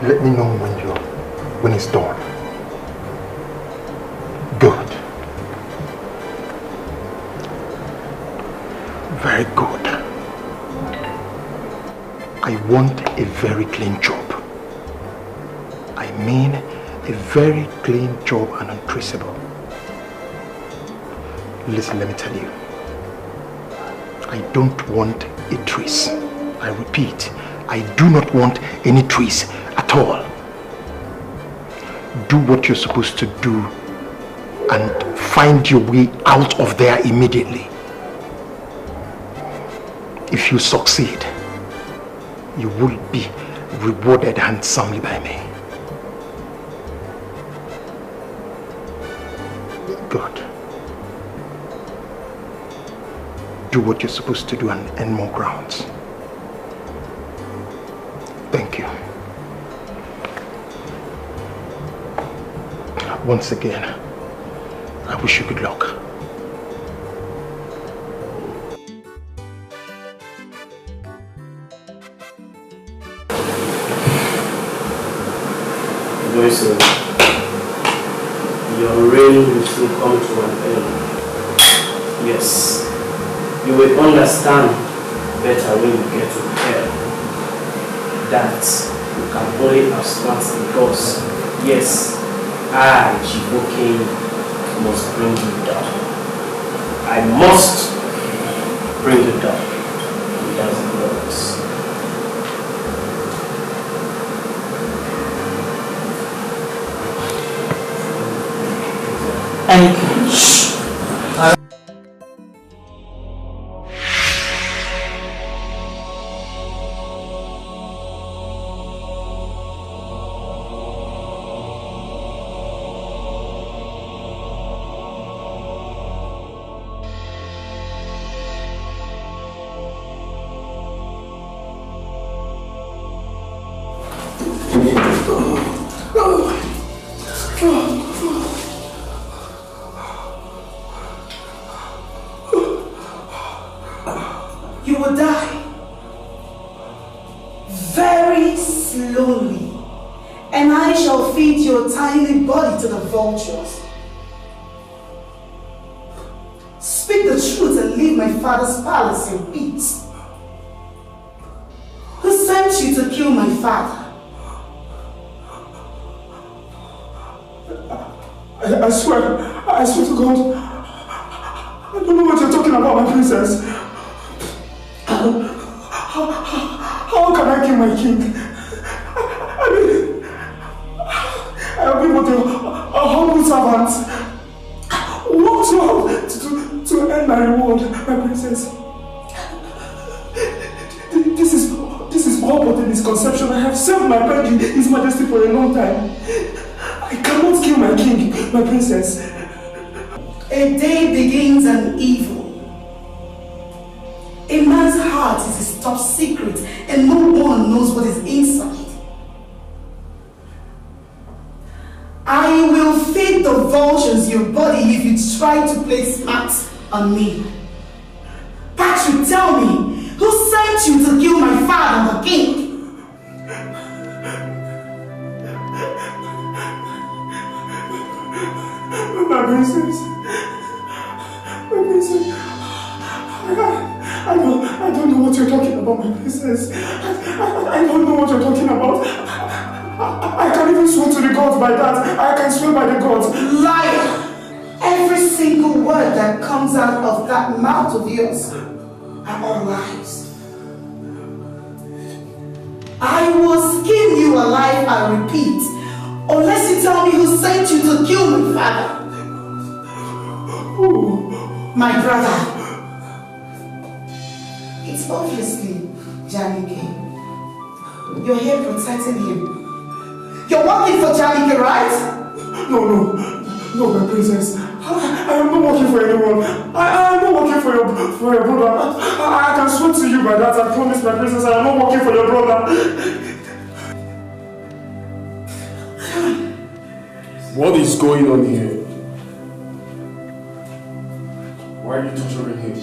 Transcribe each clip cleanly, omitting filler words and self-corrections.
Let me know when it's done. Good. Very good. I want a very clean job. I mean a very clean job and untraceable. Listen, let me tell you. I don't want a trace. I repeat, I do not want any trace at all. Do what you're supposed to do and find your way out of there immediately. If you succeed, you will be rewarded handsomely by me. Good. Do what you're supposed to do and earn more grounds. Thank you. Once again, I wish you good luck. Listen, your reign will soon come to an end. Yes, you will understand better when you get to hell that you can only outsmart the gods. Yes, I, Chibokin, must bring you down. I must bring you down. And that's the words. You will die very slowly, and I shall feed your tiny body to the vultures. Speak the truth and leave my father's palace in peace. Who sent you to kill my father? I swear to God, I don't know what you're talking about, my princess. How can I kill my king? I mean, I have been but a humble servant. What to earn my reward, my princess? This is all but a misconception. I have served my pledge in His Majesty for a long time. I cannot kill my king, my princess. A day begins an evil. A man's heart is his top secret, and no one knows what is inside. I will feed the vultures your body if you try to play smart on me. Patrick, tell me, who sent you to kill my father, the king? My princess. I don't know what you're talking about, my princess. I don't know what you're talking about. I can't even swear to the gods by that. I can swear by the gods. Liar! Every single word that comes out of that mouth of yours are all lies. I will skin you alive, I repeat, unless you tell me who sent you to kill my father. Who? My brother. It's obviously Dikeh. You're here protecting him. You're working for Dikeh, right? No, my princess. I am not working for anyone. I am not working for your brother. I can swear to you by that. I promise, my princess, I am not working for your brother. What is going on here? Why are you torturing him?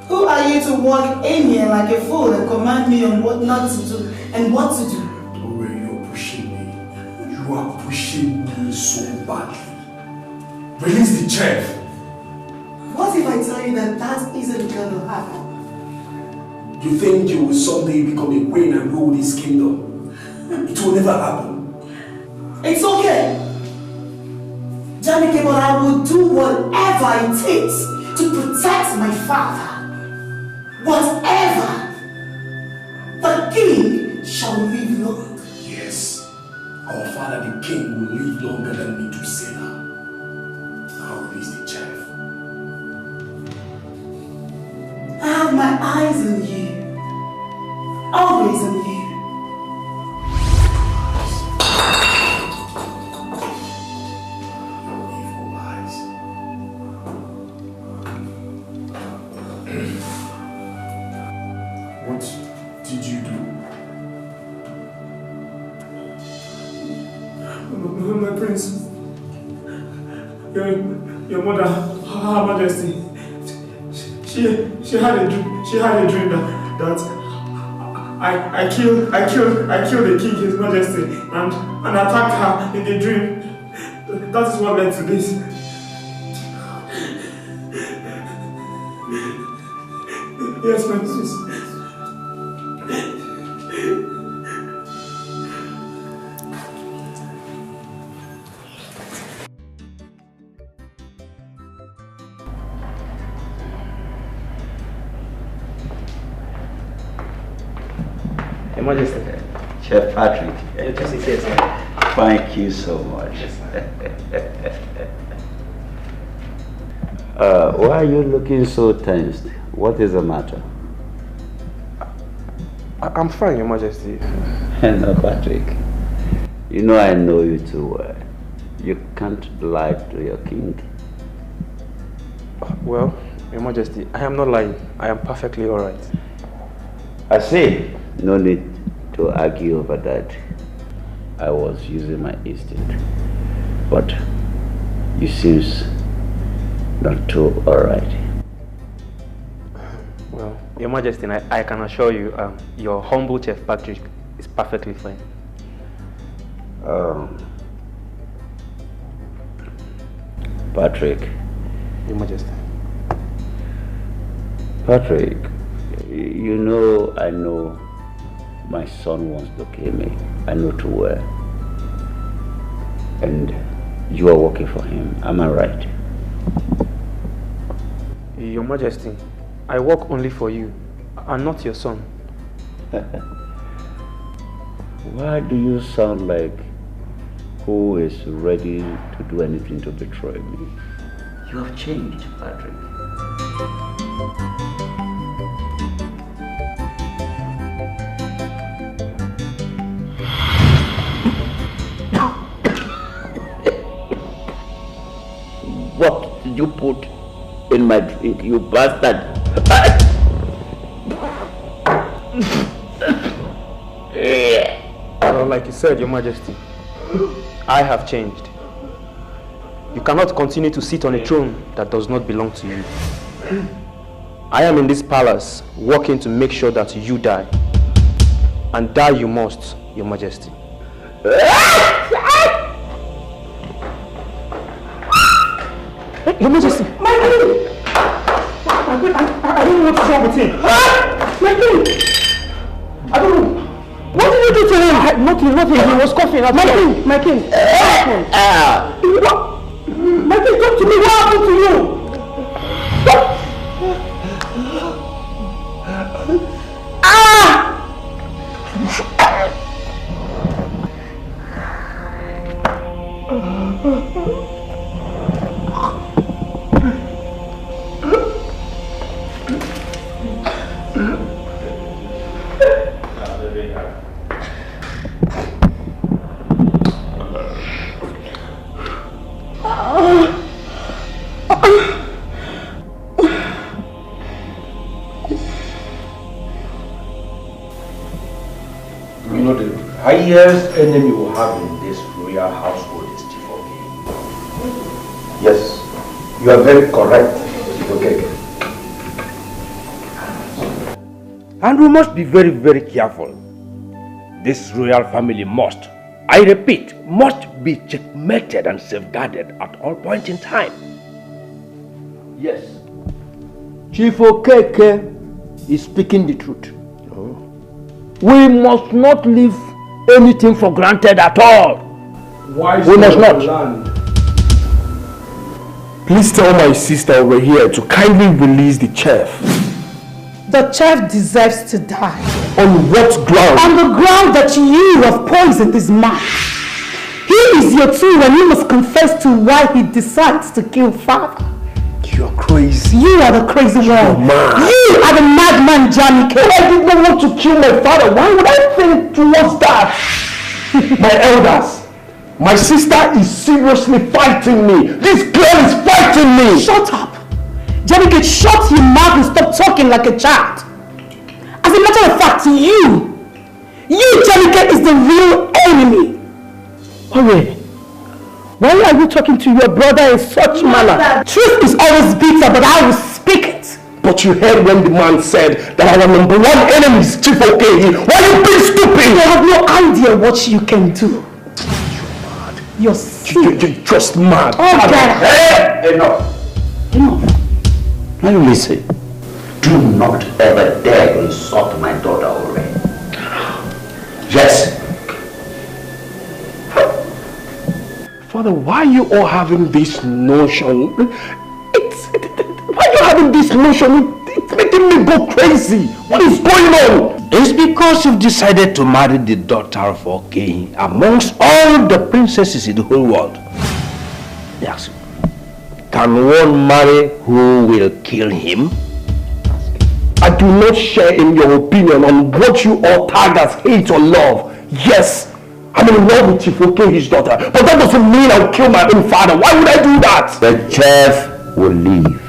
Who are you to walk in here like a fool and command me on what not to do and what to do. Don't worry, you're pushing me. You are pushing me so badly. Release the chef. What if I tell you that that isn't going to happen? You think you will someday become a queen and rule this kingdom? It will never happen. It's okay. Dikeh, but I will do whatever it takes to protect my father. Whatever. The king shall live long. Yes. Our father the king will live longer than me to say that. Now release the chef. I have my eyes on you. Always on you. What did you do? My prince, your mother, Her Majesty, she had a dream that I killed the king, His Majesty, and attacked her in the dream. That is what led to this. Yes, my prince. Your Majesty. Chef Patrick. Yes. Thank you so much. Why are you looking so tensed? What is the matter? I'm fine, Your Majesty. No, Patrick. You know I know you too well. You can't lie to your king. Well, Your Majesty, I am not lying. I am perfectly alright. I see. No need to argue over that. I was using my instinct. But you seems not too alright. Well, Your Majesty, I can assure you, your humble Chef Patrick is perfectly fine. Patrick. Your Majesty. Patrick, you know I know my son wants to kill me. I know too well. And you are working for him. Am I right? Your Majesty, I work only for you and not your son. Why do you sound like who is ready to do anything to betray me? You have changed, Patrick. What did you put in my drink, you bastard? Well, like you said, Your Majesty, I have changed. You cannot continue to sit on a throne that does not belong to you. I am in this palace working to make sure that you die. And die you must, Your Majesty. Your Majesty! My king! I don't know what is wrong with him. My king! I don't know. What did you do to him? Nothing. He was coughing. My king! My king, talk to me. What happened to you? You know, the highest enemy we have in this royal household is Tifoke. Yes, you are very correct, Tifoke. And we must be very, very careful. This royal family must, I repeat, must be checkmated and safeguarded at all points in time. Yes. Chief Okeke is speaking the truth. Oh. We must not leave anything for granted at all. Why We must not. Land? Please tell my sister over here to kindly release the chef. The chef deserves to die. On what ground? On the ground that you have poisoned his mouth. He is your tool and you must confess to why he decides to kill father. You're crazy. You are the crazy one. Mad. You are the madman, Johnny K. I did not want to kill my father. Why would I think towards that? My elders, my sister is seriously fighting me. This girl is fighting me. Shut up. Johnny K, shut your mouth and stop talking like a child. As a matter of fact, you, Johnny K, is the real enemy. Hurry. Why are you talking to your brother in such manner? Truth is always bitter, but I will speak it. But you heard when the man said that our number one enemy is Chief Okeke. Why are you being stupid? You have no idea what you can do. You're sick. You're just mad. Oh, God. Hey, enough. Now you listen. Do not ever dare to insult my daughter already. Yes. Father, why are you all having this notion? Why are you having this notion? It's making me go crazy. What is going on? It's because you've decided to marry the daughter of Okeke amongst all the princesses in the whole world. Yes. Can one marry who will kill him? I do not share in your opinion on what you all tag as hate or love. Yes, I'm in love with Chief Okeke's daughter, but that doesn't mean I'll kill my own father. Why would I do that? The chef will leave.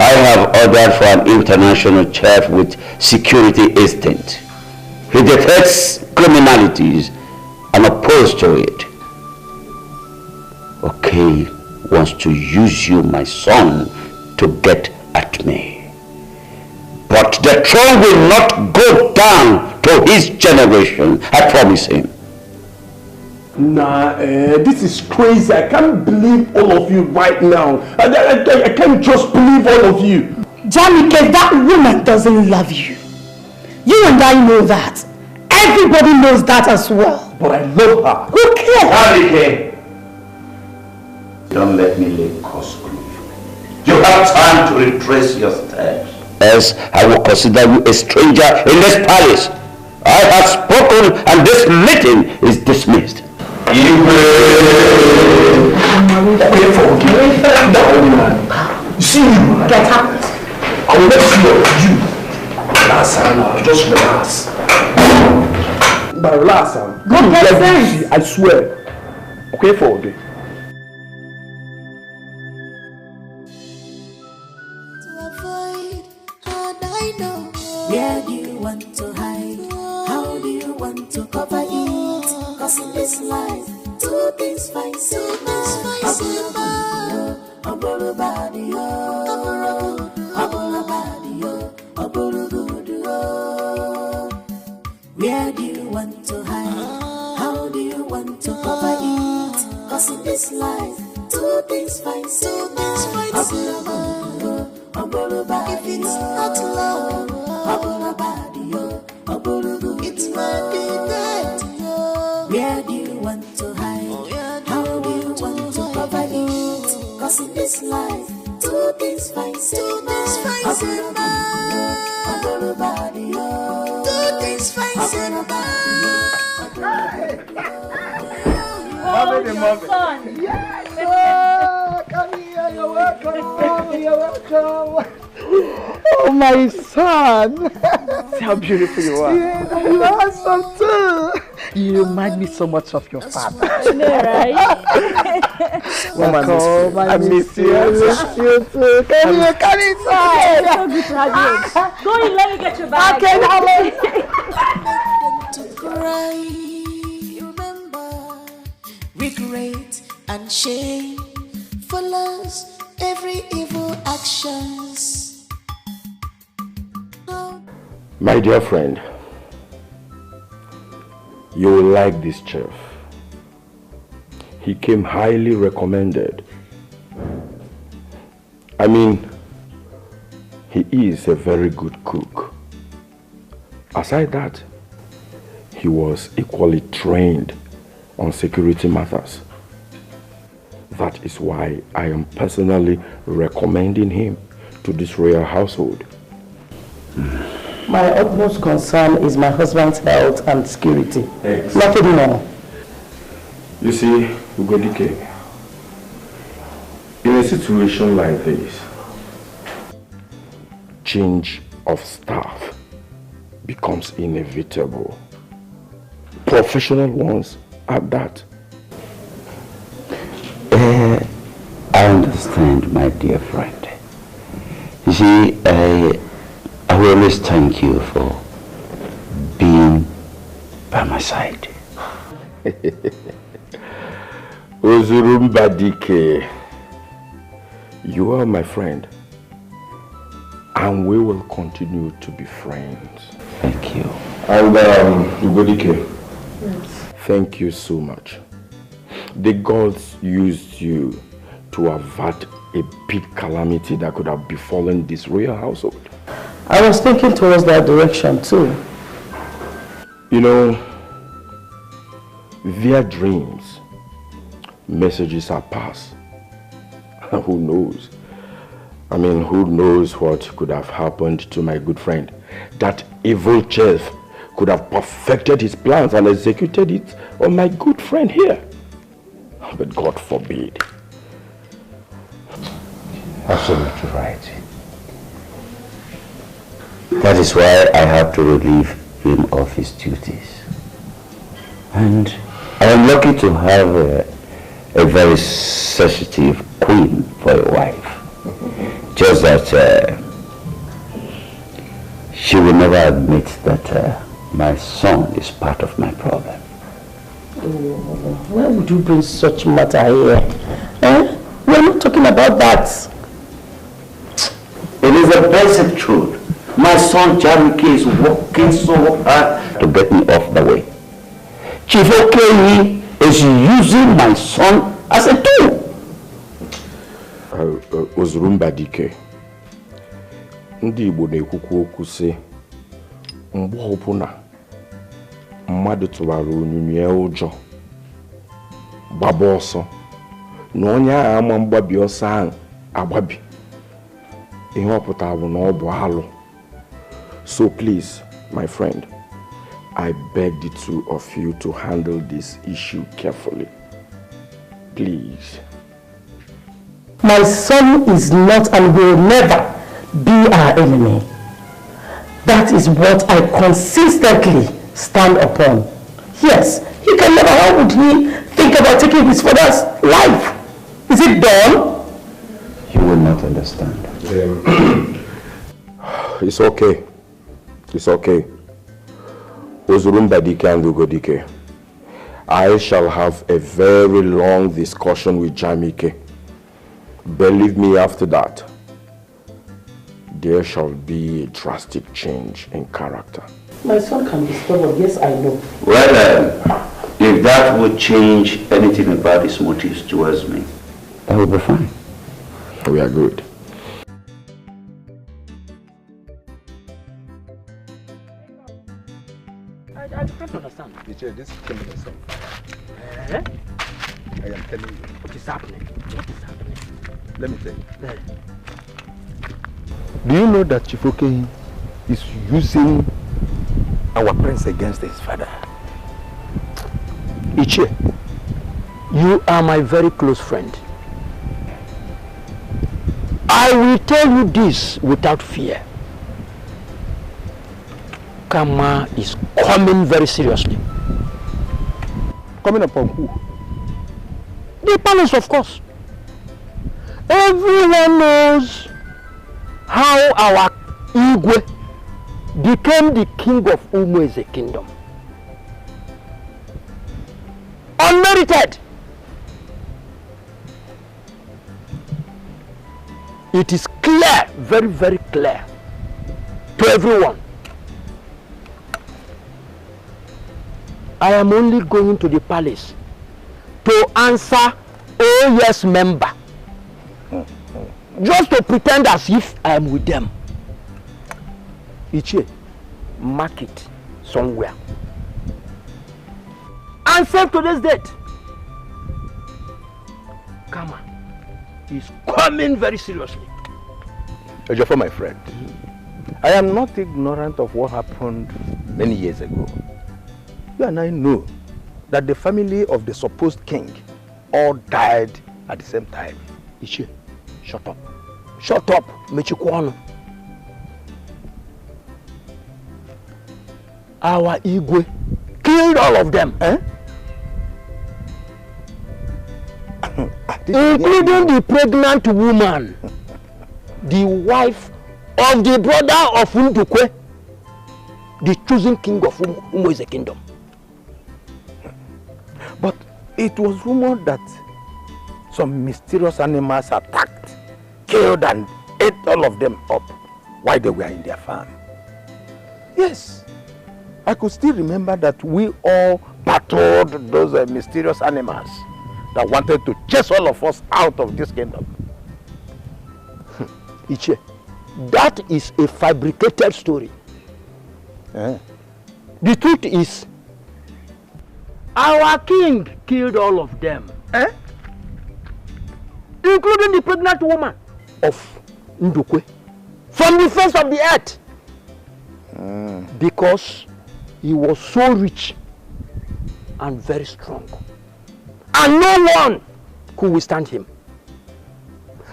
I have ordered for an international chef with security instinct. He detects criminalities and opposed to it. Okeke wants to use you, my son, to get at me. But the throne will not go down to his generation, I promise him. Nah, this is crazy. I can't believe all of you right now. I can't just believe all of you. Johnny K, that woman doesn't love you. You and I know that. Everybody knows that as well. But I love her. Who cares? Dikeh, don't let me lay cause grief. You have time to retrace your steps. Else I will consider you a stranger in this palace. I have spoken and this meeting is dismissed. You see, Get up. I will let you. Relax, Anna. Just relax. But relax, Anna. Go get sense. I swear. Okay, for okay. Where do you want to hide? How do you want to cover it? Cause in this life, two things fight so where do you want to hide? How do you want to cover it? Cause in this life, two things fight so if it's not love, it might be that. Where do you want to hide? How do you want to cover it? Cause in this life, two things fight so Yes, sir. Come here, you're welcome. You're welcome. Oh, my son. See how beautiful you are. Yes, you are handsome too. You remind me so much of your father. I know, right? Welcome. I miss you. I miss you too. Come here, come inside. So good to have you. Go in, let me get your bag. Okay, darling. to cry. Remember, regret and shame follows every evil actions. My dear friend, you will like this chef. He came highly recommended. I mean, he is a very good cook. Aside that, he was equally trained on security matters. That is why I am personally recommending him to this royal household. My utmost concern is my husband's health and security. Yes. Nothing more. You see, Dikeh, in a situation like this, change of staff becomes inevitable. Professional ones at that. I understand, my dear friend. You see, I will always thank you for being by my side. Ozurumba Dikeh, you are my friend, and we will continue to be friends. Thank you. And Dikeh, yes. Thank you so much. The gods used you to avert a big calamity that could have befallen this royal household. I was thinking towards that direction too. You know, their dreams, messages are passed. Who knows? I mean, who knows what could have happened to my good friend? That evil chef could have perfected his plans and executed it on my good friend here. But God forbid. Absolutely right. That is why I have to relieve him of his duties. And I am lucky to have a very sensitive queen for a wife. Just that she will never admit that my son is part of my problem. Why would you bring such matter here? We're not talking about that. It is a basic truth. My son Jarike is working so hard to get me off the way. Chief Okeyi is using my son as a tool. Ozurumba Dikeh, ndị Igbo na-ekwukwu okwu sị mgbe ọbụla mmadụ tụwara onyinye ụjọ gbaba ọsọ na onye ahụ ama mgbabi ọsọ ahụ agbabi ihe ọpụtara bụ na ọ bụ alụ. So please, my friend, I beg the two of you to handle this issue carefully. Please. My son is not and will never be our enemy. That is what I consistently stand upon. Yes, he can never. How would he think about taking his father's life? Is it done? You will not understand. It's okay. It's okay. Ozurumba Dikeh and Dikeh, I shall have a very long discussion with Jamike. Believe me, after that, there shall be a drastic change in character. My son can be stubborn, yes, I know. Well, if that would change anything about his motives towards me, that would be fine. We are good. I don't understand. This came with yourself. I am telling you. What is happening? What is happening? Let me tell you. Do you know that Chief Okeyi is using our prince against his father? Ichie, you are my very close friend. I will tell you this without fear. Kama is coming very seriously. Coming upon who? The palace, of course. Everyone knows how our Igwe became the king of Umueze kingdom. Unmerited. It is clear, very, very clear to everyone I am only going to the palace to answer oh yes member. Just to pretend as if I am with them. Ichie, mark it somewhere. And save today's date. Kama is coming very seriously. Ejiofor, my friend, I am not ignorant of what happened many years ago. You and I know that the family of the supposed king all died at the same time. Ichie, shut up. Shut up, Mechikwano. Our Igwe killed all of them. Eh? Including the pregnant woman, the wife of the brother of Ndukwe, the chosen king of Umoize kingdom. But it was rumored that some mysterious animals attacked, killed and ate all of them up while they were in their farm. Yes, I could still remember that we all battled those mysterious animals that wanted to chase all of us out of this kingdom. Ichie, that is a fabricated story. The truth is, our king killed all of them. Including the pregnant woman of Ndukwe. From the face of the earth. Because he was so rich and very strong. And no one could withstand him.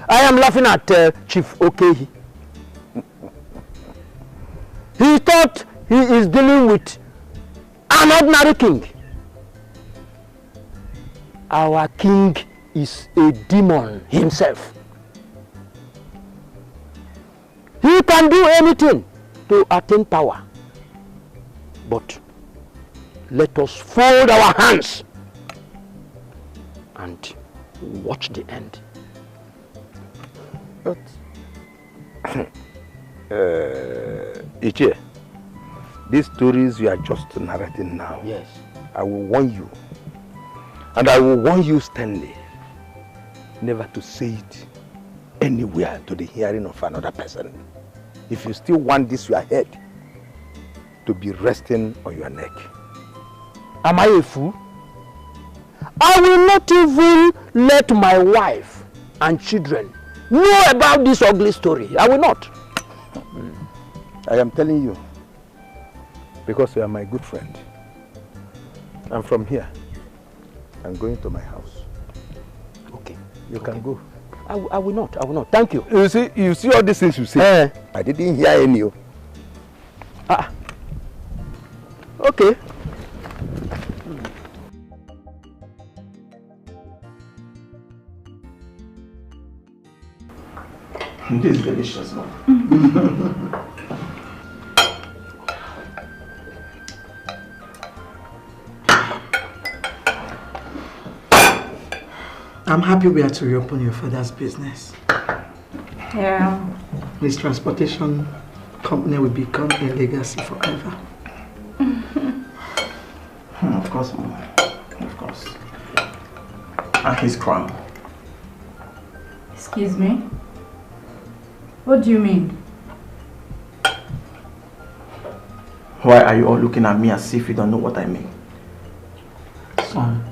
I am laughing at Chief Okehi. He thought he is dealing with an ordinary king. Our king is a demon himself. He can do anything to attain power. But let us fold our hands and watch the end. But Ichie, these stories you are just narrating now, yes, I will warn you, and I will warn you sternly, never to say it anywhere to the hearing of another person. If you still want this your head to be resting on your neck. Am I a fool? I will not even let my wife and children know about this ugly story. I will not. I am telling you, because you are my good friend. And from here, I'm going to my house. Okay. You can go. I will not. I will not. Thank you. You see all these things you say? I didn't hear any. Okay. This is delicious, man. I'm happy we are to reopen your father's business. Yeah. His transportation company will become a legacy forever. Of course, Mama. Of course. And his crown. Excuse me? What do you mean? Why are you all looking at me as if you don't know what I mean? Son,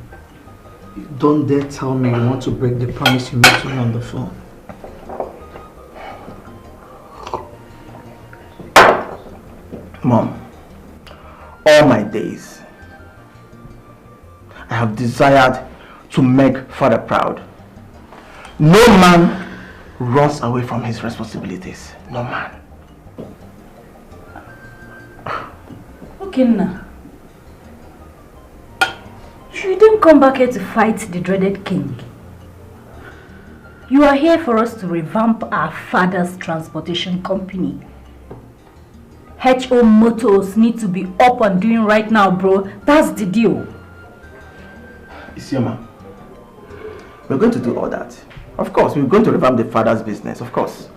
don't dare tell me you want to break the promise you made to me on the phone. Mom, all my days, I have desired to make father proud. No man runs away from his responsibilities. No man. Okay, now. You didn't come back here to fight the dreaded king. You are here for us to revamp our father's transportation company. HO motors need to be up and doing right now, bro. That's the deal. Isioma, we're going to do all that. Of course, we're going to revamp the father's business, of course.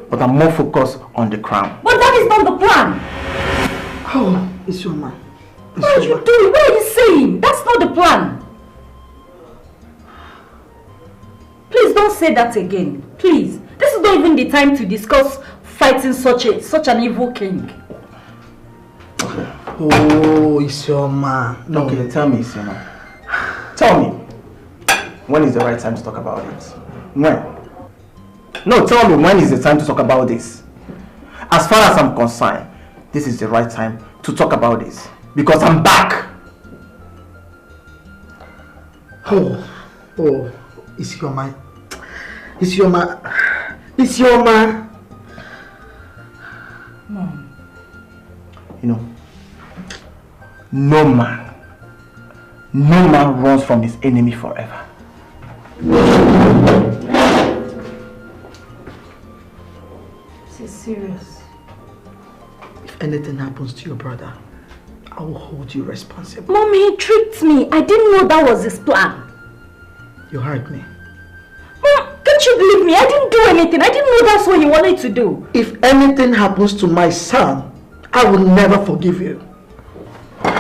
But I'm more focused on the crown. But that is not the plan! Oh, Isioma, What are you doing? What are you saying? That's not the plan. Please don't say that again. Please. This is not even the time to discuss fighting such an evil king. Oh, Isioma. No. Okay, tell me, Isioma. Tell me. When is the right time to talk about it? When? No, tell me, when is the time to talk about this? As far as I'm concerned, this is the right time to talk about this. Because I'm back. Oh, Isioma. You know, no man runs from his enemy forever. This is serious. If anything happens to your brother, I will hold you responsible. Mommy, he tricked me. I didn't know that was his plan. You hurt me. Mom, can't you believe me? I didn't do anything. I didn't know that's what he wanted to do. If anything happens to my son, I will never forgive you. Mom,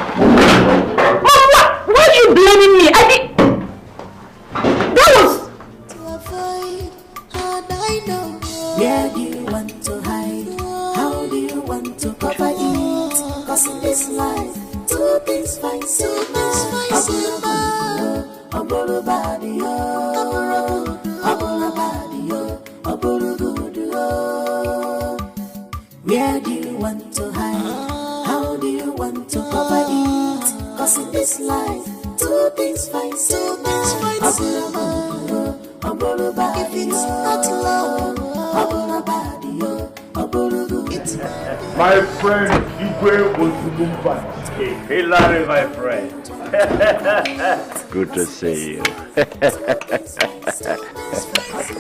why are you blaming me? That was... Where do you want to hide? How do you want to cover it? Cause in this life, two things fight so much. Where do you want to hide? How do you want to cover it? Cause in this life, two things fight so much. If it's not love, my friend Igwe Ozulumba. Hilary, my friend. Good to see you.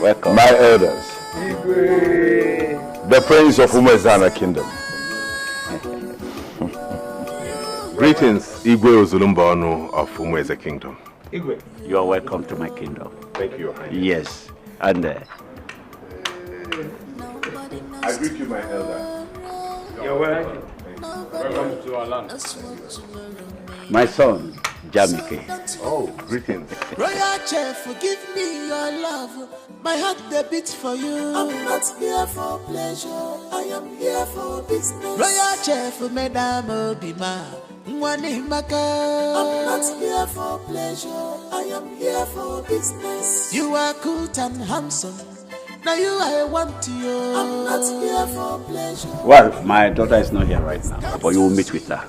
Welcome. My elders. The prince of Umezana kingdom. Greetings, Igwe Ozulumbano of Umeze kingdom. Igwe, you are welcome to my kingdom. Thank you, Your Highness. Yes, and I greet you, my elder. You're welcome. Welcome to our land. my son, Jamike. Oh, greetings. Royal Chef, forgive me your love. My heart they beats for you. I'm not here for pleasure. I am here for business. Royal Chef, Madame Obima. I'm not here for pleasure. I am here for business. You are good and handsome. Now you I want you. I'm not here for pleasure. Well, my daughter is not here right now, but you will meet with her.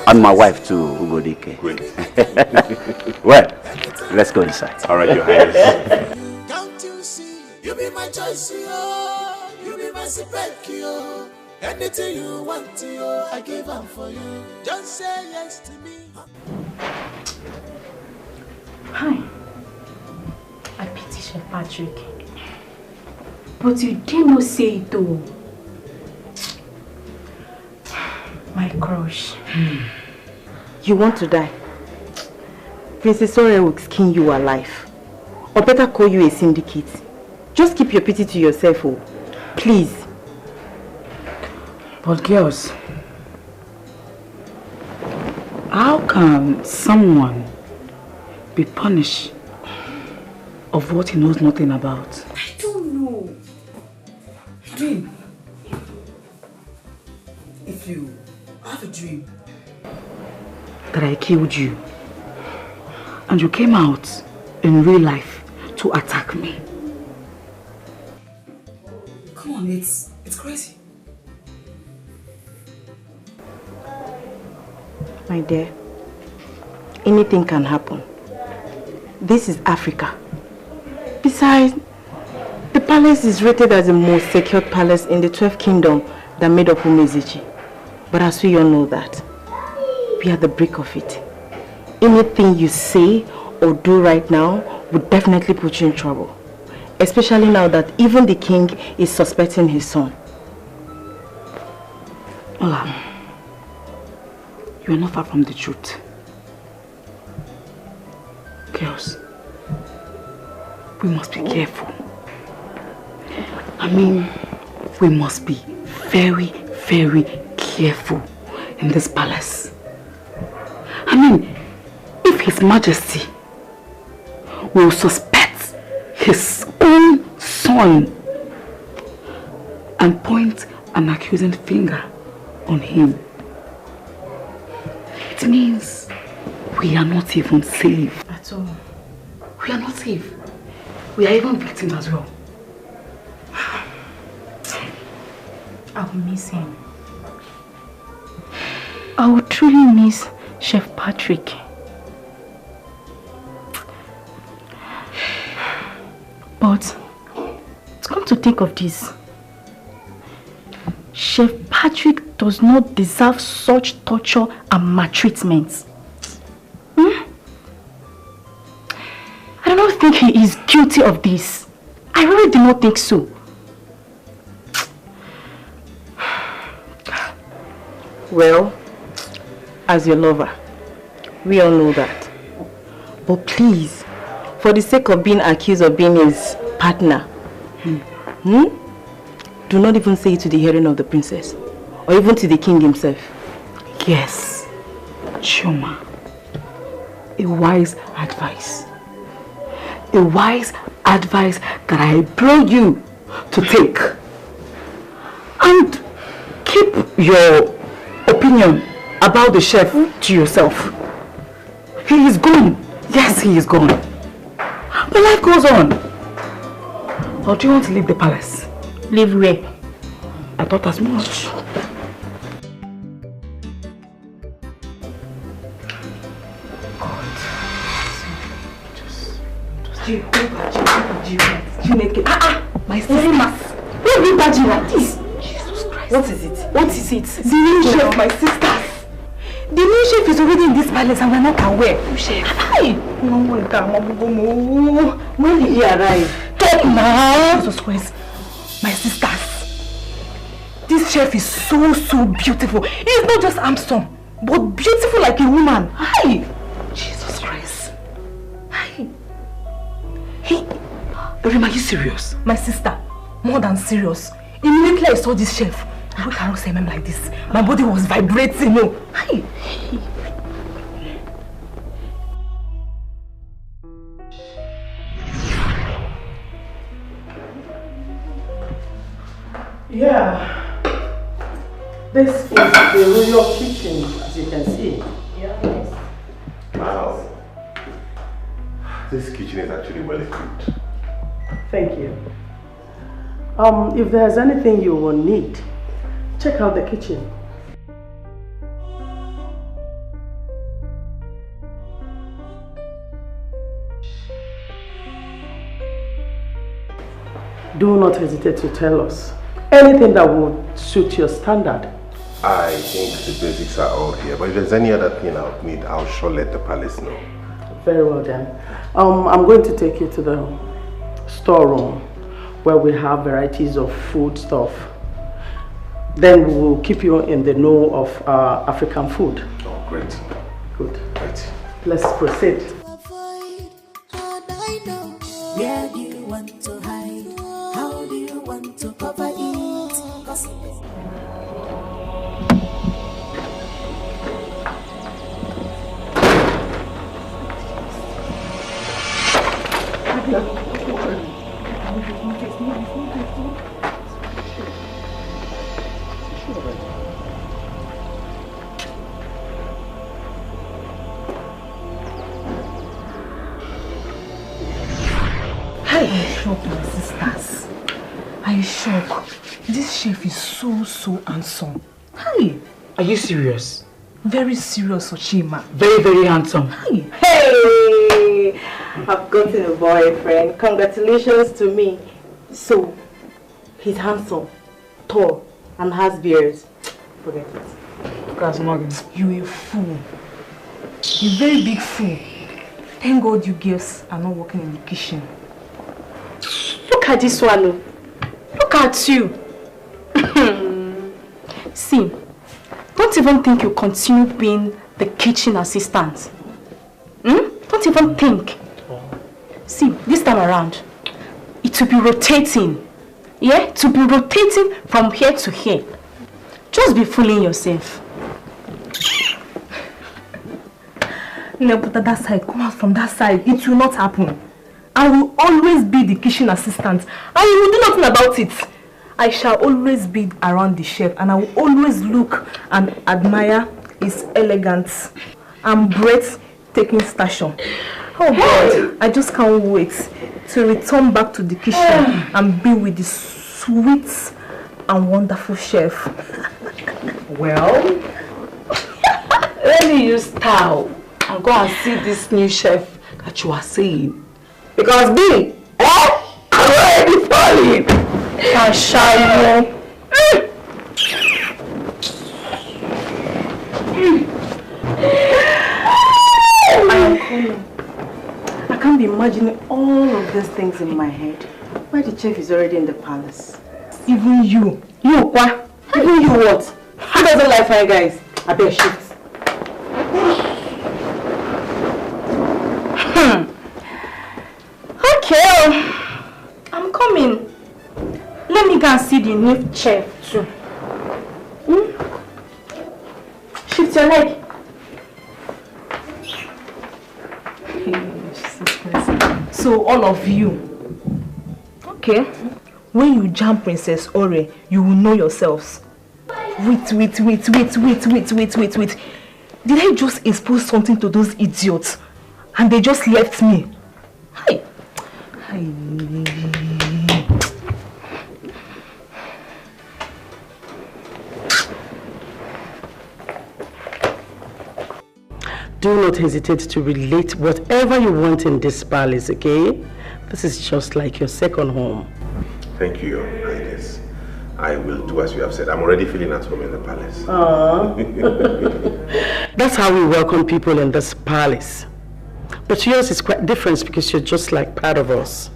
And my wife too, Dikeh. Great. Well, let's go inside. All right, Your Highness. Can't you see? You be my choice, yo. You be my secret, yo. Anything you want, yo, I give them for you. Just say yes to me. Hi. I pity Chef Patrick. But you did not say it though. My crush. You want to die? Princess Ore will skin you alive. Or better call you a syndicate. Just keep your pity to yourself, oh. Please. But girls, how can someone be punished of what he knows nothing about? I don't know. Dream. If you have a dream that I killed you and you came out in real life to attack me. Come on, it's crazy. My dear, anything can happen. This is Africa. Besides, the palace is rated as the most secured palace in the 12th kingdom that made up Umezichi. But as we all know that, we are the brick of it. Anything you say or do right now would definitely put you in trouble. Especially now that even the king is suspecting his son. Ola, you are not far from the truth. Girls, we must be careful. I mean, we must be very, very careful in this palace. I mean, if His Majesty will suspect his own son and point an accusing finger on him, it means we are not even safe. At all. We are not safe. We are even victims as well. I will miss him. I will truly miss Chef Patrick. But come to think of this, Chef Patrick does not deserve such torture and maltreatment. I don't think he is guilty of this. I really do not think so. Well, as your lover, we all know that. But please, for the sake of being accused of being his partner, do not even say it to the hearing of the princess, or even to the king himself. Yes, Chioma, a wise advice. A wise advice that I implore you to take. And keep your opinion about the chef to yourself. He is gone. Yes, he is gone. But life goes on. Or do you want to leave the palace? Leave where? I thought as much. My sister. Why are you badging like this? Jesus Christ. What is it? What is it? The new chef, my sisters. The new chef is already in this palace and we're not aware. New chef. Hi. When did he arrive? Talk now. Jesus Christ. My sisters. This chef is so beautiful. He is not just handsome, but beautiful like a woman. Hi. Jesus Christ. Hi. Rima, are you serious? My sister, more than serious. Immediately I saw this chef. I cannot say him like this. My body was vibrating. No. Hi. Yeah. This is the royal kitchen, as you can see. Yes. Wow. This kitchen is actually well equipped. Thank you. If there's anything you will need, check out the kitchen. Do not hesitate to tell us anything that would suit your standard. I think the basics are all here, but if there's any other thing I would need, I'll sure let the palace know. Very well then. I'm going to take you to the storeroom where we have varieties of food stuff. Then we will keep you in the know of African food. Oh, great. Good. Right. Let's proceed. Where do you want to hide? How do you want to cover it? 'Cause Are you shocked, my sisters? Are you shocked? This chef is so handsome. Hi. Are you serious? Very serious, Ochima. Very handsome. Hi. Hey! I've gotten a boyfriend. Congratulations to me. So, he's handsome, tall, and has beards. Forget it. Class Morgan, you a fool. A very big fool. Thank God you girls are not working in the kitchen. Look at this one. Look at you. See, don't even think you continue being the kitchen assistant. Don't even think. See, this time around, it will be rotating. Yeah, to be rotating from here to here. Just be fooling yourself. No, but that side, come out from that side. It will not happen. I will always be the kitchen assistant. I will do nothing about it. I shall always be around the chef and I will always look and admire his elegance and breathtaking stature. Oh God, I just can't wait to return back to the kitchen and be with the sweet and wonderful chef. Well, let me use style and go and see this new chef that you are seeing. Because me, I'm already falling. I am coming. I can't be imagining all of these things in my head. Why the chef is already in the palace? Even you. You what? Even you what? Who doesn't like fine guys? I better shift. Okay, I'm coming. Let me go and see the new chef too. Shift your leg. So all of you, okay, when you jam Princess Ore, you will know yourselves. Wait. Did I just expose something to those idiots and they just left me? Hi. Do not hesitate to relate whatever you want in this palace, okay? This is just like your second home. Thank you, Your Highness. I will do as you have said. I'm already feeling at home in the palace. That's how we welcome people in this palace. But yours is quite different because you're just like part of us.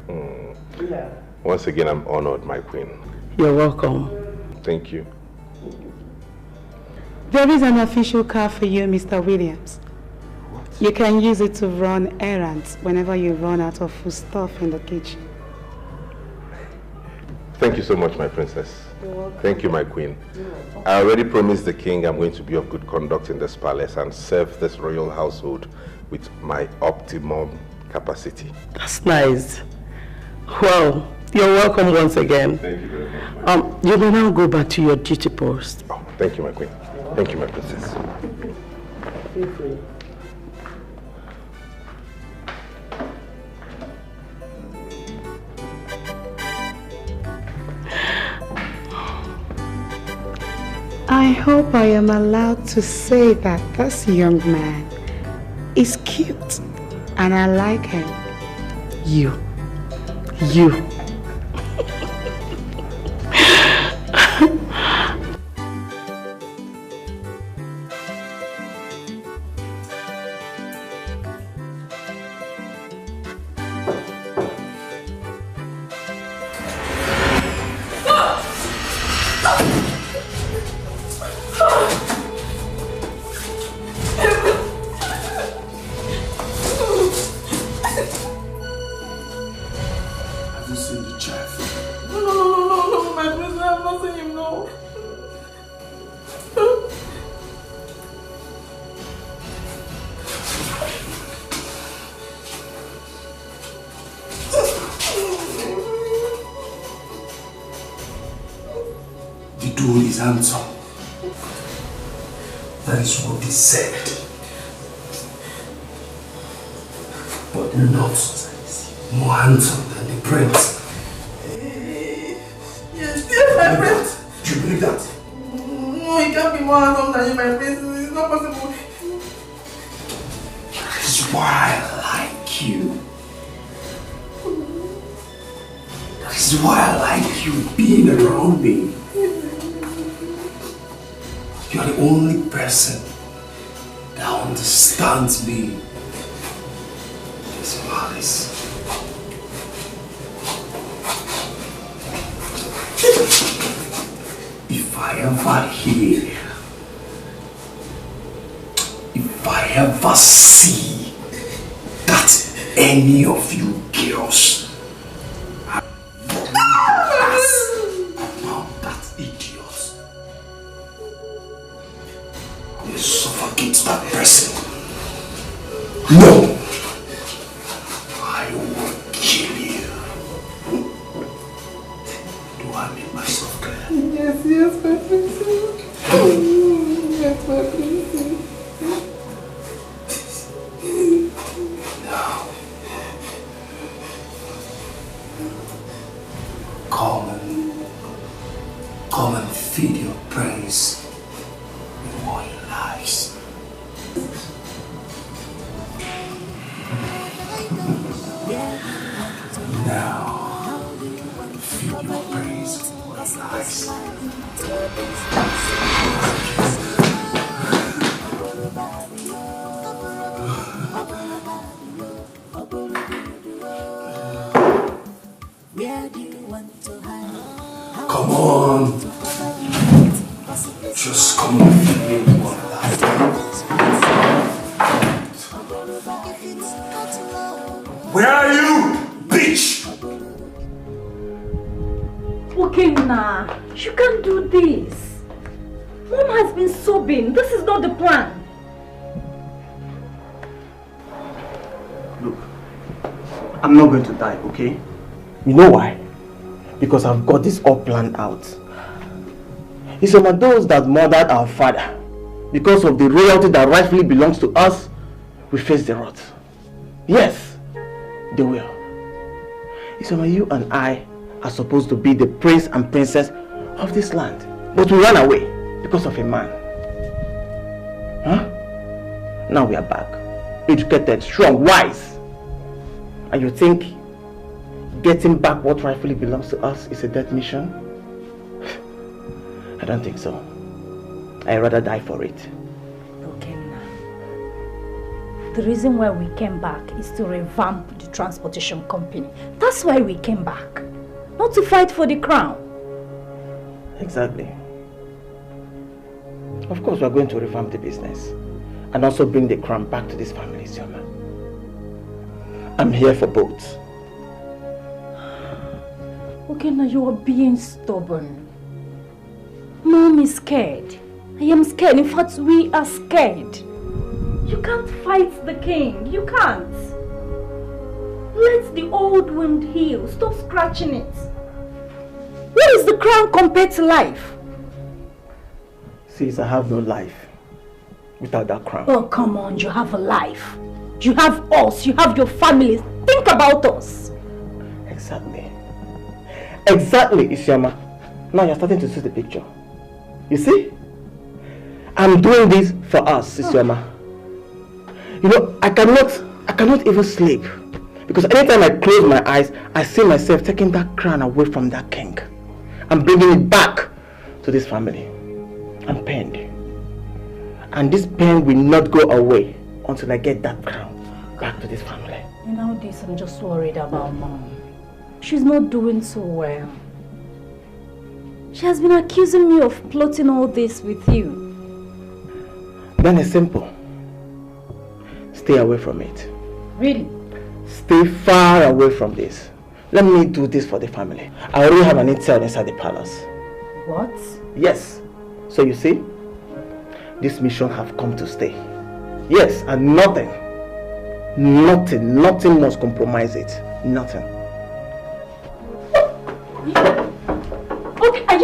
Yeah. Once again, I'm honored, my queen. You're welcome. Thank you. There is an official car for you, Mr. Williams. What? You can use it to run errands whenever you run out of food stuff in the kitchen. Thank you so much, my princess. You're welcome. Thank you, my queen. I already promised the king I'm going to be of good conduct in this palace and serve this royal household with my optimum capacity. That's nice. Well, you're welcome once again. Thank you very much. You may now go back to your duty post. Oh, thank you, my queen. Thank you, my princess. Feel free. I hope I am allowed to say that this young man is cute and I like him. You. Handsome. That is what they said. But not more handsome than the prince. Yes, my prince. Do you believe that? No, he can't be more handsome than you, my prince. It's not possible. That is why I like you. That is why I like you being around me. You are the only person that understands me in this palace. If I ever see that any of you girls about that idiot, you suffocate that person. No! I will kill you. Do I make myself clear? Yes, my princess. Yes, my princess. Now, come and feed your praise with more lies. Now, feed your praise with lies. Come on. Just come and feed me with one life. Where are you, bitch? Okay, nah. You can't do this. Mom has been sobbing. This is not the plan. Look, I'm not going to die, okay? You know why? Because I've got this all planned out. It's some of those that murdered our father. Because of the royalty that rightfully belongs to us, we face the wrath. Yes, they will. It's some of you and I are supposed to be the prince and princess of this land. But we ran away because of a man. Huh? Now we are back. Educated, strong, wise. And you think getting back what rightfully belongs to us is a death mission? I don't think so. I'd rather die for it. Okay, now. The reason why we came back is to revamp the transportation company. That's why we came back. Not to fight for the crown. Exactly. Of course, we're going to revamp the business. And also bring the crown back to this family, Sioma. I'm here for both. Okay, now you are being stubborn. Mom is scared. I am scared. In fact, we are scared. You can't fight the king. You can't. Let the old wound heal. Stop scratching it. What is the crown compared to life? Sis, I have no life without that crown. Oh, come on. You have a life. You have us. You have your family. Think about us. Exactly. Exactly, Isioma. Now you're starting to see the picture. You see? I'm doing this for us, Isioma. You know, I cannot even sleep. Because anytime I close my eyes, I see myself taking that crown away from that king. And bringing it back to this family. I'm pained. And this pain will not go away until I get that crown back to this family. And nowadays I'm just worried about Mom. She's not doing so well. She has been accusing me of plotting all this with you. Then it's simple. Stay away from it. Really? Stay far away from this. Let me do this for the family. I already have an intel inside the palace. What? Yes. So you see, this mission have come to stay. Yes, and nothing must compromise it. Nothing. Okay, are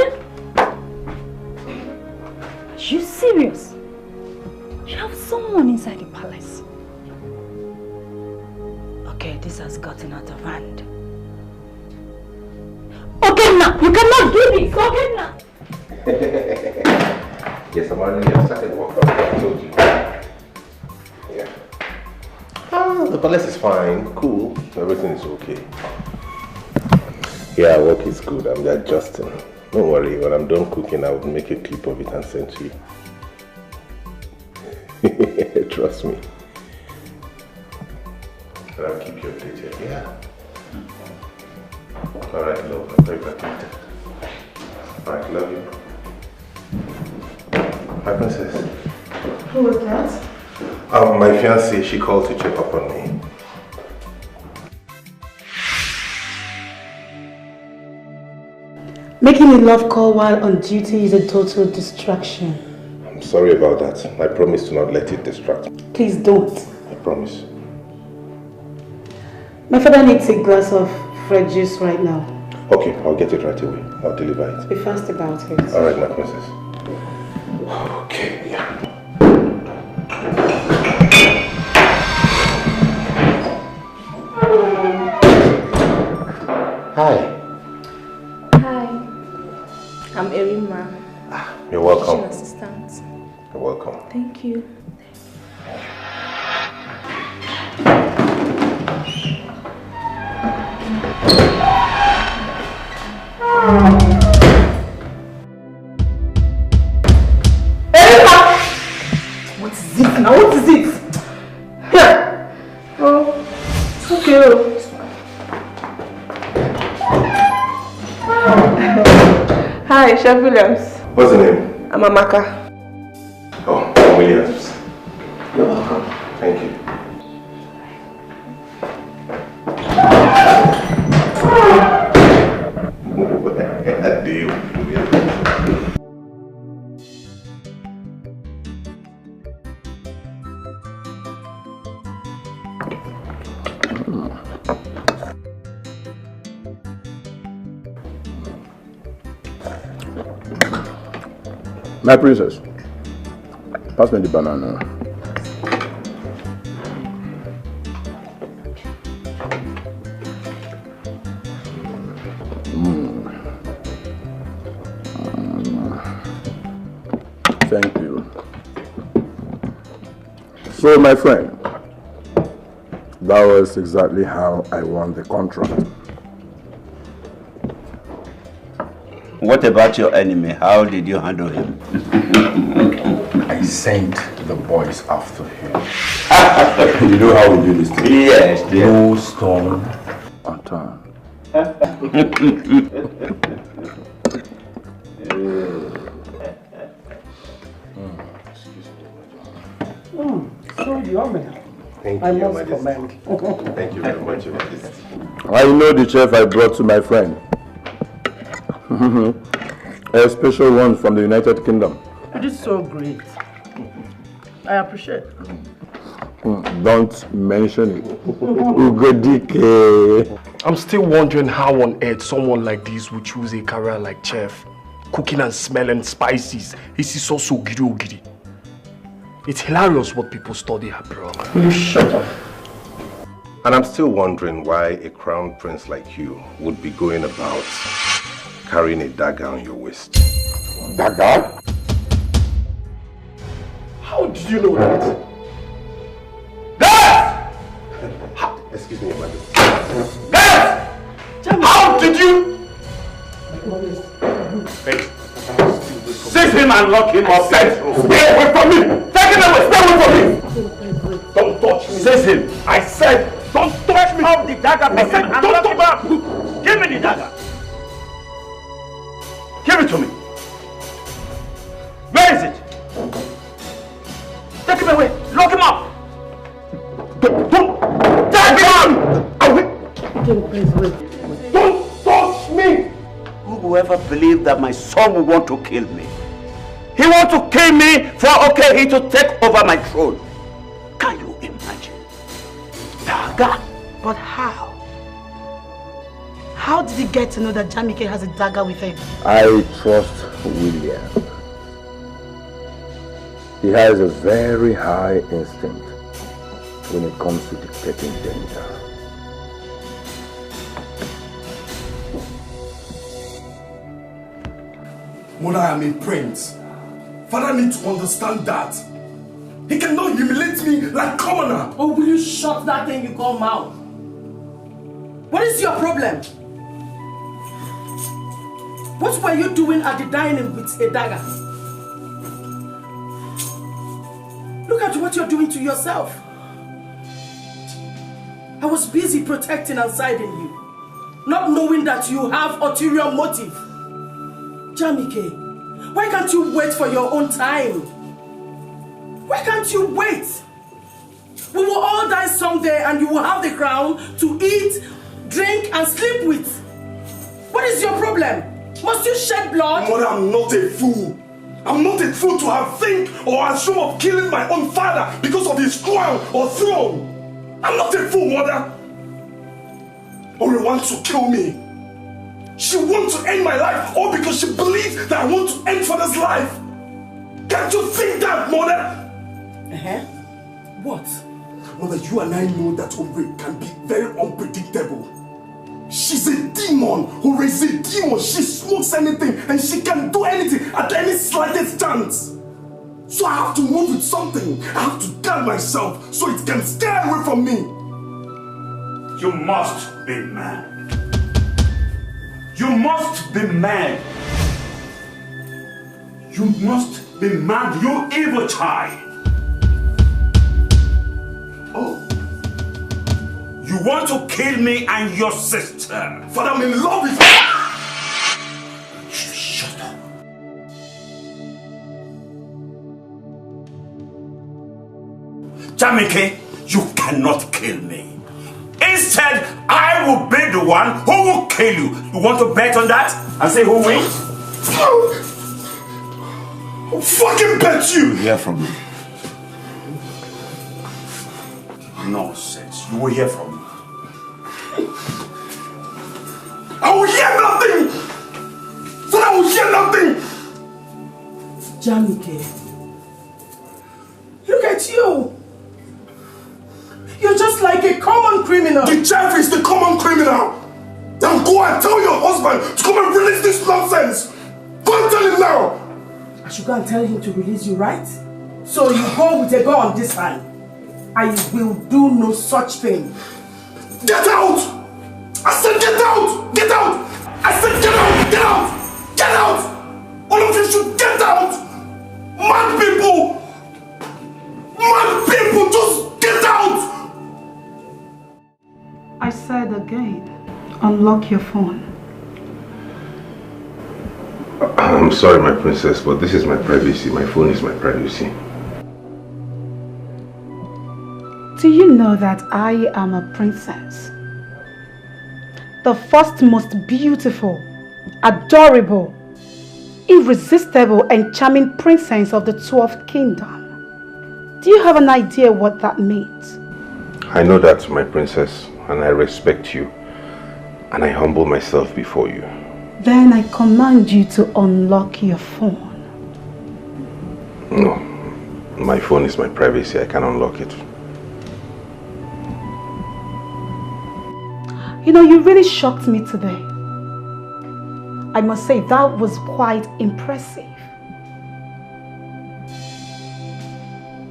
you serious? You have someone inside the palace. Okay, this has gotten out of hand. Okay now, you cannot do this. Okay now. Yes, I'm already started work. I told you. Yeah. The palace is fine, cool. Everything is okay. Yeah, work is good. I'm adjusting. Don't worry, when I'm done cooking, I will make a clip of it and send to you. Trust me. But I'll keep you updated, yeah? Alright, love. I'll be back later. Alright, love you. Hi, princess. Who was that? My fiancée, she called to check up on me. Making a love call while on duty is a total distraction. I'm sorry about that. I promise to not let it distract me. Please don't. I promise. My father needs a glass of fresh juice right now. Okay, I'll get it right away. I'll deliver it. Be fast about it. Alright, my princess. Okay, yeah. Hi. Hi. I'm Erima. You're welcome. Kitchen assistant. You're welcome. Thank you. What is it now? What is it? Here. Oh, it's okay. Hi, Chef Williams. What's the name? I'm Amaka. Oh, Williams. You're welcome. Thank you. What the hell do you do? My princess, pass me the banana. Thank you. So, my friend, that was exactly how I won the contract. What about your enemy? How did you handle him? I sent the boys after him. You know how we do this thing? Yes, dear. No stone unturned. So yummy. Thank I you, Your must Majesty. comment. Thank you very much, Your Majesty. I know the chef I brought to my friend. A special one from the United Kingdom. It is so great. I appreciate it. Don't mention it. Dikeh. I'm still wondering how on earth someone like this would choose a career like chef. Cooking and smelling spices. This is also giri. It's hilarious what people study abroad. You shut up. And I'm still wondering why a crown prince like you would be going about carrying a dagger on your waist. Dagger? How did you know that? Excuse me, Your Majesty. How did you? Seize him and lock him up. Stay away from me! Take him away! Stay away from me! Don't touch me! Seize him. I said, don't touch me! Off the dagger, I said, and don't lock him touch up. Give me the dagger. Give it to me. Where is it? Take him away. Lock him up. Don't take him away! Don't touch me! Who will ever believe that my son will want to kill me? He wants to kill me for he to take over my throne. Can you imagine? Dagger? But how? How did he get to know that Jamike has a dagger with him? I trust William. He has a very high instinct when it comes to detecting danger. Mother, I am a prince. Father needs to understand that. He cannot humiliate me like commoner. Oh, will you shut that thing you call mouth? What is your problem? What were you doing at the dining with a dagger? Look at what you're doing to yourself. I was busy protecting and siding you, not knowing that you have ulterior motive. Jamike, why can't you wait for your own time? Why can't you wait? We will all die someday and you will have the crown to eat, drink and sleep with. What is your problem? Must you shed blood? Mother, I'm not a fool. I'm not a fool to have think or assume of killing my own father because of his crown or throne. I'm not a fool, Mother. or wants to kill me. She wants to end my life all because she believes that I want to end Father's life. Can't you think that, Mother? What? Mother, you and I know that Ore can be very unpredictable. She's a demon. Ore is a demon. She smokes anything and she can do anything at any slightest chance. So I have to move with something. I have to guard myself so it can stay away from me. You must be mad. You must be mad. You must be mad, you evil child. Oh. You want to kill me and your sister. Father, I'm in love with Shut up. Jamike, you cannot kill me. Instead, I will be the one who will kill you. You want to bet on that and say who wins? I'll fucking bet you! You'll hear from me. Nonsense. You will hear from me. I will hear nothing! Son, I will hear nothing! Jamike, look at you! You're just like a common criminal! The chef is the common criminal! Then go and tell your husband to come and release this nonsense! Go and tell him now! I should go and tell him to release you, right? So you go with a gun this time. I will do no such thing. Get out! I said get out! Get out! I said get out! Get out! Get out! All of you should get out! Mad people! Mad people! Just get out! I said again, unlock your phone. I'm sorry, my princess, but this is my privacy. My phone is my privacy. Do you know that I am a princess? The first most beautiful, adorable, irresistible and charming princess of the 12th kingdom. Do you have an idea what that means? I know that, my princess, and I respect you, and I humble myself before you. Then I command you to unlock your phone. No, my phone is my privacy. I can't unlock it. You know, you really shocked me today. I must say that was quite impressive.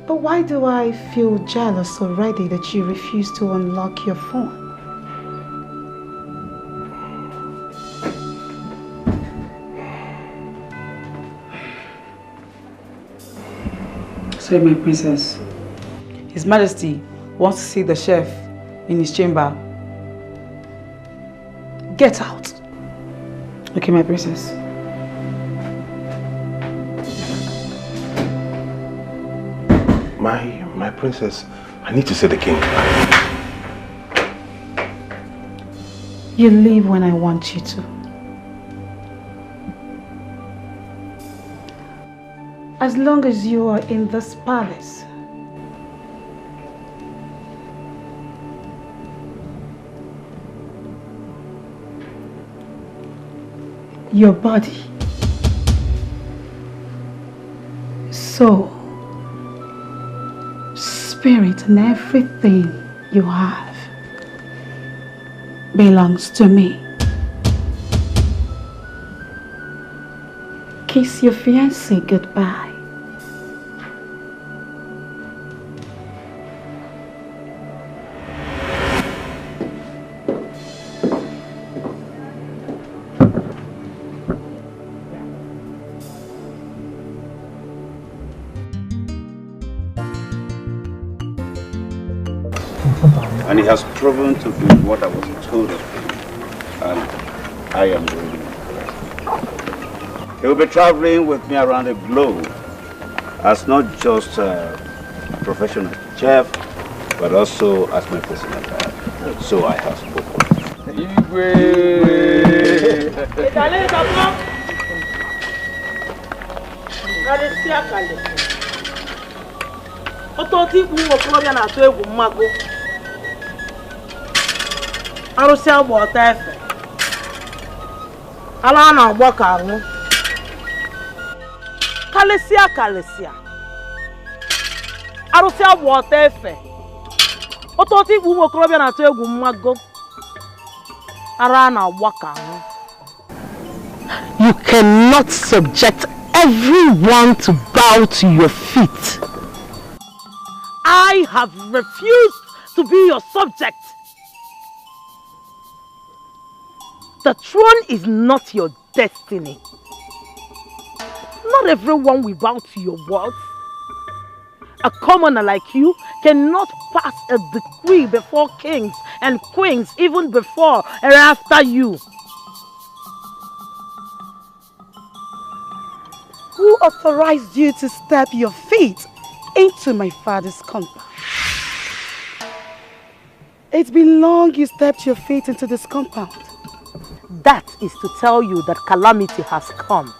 But why do I feel jealous already that you refuse to unlock your phone? Sorry, my princess. His Majesty wants to see the chef in his chamber. Get out. Okay, my princess. My princess, I need to see the king. You leave when I want you to. As long as you are in this palace, your body, soul, spirit, and everything you have belongs to me. Kiss your fiancé goodbye. And he has proven to be what I was told of him. And I am really impressed. He will be traveling with me around the globe as not just a professional chef, but also as my personal guide. So I have spoken. arụsị agba ọta efe ala na-agba ka anwụ kalịsịa arụsị agba ọta efe otu ikpu ụmụ okorobịa na-atụ egwu mmago ara na-agba ka anwụ. You cannot subject everyone to bow to your feet. I have refused to be your subject. The throne is not your destiny. Not everyone will bow to your words. A commoner like you cannot pass a decree before kings and queens, even before and after you. Who authorized you to step your feet into my father's compound? It's been long you stepped your feet into this compound. That is to tell you that calamity has come.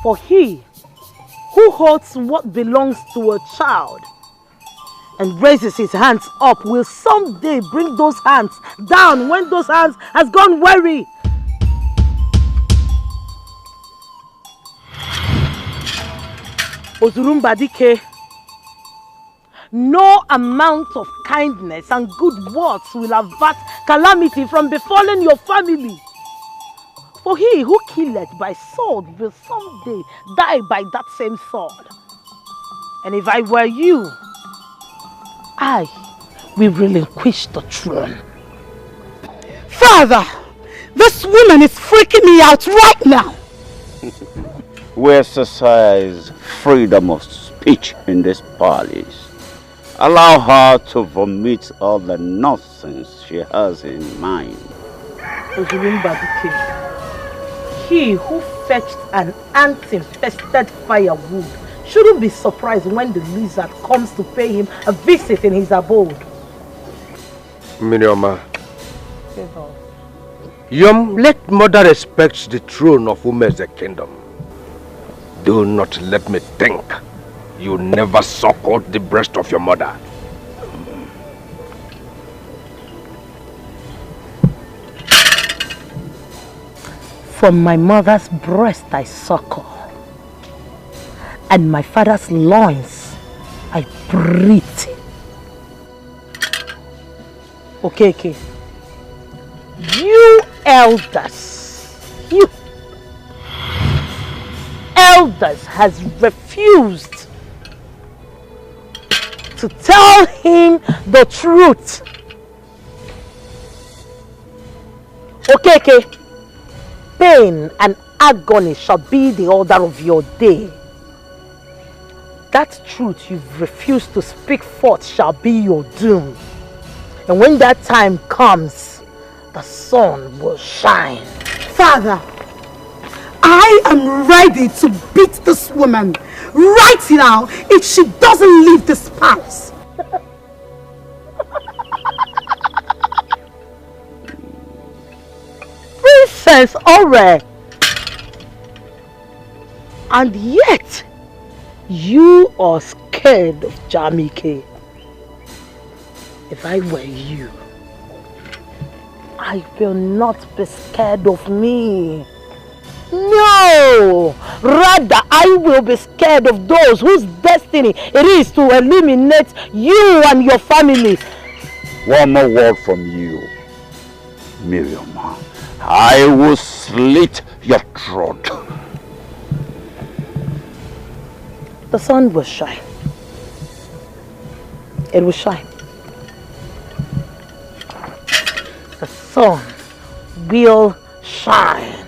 For he who holds what belongs to a child and raises his hands up will someday bring those hands down when those hands has gone weary. Ozurumba Dikeh, no amount of kindness and good words will avert calamity from befalling your family. For he who killeth by sword will someday die by that same sword. And if I were you, I will relinquish the throne. Father, this woman is freaking me out right now. We exercise freedom of speech in this palace. Allow her to vomit all the nonsense she has in mind. He who fetched an ant-infested firewood shouldn't be surprised when the lizard comes to pay him a visit in his abode. Mirioma, let mother respect the throne of whom is the kingdom. Do not let me think you never suckled the breast of your mother. From my mother's breast I suckle, and my father's loins I breathe. Okay. You elders, has refused to tell him the truth. Okay. Pain and agony shall be the order of your day. That truth you've refused to speak forth shall be your doom. And when that time comes, the sun will shine. Father, I am ready to beat this woman right now if she doesn't leave this palace. Princess Ore, and yet you are scared of Jamike. If I were you, I will not be scared of me. No! Rather, I will be scared of those whose destiny it is to eliminate you and your family. One more word from you, Miriam. I will slit your throat. The sun will shine. It will shine. The sun will shine.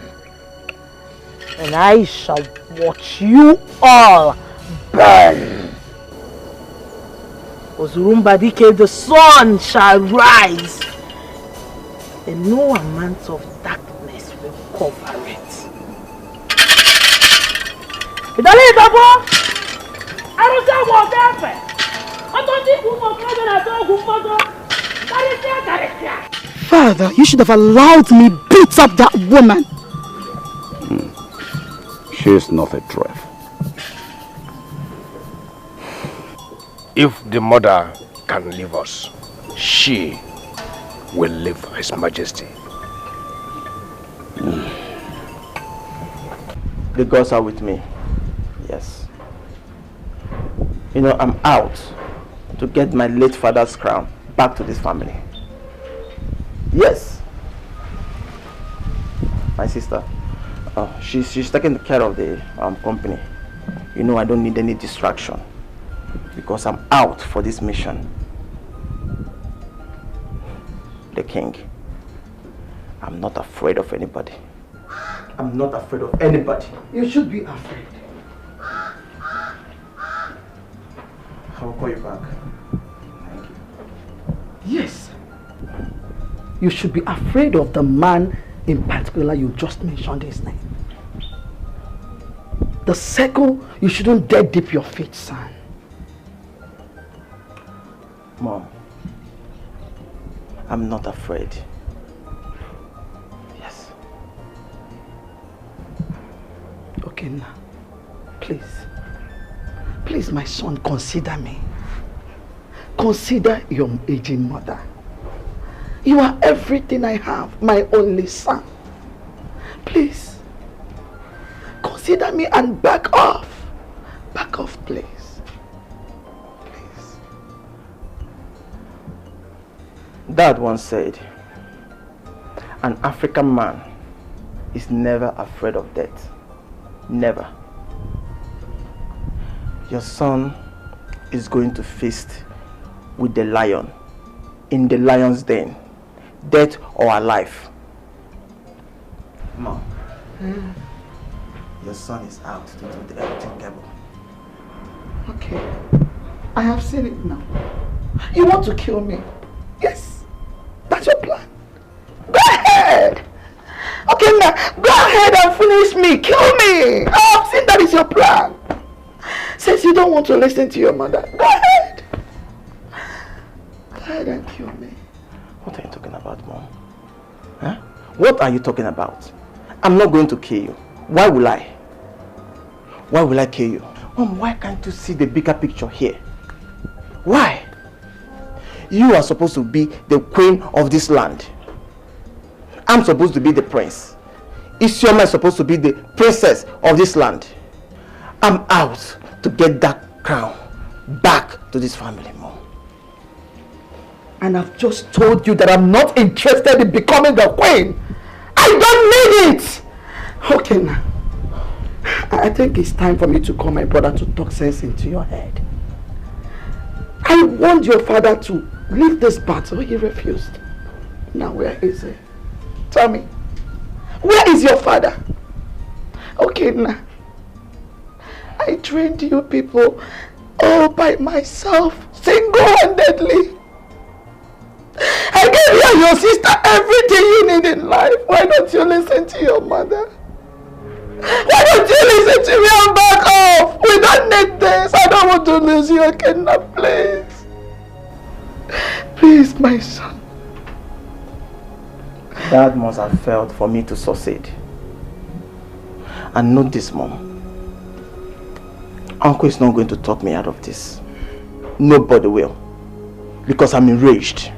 And I shall watch you all burn. Ozurumba Dikeh, the sun shall rise. And no amount of darkness will cover it. Father, you should have allowed me beat up that woman. She is not a threat. If the mother can leave us, she will live for His Majesty. The gods are with me. Yes. You know, I'm out to get my late father's crown back to this family. Yes. My sister, she's taking care of the company. You know, I don't need any distraction because I'm out for this mission. The king, I'm not afraid of anybody. I'm not afraid of anybody. You should be afraid. I will call you back. Thank you. Yes. You should be afraid of the man in particular you just mentioned his name. The second, you shouldn't dare dip your feet, son. Mom, I'm not afraid. Yes. Okay, now, please. Please, my son, consider me. Consider your aging mother. You are everything I have, my only son. Please, consider me and back off. Back off, please. Please. Dad once said, an African man is never afraid of death. Never. Your son is going to feast with the lion in the lion's den, dead or alive. Mom, your son is out to do the unthinkable. Okay, I have seen it now. You want to kill me? Yes, that's your plan. Go ahead. Okay, now go ahead and finish me. Kill me. I have seen that is your plan. Since you don't want to listen to your mother, go ahead. Go ahead and kill me. What are you talking about, Mom? Huh? What are you talking about? I'm not going to kill you. Why will I? Why will I kill you? Mom, why can't you see the bigger picture here? Why? You are supposed to be the queen of this land. I'm supposed to be the prince. Isioma is supposed to be the princess of this land. I'm out to get that crown back to this family, Mom. And I've just told you that I'm not interested in becoming the queen. I don't need it. Okay, now. I think it's time for me to call my brother to talk sense into your head. I want your father to leave this battle. He refused. Now where is he? Tell me. Where is your father? Okay, now. I trained you people all by myself, single-handedly. I gave you and your sister everything you need in life. Why don't you listen to your mother? Why don't you listen to me and back off? We don't need this. I don't want to lose you again now, please. Please, my son. Dad must have failed for me to succeed. And note this, Mom. Uncle is not going to talk me out of this. Nobody will. Because I'm enraged.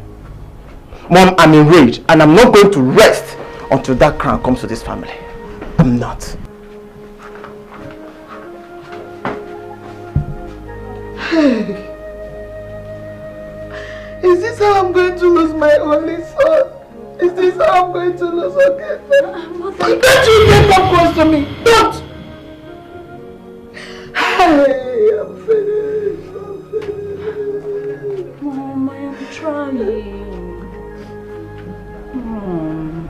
Mom, I'm enraged. And I'm not going to rest until that crown comes to this family. I'm not. Hey. Is this how I'm going to lose my only son? Is this how I'm going to lose again? Don't you get that close to me! Don't! Hey, I'm finished. Mom, I am trying. Mom.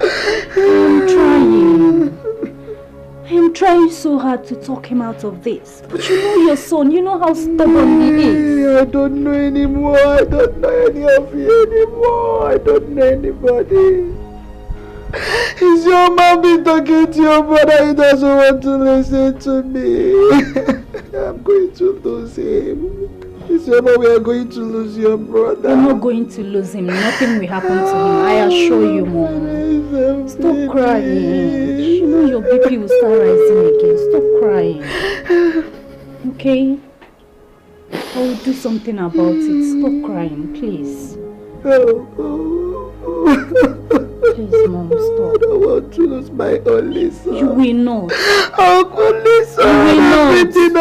I'm trying. I am trying so hard to talk him out of this. But you know your son, you know how stubborn he is. I don't know anymore. I don't know any of you anymore. I don't know anybody. Is your mom been talking to your brother? He doesn't want to listen to me. I'm going to lose him. Is your mom, we are going to lose your brother. We're not going to lose him. Nothing will happen to him. I assure you, Mom. Stop crying. You know your BP will start rising again. Stop crying. Okay? I will do something about it. Stop crying, please. Oh. Please, Mom, stop. I want to lose my only son. You will not. Only son. You will not. You will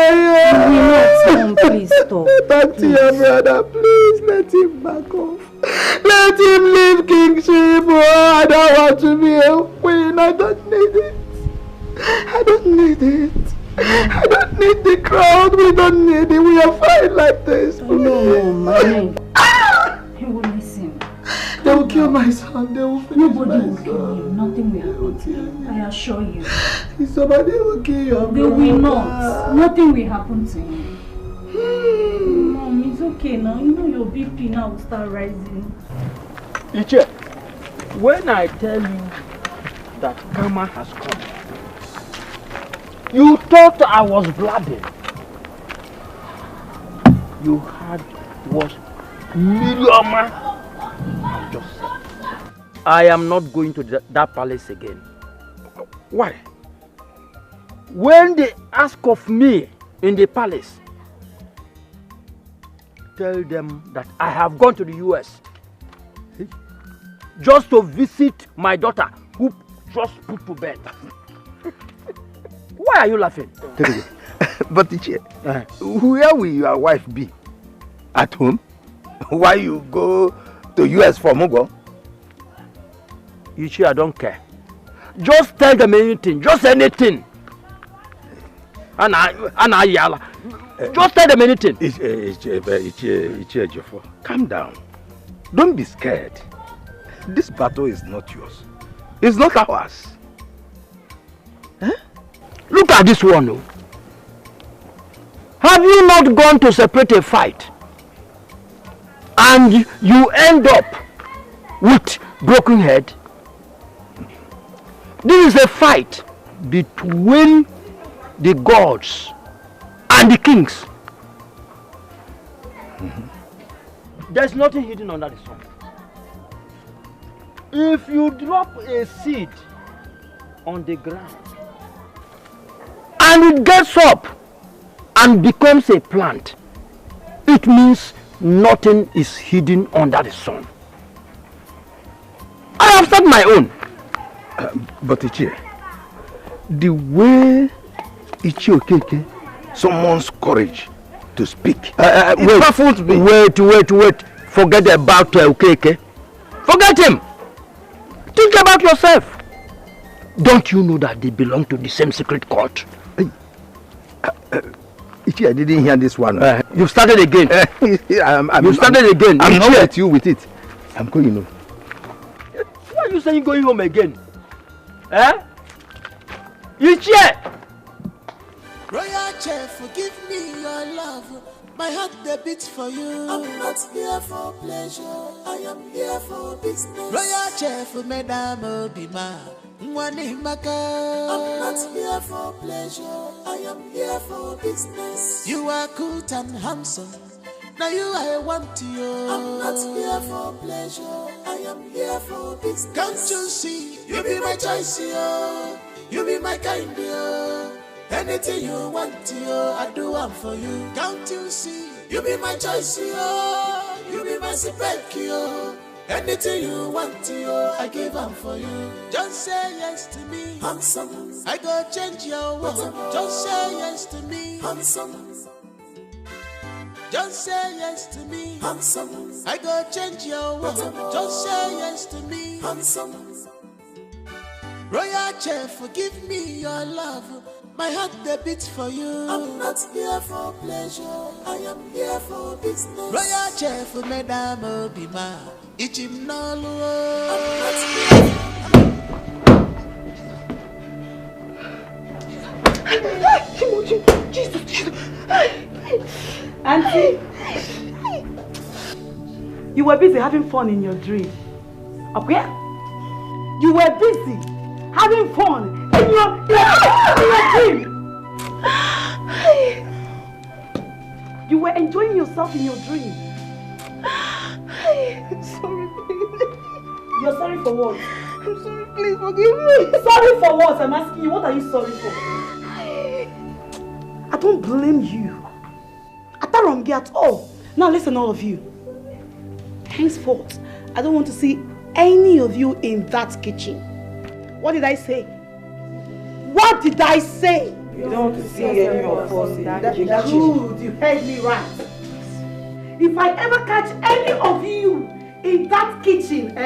not, Mom. Please stop. Back to your brother, please. Let him back off. Let him leave kingship. Oh, I don't want to be a queen. I don't need it. I don't need it. I don't need the crowd. We don't need it. We are fine like this. No, Mommy. He will listen. They will kill my son. They will finish Nobody my will kill him. Nothing will happen to him. I assure you. Somebody will kill your They brother. will not. Nothing will happen to him. Mom, it's okay now. You know your BP now will start rising. Iche, when I tell you that karma has come, you thought I was blabbing. You had was Miriama. I just said, I am not going to that palace again. Why? When they ask of me in the palace, tell them that I have gone to the US just to visit my daughter who just put to bed. Why are you laughing? But Iche, where will your wife be? At home? Why you go to US for Mugo? Iche, I don't care. Just tell them anything, just anything. Anna Yala. Just tell them anything. Iche, calm down. Don't be scared. This battle is not yours. It's not ours. Huh? Look at this one. Oh. Have you not gone to separate a fight? And you end up with broken head? This is a fight between the gods and the kings. There's nothing hidden under the sun. If you drop a seed on the ground and it gets up and becomes a plant, it means nothing is hidden under the sun. I have said my own. But Ichie, the way Ichie Okeke summons courage to speak, it baffles me. Wait. Forget about Okeke. Forget him. Think about yourself. Don't you know that they belong to the same secret court? Ichie, I didn't hear this one. You started again. You started again. I'm not with you with it. I'm going home. Why are you saying going home again? Eh? Ichie! Royal Chef, forgive me your love. My heart they beats for you. I'm not here for pleasure. I am here for business. Royal Chef, Madam Obima. I'm not here for pleasure. I am here for business. You are cute and handsome. Now you I want you. I'm not here for pleasure. I am here for business. Can't you see? You be my choice, yo. You be my kind, yo. Anything you want, yo, I do one for you. Can't you see? You be my choice, yo. You be my spec, yo. Anything you want, yo, I give one for you. Just say yes to me, handsome. I go change your world. Just say yes to me, handsome. Just say yes to me, handsome. I go change your world. Just say yes to me, handsome. Royal Chef, forgive me your love. My heart they beats for you. I'm not here for pleasure. I am here for business. Royal Chef, Madam Obima. Ichim Nollywood. I'm not here. Jesus. Auntie, you were busy having fun in your dream. Okay? You were busy having fun in your dream. You were enjoying yourself in your dream. I'm sorry, please. You're sorry for what? I'm sorry, please forgive me. Sorry for what? I'm asking you, what are you sorry for? I don't blame you. At all. Now listen, all of you. Henceforth, I don't want to see any of you in that kitchen. What did I say? What did I say? You don't want to see any of us in that kitchen. Good, you heard me right. If I ever catch any of you in that kitchen,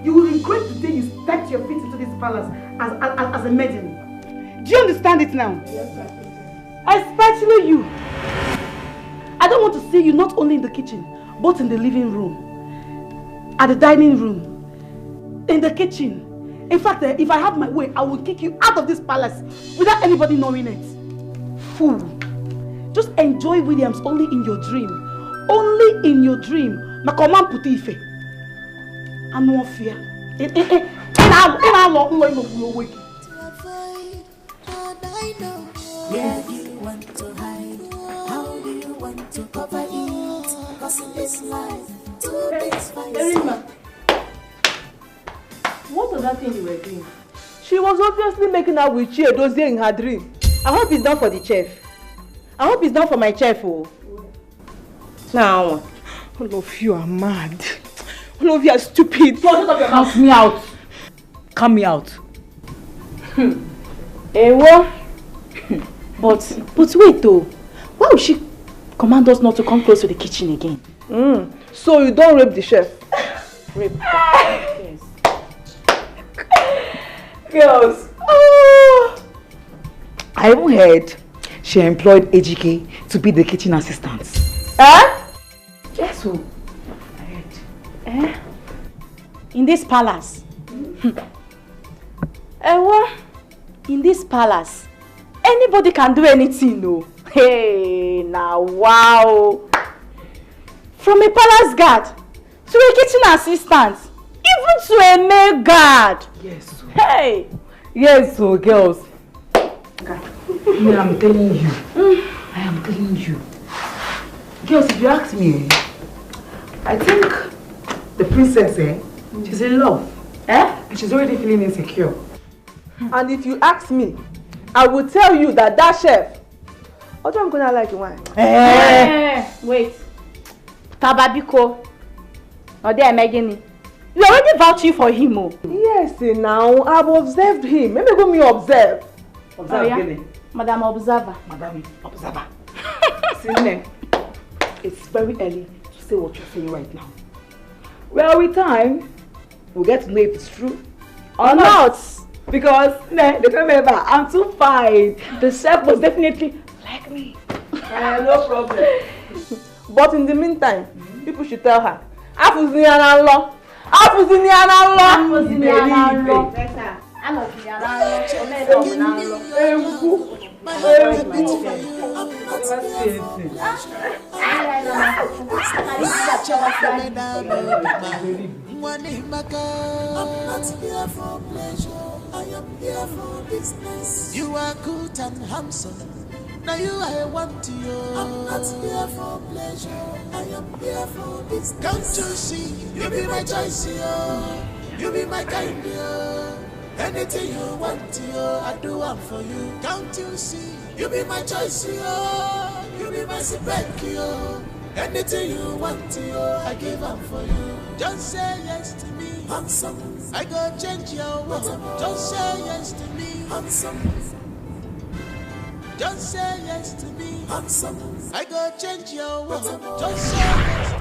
you will regret the day you stepped your feet into this palace as a maiden. Do you understand it now? Yes, especially you. I don't want to see you not only in the kitchen, but in the living room, at the dining room, in the kitchen. In fact, if I have my way, I will kick you out of this palace without anybody knowing it. Fool. Just enjoy Williams only in your dream. Only in your dream. Makoman Putife. And no fear. Where do you want to hide? How do you want to cover it? Cause in this life, two things fight. What was that thing you were doing? She was obviously making out with Ini Edo in her dream. I hope it's done for the chef. I hope it's done for my chef. Oh. Now, all of you are mad. All of you are stupid. Count me out. Count me out. What? But wait though. Why would she command us not to come close to the kitchen again? So you don't rape the chef? Rape. Yes. Girls. Oh. I even heard she employed Ejike to be the kitchen assistant. Yes, who? In this palace. What? In this palace, anybody can do anything, no? Hey, now wow! From a palace guard to a kitchen assistant, even to a maid guard. Yes. Hey. Yes, so girls. Me, I'm telling you. I am telling you. Girls, if you ask me, I think the princess, she's in love. And she's already feeling insecure. And if you ask me, I will tell you that chef. What am I gonna like wine? Wait. Tababiko. Or they are making. You already vouching for him, oh. Yes, now I've observed him. Maybe go me observe. Observe, yeah? Madam Observer. Madam Observer. See, it's very early to say what you're saying right now. Well, with time, we'll get to know if it's true or not. Because, the remember, I'm too fine. The chef was definitely like me. No problem. But in the meantime, people should tell her. Afuzinianalo. I'm not here for pleasure, I am here for business. You are good and handsome, now you I want you. I'm not here for pleasure, I am here for business. Can't you see, you be my choice, you be my kind, anything you want, I do one for you. Can't you see, you be my choice, you be my spec, anything you want, I give up for you. Just say yes to me, handsome. I go change your world. Just say yes to me, handsome. Just say yes to me, handsome. I go change your world. Just say yes.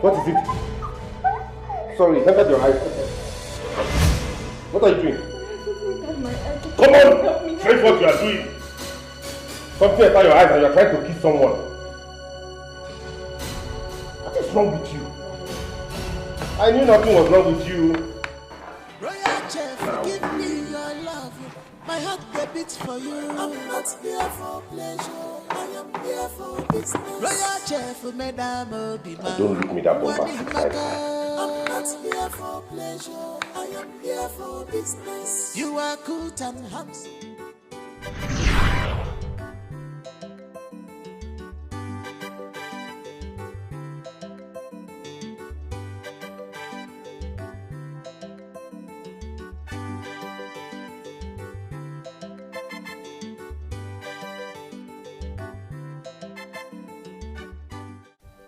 What is it? Sorry, enter your eyes. What are you doing? Come on! Face what you are doing. Something enter your eyes and you are trying to kiss someone. What is wrong with you? I knew nothing was wrong with you. Royal Chef, give me your love. My heart beats for you. I'm not here for pleasure, I am here for business. Royal Chef, Madam Obima. Don't look me that over. I'm not here for pleasure, I am here for business. You are good and handsome.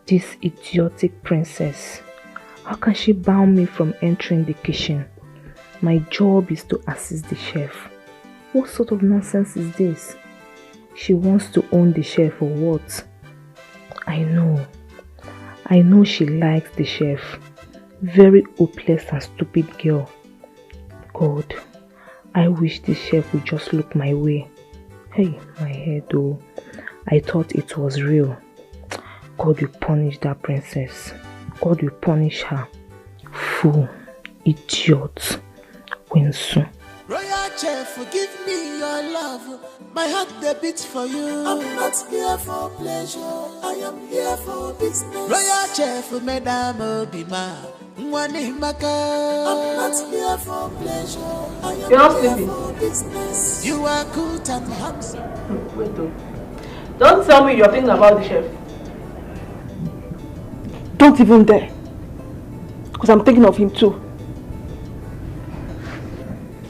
This idiotic princess. How can she ban me from entering the kitchen? My job is to assist the chef. What sort of nonsense is this? She wants to own the chef or what? I know she likes the chef. Very hopeless and stupid girl. God, I wish the chef would just look my way. Hey, my head though. I thought it was real. God will punish that princess. God will punish her. Fool, idiot, Winsu. Royal chef, forgive me your love. My heart they beats for you. I'm not here for pleasure. I am here for business. Royal chef, Madam Obima. I'm not here for pleasure. I am You're not here sleeping. for business. You are good and handsome. Wait though. Don't tell me you're thinking about the chef. Don't even dare. Because I'm thinking of him too.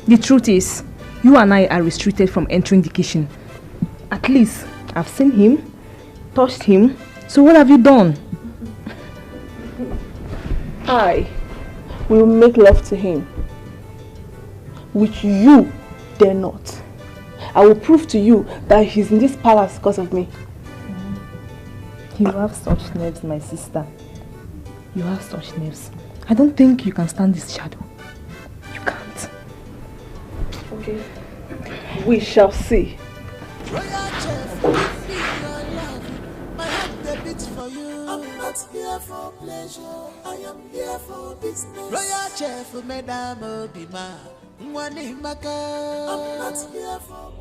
The truth is, you and I are restricted from entering the kitchen. At least, I've seen him, touched him, so what have you done? I will make love to him, which you dare not. I will prove to you that he's in this palace because of me. You have such nerves, my sister. You have such nerves. I don't think you can stand this shadow. You can't. Okay. We shall see. I'm not here for pleasure. I am here for business. Royal chef, Madam Obima. I'm not here for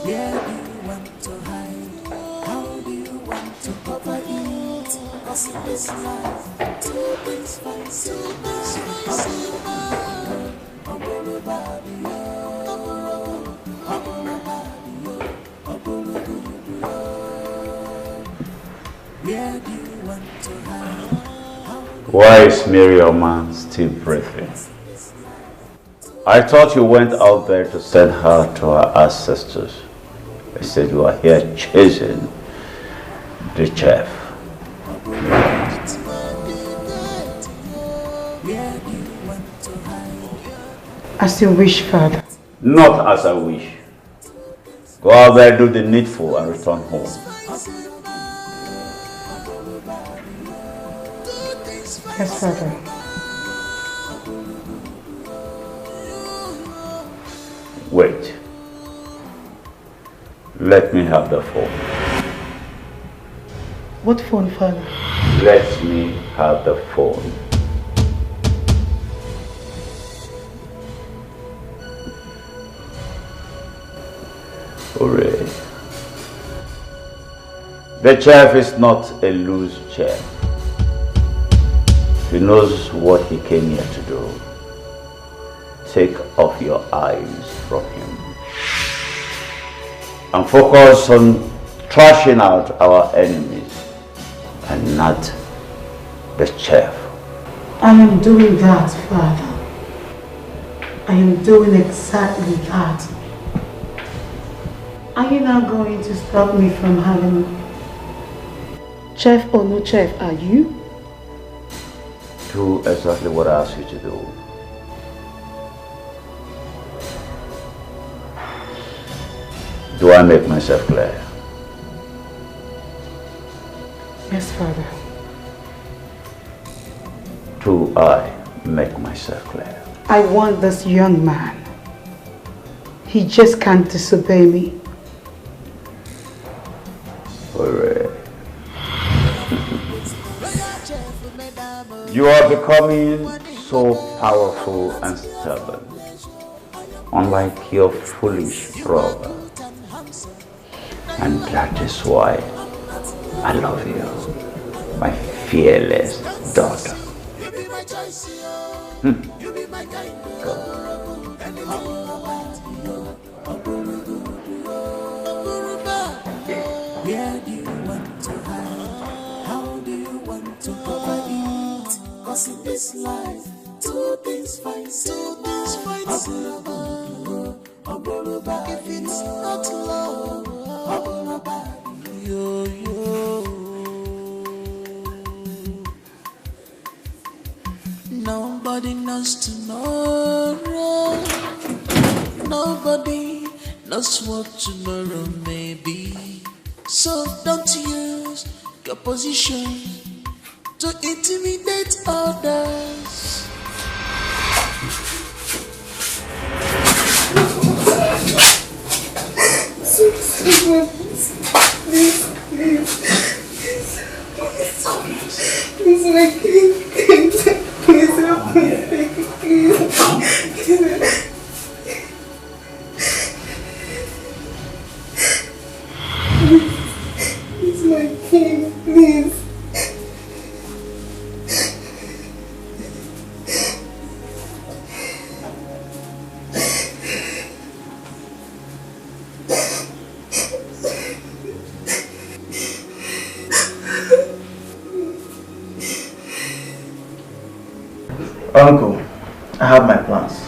Where do you want to hide? How do you want to cover it? Cause in this life, two things fancy. Where do you want to hide? Why is Miriam still breathing? I thought you went out there to send her to her ancestors. I said you are here chasing the chef. As you wish, Father. Not as I wish. Go out there, do the needful, and return home. Yes, Father. Wait. Let me have the phone. What phone, Father? Let me have the phone. Hooray. The chef is not a loose chef. He knows what he came here to do. Take off your eyes from him and focus on trashing out our enemies and not the chef. I am doing that, Father. I am doing exactly that. Are you not going to stop me from having chef or no chef? Are you? Do exactly what I asked you to do. Do I make myself clear? Yes, Father. Do I make myself clear? I want this young man. He just can't disobey me. Hooray. You are becoming so powerful and stubborn, unlike your foolish brother. And that is why I love you, my fearless daughter. Where do you want to hide? How do you want to cover it? Cause in this life, two things fight. If it's not love, nobody knows tomorrow. Nobody knows what tomorrow may be. So don't use your position to intimidate others. Please, my king, please help me, please. Please, my king, please. Uncle, I have my plans.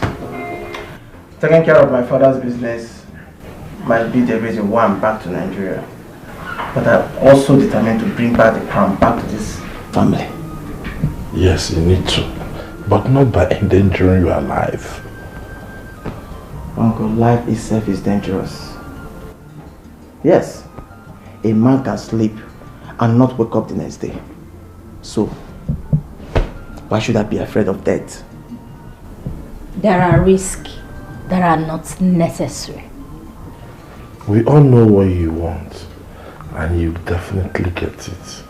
Taking care of my father's business might be the reason why I'm back to Nigeria. But I'm also determined to bring back the crown back to this family. Yes, you need to. But not by endangering your life. Uncle, life itself is dangerous. Yes, a man can sleep and not wake up the next day. So, why should I be afraid of death? There are risks that are not necessary. We all know what you want, and you definitely get it.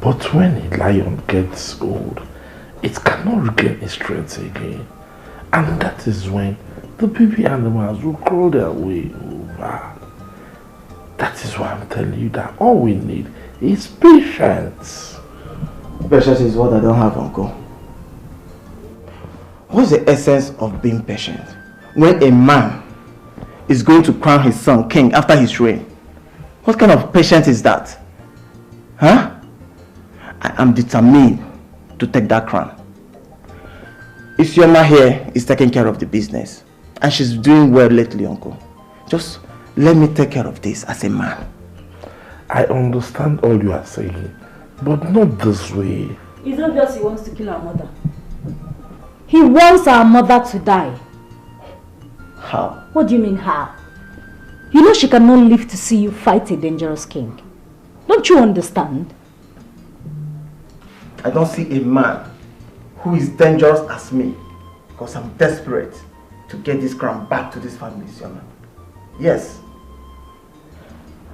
But when a lion gets old, it cannot regain its strength again. And that is when the baby animals will crawl their way over. That is why I'm telling you that all we need is patience. Patience is what I don't have, Uncle. What's the essence of being patient when a man is going to crown his son king after his reign? What kind of patience is that? Huh? I am determined to take that crown. Isioma here is taking care of the business and she's doing well lately, Uncle. Just let me take care of this as a man. I understand all you are saying, but not this way. It's not just he wants to kill our mother. He wants our mother to die. How? What do you mean how? You know she cannot live to see you fight a dangerous king. Don't you understand? I don't see a man who is dangerous as me because I'm desperate to get this crown back to this family, Isioma. Yes.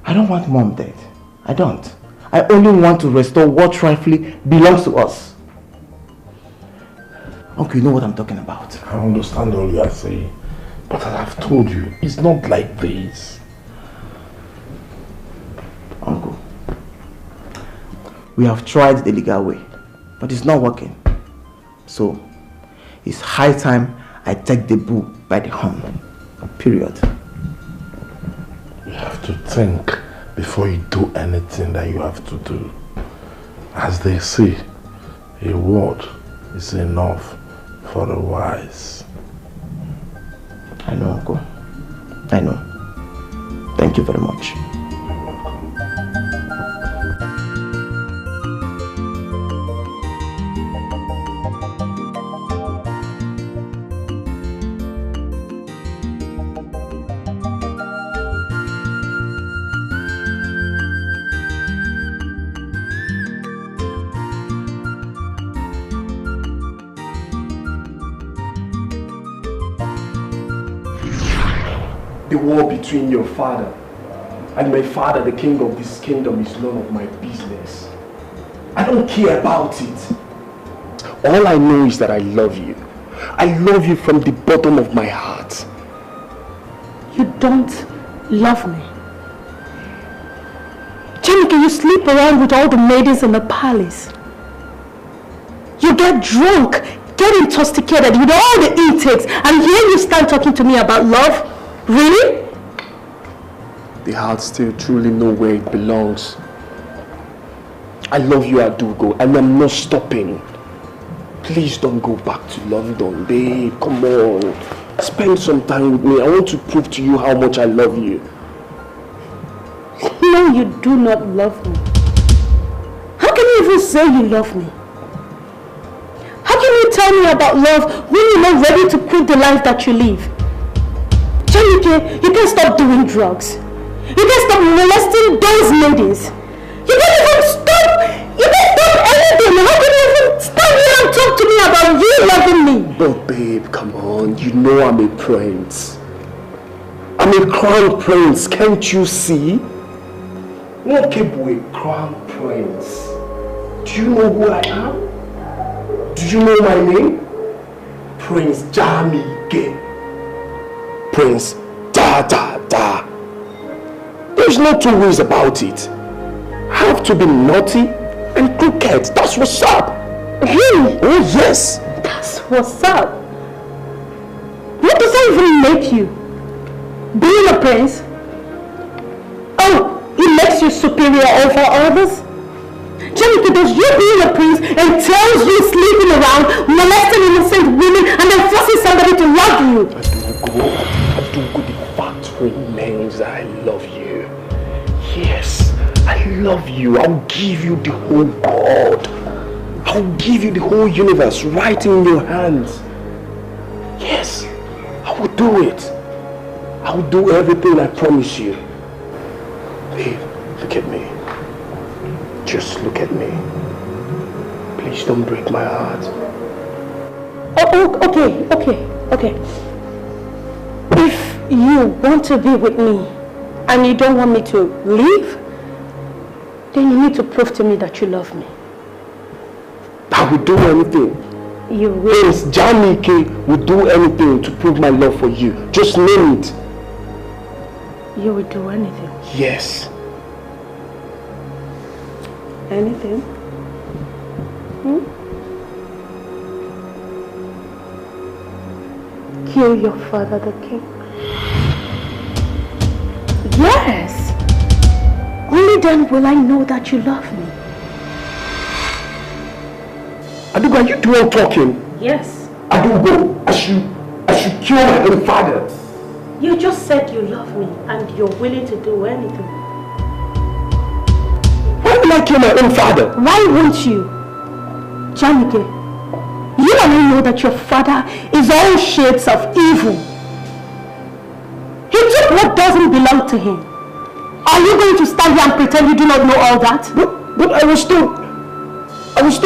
I don't want mom dead. I don't. I only want to restore what rightfully belongs to us. Uncle, you know what I'm talking about. I understand all you are saying, but as I've told you, it's not like this. We have tried the legal way, but it's not working. So, it's high time I take the bull by the horn. Period. You have to think before you do anything that you have to do. As they say, a word is enough for the wise. I know, Uncle. I know. Thank you very much. The war between your father and my father, the king of this kingdom, is none of my business. I don't care about it. All I know is that I love you. I love you from the bottom of my heart. You don't love me. Janika, you sleep around with all the maidens in the palace. You get drunk, get intoxicated with all the intakes, and here you stand talking to me about love? Really? The heart still truly knows where it belongs. I love you, Adugo, and I'm not stopping. Please don't go back to London, babe. Come on. Spend some time with me. I want to prove to you how much I love you. No, you do not love me. How can you even say you love me? How can you tell me about love when you're not ready to quit the life that you live? Janike, you can't stop doing drugs. You can't stop molesting those ladies. You can't even stop. You can't stop anything. How can you even stand here and talk to me about you loving me? But babe, come on. You know I'm a prince. I'm a crown prince. Can't you see? What keep a crown prince? Do you know who I am? Do you know my name? Prince Jamike. Prince Da. There's no two ways about it. I have to be naughty and crooked. That's what's up. Really? Oh yes. That's what's up. What does that even make you? Being a prince? Oh, it makes you superior over others? Janika, does you being a prince entails you sleeping around, molesting innocent women, and then forcing somebody to love you? Adugo, the fact remains that I love you. Yes, I love you. I'll give you the whole God. I'll give you the whole universe right in your hands. Yes, I will do it. I will do everything, I promise you. Babe, look at me. Just look at me. Please don't break my heart. Oh, okay. If you want to be with me and you don't want me to leave, then you need to prove to me that you love me. I will do anything. You will. Prince Jamike will do anything to prove my love for you. Just name it. You will do anything? Yes. Anything? Kill your father, the king? Yes! Only then will I know that you love me. Adugo, are you doing talking? Yes. Adugo, I should kill my own father. You just said you love me and you're willing to do anything. Why will I kill my own father? Why won't you? Janike, you and I know that your father is all shades of evil. He took what doesn't belong to him. Are you going to stand here and pretend you do not know all that? But I was still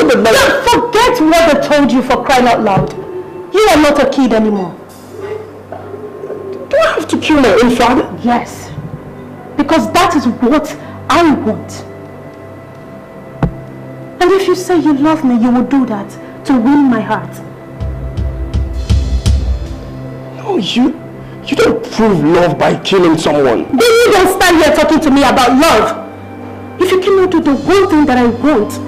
the man. Don't forget what they told you, for crying out loud. You are not a kid anymore. Do I have to kill my own father? Yes. Because that is what I want. And if you say you love me, you will do that to win my heart. No, you don't prove love by killing someone. Then you don't stand here talking to me about love. if you cannot do the one thing that I want?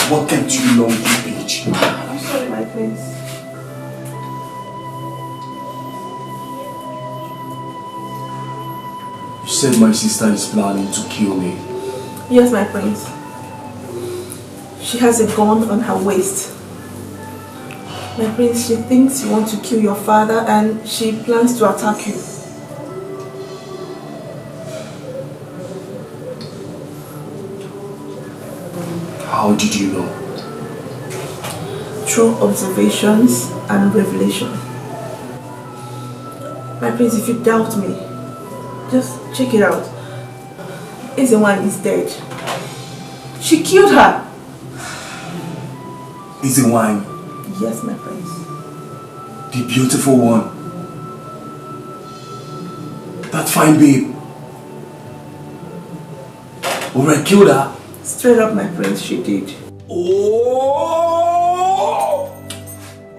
What kept you long, you bitch? I'm sorry, my prince. You said my sister is planning to kill me. Yes, my prince. She has a gun on her waist. My prince, she thinks you want to kill your father and she plans to attack you. How did you know? Through observations and revelation. My prince, if you doubt me, just check it out. Ezewan is dead. She killed her. Ezewan? Yes, my prince. The beautiful one. That fine babe. Alright, killed her. Straight up, my prince, she did. Oh!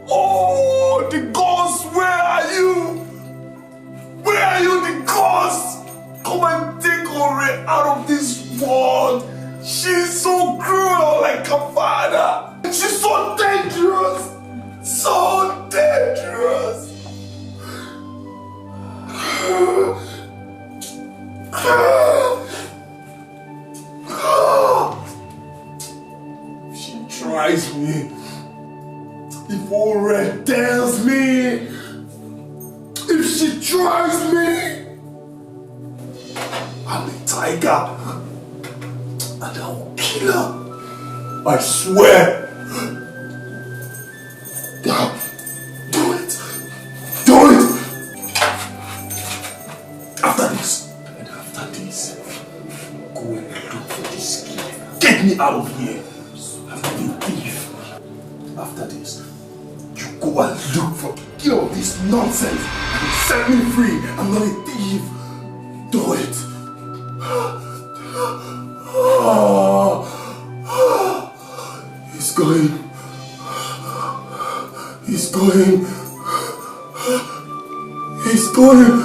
Oh! The ghost, where are you? Where are you, the ghost? Come and take Ore out of this world. She's so cruel like her father. She's so dangerous. So dangerous. She tries me. If Ore tells me, if she tries me, I'm a tiger and I will kill her. I swear. Do it. Do it. After this, and after this, go and look for this kid. Get me out of here. I'm not a thief. After this, you go and look for this nonsense and set me free. I'm not a thief. Do it. He's going. He's going. He's going.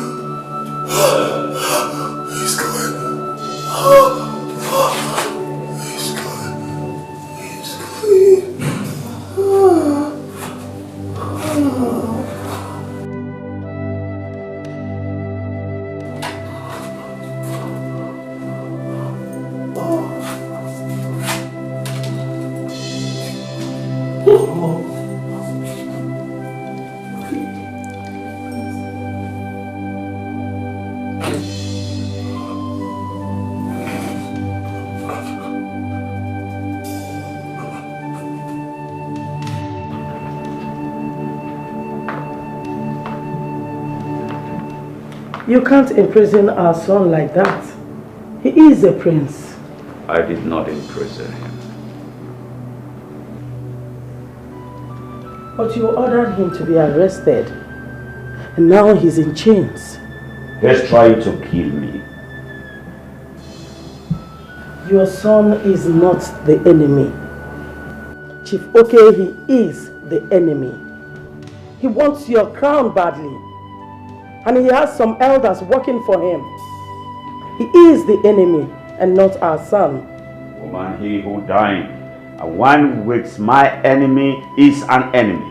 He's going. He's going. He's going. You can't imprison our son like that. He is a prince. I did not imprison him. But you ordered him to be arrested. And now he's in chains. He's trying to kill me. Your son is not the enemy. Chief Oke, he is the enemy. He wants your crown badly. And he has some elders working for him. He is the enemy and not our son. Woman, he who died, and one who wakes my enemy is an enemy.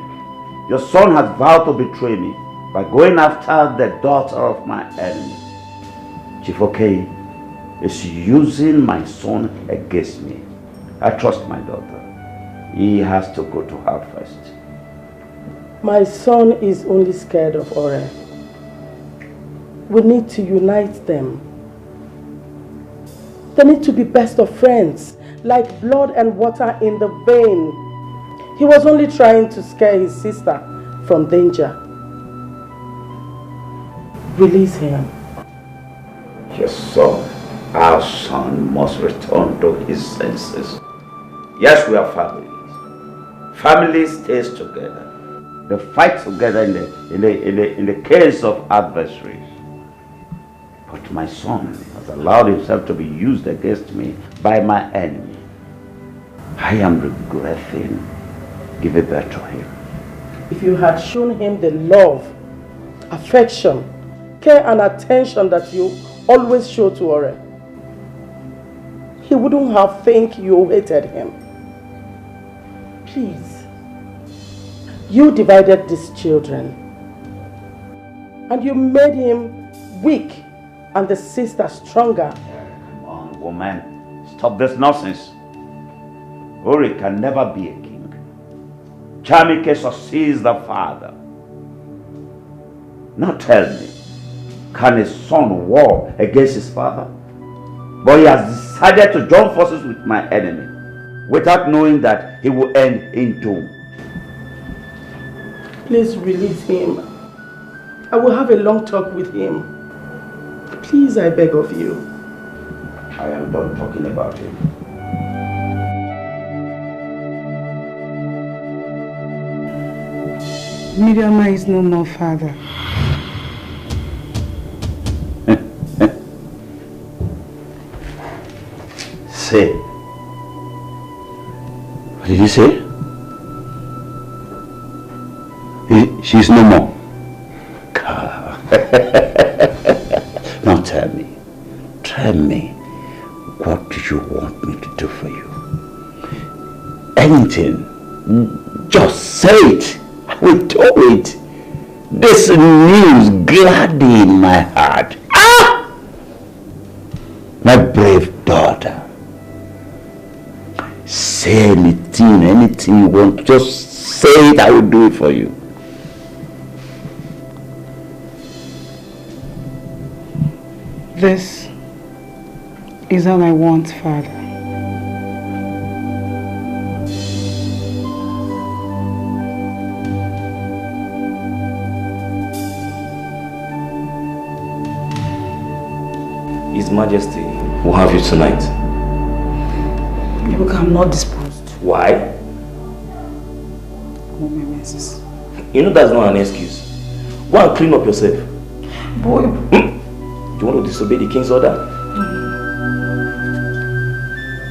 Your son has vowed to betray me by going after the daughter of my enemy. Chief Oke is using my son against me. I trust my daughter. He has to go to her first. My son is only scared of Ore. We need to unite them. They need to be best of friends, like blood and water in the vein. He was only trying to scare his sister from danger. Release him. Your son, our son, must return to his senses. Yes, we are families. Family stays together. They fight together in the case of adversaries. But my son has allowed himself to be used against me by my enemy. I am regretting giving birth to him. If you had shown him the love, affection, care and attention that you always show to Ore, he wouldn't have think you hated him. Please, you divided these children and you made him weak and the sister stronger. Come on, woman, stop this nonsense. Ore can never be a king. Chamike succeeds the father. Now tell me, can a son war against his father? But he has decided to join forces with my enemy without knowing that he will end in doom. Please release him. I will have a long talk with him. Please, I beg of you. I am done talking about him. Miriama is no more father. Say. What did he say? She's no more. Now tell me, what do you want me to do for you? Anything, just say it. I will do it. This news gladdened my heart. Ah! My brave daughter. Say anything you want. Just say it, I will do it for you. This is all I want, Father. His Majesty will have you tonight. Look, I'm not disposed. Why? You know that's not an excuse. Go and clean up yourself. Boy. Do you want to disobey the king's order?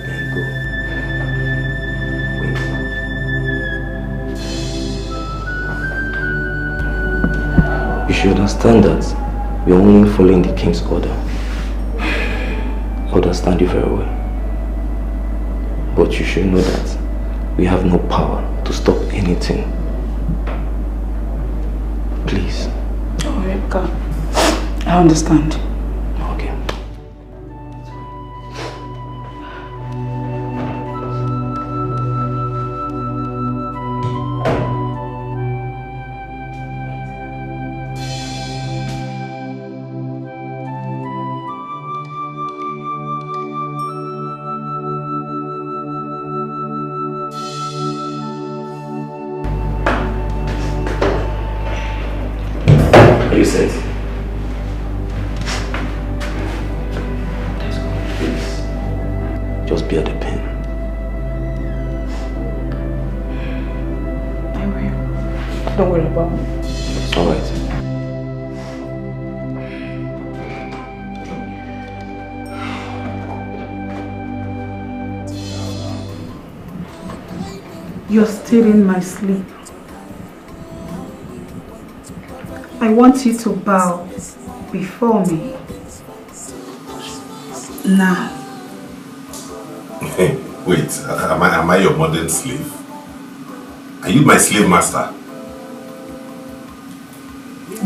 Then go. Wait. You should understand that we are only following the king's order. I understand you very well. But you should know that we have no power to stop anything. Please. Oh, Rebecca. I understand. Okay. Are you set? Just bear the pain. I will. Don't worry about me. It's alright. You're stealing my sleep. I want you to bow before me. Now. Wait, am I your modern slave? Are you my slave master?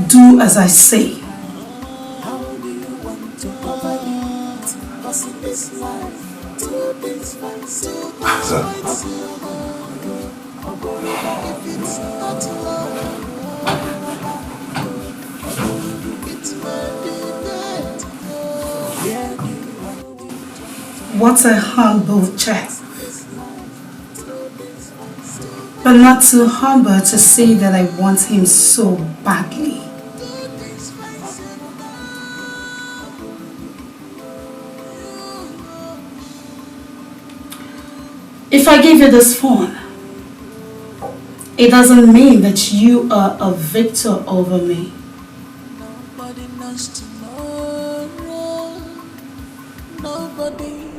Do as I say. What a humble chap. But not too humble to say that I want him so badly. If I give you this phone, it doesn't mean that you are a victor over me. Nobody knows tomorrow. Nobody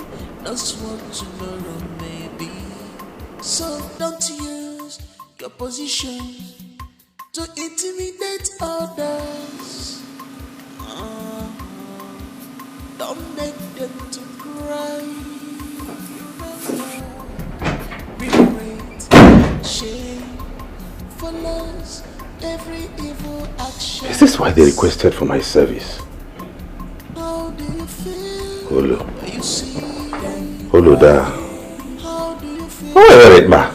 knows what tomorrow may be. So don't use your position to intimidate others. Don't make them to cry. Regret, shame follows every evil action. Is this why they requested for my service? How do you feel? Olo. When you see them? Olo da. How do you feel? Oh, wait, ma.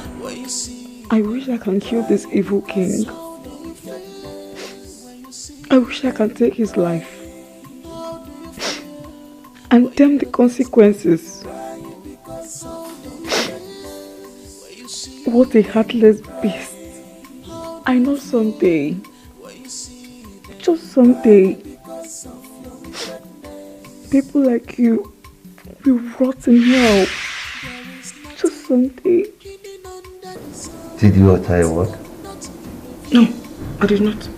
I wish I can kill this evil king. I wish I can take his life and damn the consequences. What a heartless beast. I know someday, just someday, people like you will rot in hell. Just someday. Did you utter a word? No, I did not.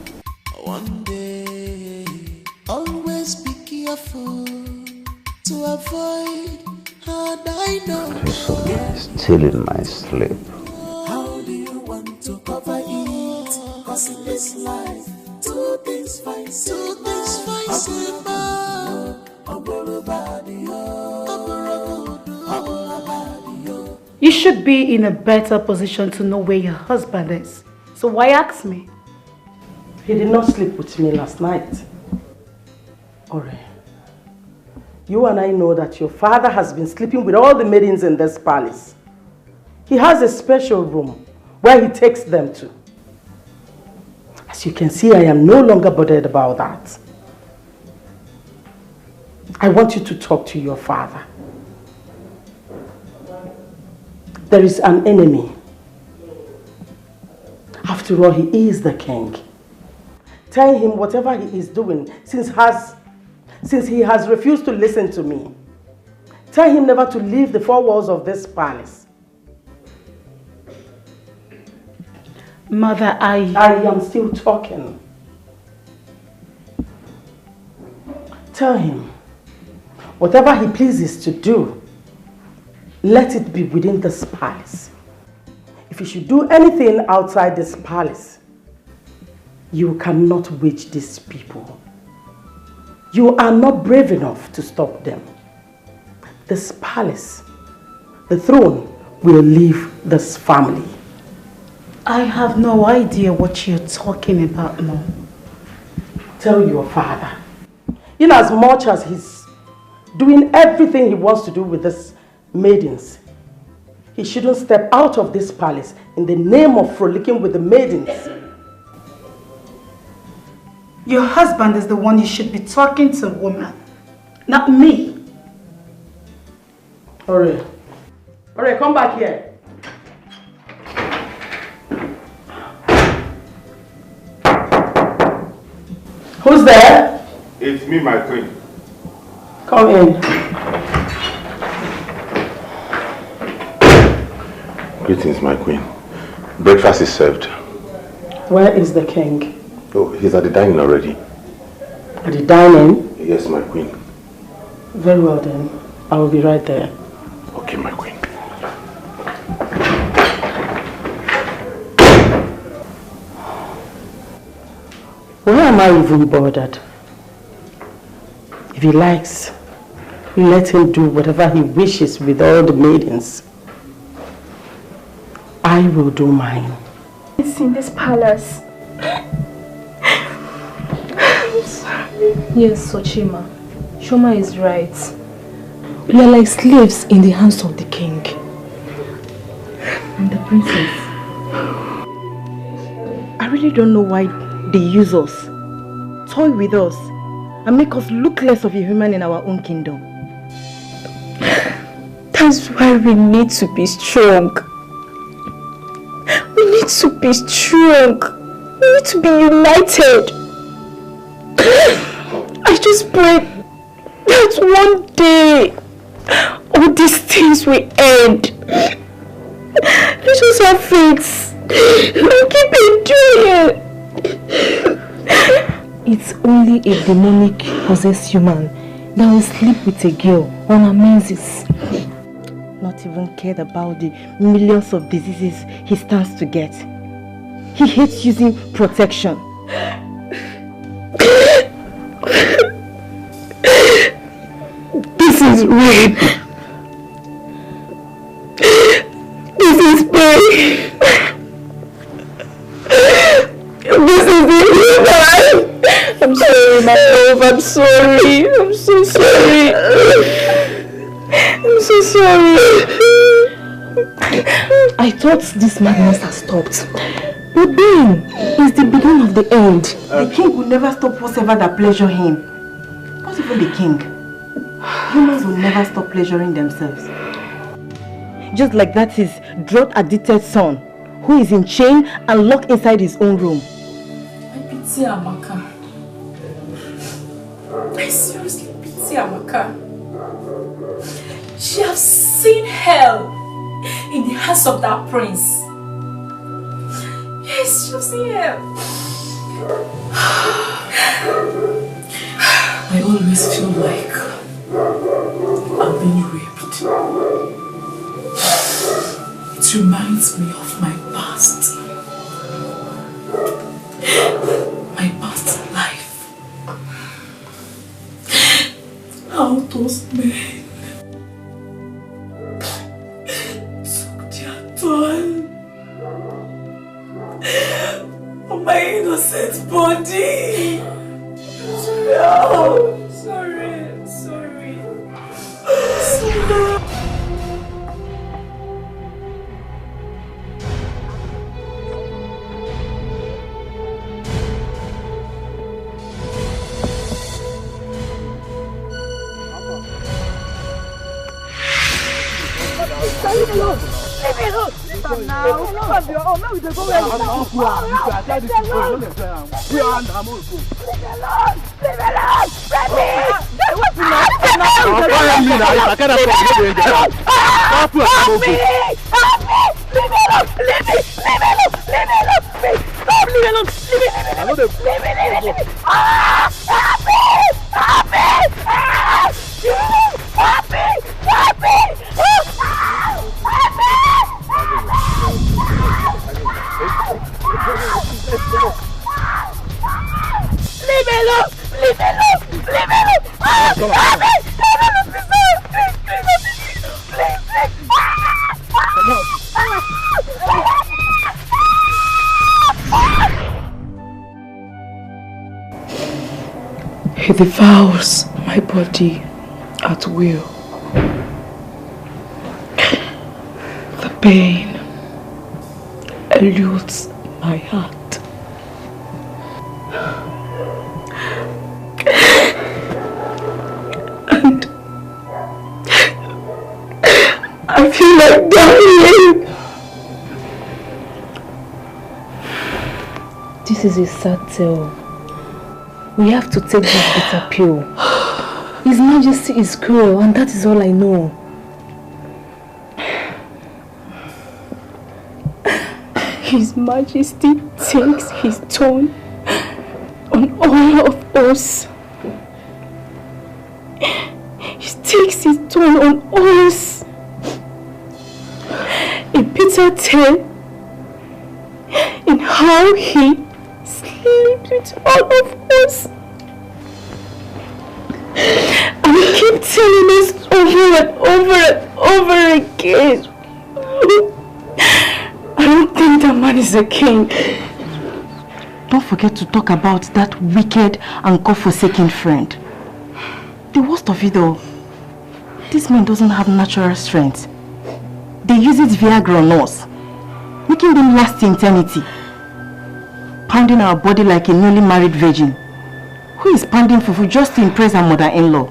One day, always be careful to avoid hard I know. Still in my sleep. How do you want to cover it? Cause in this life, two things fight You should be in a better position to know where your husband is. So why ask me? He did not sleep with me last night. Ore, you and I know that your father has been sleeping with all the maidens in this palace. He has a special room where he takes them to. As you can see, I am no longer bothered about that. I want you to talk to your father. There is an enemy. After all, he is the king. Tell him whatever he is doing, since he has refused to listen to me. Tell him never to leave the four walls of this palace. Mother, I am still talking. Tell him, whatever he pleases to do, let it be within this palace. If you should do anything outside this palace, you cannot wage these people. You are not brave enough to stop them. This palace, the throne, will leave this family. I have no idea what you're talking about now. Tell your father. In as much as he's doing everything he wants to do with these maidens, he shouldn't step out of this palace in the name of frolicking with the maidens. Your husband is the one you should be talking to, woman, not me. Ore, come back here. Who's there? It's me, my queen. Come in. Greetings, my queen. Breakfast is served. Where is the king? Oh, he's at the dining already. At the dining? Yes, my queen. Very well then. I will be right there. Okay, my queen. Why am I even bothered? If he likes, let him do whatever he wishes with all the maidens. I will do mine. It's in this palace. I'm sorry. Yes, Sochima. Shoma is right. We are like slaves in the hands of the king. And the princess. I really don't know why they use us, toy with us, and make us look less of a human in our own kingdom. That's why we need to be strong. We need to be strong. We need to be united. I just pray that one day all these things will end. Let's just have faith. I'll keep enjoying it. It's only a demonic possessed human that will sleep with a girl on her menses. Not even cared about the millions of diseases he stands to get. He hates using protection. This is rape. This is pain. This is inhuman. I'm sorry, my love. I'm sorry. I'm so sorry. I'm so sorry. I thought this madness had stopped. But then, it's the beginning of the end. The king will never stop whatever that pleasure him. Not even the king. Humans will never stop pleasuring themselves. Just like that his drug-addicted son, who is in chain and locked inside his own room. I pity Amaka. I seriously pity Amaka. She has seen hell in the hands of that prince. Yes, she has seen hell. I always feel like I'm being raped. It reminds me of my past. My past life. How those men took their toll on my innocent body. No, sorry. Leave me alone! Leave me alone! Listen now! Come here! Oh, now we go where you now! Leave me alone! Leave me alone! Leave me alone! Let me! What's the matter now? Help me! Leave me alone! Leave me! Leave me alone! Leave me alone! Please! Stop! Leave me alone! Leave me! Help me! Help me! Help me! Help me! Leave me alone! Leave me alone! Leave me alone! Help me! He devours my body at will. The pain eludes my heart. And I feel like dying. This is a sad tale. We have to take this bitter pill. His Majesty is cruel, and that is all I know. His Majesty takes his turn on all of us. He takes his turn on us. A bitter tale in how he sleeps with all of us. And he keeps telling us over and over and over again. I don't think that man is a king. Don't forget to talk about that wicked and God-forsaken friend. The worst of it all, this man doesn't have natural strength. They use it Viagra on us, making them last to eternity. Pounding our body like a newly married virgin, who is pounding fufu just to impress her mother-in-law.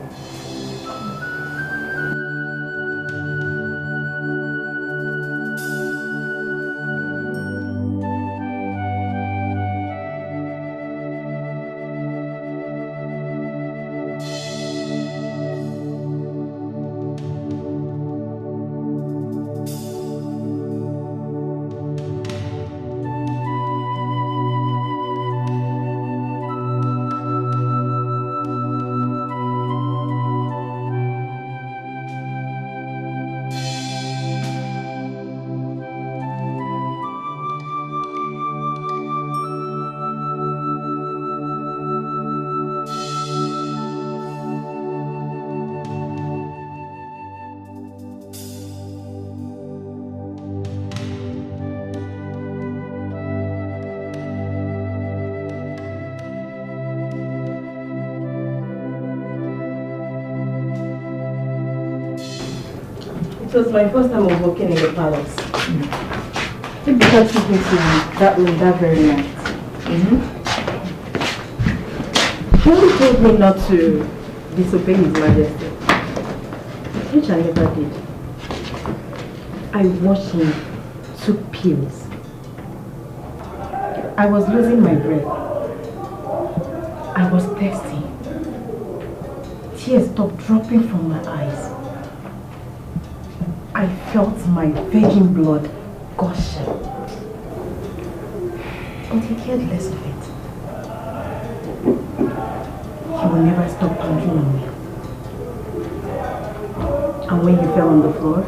It was my first time of working in the palace. It because took me to that room that very night. He only told me not to disobey His Majesty, which I never did. I watched him took pills. I was losing my breath. I was thirsty. Tears stopped dropping from my eyes. I felt my virgin blood gushing. But he cared less of it. He will never stop pounding on me. And when he fell on the floor,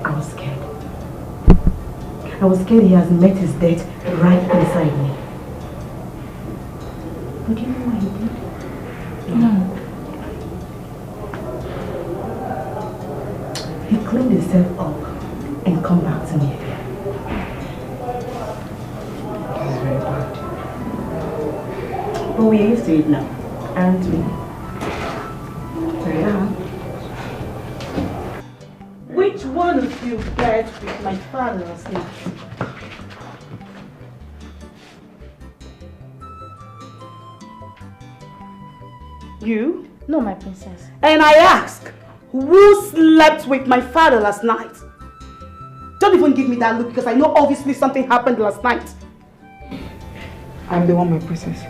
I was scared. I was scared he has met his death right inside me. But do you know what he did? No. He cleaned himself up and come back to me again. It's very bad. But we're used to it now, aren't we? Yeah. Which one of you bet with my father last night? You? No, my princess. And I ask, who slept with my father last night? Don't even give me that look because I know obviously something happened last night. I'm the one, my princess.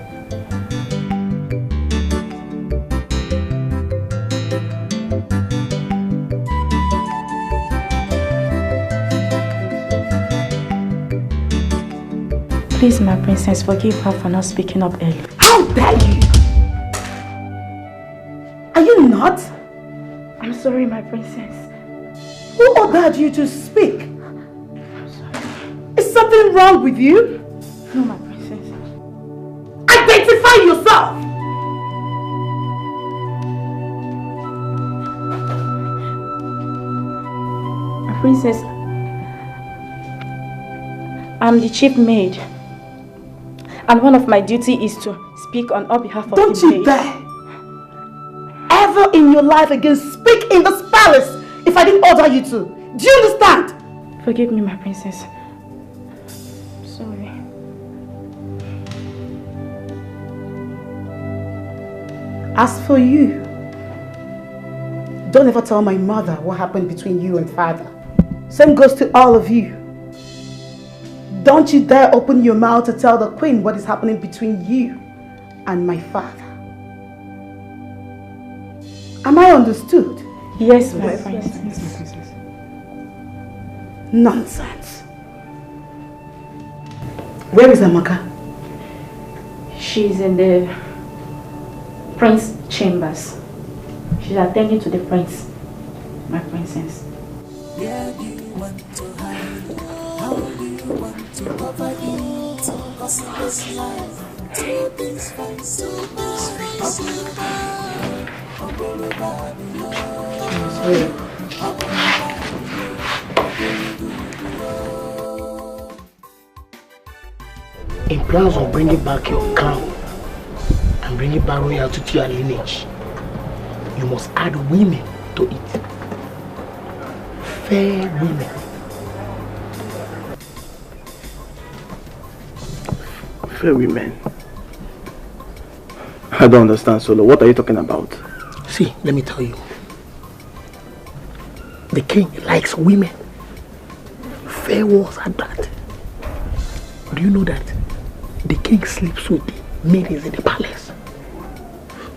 Please, my princess, forgive her for not speaking up early. How dare you? Are you not? I'm sorry, my princess. Who ordered you to speak? I'm sorry. Is something wrong with you? No, my princess. Identify yourself! My princess, I'm the chief maid. And one of my duty is to speak on our behalf of the maid. Don't you dare ever in your life again speak in this palace if I didn't order you to. Do you understand? Forgive me, my princess. Sorry. As for you, don't ever tell my mother what happened between you and father. Same goes to all of you. Don't you dare open your mouth to tell the queen what is happening between you and my father. Am I understood? Yes, my princess. Nonsense. Where is Amaka? She's in the prince's chambers. She's attending to the prince, my princess. Where do you want to hide? How do you want to cover it? Cause in this life, two things find super. In plans of bringing back your crown and bringing back royalty to your lineage, you must add women to it. Fair women. Fair women? I don't understand, Solo. What are you talking about? See, let me tell you. The king likes women. Fair ones at that. Do you know that the king sleeps with the maidens in the palace?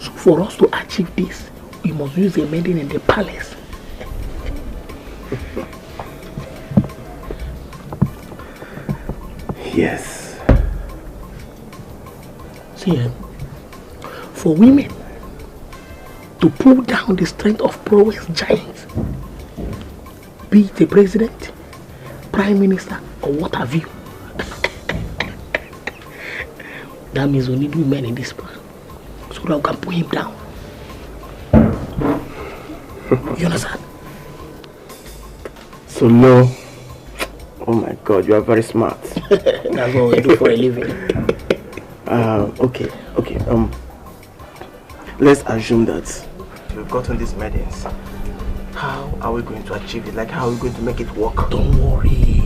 So for us to achieve this, we must use a maiden in the palace. Yes. See, for women to pull down the strength of prowess giants, be it a president, prime minister, or what have you, that means we need women in this plan so that we can pull him down. You understand? So no. Oh my God, you are very smart. That's what we do for a living. Okay. Let's assume that you've gotten these maidens How are we going to achieve it? Like, how are we going to make it work? Don't worry.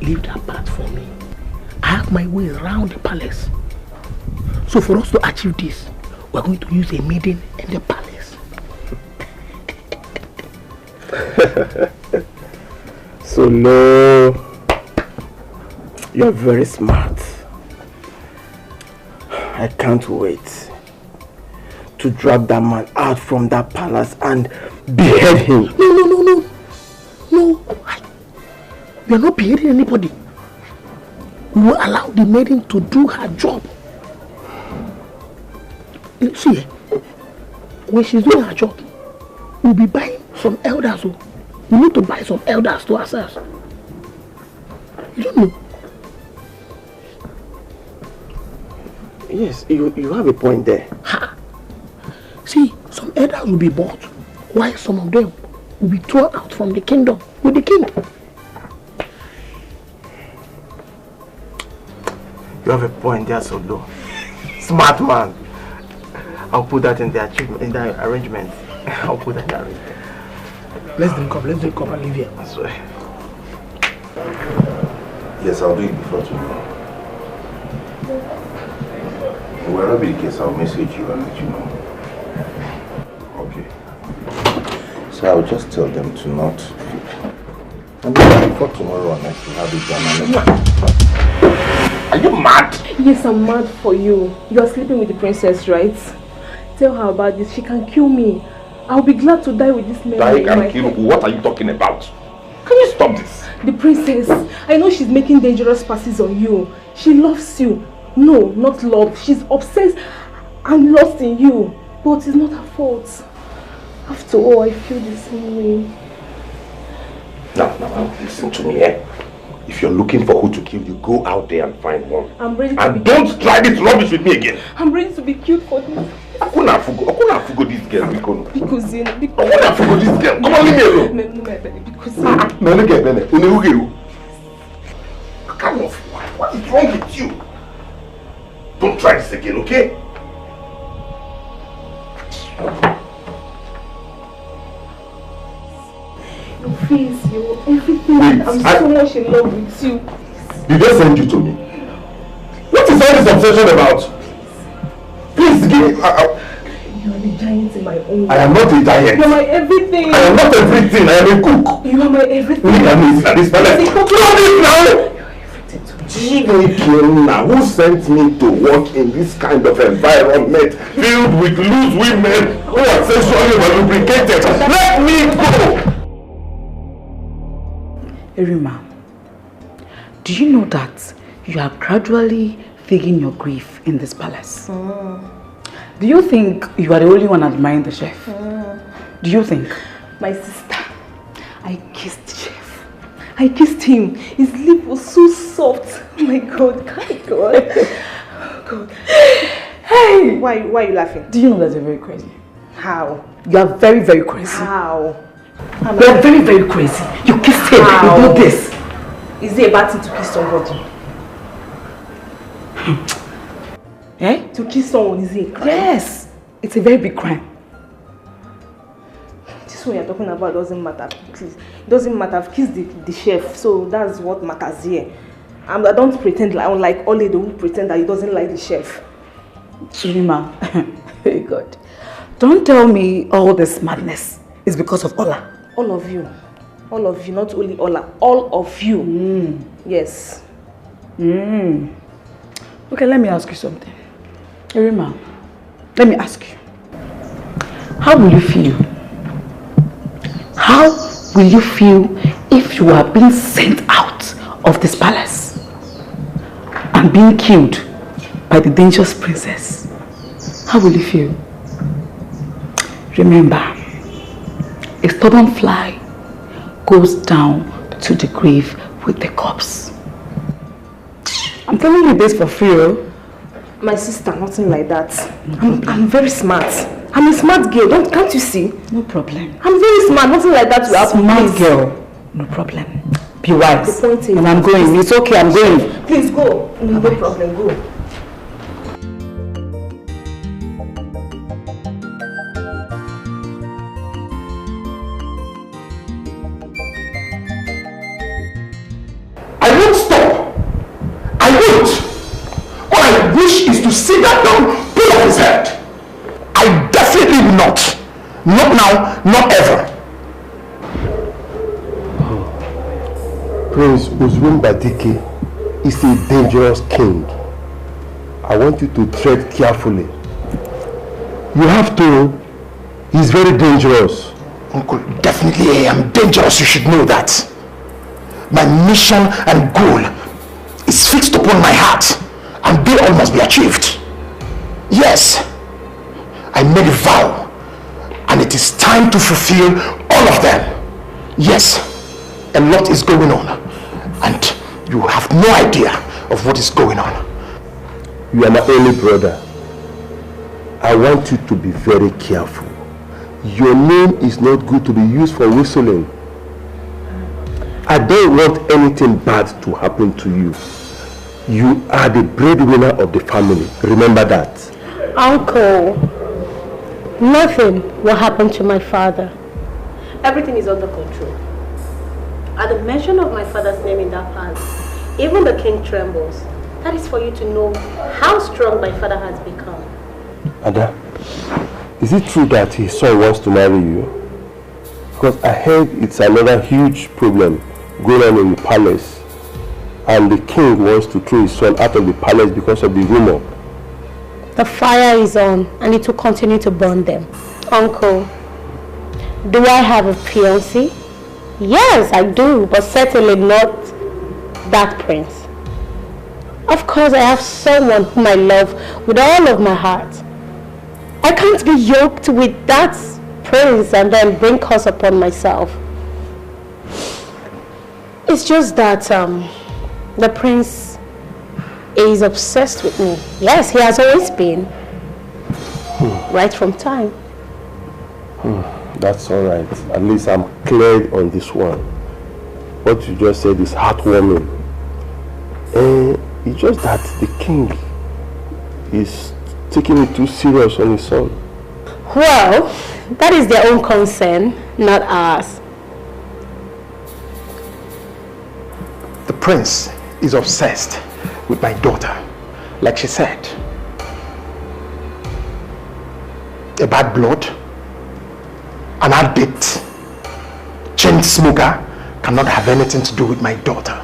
Leave that part for me. I have my way around the palace. So for us to achieve this, we're going to use a maiden in the palace. So no, you're very smart. I can't wait to drag that man out from that palace and behead him. No. We are not beheading anybody. We will allow the maiden to do her job. See, when she's doing her job, we'll be buying some elders. We need to buy some elders to ourselves. You don't know? Yes, you have a point there. Ha! See, some elders will be bought, while some of them will be thrown out from the kingdom with the king. You have a point there, Solo. Smart man. I'll put that in the achievement, in the arrangement. I'll put that in the arrangement. Let's drink up and leave here. I swear. Yes, I'll do it before tomorrow. Wherever be the case, I'll message you and let you know. Okay. So I'll just tell them to not. And then before tomorrow and next we'll have it done. Are you mad? Yes, I'm mad for you. You are sleeping with the princess, right? Tell her about this. She can kill me. I'll be glad to die with this man. Die and kill? What are you talking about? Can you stop this? The princess. I know she's making dangerous passes on you. She loves you. No, not love. She's obsessed and lost in you. But it's not her fault. After all, I feel the same way. Now, listen to me, eh? If you're looking for who to kill, you go out there and find one. I'm ready to and don't try this rubbish with me again. I'm ready to be killed for this. I couldn't forgo this girl, because you know, I couldn't forgo this girl. Come on, leave me alone. Because no, look at Bene. What is wrong with you? Don't try this again, okay? Your face, your everything. Wait, I'm so much in love with you. Did they send you to me? What is all this obsession about? Please give me. You are the giant in my own life. I am not a giant. You are my everything. I am not everything. I am a cook. You are my everything. Look at me at this palace. Stop it now. Now, who sent me to work in this kind of environment filled with loose women who are sexually lubricated? Let me go! Erima, do you know that you are gradually faking your grief in this palace? Do you think you are the only one admiring the chef? Do you think? My sister, I kissed the chef. I kissed him. His lip was so soft. Oh my God, God. God. Hey! Why are you laughing? Do you know that you're very crazy? How? You are very, very crazy. How? You are very, very crazy. You kissed him. How? You do this. Is it a bad thing to kiss somebody? Eh? To kiss someone is a crime? Yes. It's a very big crime. This one you're talking about doesn't matter. Please. It doesn't matter. I've kissed the chef, so that's what matters here. I don't pretend like Ole who pretend that he doesn't like the chef. Chirima, very good. Don't tell me all this madness is because of Ola. All of you. All of you, not only Ola. All of you. Yes. Okay, let me ask you something. Chirima, let me ask you. How will you feel? How will you feel if you are being sent out of this palace and being killed by the dangerous princess? How will you feel? Remember, a stubborn fly goes down to the grave with the corpse. I'm telling you this for free. My sister, nothing like that. I'm very smart. I'm a smart girl, can't you see? No problem. I'm very smart, nothing like that will happen. Smart girl, no problem. Be wise. The point is, and I'm going. It's okay, I'm going. Please go. No problem, go. to sit that down, pull off his head. I definitely will not. Not now, not ever. Prince Uzumba Dikeh is a dangerous king. I want you to tread carefully. You have to. He's very dangerous. Uncle, definitely I am dangerous. You should know that. My mission and goal is fixed upon my heart, and they all must be achieved. Yes, I made a vow, and it is time to fulfill all of them. Yes, a lot is going on, and you have no idea of what is going on. You are my only brother. I want you to be very careful. Your name is not good to be used for whistling. I don't want anything bad to happen to you. You are the breadwinner of the family. Remember that. Uncle, nothing will happen to my father. Everything is under control. At the mention of my father's name in that palace, even the king trembles. That is for you to know how strong my father has become. Ada, is it true that his son wants to marry you? Because I heard it's another huge problem going on in the palace, and the king wants to throw his son out of the palace because of the rumor. The fire is on, and it will continue to burn them. Uncle, do I have a fiancé? Yes, I do, but certainly not that prince. Of course, I have someone whom I love with all of my heart. I can't be yoked with that prince and then bring curse upon myself. It's just that the prince is obsessed with me. Yes, he has always been. Right from time. That's all right. At least I'm clear on this one. What you just said is heartwarming. It's just that the king is taking it too serious on his son. Well, that is their own concern, not ours. The prince is obsessed with my daughter, like she said. A bad blood, an addict, chain smoker cannot have anything to do with my daughter.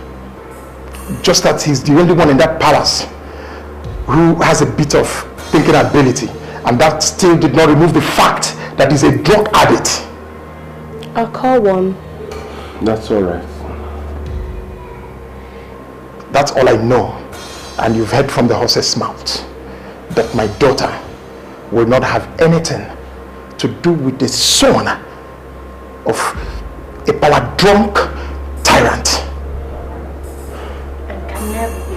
Just that he's the only one in that palace who has a bit of thinking ability, and that still did not remove the fact that he's a drug addict. I'll call one. That's all right. That's all I know, and you've heard from the horse's mouth that my daughter will not have anything to do with the son of a power-drunk tyrant. And can never be.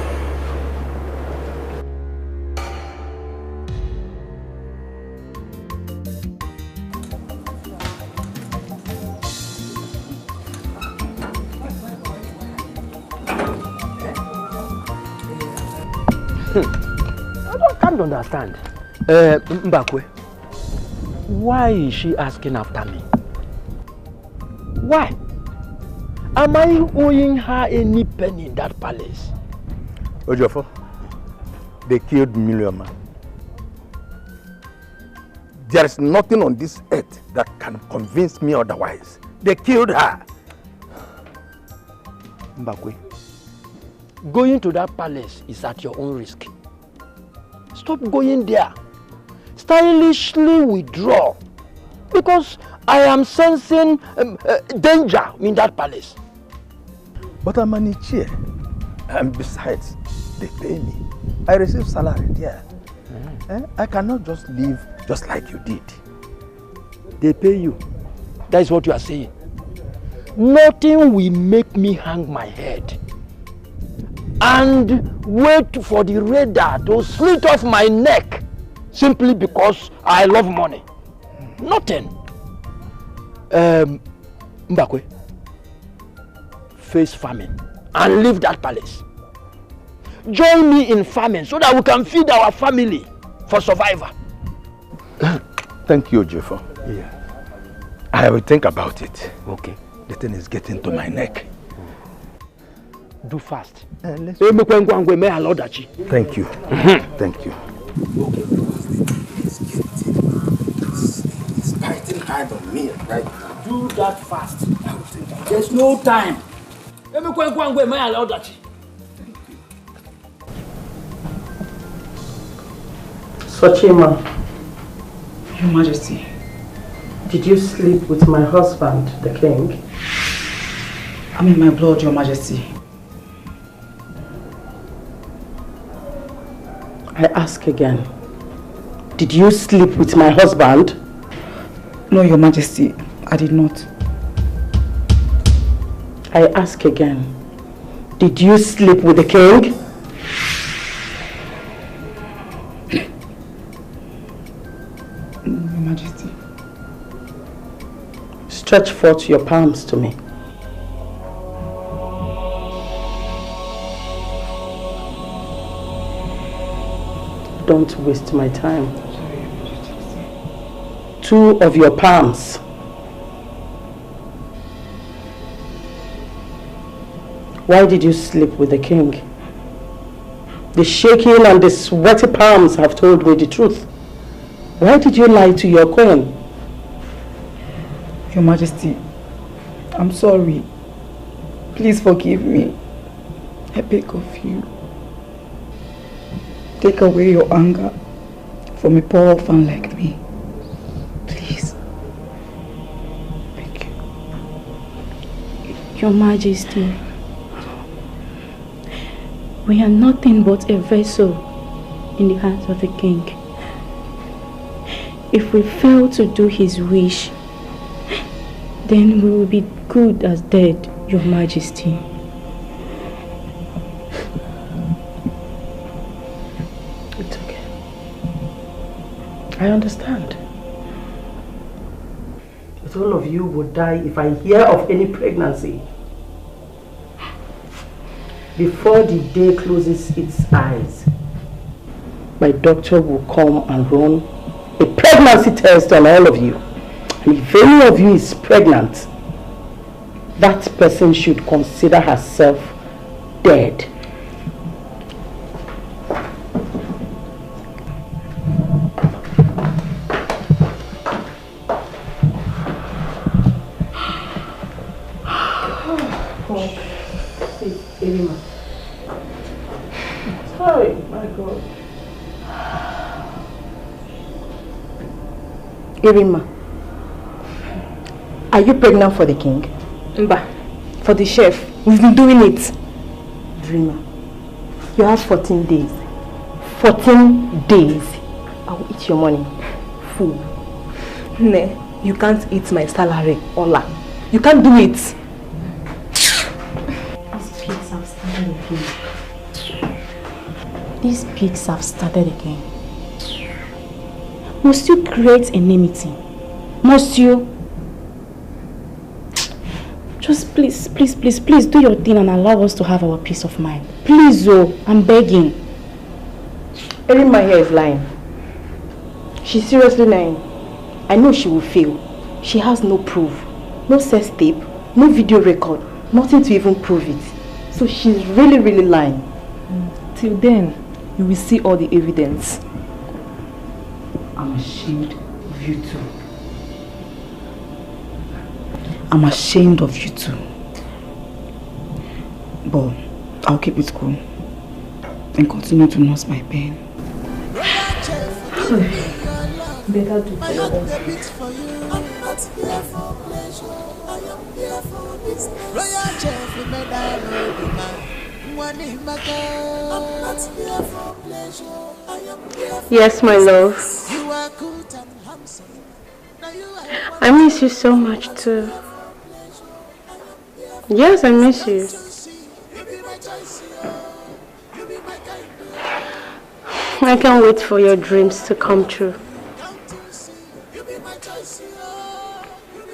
I can't understand. Mbakwe, why is she asking after me? Why? Am I owing her any penny in that palace? Ojofo, they killed Milioma. There is nothing on this earth that can convince me otherwise. They killed her. Mbakwe, going to that palace is at your own risk. Stop going there. Stylishly withdraw. Because I am sensing danger in that palace. But I'm an Ichie. And besides, they pay me. I receive salary there. I cannot just live just like you did. They pay you. That is what you are saying. Nothing will make me hang my head and wait for the radar to slit off my neck simply because I love money. Nothing. Mbakwe, face famine and leave that palace. Join me in famine so that we can feed our family for survival. Thank you, Jeffo. Yeah. I will think about it. Okay. The thing is getting to my neck. Do fast. Thank you. Thank you. Okay. It's biting hard on me right now. Do that fast. There's no time. Let me go and get my allow that. Sochima, Your Majesty, did you sleep with my husband, the king? I'm in my blood, Your Majesty. I ask again, did you sleep with my husband? No, Your Majesty, I did not. I ask again, did you sleep with the king? No, Your Majesty. Stretch forth your palms to me. Don't waste my time. Two of your palms. Why did you sleep with the king? The shaking and the sweaty palms have told me the truth. Why did you lie to your queen? Your Majesty, I'm sorry. Please forgive me. I beg of you. Take away your anger from a poor orphan like me. Please. Thank you. Your Majesty, we are nothing but a vessel in the hands of the king. If we fail to do his wish, then we will be good as dead, Your Majesty. It's okay. I understand. But all of you would die if I hear of any pregnancy. Before the day closes its eyes, my doctor will come and run a pregnancy test on all of you. And if any of you is pregnant, that person should consider herself dead. Sorry, my God. Irima, are you pregnant for the king? Mba, for the chef. We've been doing it. Dreamer, you have 14 days. 14 days. I will eat your money. Fool. Ne, you can't eat my salary, Ola. You can't do it. These pigs have started again. Must you create enmity? Must you? Just please do your thing and allow us to have our peace of mind. Please, oh, I'm begging. Irima here is lying. She's seriously lying. I know she will fail. She has no proof. No sex tape, no video record, nothing to even prove it. So she's really lying. Till then, you will see all the evidence. I'm ashamed of you two. I'm ashamed of you two. But I'll keep it cool and continue to nurse my pain. Better do for your own. Yes, my love. I miss you so much too. Yes, I miss you. I can't wait for your dreams to come true.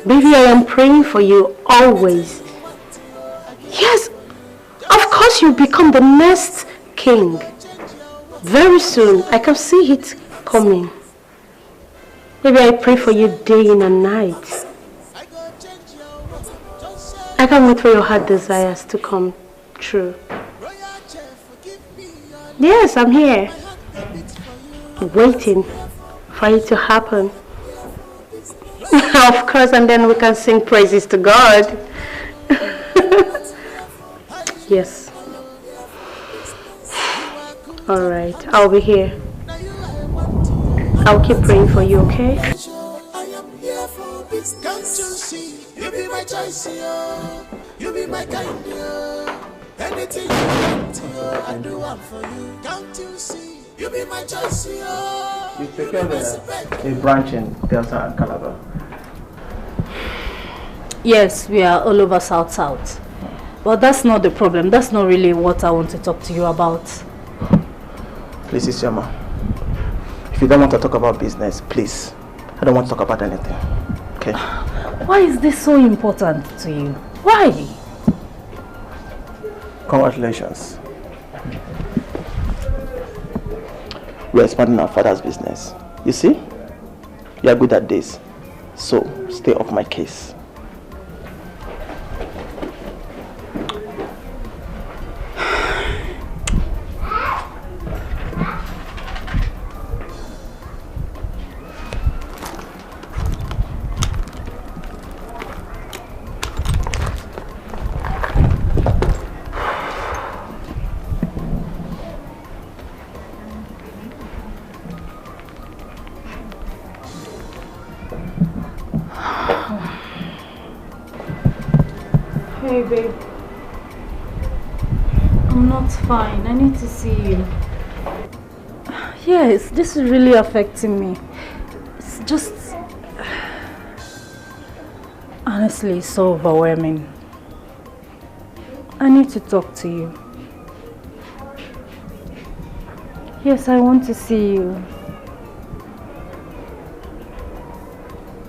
Baby, I am praying for you always. Yes, of course you'll become the next king. Very soon, I can see it coming. Baby, I pray for you day in and night. I can't wait for your heart desires to come true. Yes, I'm here. waiting for it to happen. Of course, and then we can sing praises to God. Yes. All right, I'll be here. I'll keep praying for you, okay? Can't you see? You be my choice, you be my kind, anything you want, I do one for you. Can't you see? You be my choice, You take care of a branch in Delta and Calabar. Yes, we are all over South. But that's not the problem. That's not really what I want to talk to you about. Please, Isioma. If you don't want to talk about business, please. I don't want to talk about anything. Okay? Why is this so important to you? Why? Congratulations. We're expanding our father's business. You see? You are good at this. So, stay off my case. Hey babe, I'm not fine. I need to see you. Yes, this is really affecting me. It's just honestly so overwhelming. I need to talk to you. Yes, I want to see you.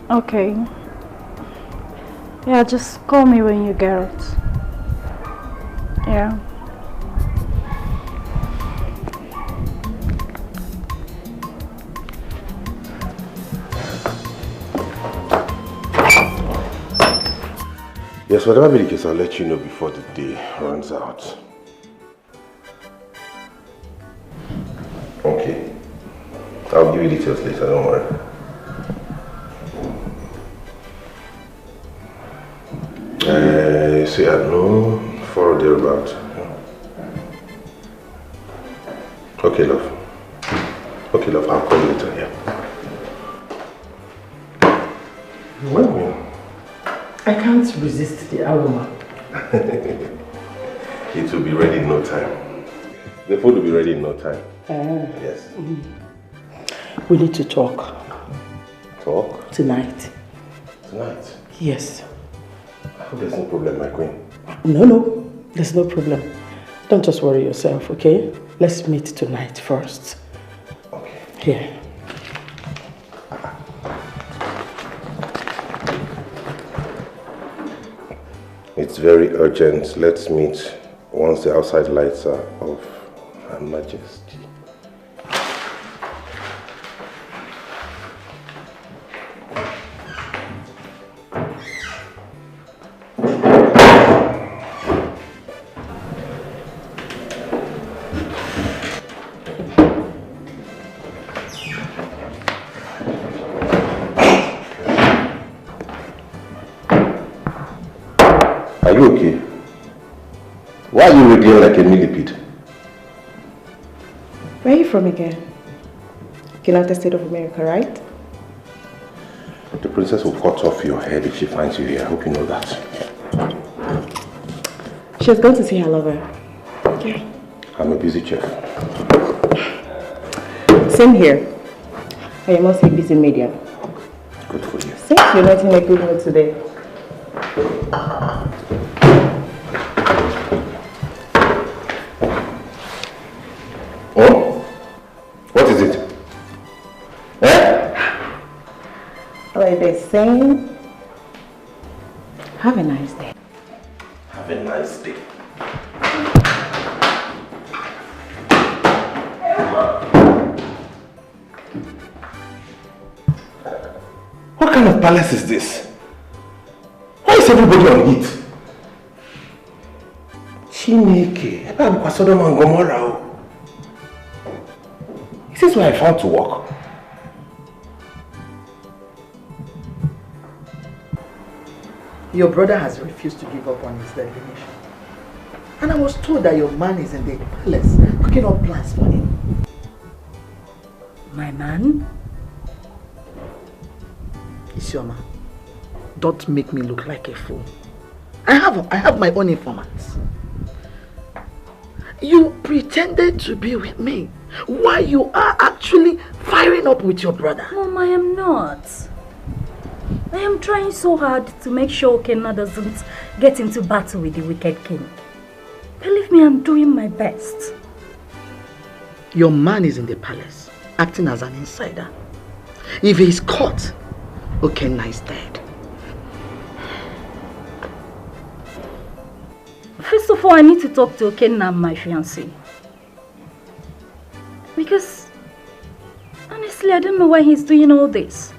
Okay. Yeah, just call me when you get out. Yeah. Yes, whatever be the case, I'll let you know before the day runs out. Okay. I'll give you details later, don't worry. See, I know for or thereabout. Okay, love. Okay, love, I'll call you later, yeah. Well, I can't resist the aroma. It will be ready in no time. The food will be ready in no time. Yes. We need to talk. Talk? Tonight. Tonight? Yes. I hope there's no problem, my queen. No, there's no problem. Don't just worry yourself, okay? Let's meet tonight first. Okay. Here. It's very urgent. Let's meet once the outside lights are off. Her Majesty. Are you okay? Why are you wriggling like a millipede? Where are you from again? United States of America, right? The princess will cut off your head if she finds you here. I hope you know that. She's going to see her lover. Okay. I'm a busy chef. Same here. I am also a busy medium. Good for you. Since you're not in a good mood today. Oh? What is it? Like they're saying, have a nice day. Have a nice day. What kind of palace is this? Why is everybody on heat? Chineke, I'm Sodom and Gomorrah. Since when I found to work? Your brother has refused to give up on his destination. And I was told that your man is in the palace cooking up plans for him. My man? Isioma, don't make me look like a fool. I have my own informants. You pretended to be with me while you are actually firing up with your brother. Mom, I am not. I am trying so hard to make sure Okenna doesn't get into battle with the wicked king. Believe me, I'm doing my best. Your man is in the palace, acting as an insider. If he is caught, Okenna is dead. First of all, I need to talk to Okenna, my fiancé. Because, honestly, I don't know why he's doing all this.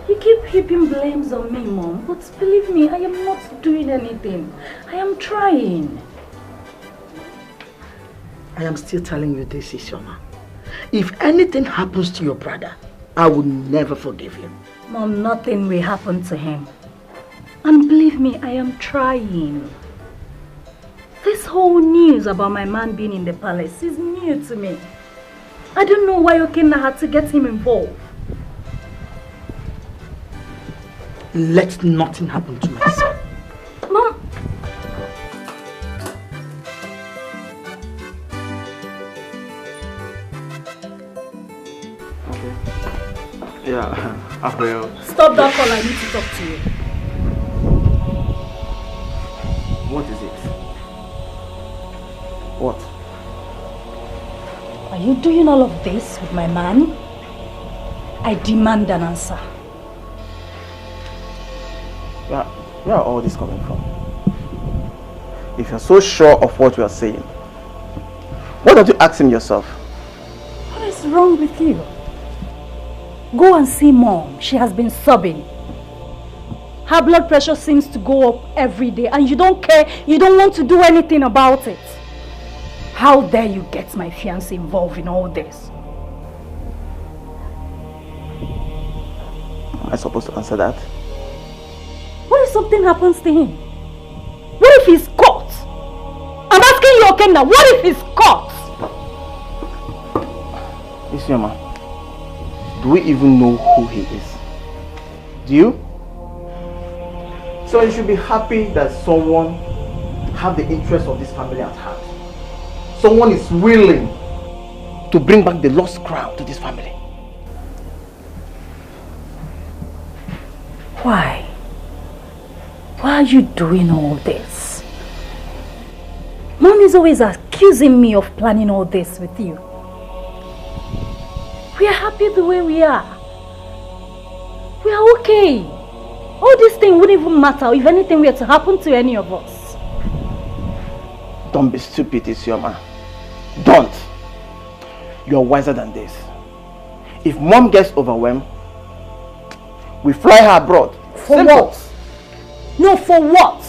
You keep heaping blames on me, Mom, but believe me, I am not doing anything. I am trying. I am still telling you this, Isioma. If anything happens to your brother, I will never forgive you. Mom, nothing will happen to him. And believe me, I am trying. This whole news about my man being in the palace is new to me. I don't know why Okenna had to get him involved. Let nothing happen to my son. Mom! Okay. Yeah, April. Stop that call, I need to talk to you. What is it? What? Are you doing all of this with my man? I demand an answer. Where are all this coming from? If you're so sure of what you are saying, why don't you ask him yourself? What is wrong with you? Go and see Mom. She has been sobbing. Her blood pressure seems to go up every day and you don't care, you don't want to do anything about it. How dare you get my fiancé involved in all this? Am I supposed to answer that? What if something happens to him? What if he's caught? I'm asking you, Okenna, what if he's caught? Isioma, do we even know who he is? Do you? So you should be happy that someone have the interest of this family at heart. Someone is willing to bring back the lost crown to this family. Why? Why are you doing all this? Mom is always accusing me of planning all this with you. We are happy the way we are. We are okay. All this thing wouldn't even matter if anything were to happen to any of us. Don't be stupid, Isioma. Don't. You are wiser than this. If Mom gets overwhelmed, we fly her abroad. For Simple. what? No, for what?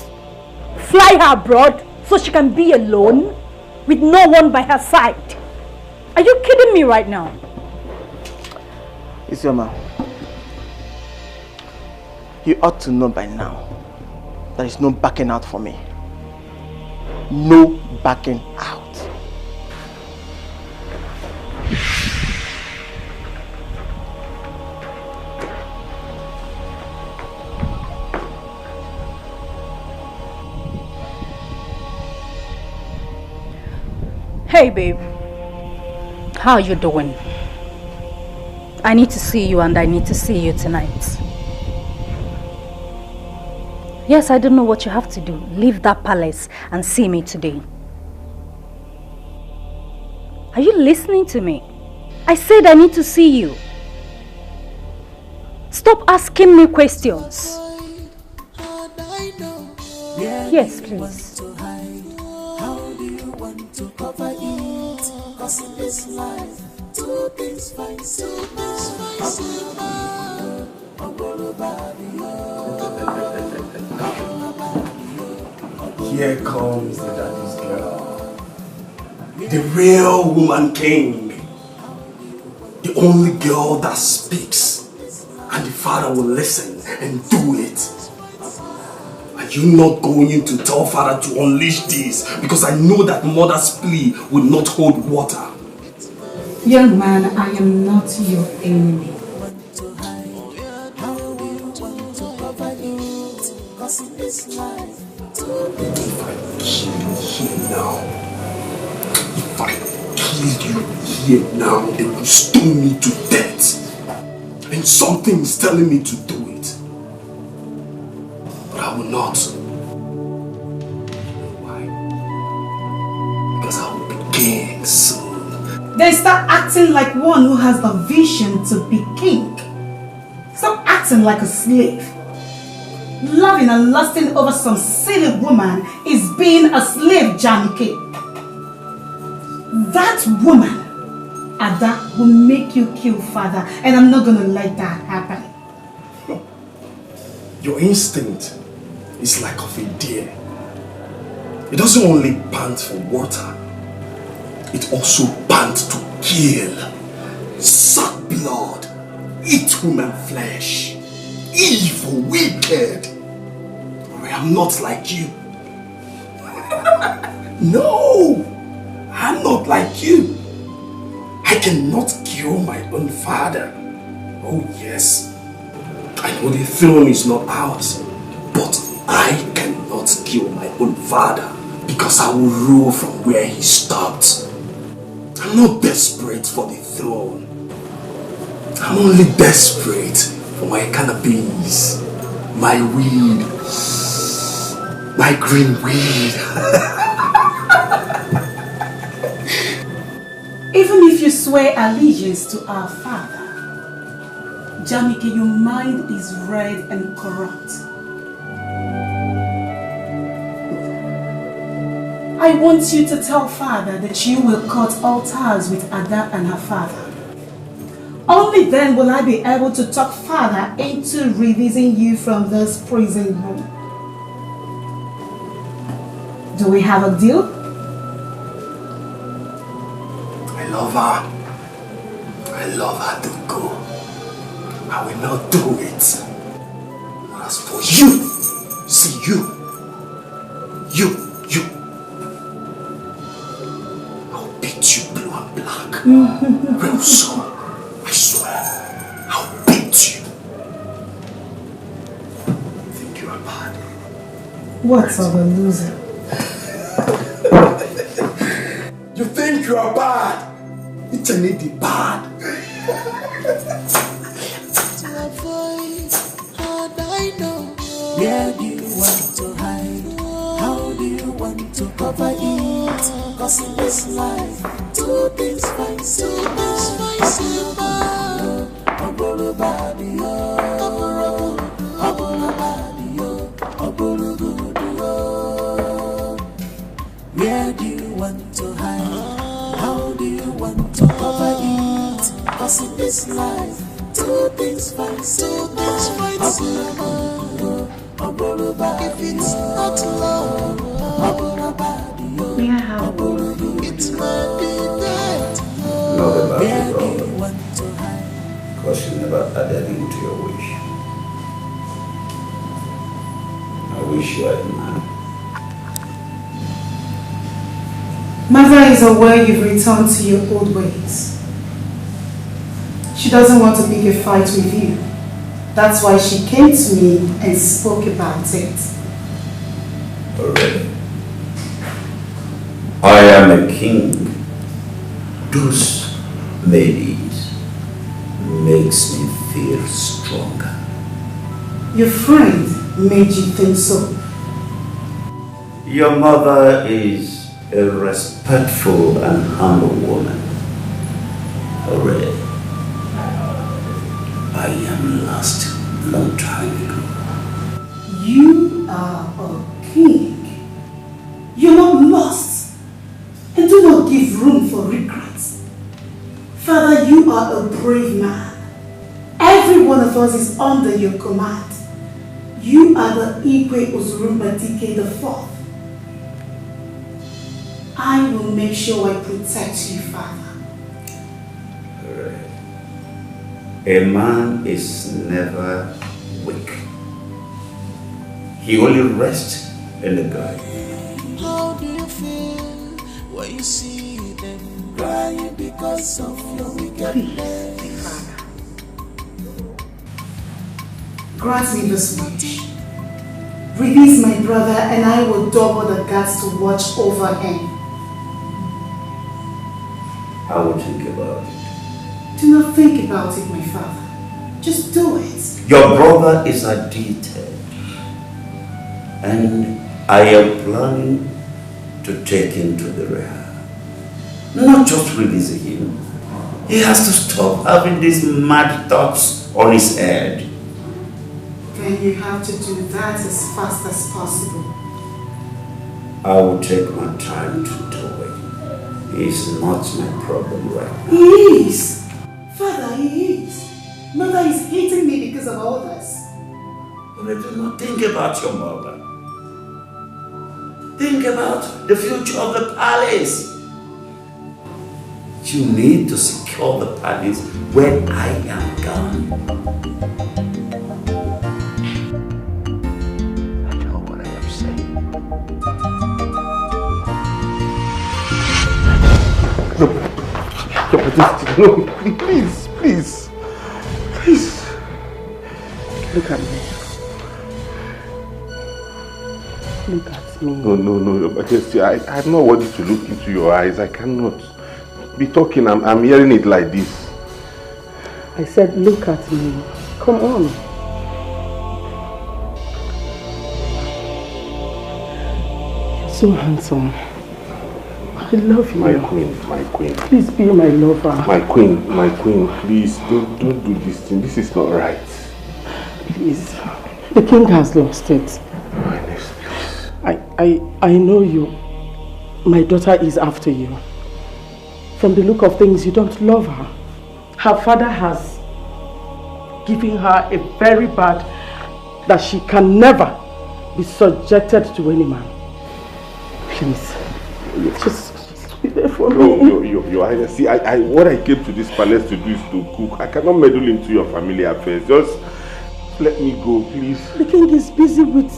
Fly her abroad so she can be alone with no one by her side. Are you kidding me right now? Isioma, you ought to know by now there is no backing out for me. No backing out. Hey babe, how are you doing? I need to see you and I need to see you tonight. Yes, I don't know what you have to do. Leave that palace and see me today. Are you listening to me? I said I need to see you. Stop asking me questions. Yes, please. In this life, two things find so Here comes the daddy's girl, the real woman king. The only girl that speaks, and the father will listen and do it. Are you not going to tell father to unleash this? Because I know that mother's plea will not hold water. Young man, I am not your enemy. If I kill you here now, they will stone me to death. And something is telling me to do it. But I will not. Why? Because I will be king soon. Then start acting like one who has a vision to be king. Stop acting like a slave. Loving and lusting over some silly woman is being a slave, Janike. That woman, Ada, will make you kill father, and I'm not gonna let that happen. Your instinct is like of a deer. It doesn't only pant for water, it also pants to kill, suck blood, eat human flesh. Evil, wicked. I am not like you. No, I'm not like you. I cannot kill my own father. Oh yes, I know the throne is not ours, but I cannot kill my own father because I will rule from where he stopped. I'm not desperate for the throne. I'm only desperate for my cannabis, my weed, my green weed. Even if you swear allegiance to our father, Jamike, your mind is red and corrupt. I want you to tell father that you will cut all ties with Ada and her father. Only then will I be able to talk father into releasing you from this prison room. Do we have a deal? I love her. I love her to go. I will not do it. As for you, see you. I'll beat you blue and black. Real soon. I swear. I'll beat you. Think you are bad. What of a loser? You think you are bad? It's an idiot bad. To avoid, and I know. Where do you want to hide? How do you want to cover it? Cause in this life, two things fight so where do you want to hide? How do you want to cover it? Cause in this life, two things fight so if it's not love, may I have it might be that. Not about it, brother. Because you never added into your wish. I wish you had a man. Mother is aware you've returned to your old ways. She doesn't want to pick a fight with you. That's why she came to me and spoke about it. Already. I am a king. Those ladies makes me feel stronger. Your friend made you think so. Your mother is a respectful and humble woman. Already. I am lost long time ago. You are a king. You're not lost. And do not give room for regrets. Father, you are a brave man. Every one of us is under your command. You are the Igwe Ozurumba Dikeh the Fourth. I will make sure I protect you, Father. Alright. A man is never weak. He only rests in the grave. How do you feel when you see them crying because of your wickedness? Grant me this wish. Release my brother and I will double the guards to watch over him. I will think about it. Do not think about it, my father. Just do it. Your brother is addicted. And I am planning to take him to the rear. Not just releasing him. He has to stop having these mad thoughts on his head. Then you have to do that as fast as possible. I will take my time to do it. He's not my problem right now. He is. Father, he is. Mother is hating me because of all this. But do not think about your mother. Think about the future of the palace. You need to secure the palace when I am gone. I know what I am saying. No, please. Look at me. Look at me. No, Your Majesty. I'm not worthy to look into your eyes. I cannot be talking. I'm hearing it like this. I said, look at me. Come on. You're so handsome. I love you. My queen. Please be my lover. My queen, please don't do this thing. This is not right. Please. The king has lost it. I know you. My daughter is after you. From the look of things, you don't love her. Her father has given her a very bad that she can never be subjected to any man. Please, just be there for me. Your Highness, see, what I came to this palace to do is to cook. I cannot meddle into your family affairs. Just let me go, please. The king is busy with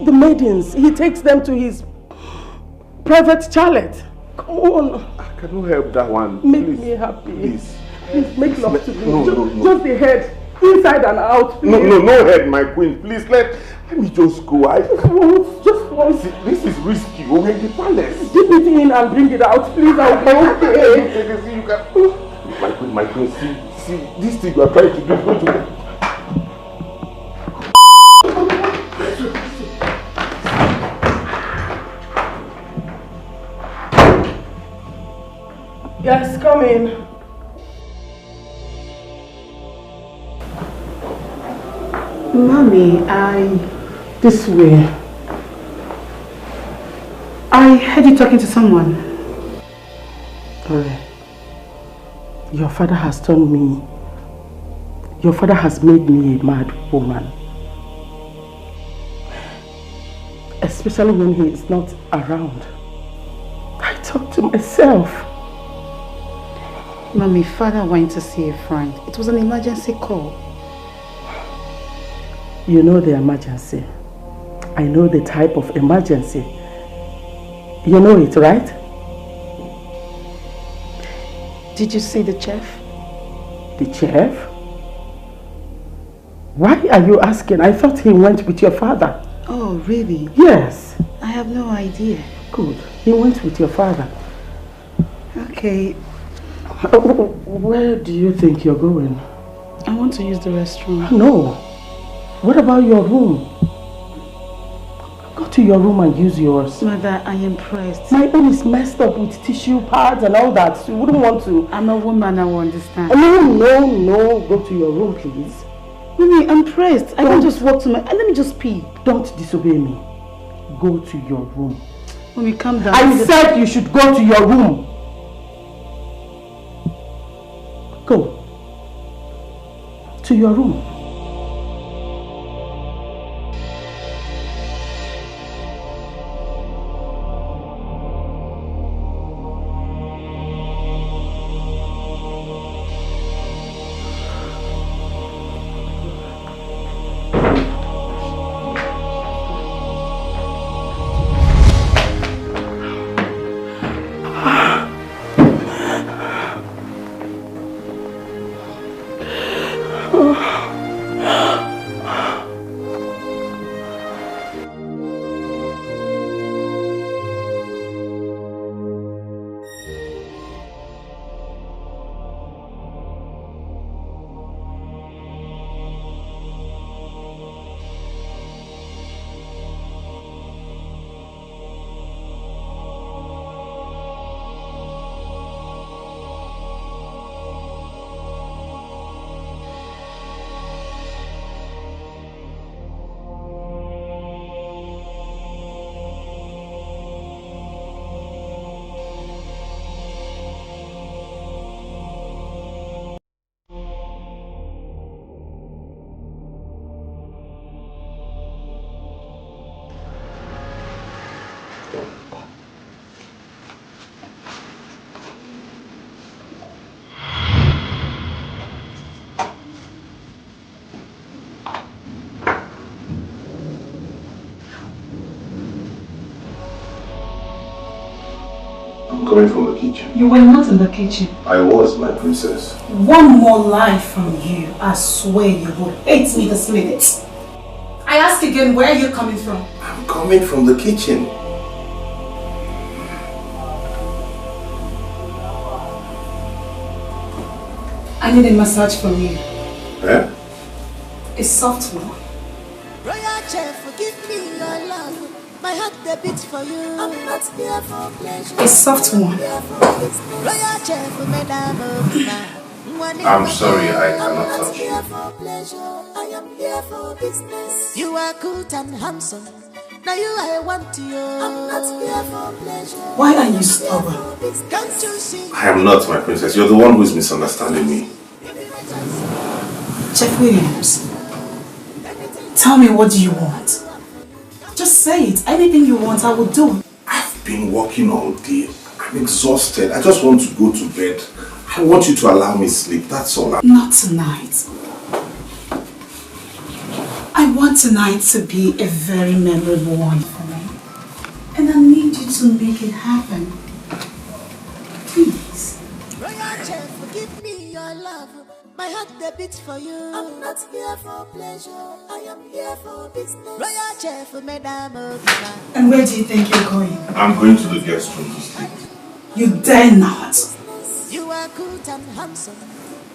the maidens. He takes them to his private chalet. Come on. I cannot help that one. Make please. me happy. Please. Please make love to me. No. Just the head, inside and out. Please. No head, my queen. Please let me just go. Just once. This is risky. We're in the palace. Dip it in and bring it out, please. I'll be okay. My queen, see, this thing you are trying to do is going to. Yes, come in. Mommy, This way. I heard you talking to someone. Alright. Your father has turned me. Your father has made me a mad woman. Especially when he is not around. I talk to myself. Mommy, father went to see a friend. It was an emergency call. You know the emergency. I know the type of emergency. You know it, right? Did you see the chef? The chef? Why are you asking? I thought he went with your father. Oh, really? Yes. I have no idea. Good. He went with your father. Okay. Where do you think you're going? I want to use the restroom. No. What about your room? Go to your room and use yours. Mother, I am pressed. My own is messed up with tissue pads and all that. So you wouldn't want to. I'm a woman, I will understand. No. Go to your room, please. Mommy, I'm pressed. I can't just walk to my... Let me just pee. Don't disobey me. Go to your room. Mommy, calm down. I said you should go to your room. Go. To your room. I'm coming from the kitchen. You were not in the kitchen. I was, my princess. One more lie from you, I swear you would hate me this minute. I ask again, where are you coming from? I'm coming from the kitchen. I need a massage from you. Eh? A soft one. Royal chef, forgive me your love. My heart they beat for you. I'm not here for pleasure. A soft one. Royal chef, madam. I'm sorry, I cannot touch you. I am here for business. You are good and handsome. Now you I want you. I'm not here for pleasure. Why are you stubborn? Can't you see? I am not, my princess. You're the one who is misunderstanding me. Jeff Williams, tell me, what do you want? Just say it. Anything you want, I will do it. I've been working all day. I'm exhausted. I just want to go to bed. I want you to allow me sleep. That's all. Not tonight. I want tonight to be a very memorable one for me. And I need you to make it happen. Please. Royal chef, forgive me your love. My heart they beat for you. I'm not here for pleasure. I am here for business. Royal chef, madam. And where do you think you're going? I'm going to the guest room to sleep. You dare not. You are good and handsome.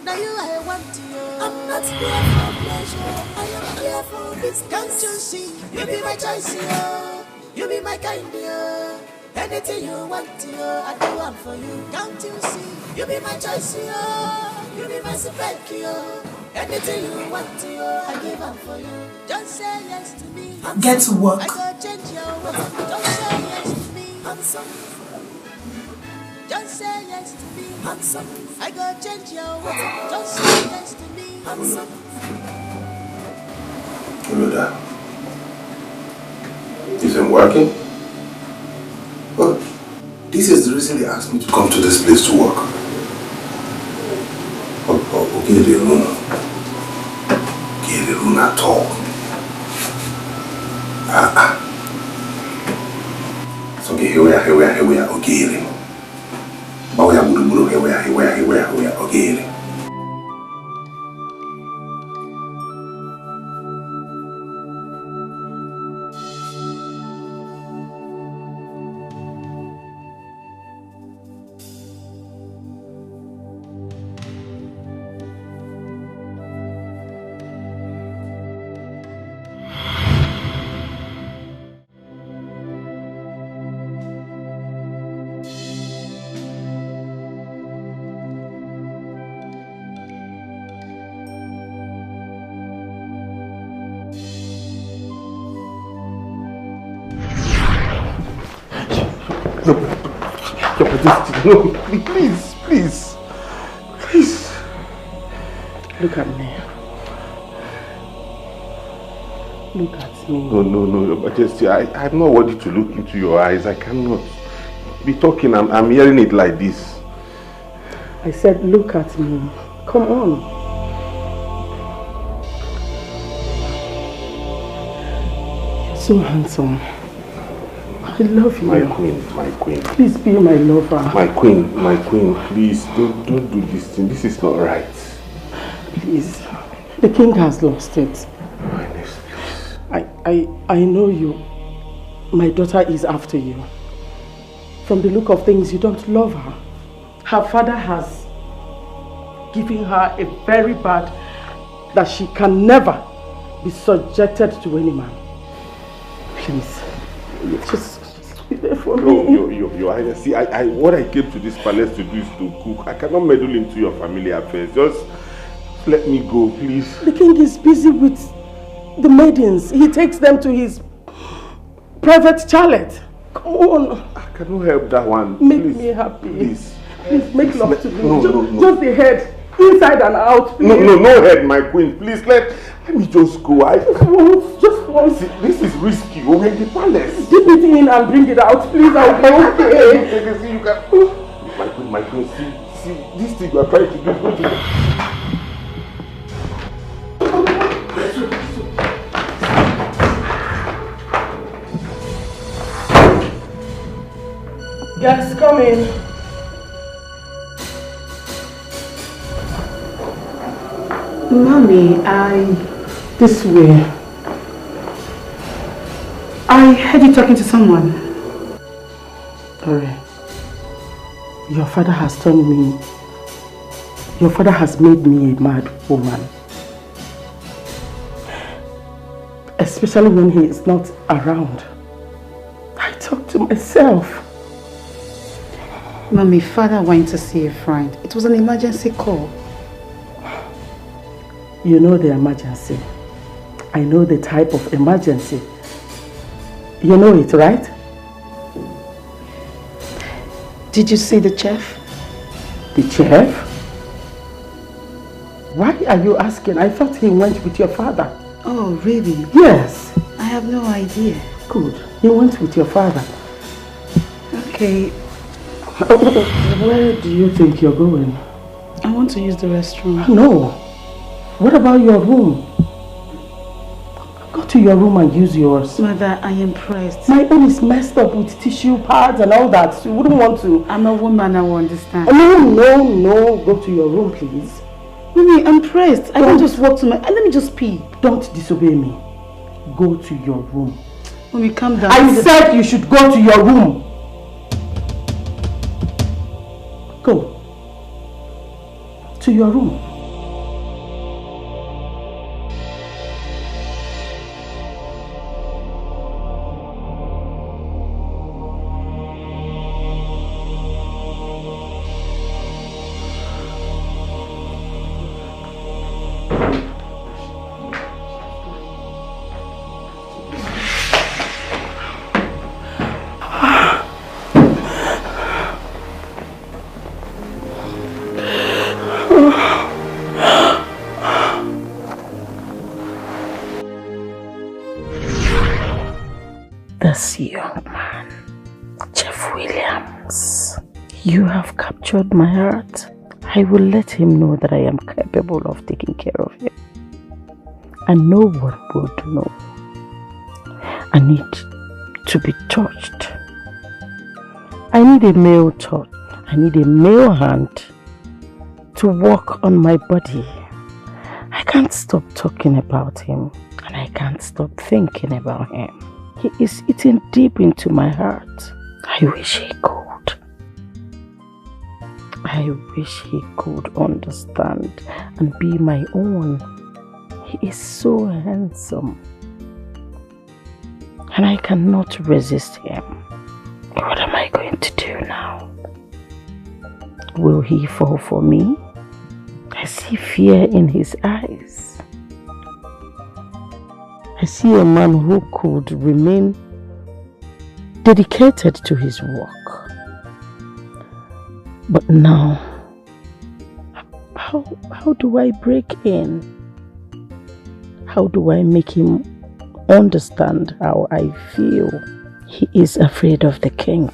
Now you I want you. I'm not here for pleasure. I am here for business. Can't you see? You be my choice, yo. You be my kind, yo. Anything you want, yo, I do one for you. Can't you see? You be my choice, yo. You be my spec, yo. Anything you want, yo, I give up for you. Just say yes to me. Get to work. I go change your world. Don't say yes to me. Handsome. Just say yes to me. Handsome. I go change your world. Just say yes to me. Handsome. Rhoda, isn't working? Well, this is the reason they asked me to come to this place to work. Okay, the room. Okay, the room at all. It's okay, here we are, okay. But we are good, here we are, okay. No, please. Look at me. Look at me. No, Your Majesty. I'm not worthy to look into your eyes. I cannot be talking. I'm hearing it like this. I said, look at me. Come on. You're so handsome. I love you. My queen. Please be my lover. My queen, please don't do this thing. This is not right. Please. The king has lost it. I know you. My daughter is after you. From the look of things, you don't love her. Her father has given her a very bad that she can never be subjected to any man. Please, just be there for me. Your Highness, see, what I came to this palace to do is to cook. I cannot meddle into your family affairs. Just let me go, please. The king is busy with the maidens. He takes them to his private chalet. Come on. I cannot help that one. Make please. me happy. Please. Please make love to me. No. Just the head, inside and out. Please. No head, my queen. Please let me just go. Just once. See, this is risky. We're in the palace. Dip it in and bring it out, please. I'll be okay. See, you can. My queen. See, this thing you are trying to do. Yes, come. coming. Mommy, This way. I heard you talking to someone. Sorry. Your father has turned me... Your father has made me a mad woman. Especially when he is not around. I talk to myself. Mommy, father went to see a friend. It was an emergency call. You know the emergency. I know the type of emergency. You know it, right? Did you see the chef? The chef? Why are you asking? I thought he went with your father. Oh, really? Yes. I have no idea. Good. He went with your father. Okay. Where do you think you're going? I want to use the restroom. No. What about your room? Go to your room and use yours. Mother, I am pressed. My own is messed up with tissue pads and all that. So you wouldn't want to. I'm a woman, I will understand. No. Go to your room, please. Mommy, I'm pressed. I can't just walk to my... Let me just pee. Don't disobey me. Go to your room. Mommy, calm down. I said you should go to your room. Go. To your room. This young man, Jeff Williams, you have captured my heart. I will let him know that I am capable of taking care of him. And no one would know. I need to be touched. I need a male touch. I need a male hand to walk on my body. I can't stop talking about him, and I can't stop thinking about him. He is eating deep into my heart. I wish he could. I wish he could understand and be my own. He is so handsome. And I cannot resist him. What am I going to do now? Will he fall for me? I see fear in his eyes. I see a man who could remain dedicated to his work. But now, how do I break in? How do I make him understand how I feel? He is afraid of the king.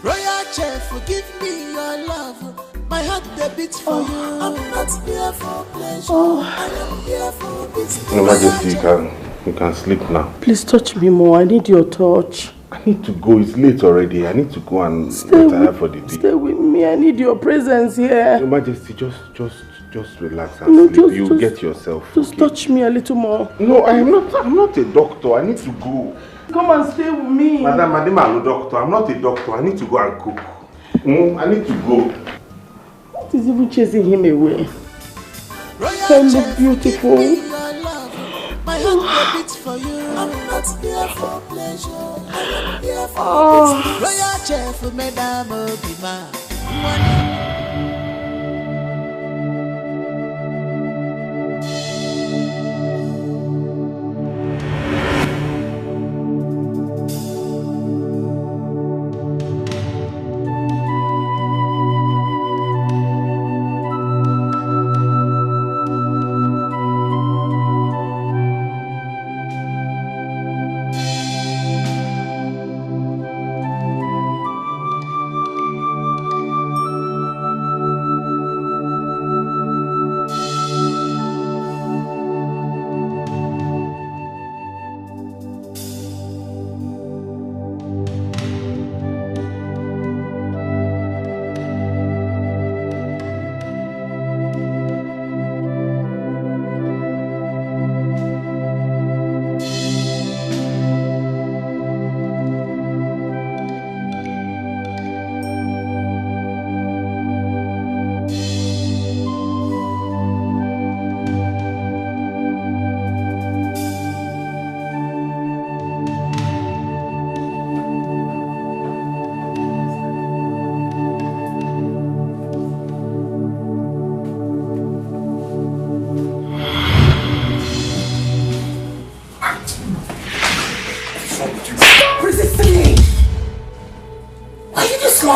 Royal Chef, forgive me your love. My heart beats for you. I'm not here for pleasure. I am here for business. Your Majesty, you can sleep now. Please touch me more. I need your touch. I need to go. It's late already. I need to go and retire for the day. Stay with me. I need your presence here. Your Majesty, just relax and sleep. You get yourself. Just touch me a little more. No, I'm not a doctor. I need to go. Come and stay with me. Madam, I'm a doctor. I'm not a doctor. I need to go and cook. I need to go. What is even chasing him away? So look beautiful. My heart beats for you. I'm not here for pleasure. I am here for business. Royal Chef, Madam Obima.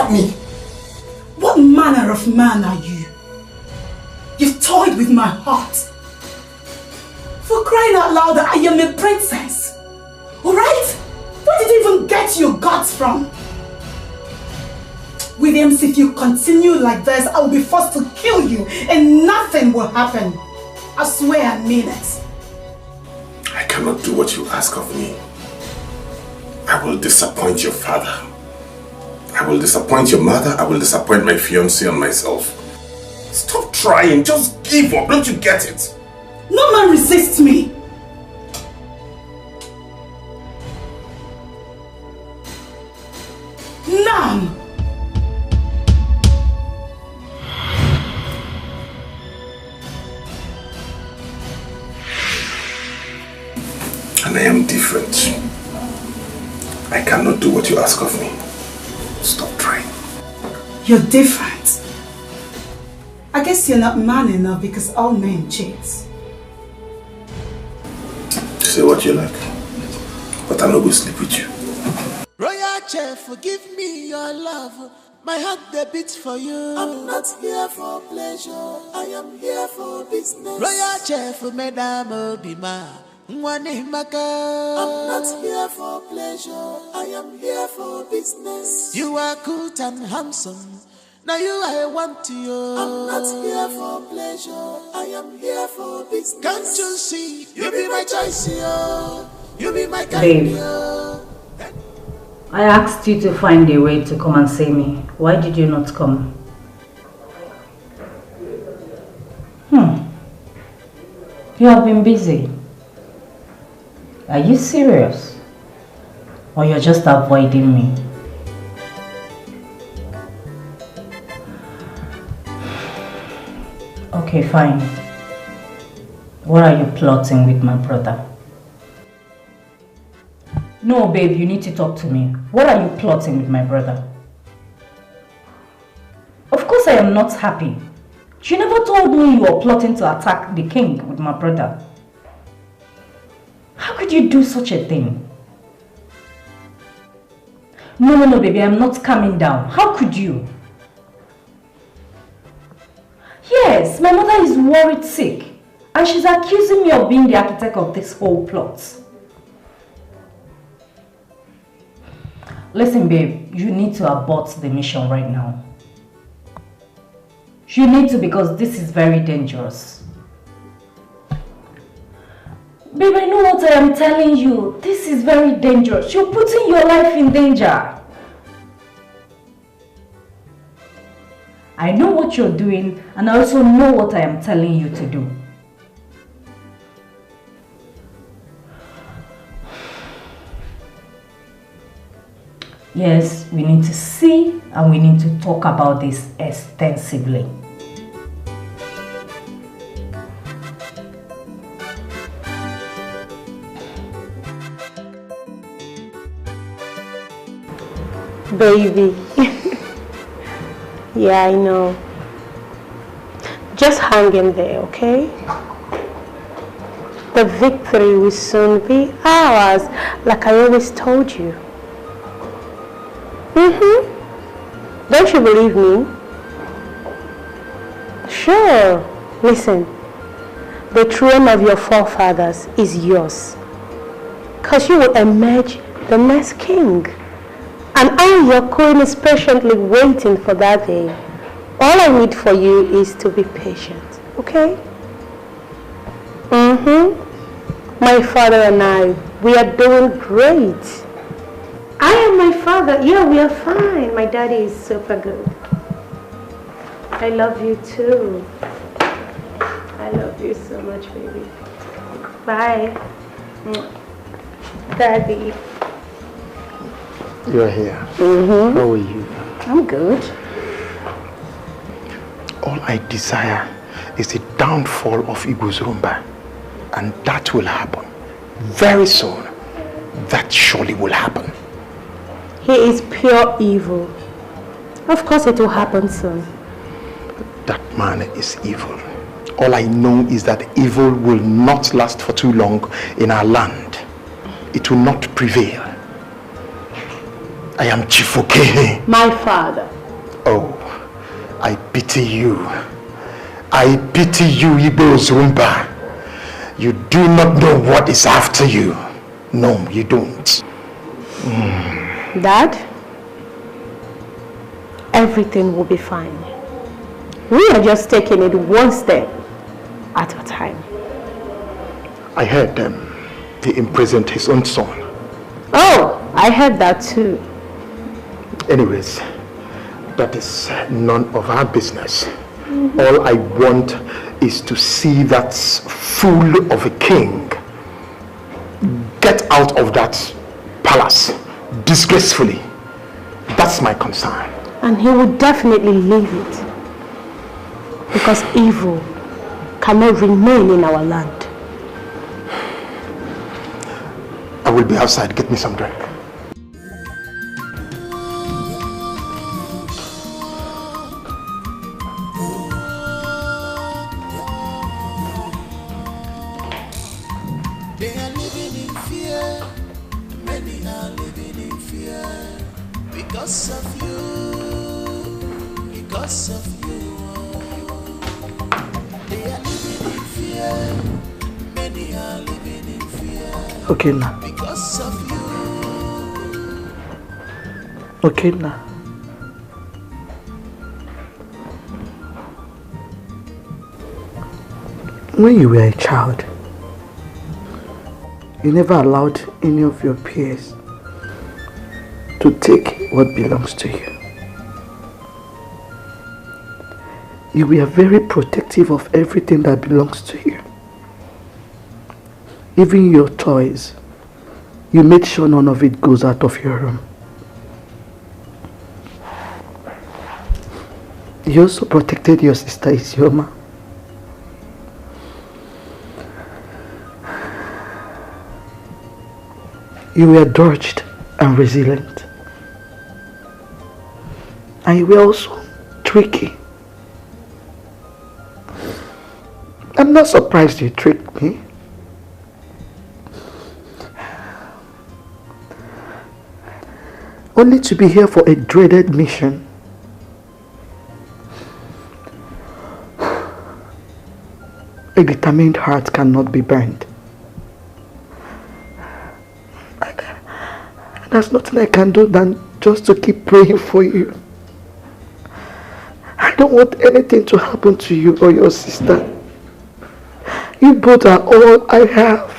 about me? What manner of man are you? You've toyed with my heart. For crying out loud, I am a princess. Alright? Where did you even get your guts from? Williams, if you continue like this, I will be forced to kill you and nothing will happen. I swear I mean it. I cannot do what you ask of me. I will disappoint your father. I will disappoint your mother. I will disappoint my fiancé and myself. Stop trying. Just give up. Don't you get it? No man resists me. None. And I am different. I cannot do what you ask of me. Stop trying. You're different. I guess you're not man enough because all men cheat. Say what you like, but I'm not going to sleep with you. Royal chef, give me your love. My heart they beats for you. I'm not here for pleasure. I am here for business. Royal chef, Madame Obima. I'm not here for pleasure. I am here for business. You are good and handsome. Now you I want you. I'm not here for pleasure. I am here for business. Can't you see? You be my choice, yo. You be my kind, yo. I asked you to find a way to come and see me. Why did you not come? You have been busy. Are you serious? Or you're just avoiding me? Okay, fine. What are you plotting with my brother? No, babe, you need to talk to me. What are you plotting with my brother? Of course I am not happy. You never told me you were plotting to attack the king with my brother. How could you do such a thing? No, baby, I'm not coming down. How could you? Yes, my mother is worried sick and she's accusing me of being the architect of this whole plot. Listen, babe, you need to abort the mission right now. You need to, because this is very dangerous. Babe, I know what I am telling you. This is very dangerous. You're putting your life in danger. I know what you're doing, and I also know what I am telling you to do. Yes, we need to see and we need to talk about this extensively. Baby. Yeah, I know. Just hang in there, okay? The victory will soon be ours, like I always told you. Don't you believe me? Sure. Listen, the throne of your forefathers is yours. Because you will emerge the next king. And I, your queen, is patiently waiting for that day. All I need for you is to be patient, okay? My father and I, we are doing great. I and my father, yeah, we are fine. My daddy is super good. I love you too. I love you so much, baby. Bye. Daddy. You're here. How are you? I'm good. All I desire is the downfall of Iguzumba. And that will happen. Very soon. That surely will happen. He is pure evil. Of course it will happen soon. That man is evil. All I know is that evil will not last for too long in our land. It will not prevail. I am Chief Okehe. My father. Oh, I pity you. I pity you, Igbo Zumba. You do not know what is after you. No, you don't. Dad, everything will be fine. We are just taking it one step at a time. I heard he imprisoned his own son. Oh, I heard that too. Anyways, that is none of our business. All I want is to see that fool of a king get out of that palace disgracefully. That's my concern. And he will definitely leave it. Because evil cannot remain in our land. I will be outside. Get me some drink. They are living in fear. Many are living in fear. Because of you. Because of you. They are living in fear. Many are living in fear. Okay, now. Because of you. Okay, now. When you were a child, you never allowed any of your peers to take what belongs to you. You were very protective of everything that belongs to you. Even your toys, you made sure none of it goes out of your room. You also protected your sister Isioma. You were dogged and resilient. And you were also tricky. I'm not surprised you tricked me. Only to be here for a dreaded mission. A determined heart cannot be burned. There's nothing I can do than just to keep praying for you. I don't want anything to happen to you or your sister. You both are all I have.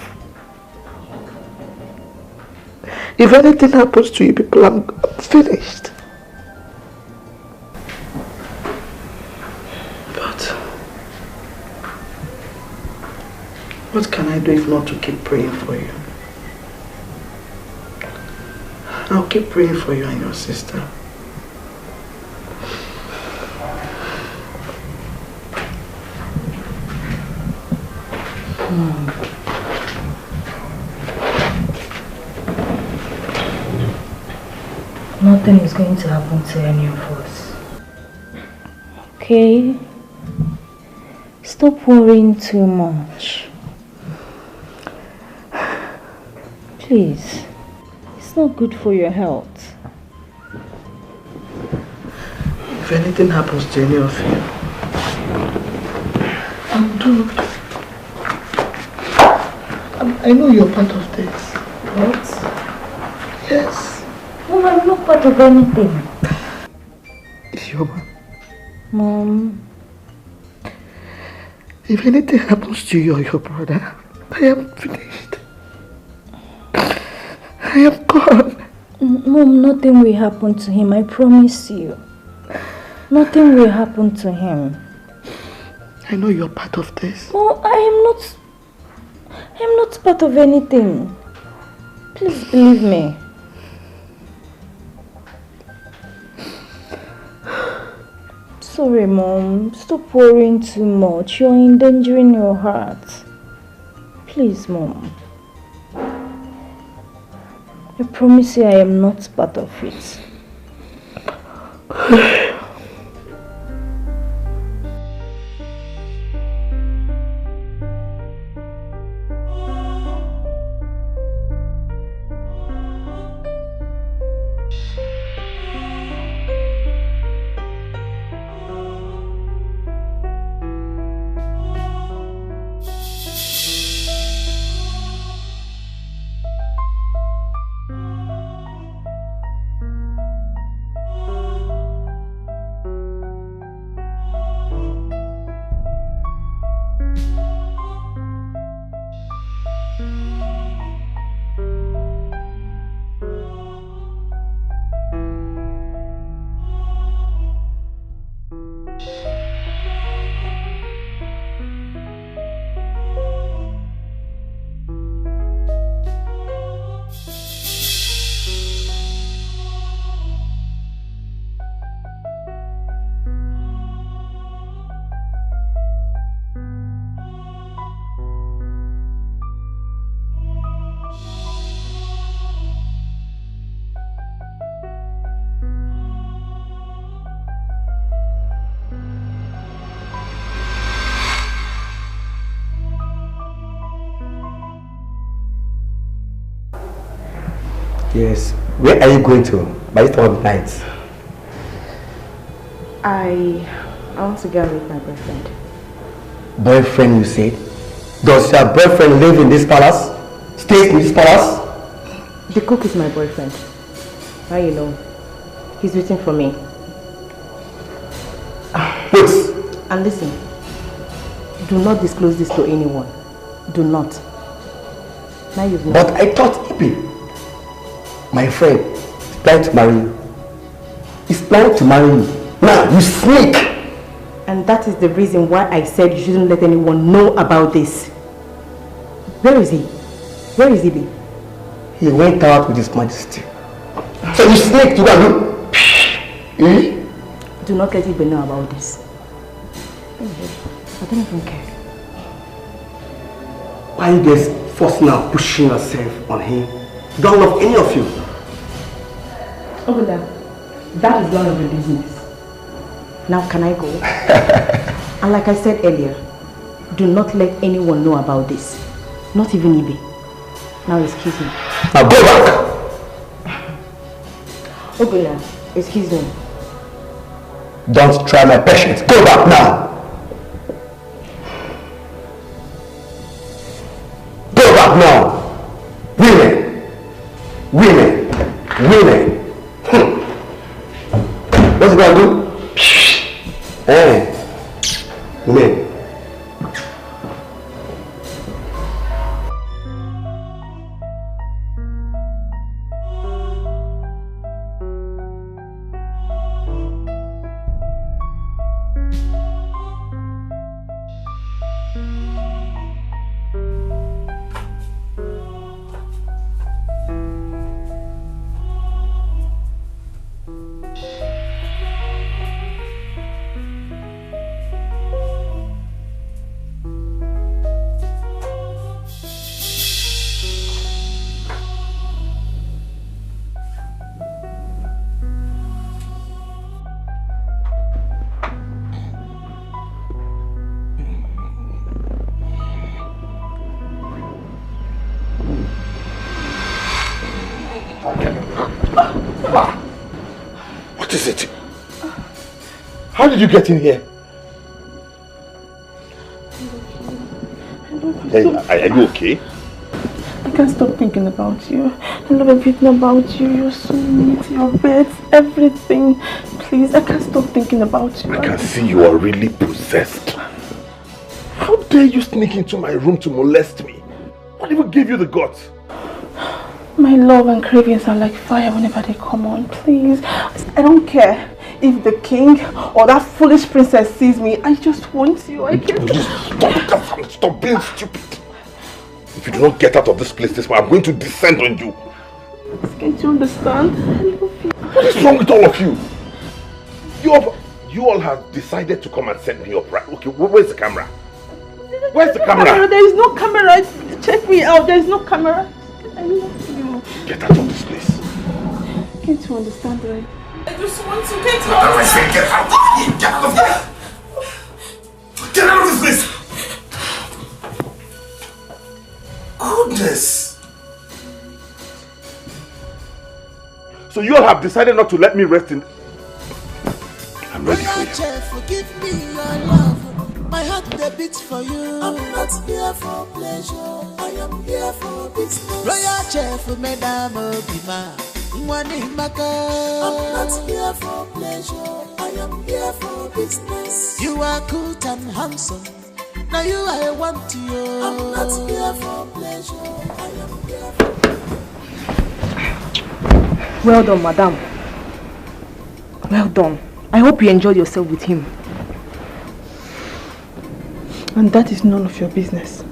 If anything happens to you people, I'm finished. But what can I do if not to keep praying for you? I'll keep praying for you and your sister. Nothing is going to happen to any of us. Okay? Stop worrying too much. Please. It's not good for your health. If anything happens to any of you, I'm doomed. I know you're part of this. What? Yes. No, I'm not part of anything. Isioma. Mom. If anything happens to you or your brother, I am finished. I am gone. Mom, nothing will happen to him. I promise you. Nothing will happen to him. I know you're part of this. No, I am not part of anything. Please believe me. Sorry, Mom. Stop worrying too much. You're endangering your heart. Please, Mom. I promise you I am not part of it. Yes. Where are you going to by this time of night? I want to go and meet my boyfriend. Boyfriend, you said? Does your boyfriend live in this palace? Stays in this palace? The cook is my boyfriend. How you know? He's waiting for me. Wait. And listen, do not disclose this to anyone. Do not. Now you've known. But I thought Ibi, my friend, is planning to marry you. He's planning to marry you. Now, you sneak! And that is the reason why I said you shouldn't let anyone know about this. Where is he? Where is Ibi? He went out with his majesty. So you sneak to go and do not let Ibi know about this. I don't even care. Why are you guys forcing and pushing yourself on him? Don't love any of you. Oguda, that is none of your business. Now can I go? And like I said earlier, do not let anyone know about this. Not even Ibi. Now excuse me. Now go back! Oguda, excuse me. Don't try my patience. Go back now! Go back now! Women! Women! Women! What's it gonna do? Women! What is it? How did you get in here? Hey, are you okay? I can't stop thinking about you. I love everything about you. You're so neat, your beds, everything. Please, I can't stop thinking about you. I can see you are really possessed. How dare you sneak into my room to molest me? What even gave you the guts? My love and cravings are like fire whenever they come on. Please, I don't care if the king or that foolish princess sees me. I just want you. I can't. Stop being stupid. If you do not get out of this place this way, I'm going to descend on you. Can't you understand? I love you. What is wrong with all of you? You all have decided to come and send me up, right? Okay, where's the camera? Where's the camera? There is no camera. Check me out. There is no camera. I love you. Get out of this place. Can't you understand, right? I just want to get out. I say get out. Get out of here. Get out of this place. Goodness. So you all have decided not to let me rest in... I'm ready for you. Forgive me your love. My heart they beats for you. I'm not here for pleasure. I am here for business. Royal chef, Madame Obima. I'm not here for pleasure. I am here for business. You are good and handsome. Now you I want you. I'm not here for pleasure. I am here for... Well done, madam. Well done. I hope you enjoyed yourself with him. And that is none of your business.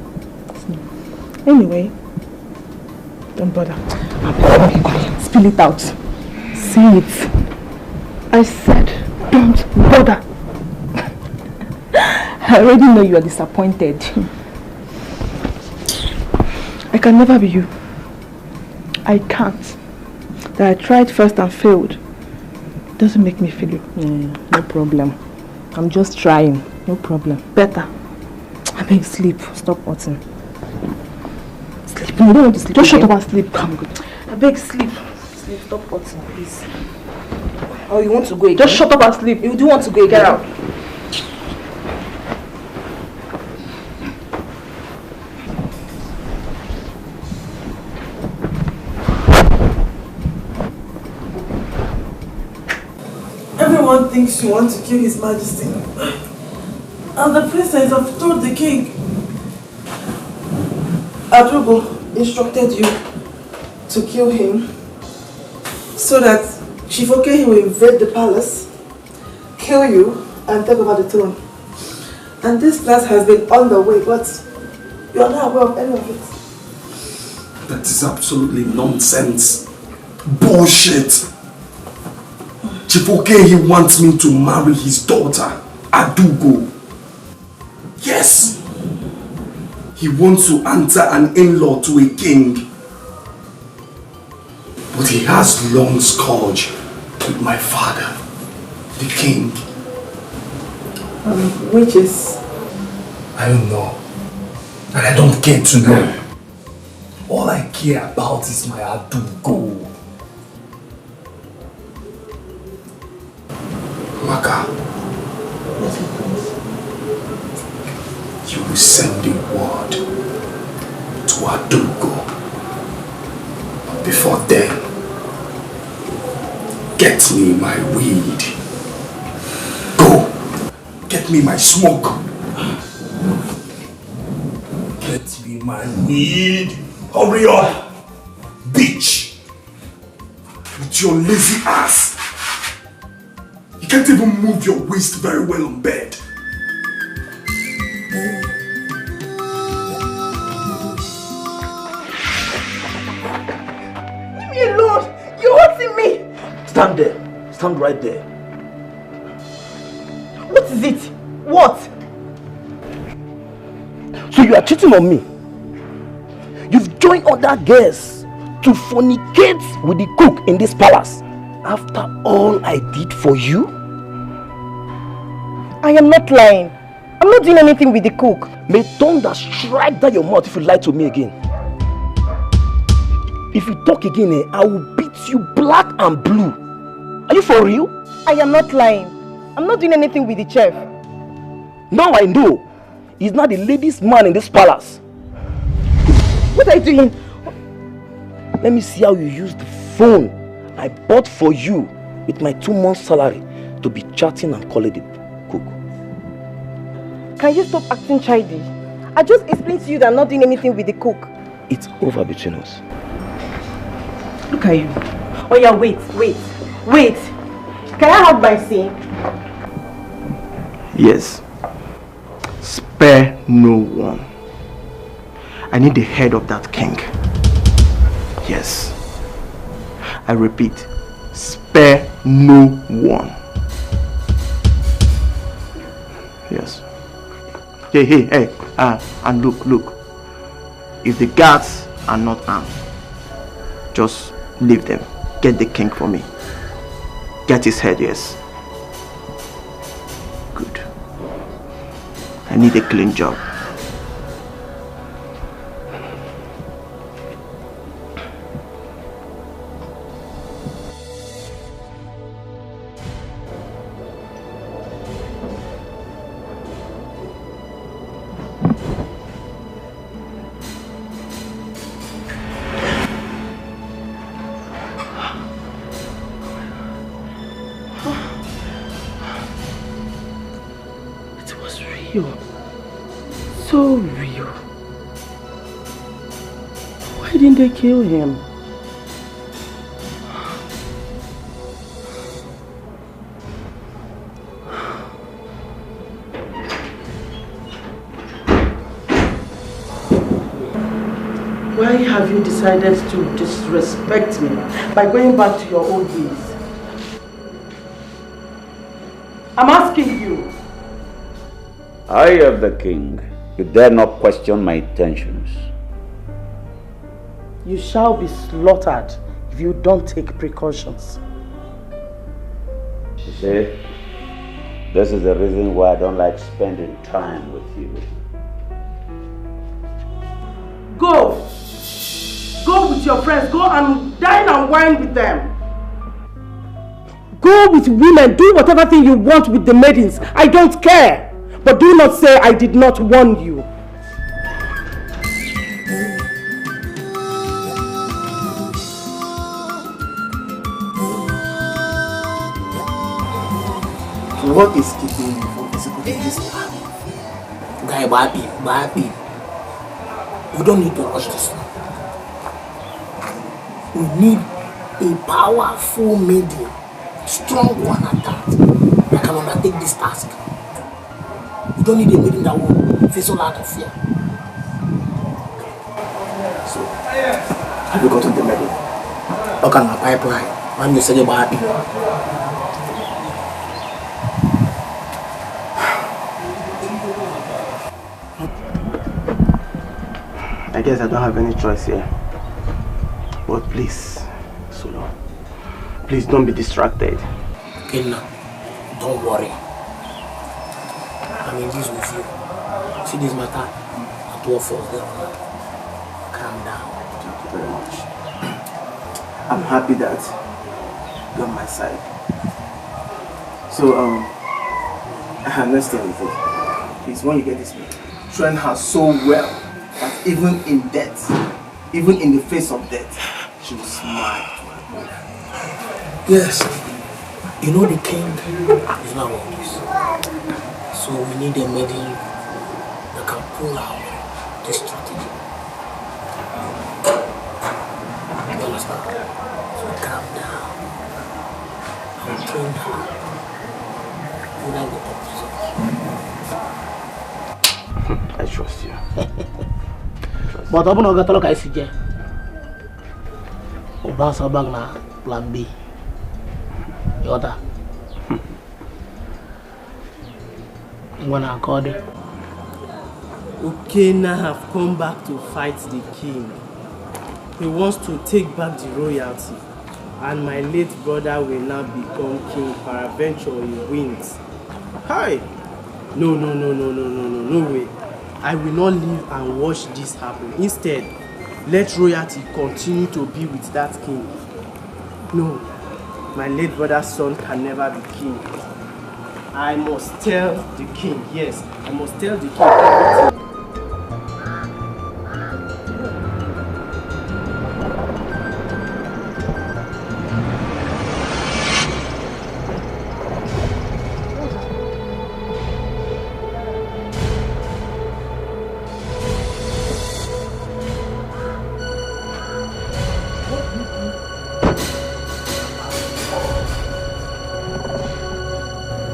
Anyway, don't bother. Spill it out. Say it. I said, don't bother. I already know you are disappointed. I can never be you. I can't. That I tried first and failed doesn't make me feel you. No problem. I'm just trying. No problem. Better. I beg, sleep. Stop watching. Sleep. You don't want to sleep. Just shut up and sleep. I'm good. I I beg, sleep. Sleep, stop hurting, please. Oh, you want to go again? Just shut up and sleep. You do want to go again? Get out. Everyone thinks you want to kill His Majesty. And the princess have told the king. Adrugo instructed you to kill him so that Chifoke will invade the palace, kill you, and take over the throne. And this plan has been on the way, but you are not aware of any of it. That is absolutely nonsense. Bullshit. Chifoke, he wants me to marry his daughter, Adugo. Yes. He wants to answer an in-law to a king. But he has long scourge with my father, the king. Which is? I don't know. And I don't care to know. All I care about is my Adugo. Maka, you will send a word to Adugo. But before then, get me my weed. Go, get me my smoke. Get me my weed. Hurry up, bitch. With your lazy ass. You can't even move your waist very well on bed. Leave me alone! You're hurting me! Stand there. Stand right there. What is it? What? So you are cheating on me? You've joined other girls to fornicate with the cook in this palace after all I did for you? I am not lying. I'm not doing anything with the cook. May thunder strike down your mouth if you lie to me again. If you talk again, I will beat you black and blue. Are you for real? I am not lying. I'm not doing anything with the chef. Now I know. He's not the ladies' man in this palace. What are you doing? Let me see how you use the phone I bought for you with my 2 months salary to be chatting and calling the cook. Can you stop acting childish? I just explained to you that I'm not doing anything with the cook. It's over between us. Look at you. Oh yeah, wait. Can I have my scene? Yes. Spare no one. I need the head of that king. Yes. I repeat, spare no one. Yes. Hey, and look. If the guards are not armed, just leave them. Get the king for me. Get his head, yes. Good. I need a clean job. So real. Why didn't they kill him? Why have you decided to disrespect me by going back to your old ways? I'm asking you. I am the king. You dare not question my intentions. You shall be slaughtered if you don't take precautions. You see, this is the reason why I don't like spending time with you. Go! Go with with your friends. Go and dine and wine with them. Go with women. Do whatever thing you want with the maidens. I don't care. But do not say I did not warn you. What is keeping you from executing this plan? Guy, Babi. We don't need to rush this. We need a powerful maiden, strong one at that can undertake this task. We don't need a maiden that will face all out of fear. So, have you gotten the maiden? How can my pipeline? Man, you said you're happy. I guess I don't have any choice here. But please, Solo, please don't be distracted. Killa, don't worry. I'm in this with you. See this matter at what falls there. Calm down. Thank you very much. I'm happy that you're on my side. So, let's stay with it. Please, when you get this meeting, train her so well that even in death, even in the face of death, she will smile. Yes, you know the king is not on this. So we need a maiden that can pull out this strategy. You understand? So calm down. I will train her. Without the opposite. I trust you. But I'm not going to look at it. That's a bag now, plan B. Yoda. When I called it. Ukena have come back to fight the king. He wants to take back the royalty. And my late brother will now become king. Peradventure he wins. Hi! No way. I will not live and watch this happen. Instead, let royalty continue to be with that king. No, my late brother's son can never be king. I must tell the king, yes, I must tell the king everything.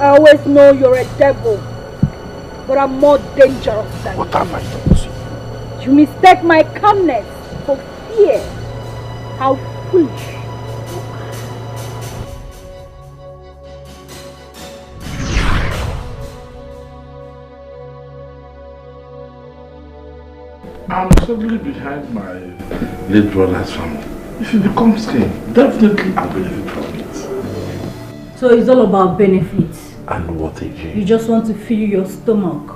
I always know you're a devil, but I'm more dangerous than you. What have I done to you? You mistake my calmness for fear. How foolish. I'm solely behind my late brother's family. If he becomes king, definitely I'll benefit from it. So it's all about benefits. And what again? You just want to fill your stomach.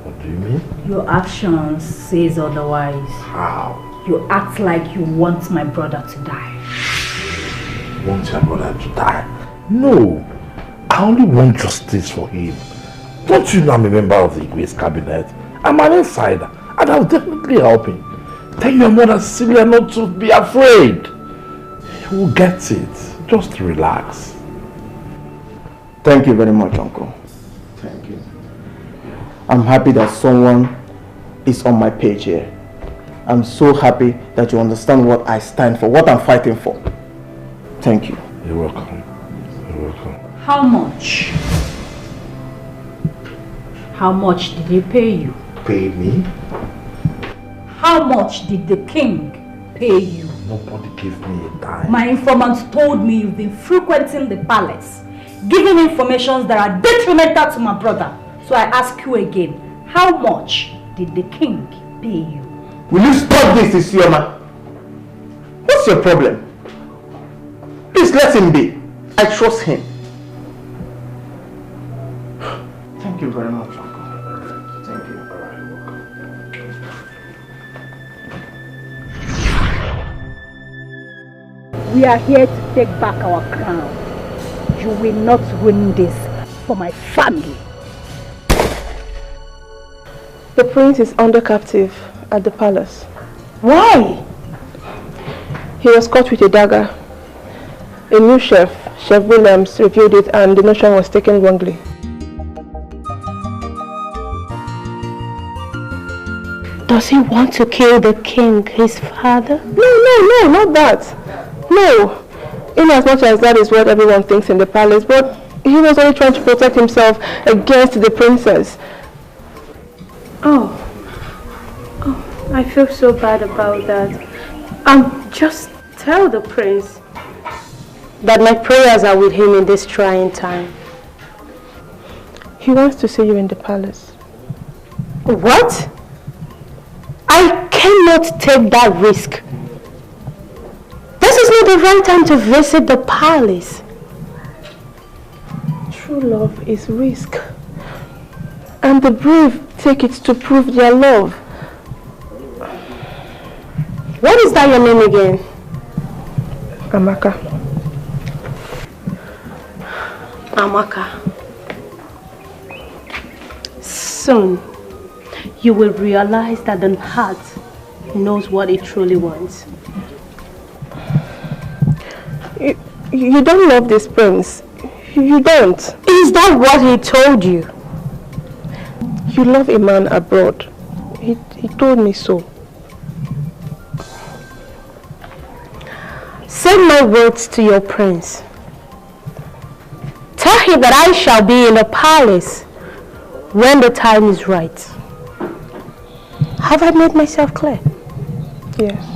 What do you mean? Your actions says otherwise. How? You act like you want my brother to die. Want your brother to die? No. I only want justice for him. Don't you know I'm a member of the Igwe's cabinet? I'm an insider and I'll definitely help him. Tell your mother Celia not to be afraid. He will get it. Just relax. Thank you very much, Uncle. Thank you. I'm happy that someone is on my page here. I'm so happy that you understand what I stand for, what I'm fighting for. Thank you. You're welcome. You're welcome. How much? How much did he pay you? Pay me? How much did the king pay you? Nobody gave me a dime. My informants told me you've been frequenting the palace, giving information that are detrimental to my brother. So I ask you again, how much did the king pay you? Will you stop this, Isioma? What's your problem? Please let him be. I trust him. Thank you very much, Uncle. Thank you. We are here to take back our crown. You will not ruin this for my family. The prince is under captive at the palace. Why? He was caught with a dagger. A new chef, Chef Williams, reviewed it and the notion was taken wrongly. Does he want to kill the king, his father? No, not that. No. In as much as that is what everyone thinks in the palace, but he was only trying to protect himself against the princess. Oh, I feel so bad about that. Just tell the prince that my prayers are with him in this trying time. He wants to see you in the palace. What? I cannot take that risk. This is not the right time to visit the palace. True love is risk. And the brave take it to prove their love. What is that your name again? Amaka. Amaka. Soon, you will realize that the heart knows what it truly wants. You don't love this prince. You don't. Is that what he told you? You love a man abroad. He told me so. Send my words to your prince. Tell him that I shall be in the palace when the time is right. Have I made myself clear? Yes.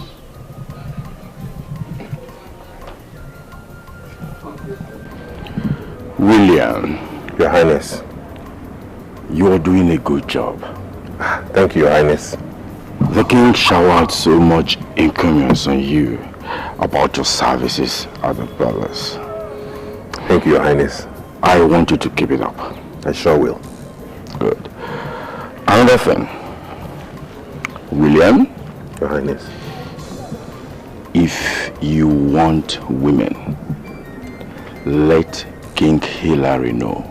William, Your Highness, you are doing a good job. Thank you, Your Highness. The king showered so much encomiums on you about your services at the palace. Thank you, Your Highness. I want you to keep it up. I sure will. Good. Another thing. William? Your Highness. If you want women, let King Hilary know.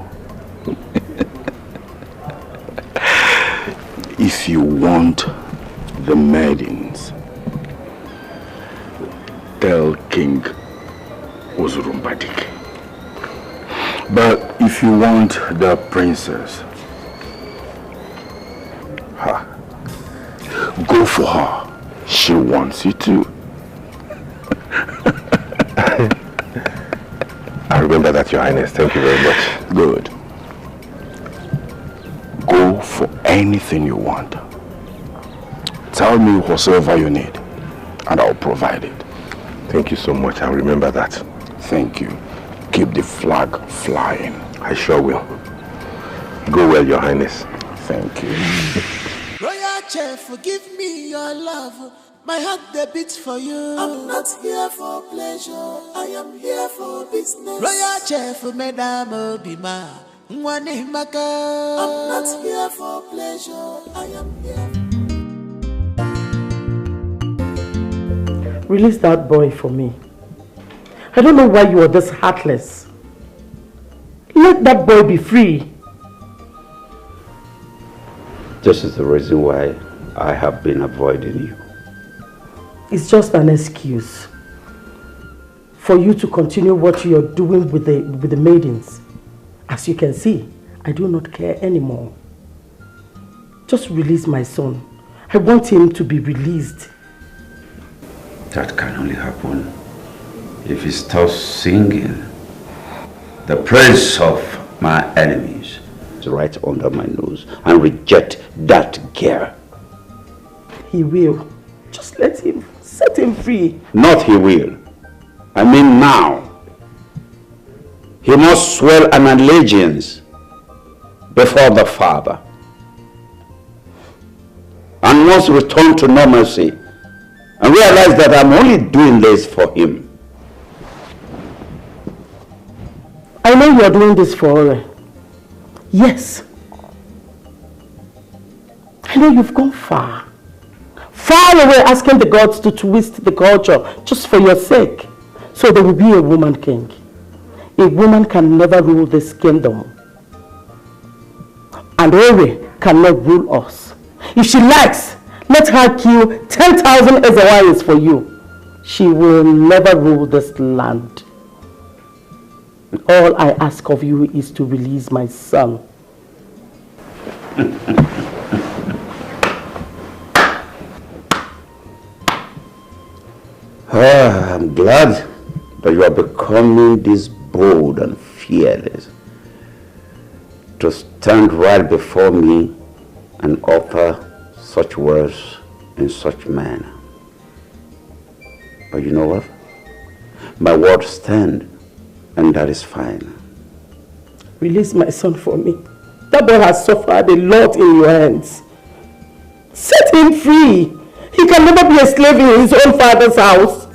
If you want the maidens, tell King Ozurumbadike. But if you want the princess, go for her. She wants you too. I remember that, Your Highness. Thank you very much. Good. Go for anything you want. Tell me whatsoever you need, and I'll provide it. Thank you so much. I'll remember that. Thank you. Keep the flag flying. I sure will. Go well, Your Highness. Thank you. Royal Chef, forgive me your love. My heart they beats for you. I'm not here for pleasure. I am here for business. Royal Chef, Madam Obima. I'm not here for pleasure. I am here. Release that boy for me. I don't know why you are this heartless. Let that boy be free. This is the reason why I have been avoiding you. It's just an excuse for you to continue what you are doing with the maidens. As you can see, I do not care anymore. Just release my son. I want him to be released. That can only happen if he stops singing the praise of my enemies right under my nose and reject that girl. He will. Just let him. Set him free. Not he will. I mean now. He must swear an allegiance before the Father and must return to normalcy and realize that I'm only doing this for him. I know you are doing this for Ore. Yes. I know you've gone far. Far away asking the gods to twist the culture just for your sake. So there will be a woman king. A woman can never rule this kingdom. And Ore cannot rule us. If she likes, let her kill 10,000 Ezawais for you. She will never rule this land. All I ask of you is to release my son. I'm glad that you are becoming this bold and fearless to stand right before me and utter such words in such manner. But you know what? My words stand, and that is fine. Release my son for me. That boy has suffered a lot in your hands. Set him free. He can never be a slave in his own father's house.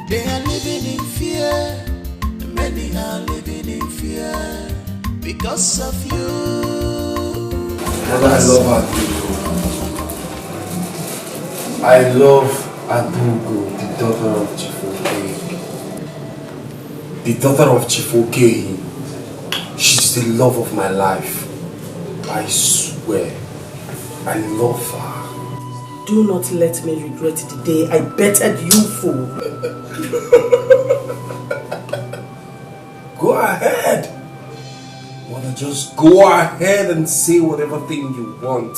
They are living in fear. Many are living in fear because of you. Brother, I love Adugo. I love Adugo, the daughter of Chifoke. The daughter of Chifoke. She's the love of my life. I swear, I love her. Do not let me regret the day I bettered you, fool. Go ahead. Mother, just go ahead and say whatever thing you want.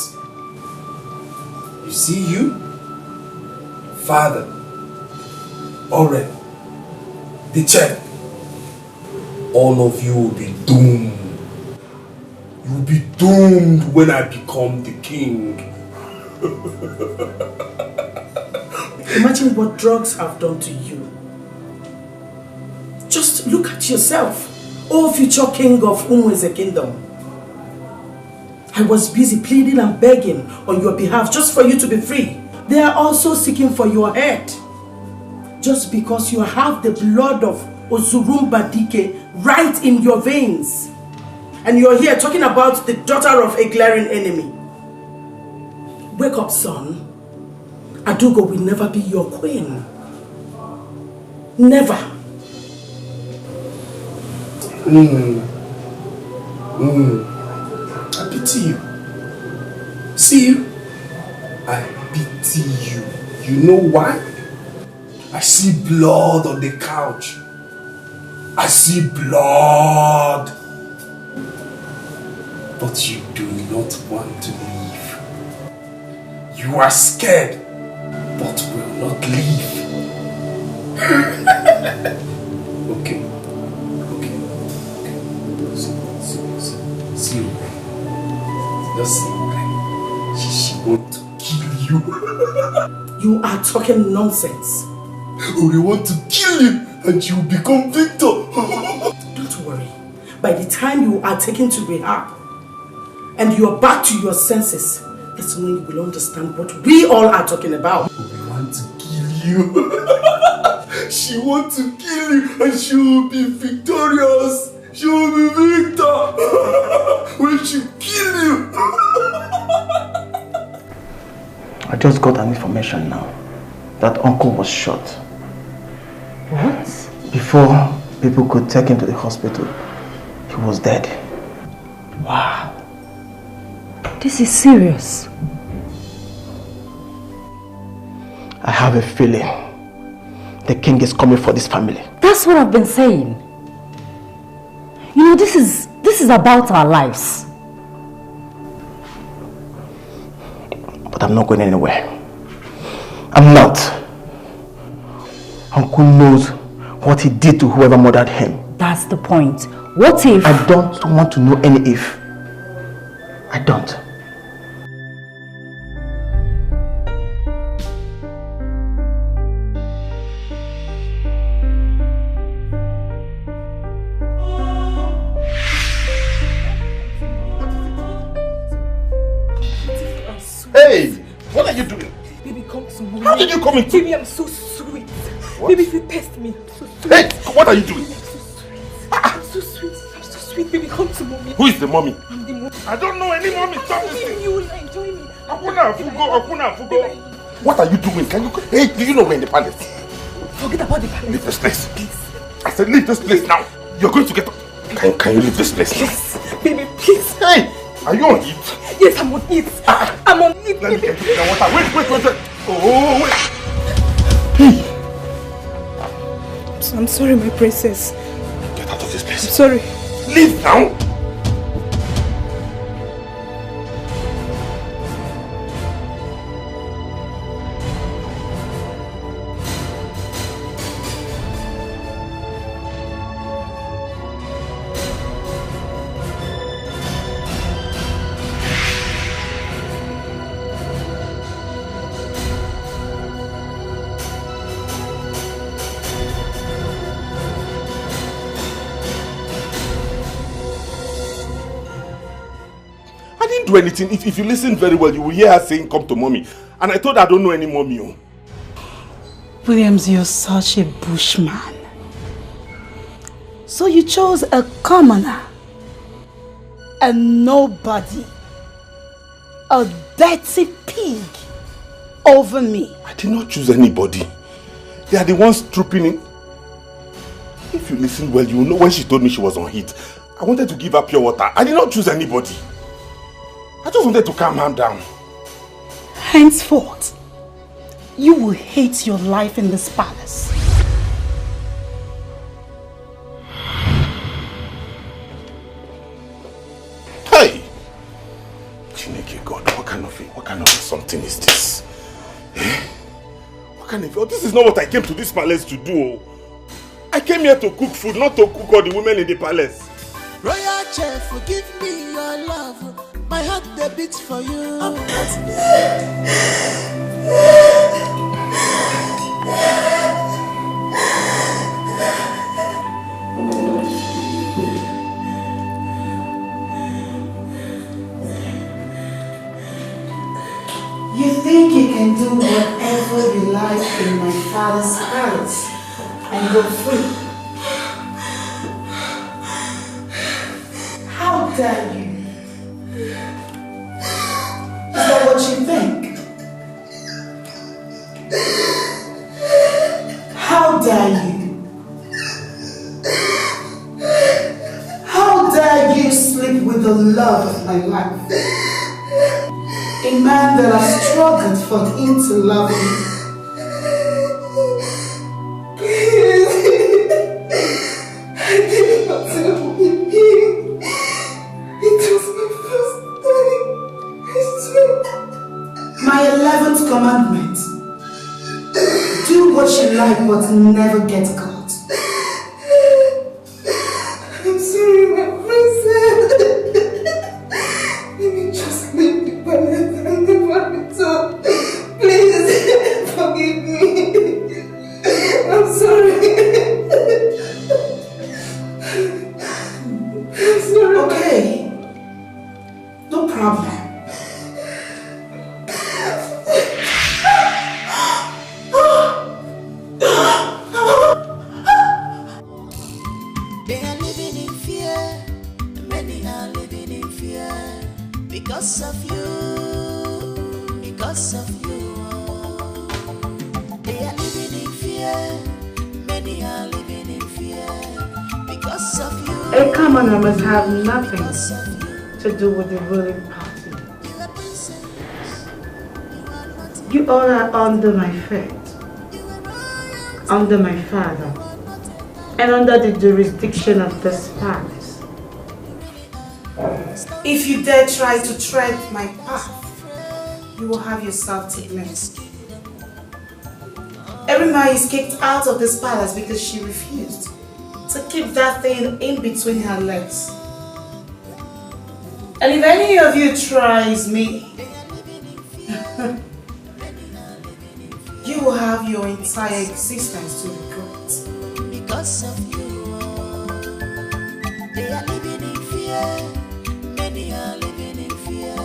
You see you? Father. Ore. Dikeh. All of you will be doomed. You will be doomed when I become the king. Imagine what drugs have done to you. Just look at yourself, O future king of Umueze kingdom. I was busy pleading and begging on your behalf just for you to be free. They are also seeking for your head. Just because you have the blood of Ozurumba Dikeh right in your veins. And you're here talking about the daughter of a glaring enemy. Wake up, son. Adugo will never be your queen. Never. I pity you. See you? I pity you. You know why? I see blood on the couch. I see blood. But you do not want to leave. You are scared, but will not leave. Okay. See you. Just see you. She wants to kill you. You are talking nonsense. Oh, they want to kill you and you will become victor. Don't worry. By the time you are taken to rehab and you are back to your senses, that's when you will understand what we all are talking about. We want to kill you. She wants to kill you and she will be victorious. She will be victor when she kill you. I just got an information now that uncle was shot. What? Before people could take him to the hospital, he was dead. Wow. This is serious. I have a feeling the king is coming for this family. That's what I've been saying. You know, this is about our lives. But I'm not going anywhere. I'm not. Uncle knows what he did to whoever murdered him. That's the point. What if? I don't want to know any if. I don't. Hey, what are you doing? Baby, come to me. How did you come in? Baby, I'm so sweet. What? Baby, if you test me, I'm so sweet. Hey, what are you doing? I'm so sweet. I'm so sweet. Baby, come to me. mommy. Who is the mommy? I'm the mommy. I don't know any mommy. Stop this thing. You will enjoy me. Okuna, Fugo. What are you doing? Can you? Hey, do you know we're in the palace? Forget about the palace. Leave this place. Please. I said leave this place now. You're going to get... Can you leave this place? Yes, baby, please. Hey, are you on heat? Yes, I'm on heat. I'm on heat. Let me get you the water. Wait. Oh, wait. Hey. I'm sorry, my princess. Get out of this place. I'm sorry. Leave now. Do anything. If you listen very well, you will hear her saying, come to mommy. And I told her I don't know any mommy. Oh. Williams, you're such a bushman. So you chose a commoner, a nobody, a dirty pig over me. I did not choose anybody. They are the ones trooping in. If you listen well, you will know when she told me she was on heat. I wanted to give her pure water. I did not choose anybody. I just wanted to calm her down. Henceforth, you will hate your life in this palace. Hey! Chineke God, what kind of something is this? Eh? What kind of... This is not what I came to this palace to do. I came here to cook food, not to cook all the women in the palace. Royal chef, forgive me your love. My heart they beats for you. You think you can do whatever you like in my father's palace and go free? How dare you? Is that what you think? How dare you? How dare you sleep with the love of my life? A man that I struggled for him to love me. I did not tell him. It was my first time. I swear. My 11th commandment. Do what you like but never get caught. I'm sorry, my princess. Maybe just leave the palace and never return. Please, forgive me. I'm sorry. I'm sorry. Okay. No problem. They are living in fear. Many are living in fear. Because of you. Because of you. They are living in fear. Many are living in fear. Because of you. A commoner must have nothing to do with the ruling party. You all are under my feet, under my father, and under the jurisdiction of this palace. If you dare try to tread my path, you will have yourself to blame. Erima is kicked out of this palace because she refused to keep that thing in between her legs. And if any of you tries me, you will have your entire existence to regret. Because of you. They are living in fear. Many are living in fear.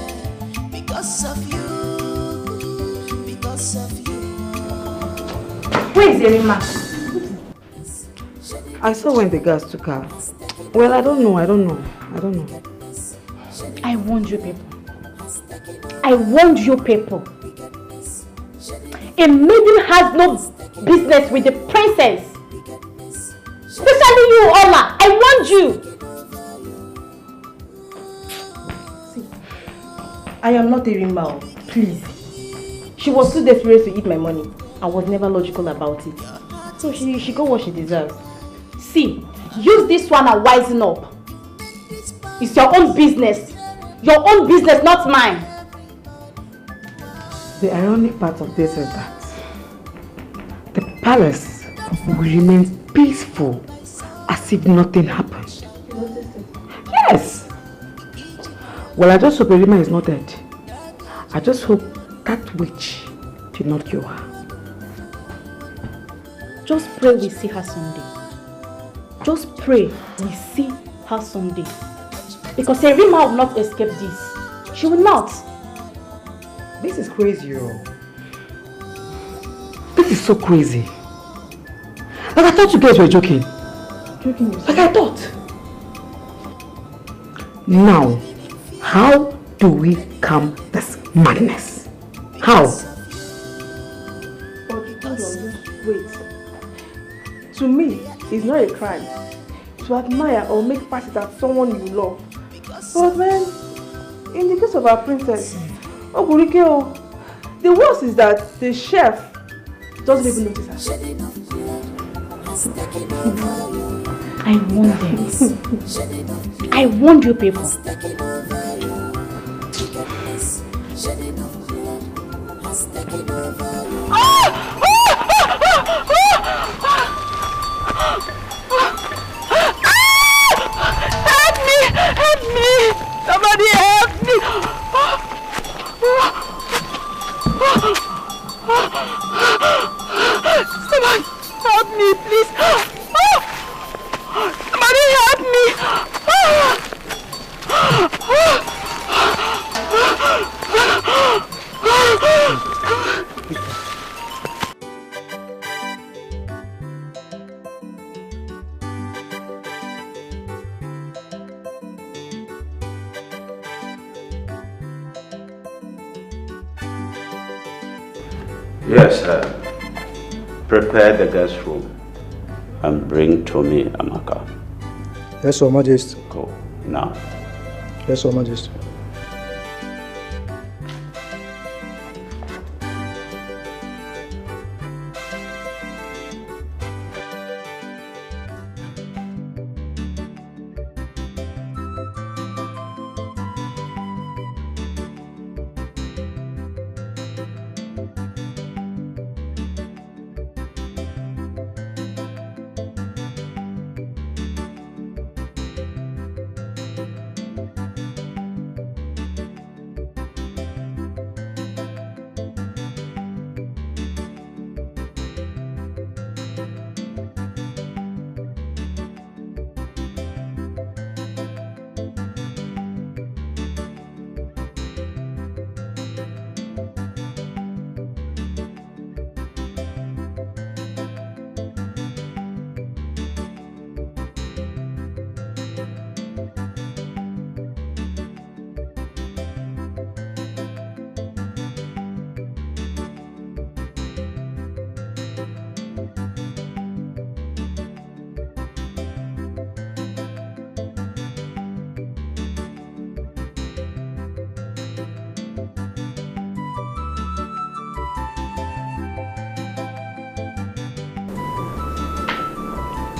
Because of you. Because of you. Where is Erima? I saw when the girls took her. Well, I don't know. I warned you people. I warned you people. A maiden has no business with the princess. Especially you, Ola. I warned you. See, I am not a Rima, please. She was too desperate to eat my money and was never logical about it. So she got what she deserves. See, use this one and wisen up. It's your own business. Your own business, not mine. The ironic part of this is that the palace will remain peaceful as if nothing happened. Yes! Well, I just hope Erima is not dead. I just hope that witch did not kill her. Just pray we see her someday. Just pray we see her someday. Because Erima will not escape this. She will not. This is crazy, yo. This is so crazy. Like I thought you guys were joking. Joking? Like I thought. Now, how do we calm this madness? How? But hold on, just wait. To me, it's not a crime to admire or make passes at someone you love. But then, in the case of our princess, Ogurike, the worst is that the chef doesn't even notice her. I warned them. I warned you people. Help me! Help me! Somebody help me! Someone help me, please! Somebody help me! Yes, prepare the guest room and bring Tommy Amaka. Yes, Your Majesty. Go now. Yes, Your Majesty.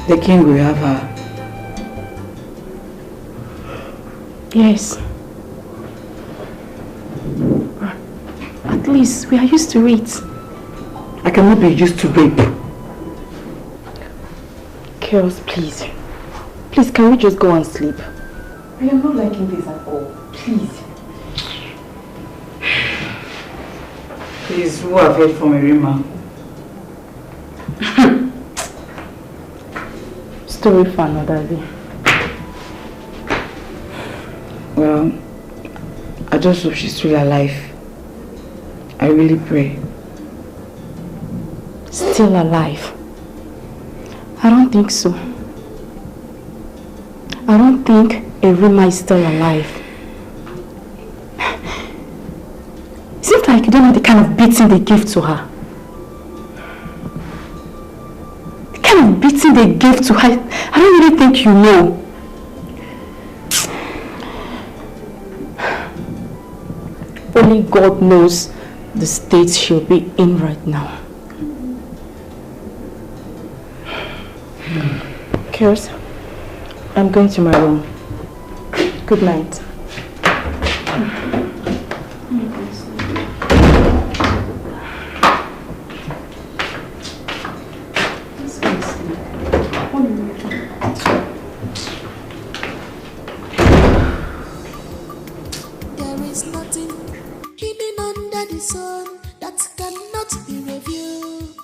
The king will have her. Yes. At least we are used to it. I cannot be used to rape. Chaos, please. Please, can we just go and sleep? I am not liking this at all. Please. Please, who have heard from Erima? Story for another day. Well, I just hope she's still alive. I really pray. Still alive? I don't think so. I don't think Erima is still alive. It seems like you don't know the kind of beating they gave to her. The kind of beating they gave to her, I don't really think you know. Only God knows the state she'll be in right now. Kirs, I'm going to my room. Good night. There is nothing hidden under the sun that cannot be reviewed.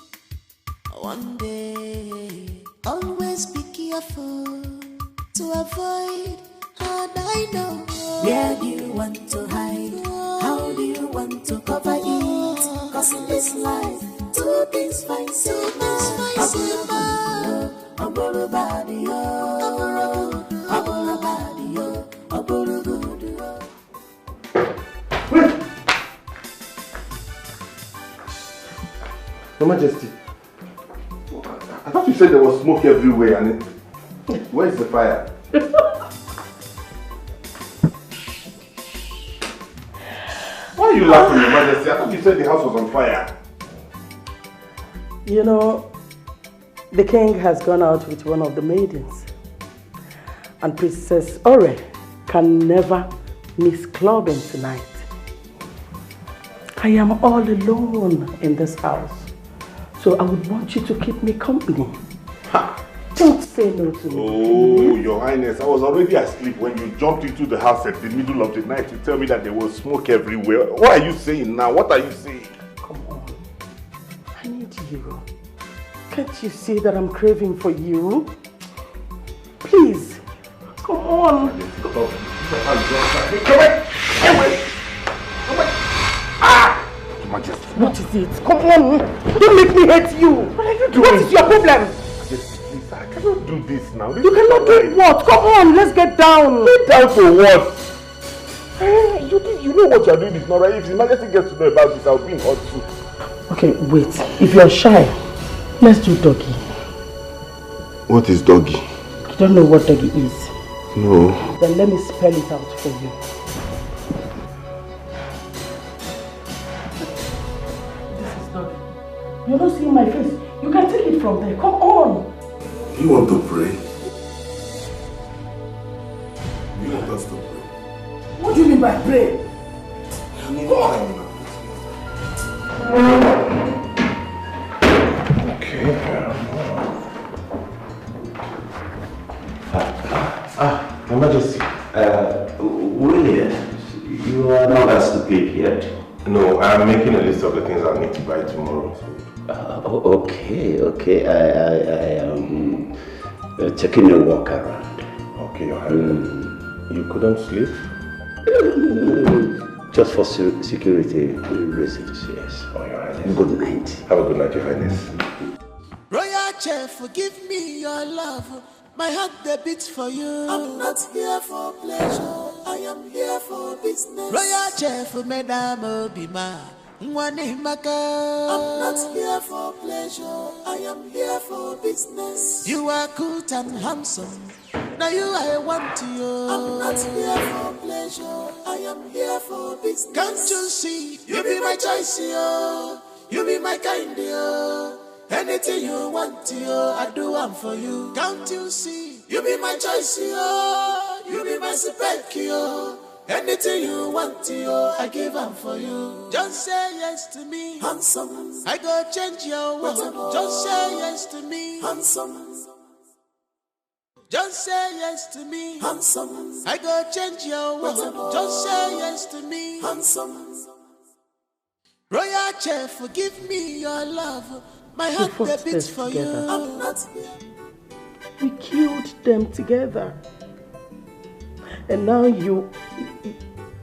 One day, always be careful to avoid hard I know. Where do you want to hide? How do you want to cover it? Cause in this life, two things find silver. Aburu body, aburu body, aburu good. Your Majesty, I thought you said there was smoke everywhere and where's the fire? Why are you laughing, Your Majesty? I thought you said the house was on fire. You know, the king has gone out with one of the maidens. And Princess Ore can never miss clubbing tonight. I am all alone in this house. So I would want you to keep me company. Ha. Don't say no to me. Oh, Your Highness, I was already asleep when you jumped into the house at the middle of the night to tell me that there was smoke everywhere. What are you saying now? What are you saying? Come on. I need you. Can't you see that I'm craving for you? Please. Come on. Come on. Ah! Your Majesty. What is it? Come on. Don't make me hate you. What are you doing? What is your problem? Please, I cannot do this now. You cannot do what? Come on, let's get down. Get down for what? You know what you're doing is not right. If the Majesty gets to know about this, I'll be in hot too. Okay, wait. If you're shy, let's do doggy. What is doggy? You don't know what doggy is? No. Then let me spell it out for you. This is doggy. You're not seeing my face. You can take it from there. Come on. You want to pray? You want us to pray? What do you mean by pray? Go on. Your Majesty. William, you are not asleep yet. No, I'm making a list of the things I need to buy tomorrow. Okay. I am checking your walk around. Okay, Your Highness. You couldn't sleep? Just for security reasons, yes. Oh, Your Highness. Good night. Have a good night, Your Highness. Royal Chef, forgive me your love. My heart they beats for you. I'm not here for pleasure. I am here for business. Royal Chef, Madam Obima. I'm not here for pleasure. I am here for business. You are good and handsome. Now you I want you. I'm not here for pleasure. I am here for business. Can't you see? You be my choice, yo. You be my kind, yo. Anything you want, yo, I do one for you. Can't you see? You be my choice, yo. You be my spec, yo. Anything you want, yo, I give them for you. Just say yes to me, handsome. I go change your world. Just say yes to me, handsome. Just say yes to me, handsome. I go change your world. Just say yes to me, handsome. Royal Chef, forgive me your love. My heart beats for you. I'm not here. We killed them together. And now you're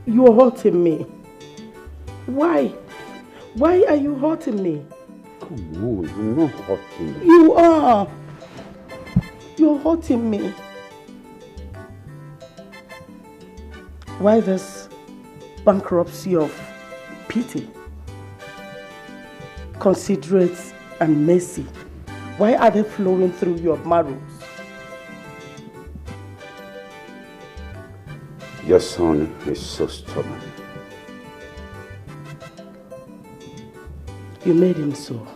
hurting me. Why? Why are you hurting me? Come on, I'm not hurting you. You are. You're hurting me. Why this bankruptcy of pity, considerate and mercy? Why are they flowing through your marrows? Your son is so stubborn. You made him so.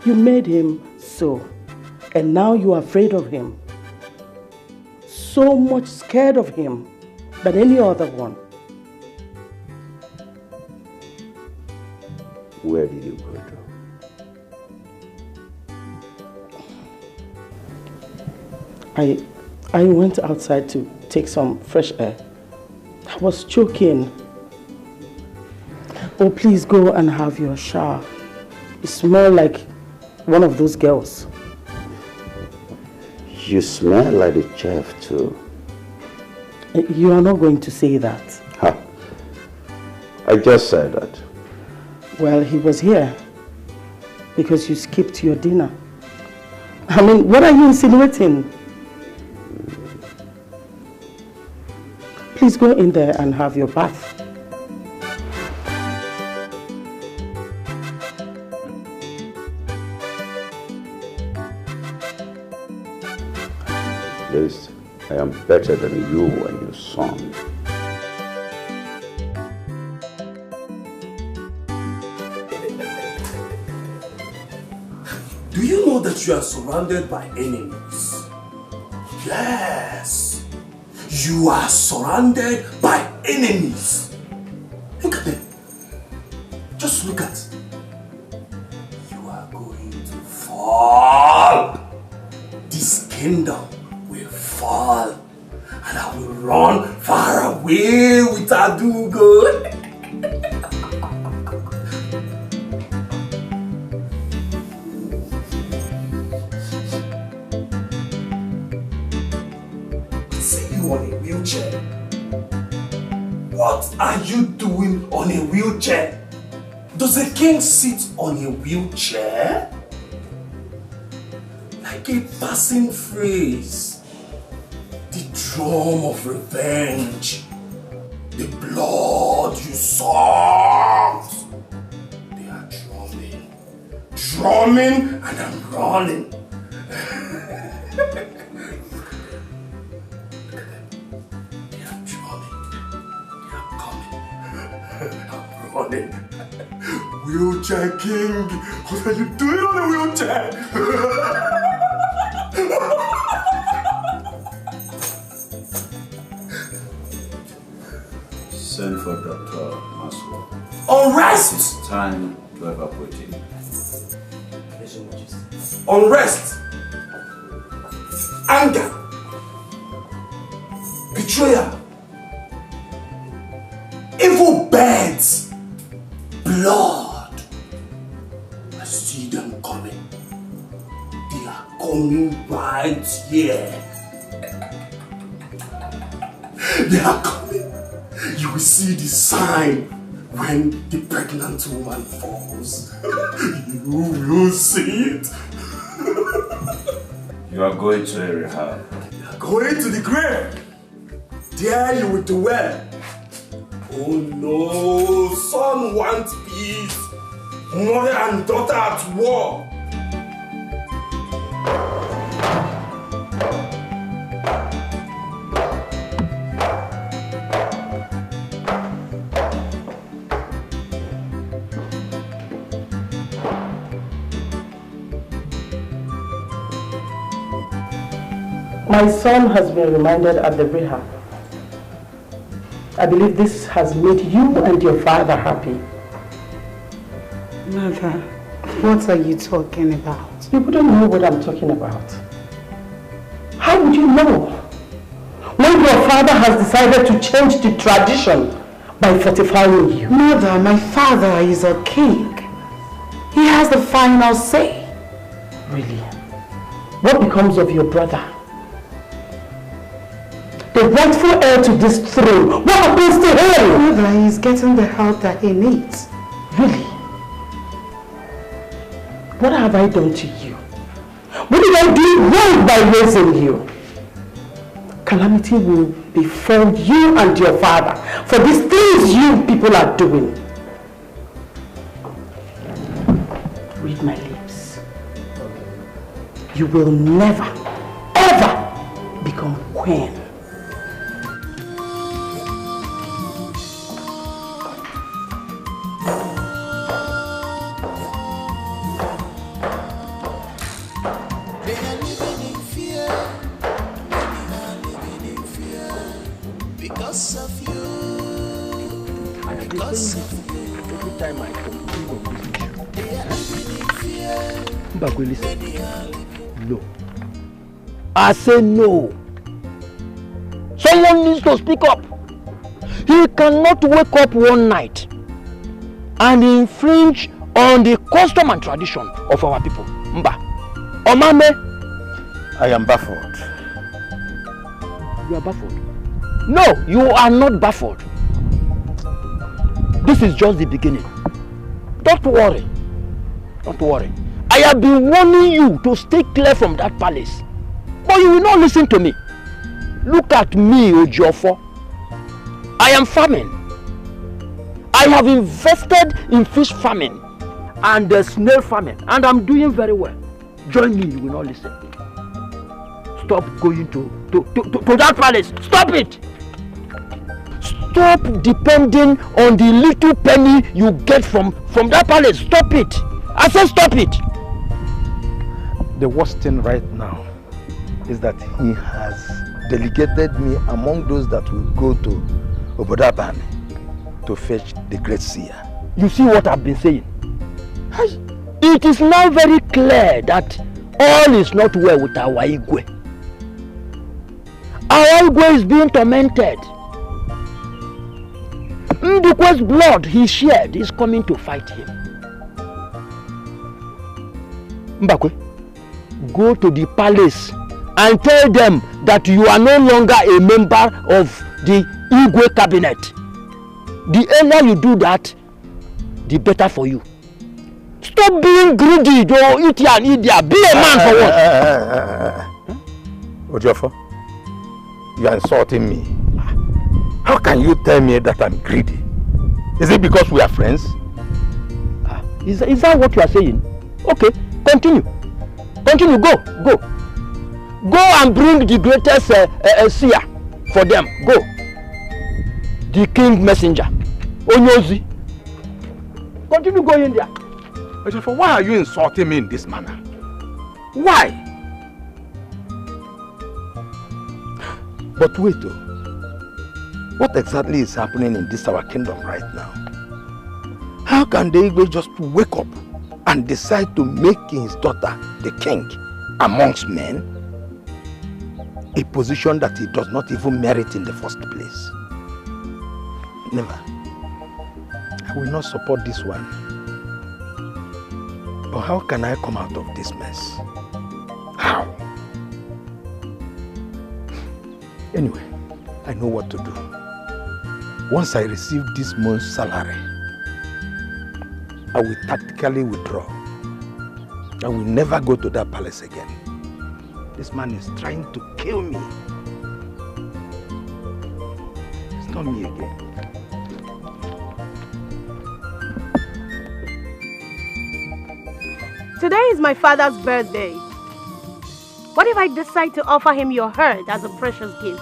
You made him so. And now you are afraid of him. So much scared of him than any other one. Where did you go to? I went outside to take some fresh air. I was choking. Oh, please go and have your shower. You smell like one of those girls. You smell like the chef too. You are not going to say that. Huh. I just said that. Well, he was here because you skipped your dinner. I mean, what are you insinuating? Please go in there and have your bath. At least I am better than you and your son. Do you know that you are surrounded by enemies? Yes. You are surrounded by enemies. Look at them. Just look at. You are going to fall. This kingdom will fall. And I will run far away with Adugo. On a wheelchair. What are you doing on a wheelchair? Does a king sit on a wheelchair? Like a passing phrase. The drum of revenge. The blood you sucked. They are drumming. Drumming and I'm running. Running. Wheelchair king, what are you doing on a wheelchair? Send for Dr. Maslow. Unrest! It's time to evacuate him. Unrest. Anger. Betrayal. Evil birds. Blood. I see them coming. They are coming right here. They are coming. You will see the sign when the pregnant woman falls. You will see it. You are going to a rehab. You are going to the grave. There you will dwell. Oh no, son wants peace. Mother and daughter at war. My son has been reminded at the rehab. I believe this has made you and your father happy. Mother, what are you talking about? You wouldn't know what I'm talking about. How would you know? When your father has decided to change the tradition by fortifying you. Mother, my father is a king. He has the final say. Really? What becomes of your brother? The rightful heir to this throne. What happens to him? Mother, he's getting the help that he needs. Really? What have I done to you? What did I do wrong by raising you? calamity will befall you and your father for these things you people are doing. Read my lips. You will never, ever become queen. No. I say no. Someone needs to speak up. He cannot wake up one night and infringe on the custom and tradition of our people. Mba. Omame. I am baffled. You are baffled? No, you are not baffled. This is just the beginning. Don't worry. Don't worry. I have been warning you to stay clear from that palace. But you will not listen to me. Look at me, Ojofo. I am farming. I have invested in fish farming and snail farming, and I'm doing very well. Join me, you will not listen. Stop going to that palace. Stop it! Stop depending on the little penny you get from that palace. Stop it! I said stop it! The worst thing right now is that he has delegated me among those that will go to Obodabani to fetch the great seer. You see what I've been saying? It is now very clear that all is not well with our Igwe. Our Igwe is being tormented. Ndukwe's blood he shed is coming to fight him. Mbakwe, go to the palace and tell them that you are no longer a member of the Igwe cabinet. The earlier you do that, the better for you. Stop being greedy, though. Eat here and eat there. Be a man for once. Ojofo, you are insulting me. How can you tell me that I'm greedy? Is it because we are friends? Is that what you are saying? Okay, continue. Continue, go. Go and bring the greatest seer for them. Go. The king messenger. Onyozi. Continue going there. Ojofo, why are you insulting me in this manner? Why? But wait though. What exactly is happening in this our kingdom right now? How can the Igwe just wake up and decide to make his daughter the king amongst men? A position that he does not even merit in the first place. Never. I will not support this one. But how can I come out of this mess? How? Anyway, I know what to do. Once I receive this month's salary, I will tactically withdraw. I will never go to that palace again. This man is trying to kill me. It's not me again. Today is my father's birthday. What if I decide to offer him your herd as a precious gift?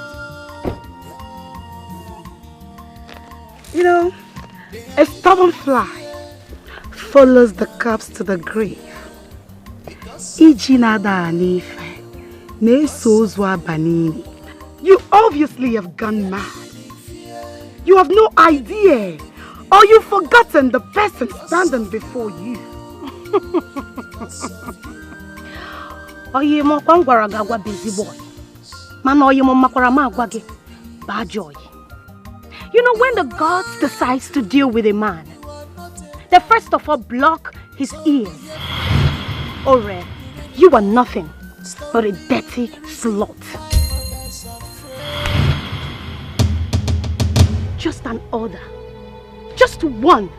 You know, a stubborn fly follows the corpse to the grave. You obviously have gone mad. You have no idea, or you've forgotten the person standing before you. Oye mo kwangwara gagwa busy boy. Man oye mo makwara magwage bad joy. You know, when the gods decides to deal with a man, they first of all block his ears. Ore, you are nothing but a dirty slut. Just an order, just one,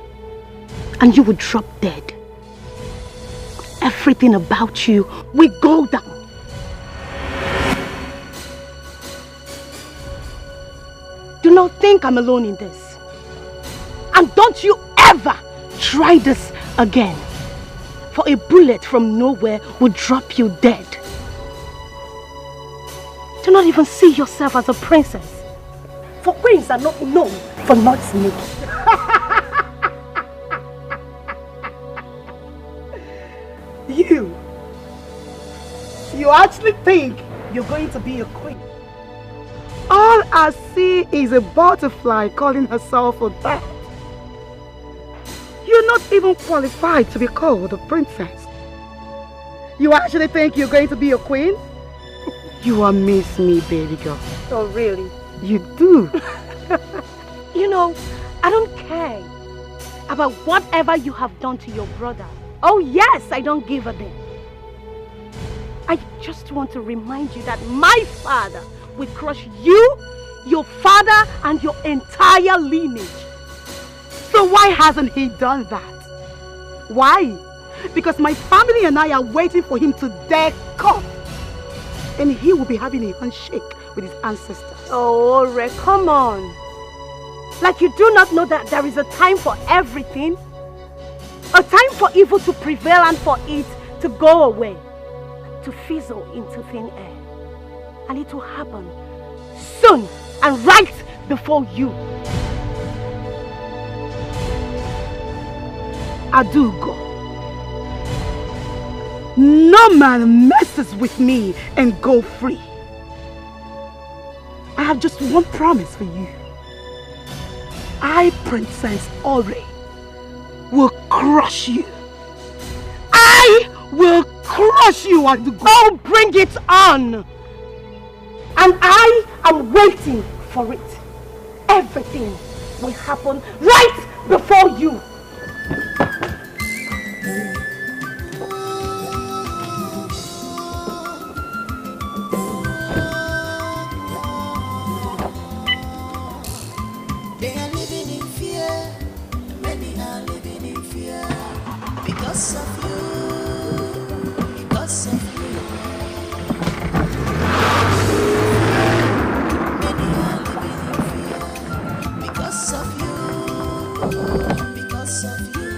and you would drop dead. Everything about you will go down. think I'm alone in this. And don't you ever try this again. For a bullet from nowhere will drop you dead. Do not even see yourself as a princess. For queens are not known for not sneaking. You actually think you're going to be a queen? All I see is a butterfly calling herself a bat. You're not even qualified to be called a princess. You actually think you're going to be a queen? You amaze me, baby girl. Oh, really? You do. You know, I don't care about whatever you have done to your brother. Oh yes, I don't give a damn. I just want to remind you that my father will crush you, your father, and your entire lineage. So why hasn't he done that? Why? Because my family and I are waiting for him to dare come. And he will be having a handshake with his ancestors. Oh, Ore, come on. Like you do not know that there is a time for everything? A time for evil to prevail and for it to go away. To fizzle into thin air. And it will happen soon and right before you. Adugo. No man messes with me and go free. I have just one promise for you. I, Princess Ore, will crush you. I will crush you, Adugo. Oh, bring it on! And I am waiting for it. Everything will happen right before you. They are living in fear. Many are living in fear. Because of you. Because of you. Many are living in fear. Because of you. Because of you.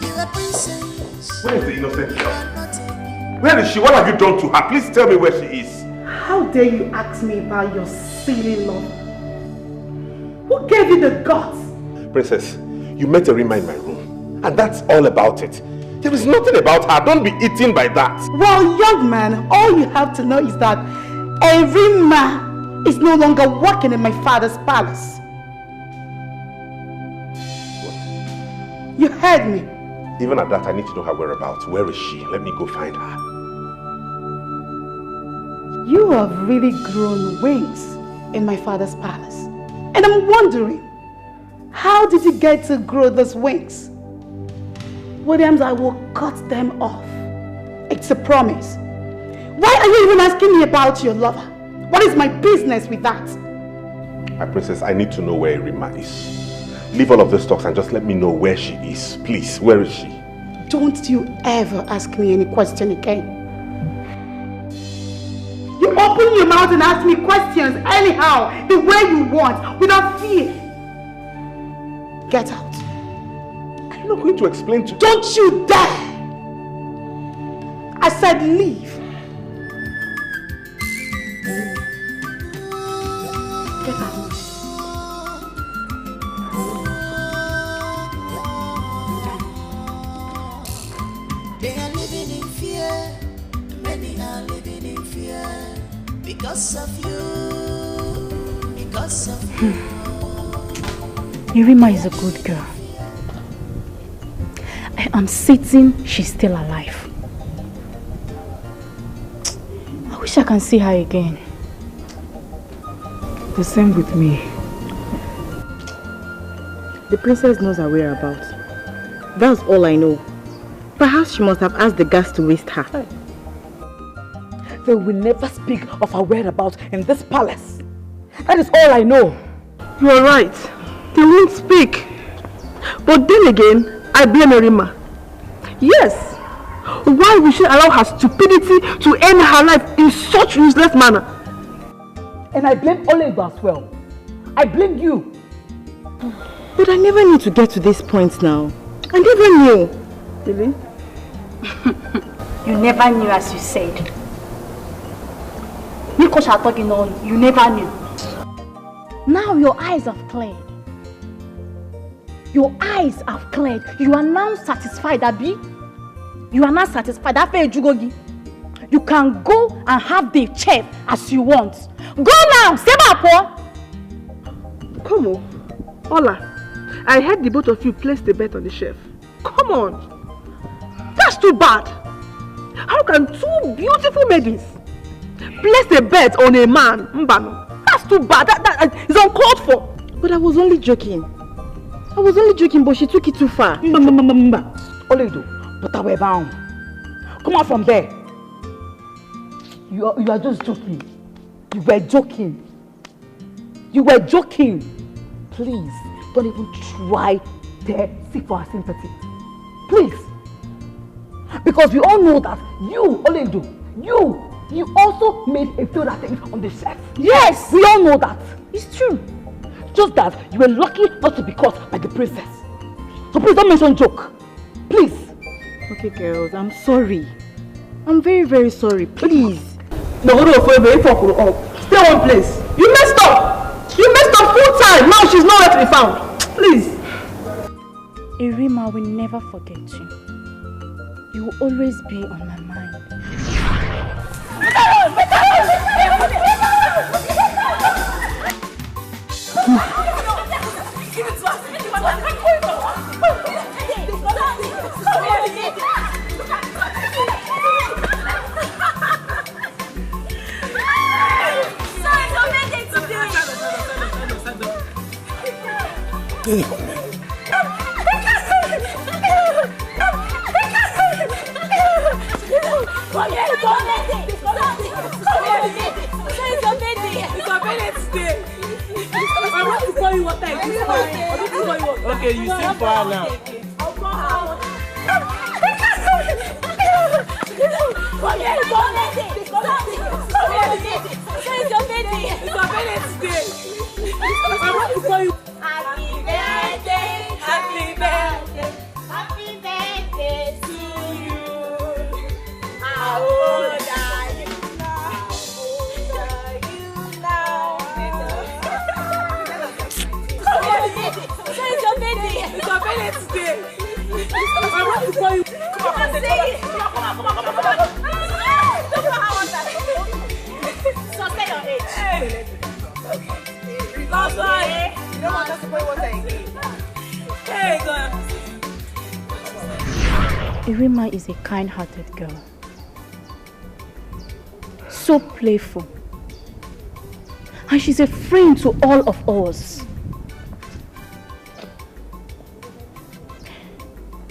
You're a princess. Where is the innocent girl? Where is she? What have you done to her? Please tell me where she is. How dare you ask me about your silly love? Who gave you the guts? Princess, you met Erima in my room. And that's all about it. There is nothing about her. Don't be eaten by that. Well, young man, all you have to know is that Erima is no longer working in my father's palace. What? You heard me. Even at that, I need to know her whereabouts. Where is she? Let me go find her. You have really grown wings in my father's palace. And I'm wondering, how did you get to grow those wings? Williams, I will cut them off. It's a promise. Why are you even asking me about your lover? What is my business with that? My princess, I need to know where Erima is. Leave all of these talks and just let me know where she is. Please, where is she? Don't you ever ask me any question again. You open your mouth and ask me questions anyhow, the way you want, without fear. Get out. I'm not going to explain to you. Don't you dare! I said leave. Get out. They are living in fear. Many are living in fear. Because of you. Because of you. Erima is a good girl. I am certain she's still alive. I wish I can see her again. The same with me. The princess knows her whereabouts. That's all I know. Perhaps she must have asked the guards to waste her. They will never speak of her whereabouts in this palace. That is all I know. You are right. They won't speak. But then again, I blame Erima. Yes. Why would she allow her stupidity to end her life in such useless manner? And I blame Olengo as well. I blame you. But I never knew to get to this point now. I never knew. Really? You never knew, as you said. Because I'm talking on, you never knew. Now your eyes have cleared. Your eyes have cleared. You are now satisfied, Abi. You are now satisfied. You can go and have the chef as you want. Go now! Stay back, Paul! Come on. Ola, I heard the both of you place the bet on the chef. Come on. That's too bad. How can two beautiful maidens place a bet on a man? Mbano? That's too bad. That is uncalled for. But I was only joking. But she took it too far. Oledo, but I were bound. Come on from there. You are just joking. You were joking. You were joking. Please, don't even try to seek for her sympathy. Please. Because we all know that you, Oledo, you also made a failed attempt on the chef. Yes, we all know that. It's true. Just that you were lucky not to be caught by the princess. So please don't mention joke. Please. Okay, girls, I'm sorry. I'm very, very sorry. Please. No, stay one place. You messed up. You messed up full time. Now she's nowhere to be found. Please. Irima will never forget you. You will always be on my mind. Okay, you sing for her now. Happy birthday to you. How old are you now? It's your birthday. It's your birthday today. I want to call you. Come on, say it. Come on. Don't know how old that is. So say your age. Last one. You don't want us to play water again. Hey, go on. Irima is a kind-hearted girl. So playful. And she's a friend to all of us.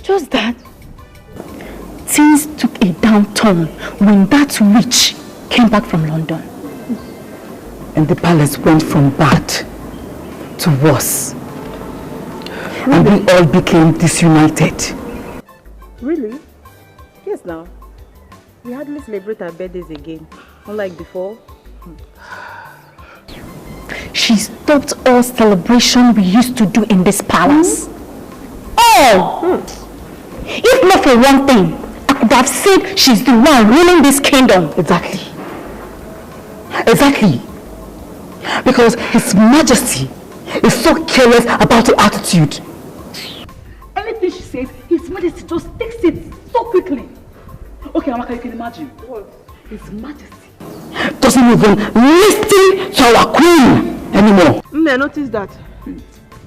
Just that things took a downturn when that witch came back from London. And the palace went from bad to worse. And we all became disunited. Really? Yes, now. We hardly celebrate our birthdays again, unlike before. She stopped all celebration we used to do in this palace. All! If not for one thing, I could have said she's the one ruling this kingdom. Exactly. Because His Majesty is so careless about the attitude. Anything she says, His Majesty just takes it so quickly. Okay, Amaka, you can imagine. What? His Majesty doesn't even listen to our queen anymore. I noticed that.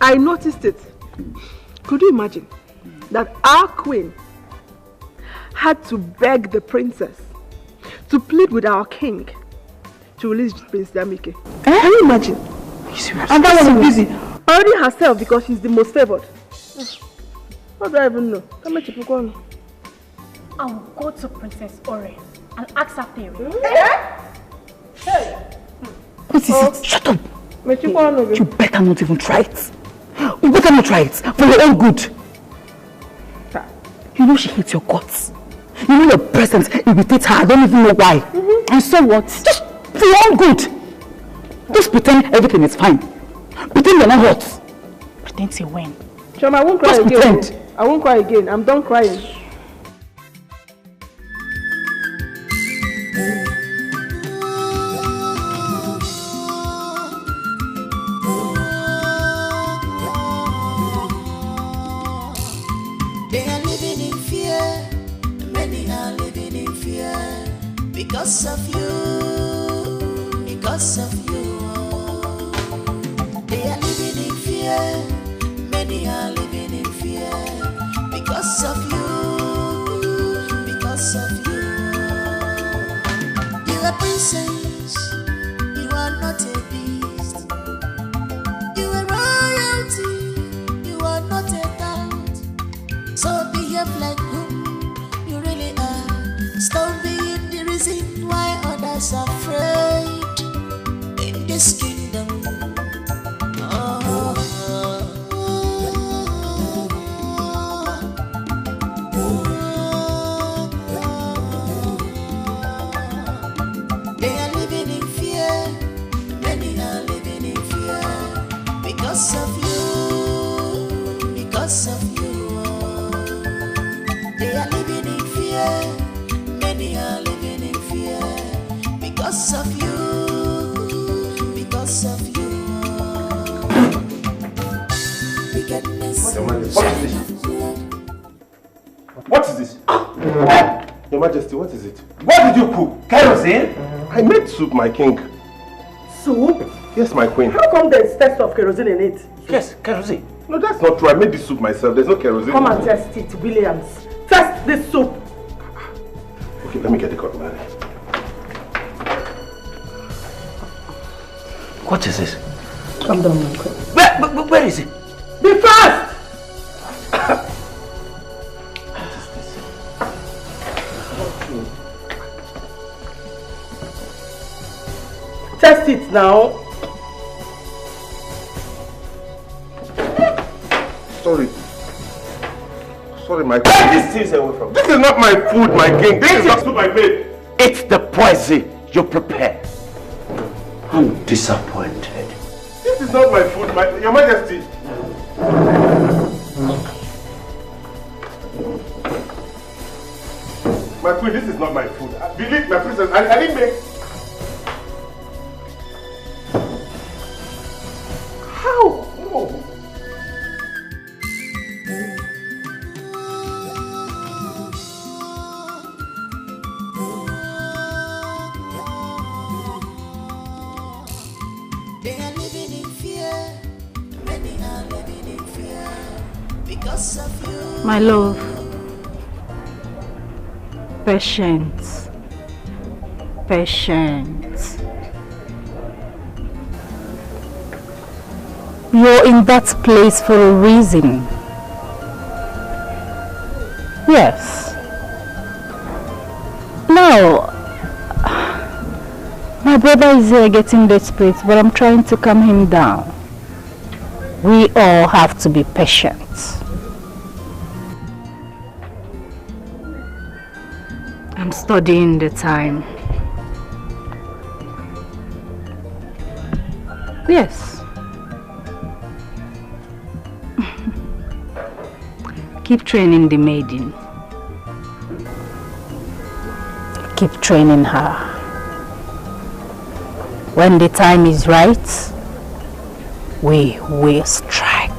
I noticed it. Could you imagine that our queen had to beg the princess to plead with our king to release Prince Damike? Can you imagine? And that one is busy already herself because she's the most favored. What do I even know? I will go to Princess Ore and ask her theory. Hey! What is it? Shut up! You better not even try it. You better not try it for your own good. You know she hates your guts. You know your presence irritates her. I don't even know why. And so what? Just for your own good. Just pretend everything is fine. Pretend you're not hurt. Pretend to win. Choma, I won't cry Just again. pretend. I won't cry again. I'm done crying. They are living in fear. Many are living in fear because of you. Because of you. They are living in fear. Many are living in fear because of you. Because of you. You are a princess. You are not a beast. You are royalty. You are not a doubt. So behave like whom you really are. Stop being the reason why others are afraid in this kingdom. They are living in fear. Many are living in fear because of you. Because of you. They are living in fear. Many are living in fear because of you. Because of you. Wickedness. What is this? Your Majesty, what is it? What did you cook? Kerosene? I made soup, my king. Soup? Yes, my queen. How come there's taste of kerosene in it? Yes, kerosene. No, that's not true. I made this soup myself. There's no kerosene. Come and test it, Williams. Test this soup. Okay, let me get the cutlery. What is this? Calm down, my queen. Where is it? Be fast! Test it now. Sorry, my queen. Take these things away from me. This is not my food, my king. This is not soup I made. It's the poison you prepared. I'm disappointed. This is not my food, Your Majesty. My queen, this is not my food. Believe my princess, I didn't make. How? No. They are living in fear. Many are living in fear because of you. My love. Patience. Patience. You're in that place for a reason. Yes. Now, my brother is here getting desperate, but I'm trying to calm him down. We all have to be patient. I'm studying the time. Yes. Keep training the maiden. Keep training her. When the time is right, we will strike.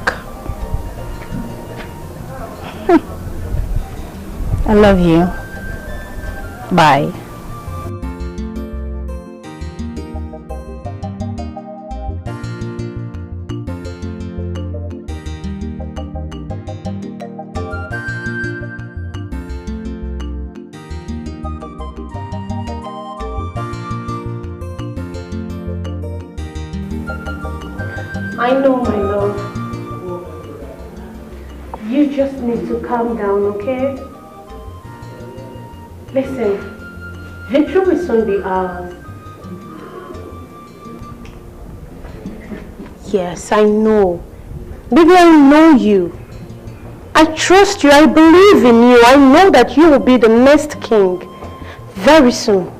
I love you. Bye. I know, my love. You just need to calm down, okay? Listen, victory will soon be ours. Yes, I know. Baby, I know you. I trust you. I believe in you. I know that you will be the next king very soon.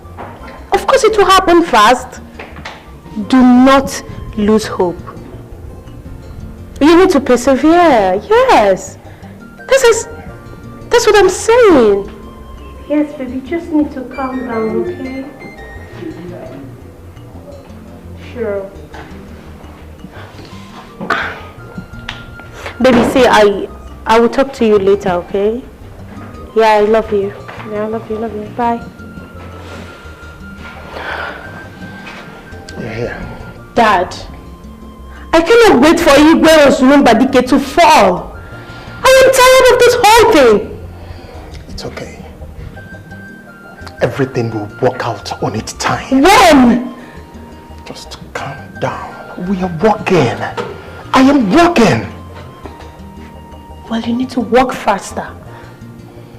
Of course, it will happen fast. Do not lose hope. You need to persevere. Yes. That's what I'm saying. Yes, baby, you just need to calm down, okay? Sure. Baby, see, I will talk to you later, okay? Yeah, I love you. Yeah, I love you. Bye. Yeah. Dad, I cannot wait for Igwe's room Dikeh to fall. I am tired of this whole thing. It's okay. Everything will work out on its time. When? Just calm down. We are working. I am working. Well, you need to work faster.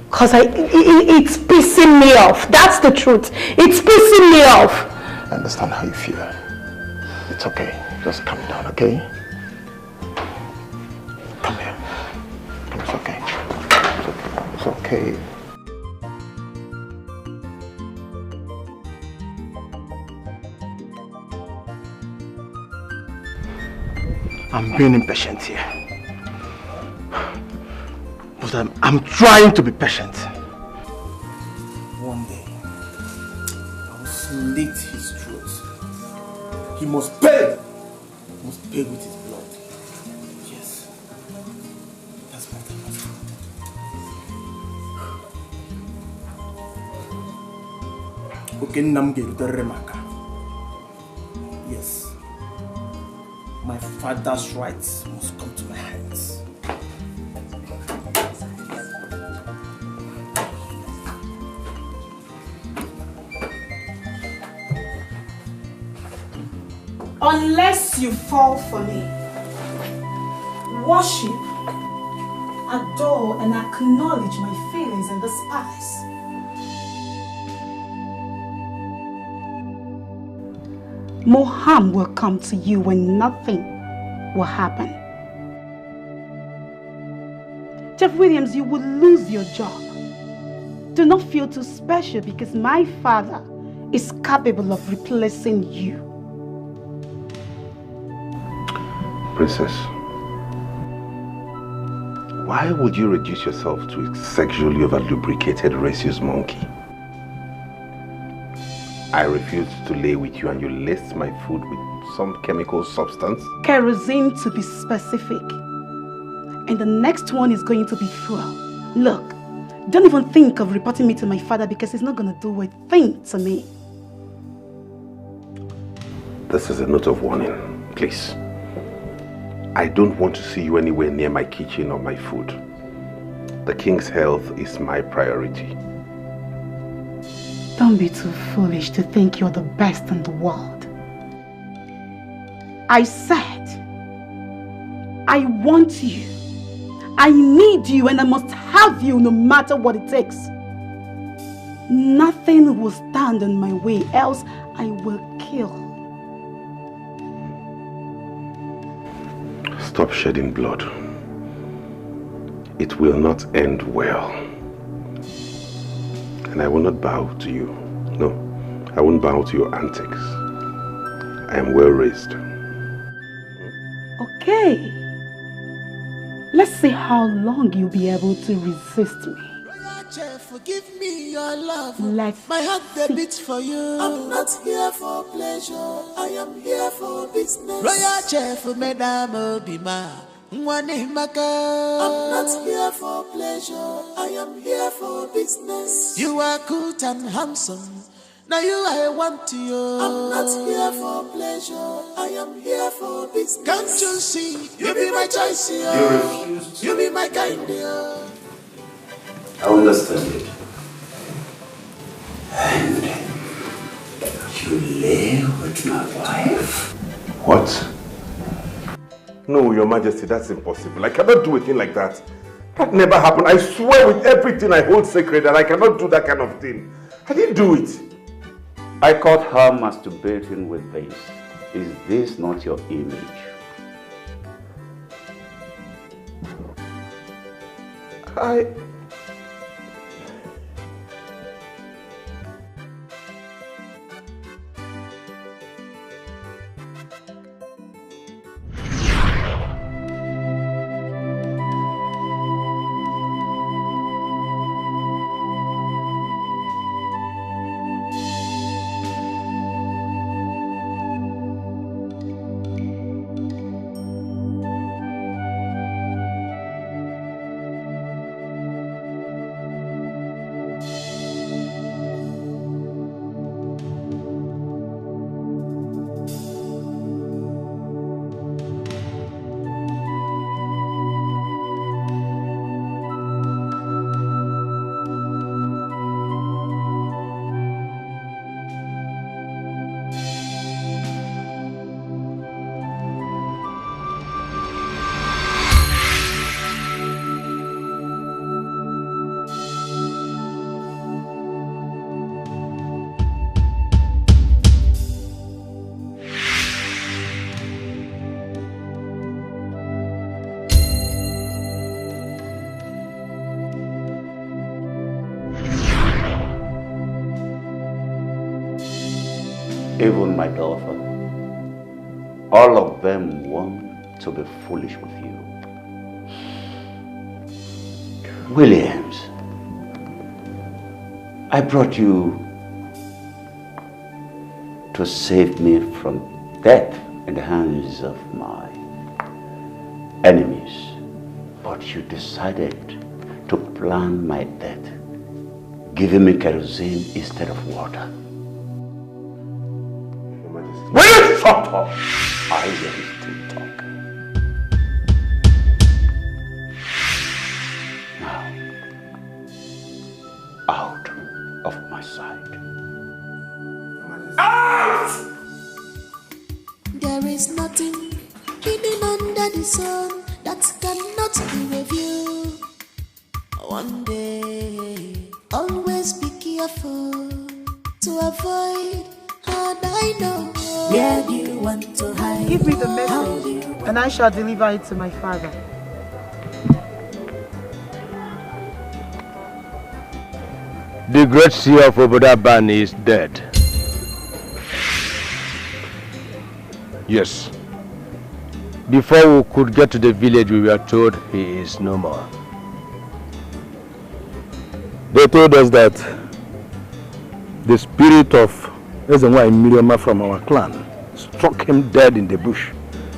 Because it's pissing me off. That's the truth. It's pissing me off. I understand how you feel. It's okay. Just calm down, okay? Come here. It's okay. It's okay. I'm being impatient here. But I'm trying to be patient. One day, I will slit his throat. He must pay! He must pay with his blood. Yes. That's my time. Yes. My father's rights must come to my hands. Unless you fall for me, worship, adore, and acknowledge my feelings in this palace. More harm will come to you when nothing will happen. Jeff Williams, you will lose your job. Do not feel too special because my father is capable of replacing you. Princess, why would you reduce yourself to a sexually over-lubricated rhesus monkey? I refused to lay with you and you laced my food with some chemical substance? Kerosene, to be specific. And the next one is going to be fuel. Look, don't even think of reporting me to my father because he's not going to do a thing to me. This is a note of warning, please. I don't want to see you anywhere near my kitchen or my food. The king's health is my priority. Don't be too foolish to think you're the best in the world. I said, I want you. I need you and I must have you no matter what it takes. Nothing will stand in my way, else I will kill. Stop shedding blood. It will not end well. And I will not bow to you. No, I won't bow to your antics. I am well raised. Okay. Let's see how long you'll be able to resist me. Forgive me your love. Let's my heart beats for you. I'm not here for pleasure. I am here for business. Royal chef, Madame Obima. I'm not here for pleasure. I am here for business. You are good and handsome. Now you I want you. I'm not here for pleasure. I am here for business. Can't you see? You be my choice. You refuse. You be my kind. I understand it. And you live with my wife? What? No, Your Majesty, that's impossible. I cannot do a thing like that. That never happened. I swear with everything I hold sacred that I cannot do that kind of thing. I didn't do it. I caught her masturbating with this. Is this not your image? even my daughter. All of them want to be foolish with you. Williams, I brought you to save me from death in the hands of my enemies. But you decided to plan my death, giving me kerosene instead of water. Will you shut up? I will still talk. Now, out of my sight. Out! There is nothing hidden under the sun that cannot be reviewed. One day, always be careful to avoid hard I know. Where do you want to hide? Give me the message, and I shall deliver it to my father. The great seer of Obodaban is dead. Yes. Before we could get to the village, we were told he is no more. They told us that the spirit of Ezenwa Miriama from our clan struck him dead in the bush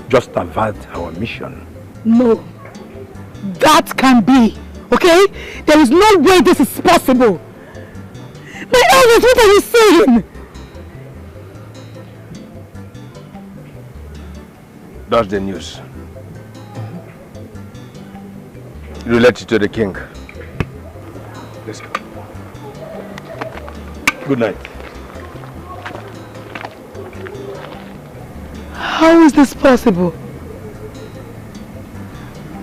just to avert our mission. No, that can be, okay? There is no way this is possible. My elders, what are you saying? That's the news. Relate it to the king. Let's go. Good night. How is this possible?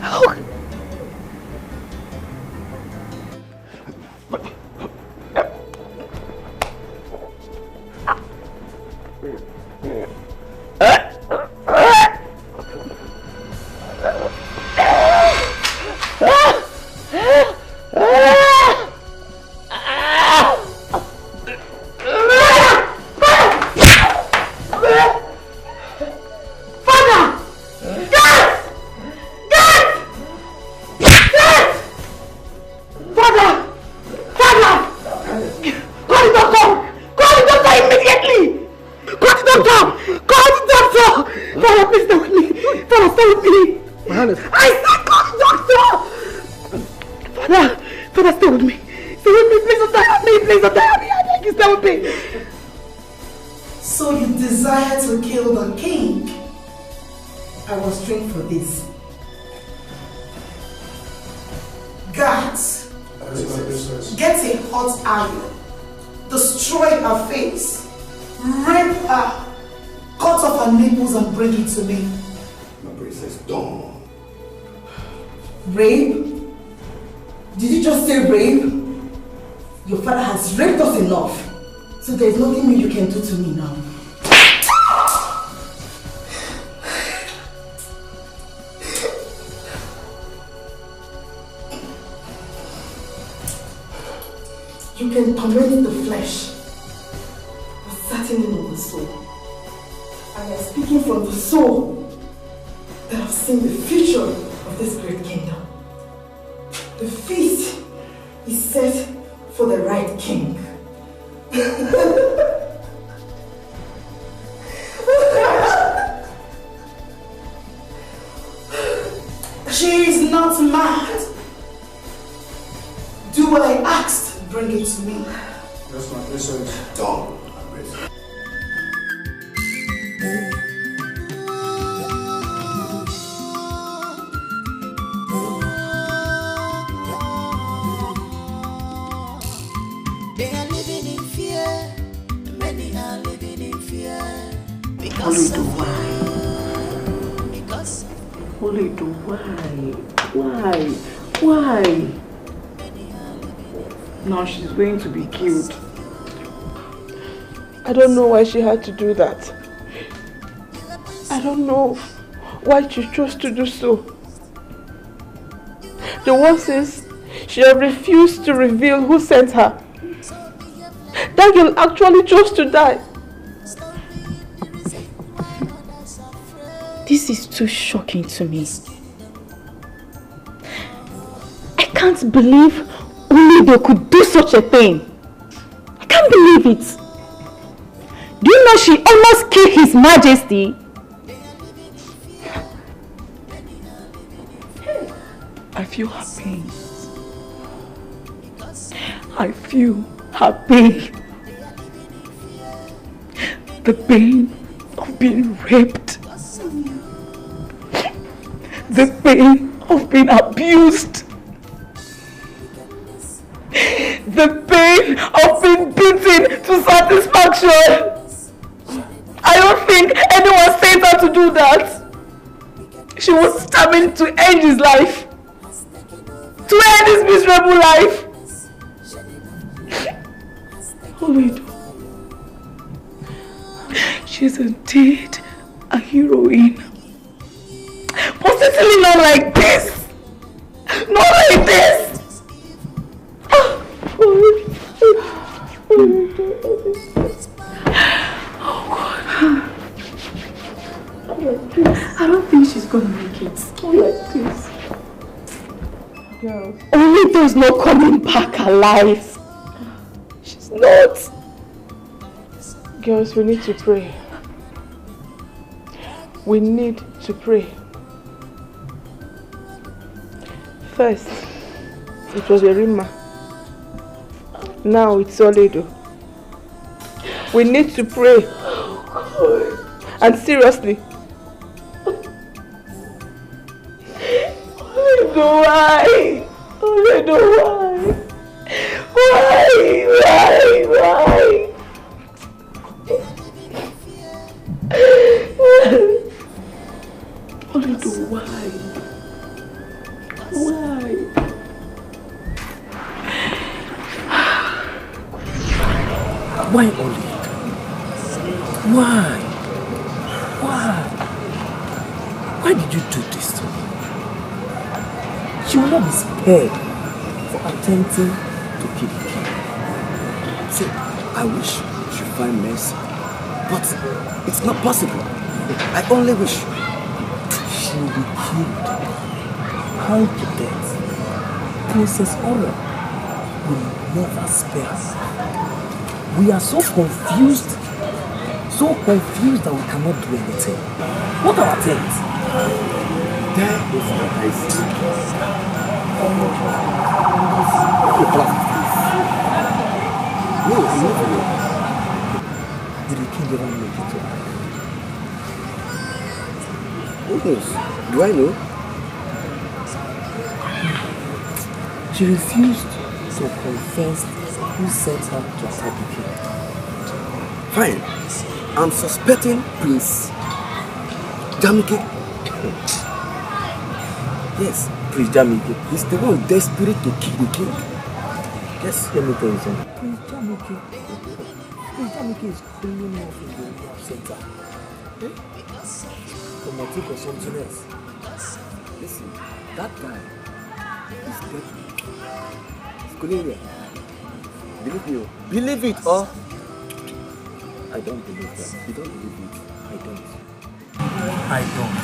How? So you desire to kill the king? I was trained for this. Guards, get a hot iron, destroy her face, rape her, cut off her nipples and bring it to me. My princess, don't. Rape? Did you just say rape? Your father has raped us enough. So there's nothing more you can do to me now. You can torment the flesh, but certainly not the soul. I am speaking from the soul that have seen the future of this great kingdom. The feast is set for the right king. She is not mad. Do what I asked, bring it to me. Yes, my princess. Don't. Why? Now she's going to be killed. I don't know why she had to do that. I don't know why she chose to do so. The worst is, she had refused to reveal who sent her. That girl actually chose to die. This is too shocking to me. I can't believe Ini Edo could do such a thing. I can't believe it. Do you know she almost killed His Majesty? I feel her pain. I feel her pain. The pain of being raped. The pain of being abused. The pain of being beaten to satisfaction. I don't think anyone sent her to do that. She was determined to end his life. To end his miserable life. Ini Edo. She's indeed a heroine. But certainly not like this. Not like this. Oh God. I don't think she's gonna make it. Not like this. Girls. Ini Edo is not coming back alive. She's not. Girls, we need to pray. We need to pray. First, it was Erima. Now it's Ini Edo. We need to pray. And seriously. Ini Edo, why? Ini Edo, why? Why? Ini Edo, why? Why? Why only? Why? Why? Why did you do this to me? She will not be spared for attempting to kill me. See, I wish she find mercy, but it's not possible. I only wish she will be killed, hung to death. Princess Honor will never spare us. We are so confused that we cannot do anything. What are our things? There is what I see. No, I'm not alone. Did the king ever make it to life? Who knows? Do I know? She refused to confess who sent her to attack the king. Fine. I'm suspecting Prince Jamike. Yes, Prince Jamike. He's the one desperate to kill the king. Yes, let me tell you something. Prince Jamike is calling off in the center. For my take or something else. Listen, that guy is deadly. It's Cornelia. Believe me. Believe it or I don't believe that. You don't believe it. I don't.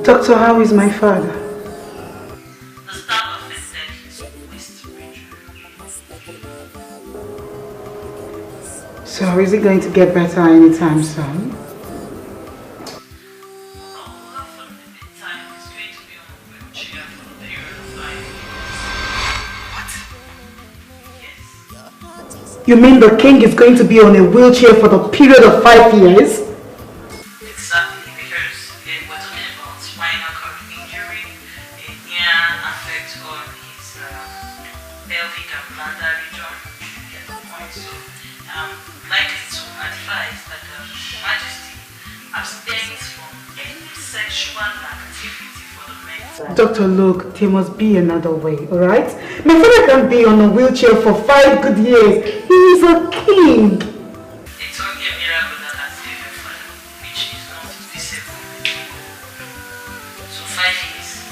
Doctor, how is my father? The staff office said he's miscarriage. So is it going to get better anytime soon? You mean the king is going to be on a wheelchair for the period of 5 years? Exactly, because we're talking about spinal cord injury, a near effect on his pelvic and bladder region. You get the point. So I'm likely to advise that Majesty abstains from any sexual activity for the men. Doctor, look, there must be another way, alright? My father can be on a wheelchair for 5 good years. He is a king. It's only a miracle that has saved your father, which is not disabled. So 5 years.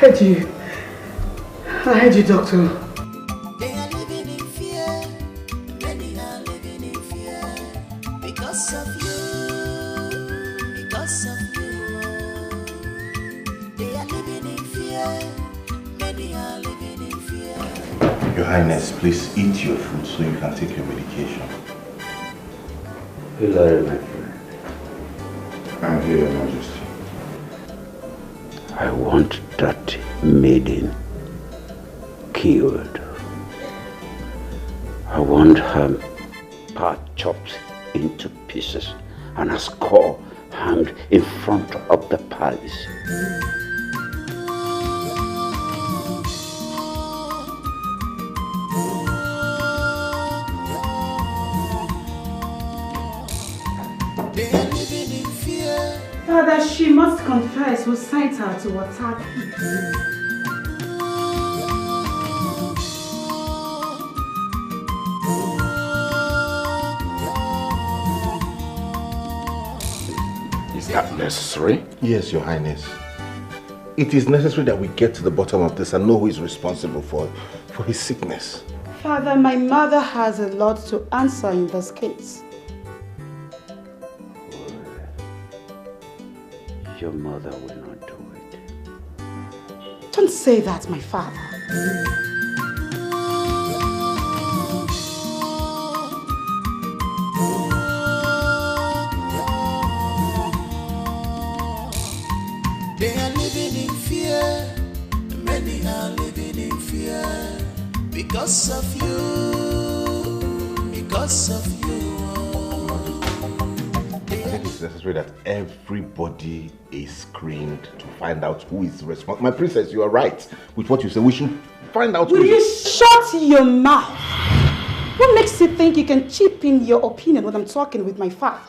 heard you. I heard you, doctor. They are living in fear. Many are living in fear. Because of you. Because of you. They are living in fear. Many are living in fear. Your Highness, please eat your food so you can take your medication. Hilary, my friend. I'm here, Your Majesty. I want that maiden killed. I want her part chopped into pieces and her skull hanged in front of the palace. They are living in fear. Father, she must confess who sent her to attack you. Is that necessary? Yes, Your Highness. It is necessary that we get to the bottom of this and know who is responsible for his sickness. Father, my mother has a lot to answer in this case. Your mother will not do it. Don't say that, my father. They are living in fear. Many are living in fear. Because of you. Because of you. I think it's necessary that everybody is screened to find out who is responsible. My princess, you are right with what you say. We should find out Will you shut your mouth? What makes you think you can chip in your opinion when I'm talking with my father?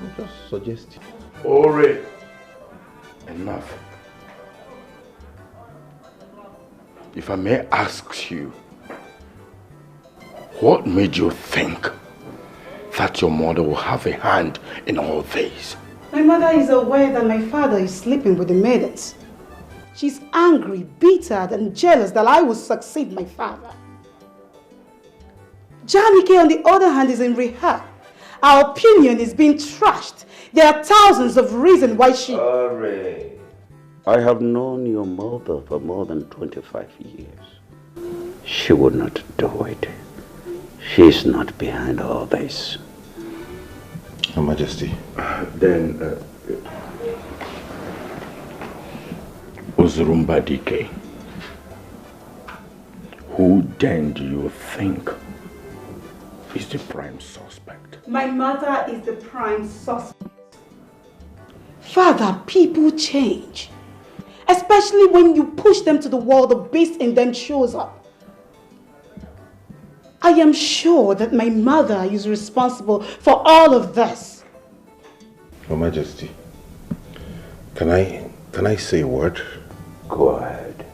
I'm just suggesting. Ore, enough. If I may ask you, what made you think that your mother will have a hand in all this? My mother is aware that my father is sleeping with the maidens. She's angry, bitter, and jealous that I will succeed my father. Janike, on the other hand, is in rehab. Our opinion is being trashed. There are thousands of reasons why she... Hooray. I have known your mother for more than 25 years. She would not do it. She is not behind all this. Your Majesty. Then, Uzurumba Dikeh, who then do you think is the prime suspect? My mother is the prime suspect. Father, people change. Especially when you push them to the wall, the beast in them shows up. I am sure that my mother is responsible for all of this. Your Majesty, can I say a word? Go ahead.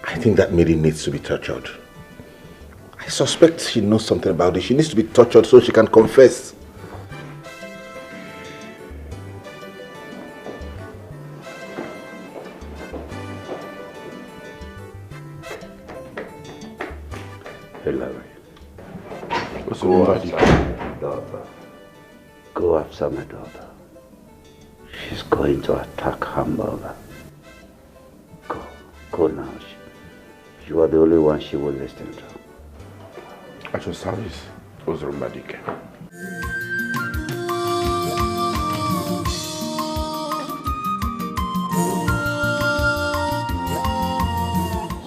I think that maiden needs to be tortured. I suspect she knows something about it. She needs to be tortured so she can confess. Hilary, go after my daughter. Go after my daughter. She's going to attack her mother. Go now. You are the only one she will listen to. At your service, Uzurumba Dikeh.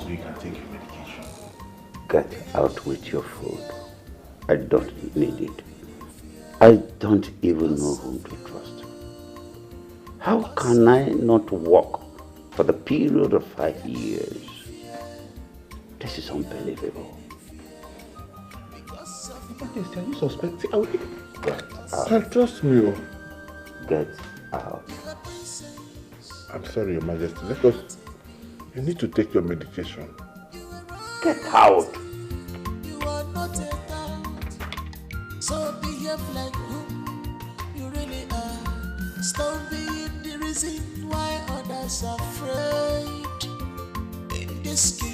So you can take your medication. Get out with your food. I don't need it. I don't even know whom to trust. How can I not walk for the period of 5 years? This is unbelievable. Majesty, are you suspecting? Get out. Trust me. Get out. I'm sorry, Your Majesty. You need to take your medication. Get out. You are not a tyrant, so behave like who you really are. Stop being the reason why others are afraid in this kingdom.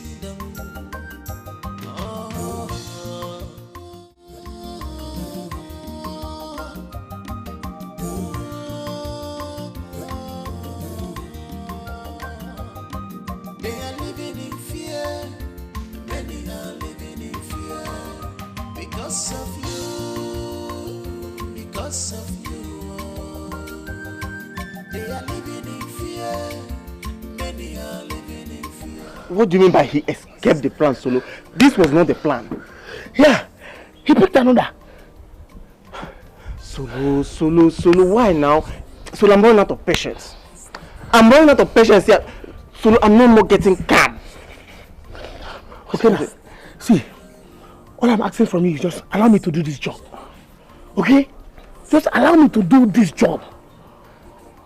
They are living in fear. Many are living in fear because of you. Because of you. They are living in fear. Many are living in fear. What do you mean by he escaped the plan, Solo? This was not the plan. Yeah, he picked another. Solo, why now? Solo, I'm running out of patience. I'm running out of patience here. Solo, I'm no more getting calm. Okay, now, see, all I'm asking from you is just allow me to do this job. Okay? Just allow me to do this job.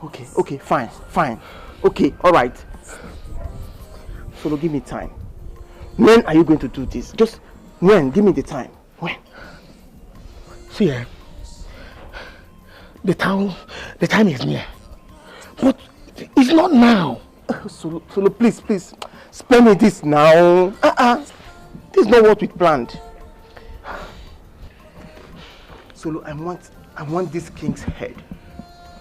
Okay, fine. Okay, alright. Solo, give me time. When are you going to do this? Just when? Give me the time. When? See, the time is near. But it's not now. Solo, please, spare me this now. This is not what we planned. Solo, I want this king's head.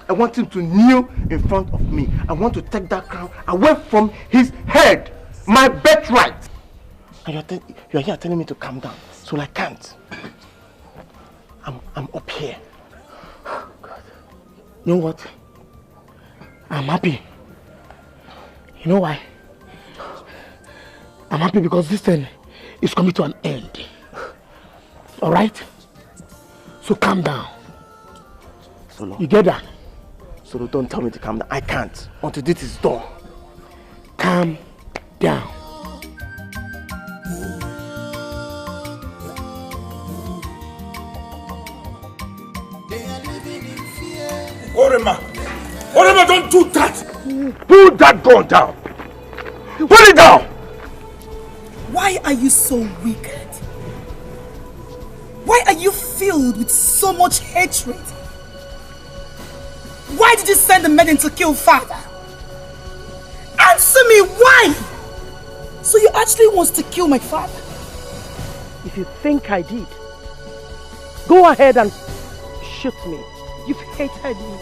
I want him to kneel in front of me. I want to take that crown away from his head. My birthright. And you're here telling me to calm down. Solo, I can't. I'm up here. God. You know what? I'm happy. You know why? I'm happy because this thing is coming to an end. Alright? So calm down. Solo. You get that? Solo, don't tell me to calm down. I can't until this is done. Calm down. Orema, don't do that! Put that gun down! Put it down! Why are you so wicked? Why are you filled with so much hatred? Why did you send the maiden to kill father? Answer me, why? So you actually want to kill my father? If you think I did, go ahead and shoot me. You've hated me.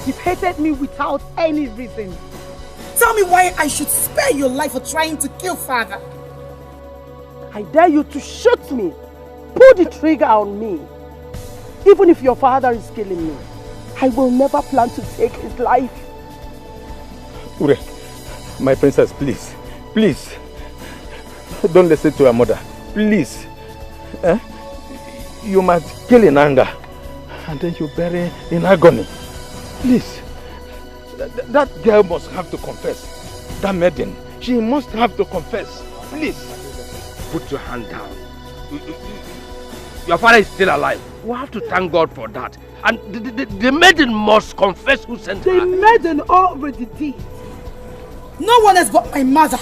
You've hated me without any reason. Tell me why I should spare your life for trying to kill father. I dare you to shoot me. Pull the trigger on me. Even if your father is killing me, I will never plan to take his life. Ure, my princess, please. Don't listen to your mother. Please. You must kill in anger. And then you bury in agony. Please. That girl must have to confess. That maiden. She must have to confess. Please. Put your hand down. Your father is still alive. We have to thank God for that. And the maiden must confess who sent her. The maiden already did. No one has but my mother.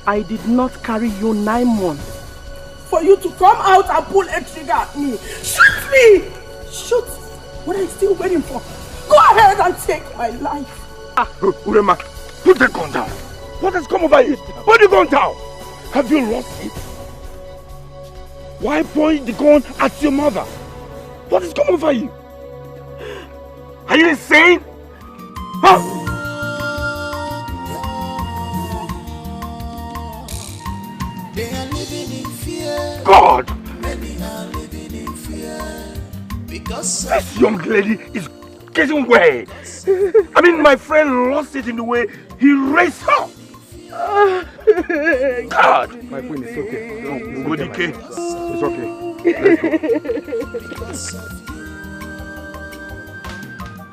I did not carry you 9 months. For you to come out and pull a trigger at me. Shoot me! Shoot! What are you still waiting for? Go ahead and take my life. Urema, put the gun down. What has come over you? Put the gun down. Have you lost it? Why point the gun at your mother? What has come over you? Are you insane? Huh? They are living in fear. God! Many are living in fear because this young lady is getting weird. I mean, my friend lost it in the way he raised her. God! My queen, it's okay. Go, Dikeh. It's okay. Because of you.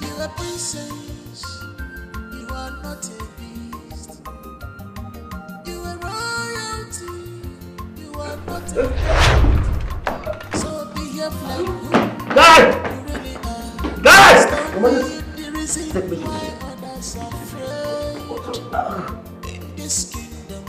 You are princess. You are not a beast. You are royalty. You are not a beast. So behave like who Dad! you really are. Dad! The reason why others are afraid in this kingdom.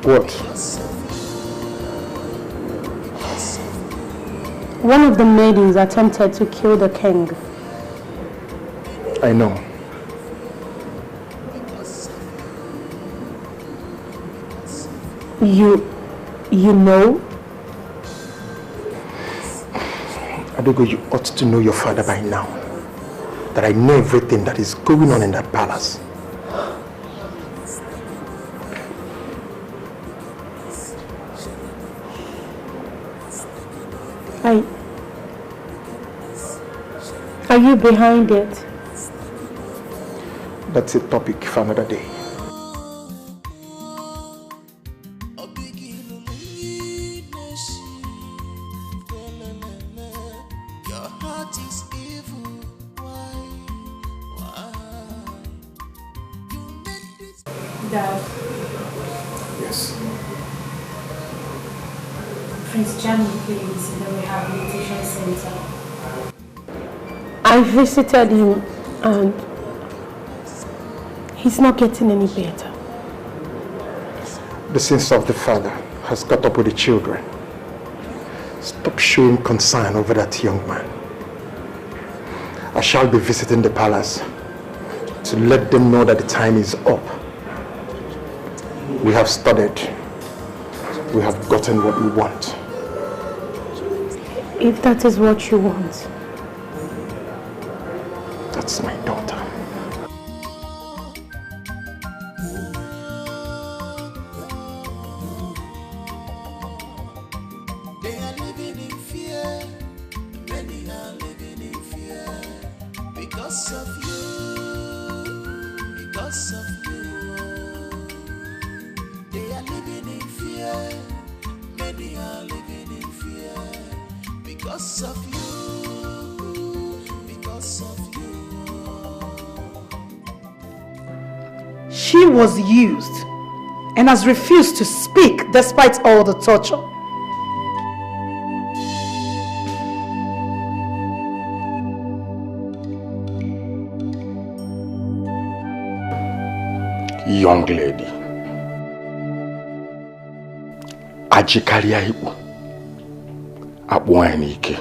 What? One of the maidens attempted to kill the king. I know. You know? Adogo, you ought to know your father by now. That I know everything that is going on in that palace. Are you behind it? That's a topic for another day. Dad. Yes. Prince Jamie is in the rehabilitation center. I visited him and he's not getting any better. The sins of the father has caught up with the children. Stop showing concern over that young man. I shall be visiting the palace to let them know that the time is up. We have studied. We have gotten what we want. If that is what you want. That's my daughter. They are living in fear. Many are living in fear. Because of you. Because of you. They are living in fear. Many are living in fear. Because of you. Because of you. She was used and has refused to speak despite all the torture. Young lady, ajikaria ibu akpụanye ike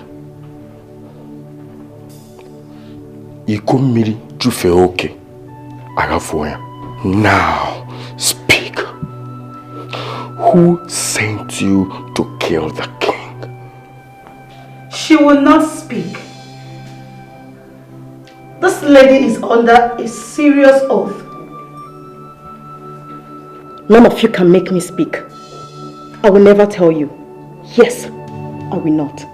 iko mmiri jufe oke agafuo ya. Now speak. Who sent you to kill the king? She will not speak. This lady is under a serious oath. None of you can make me speak. I will never tell you. Yes, I will not.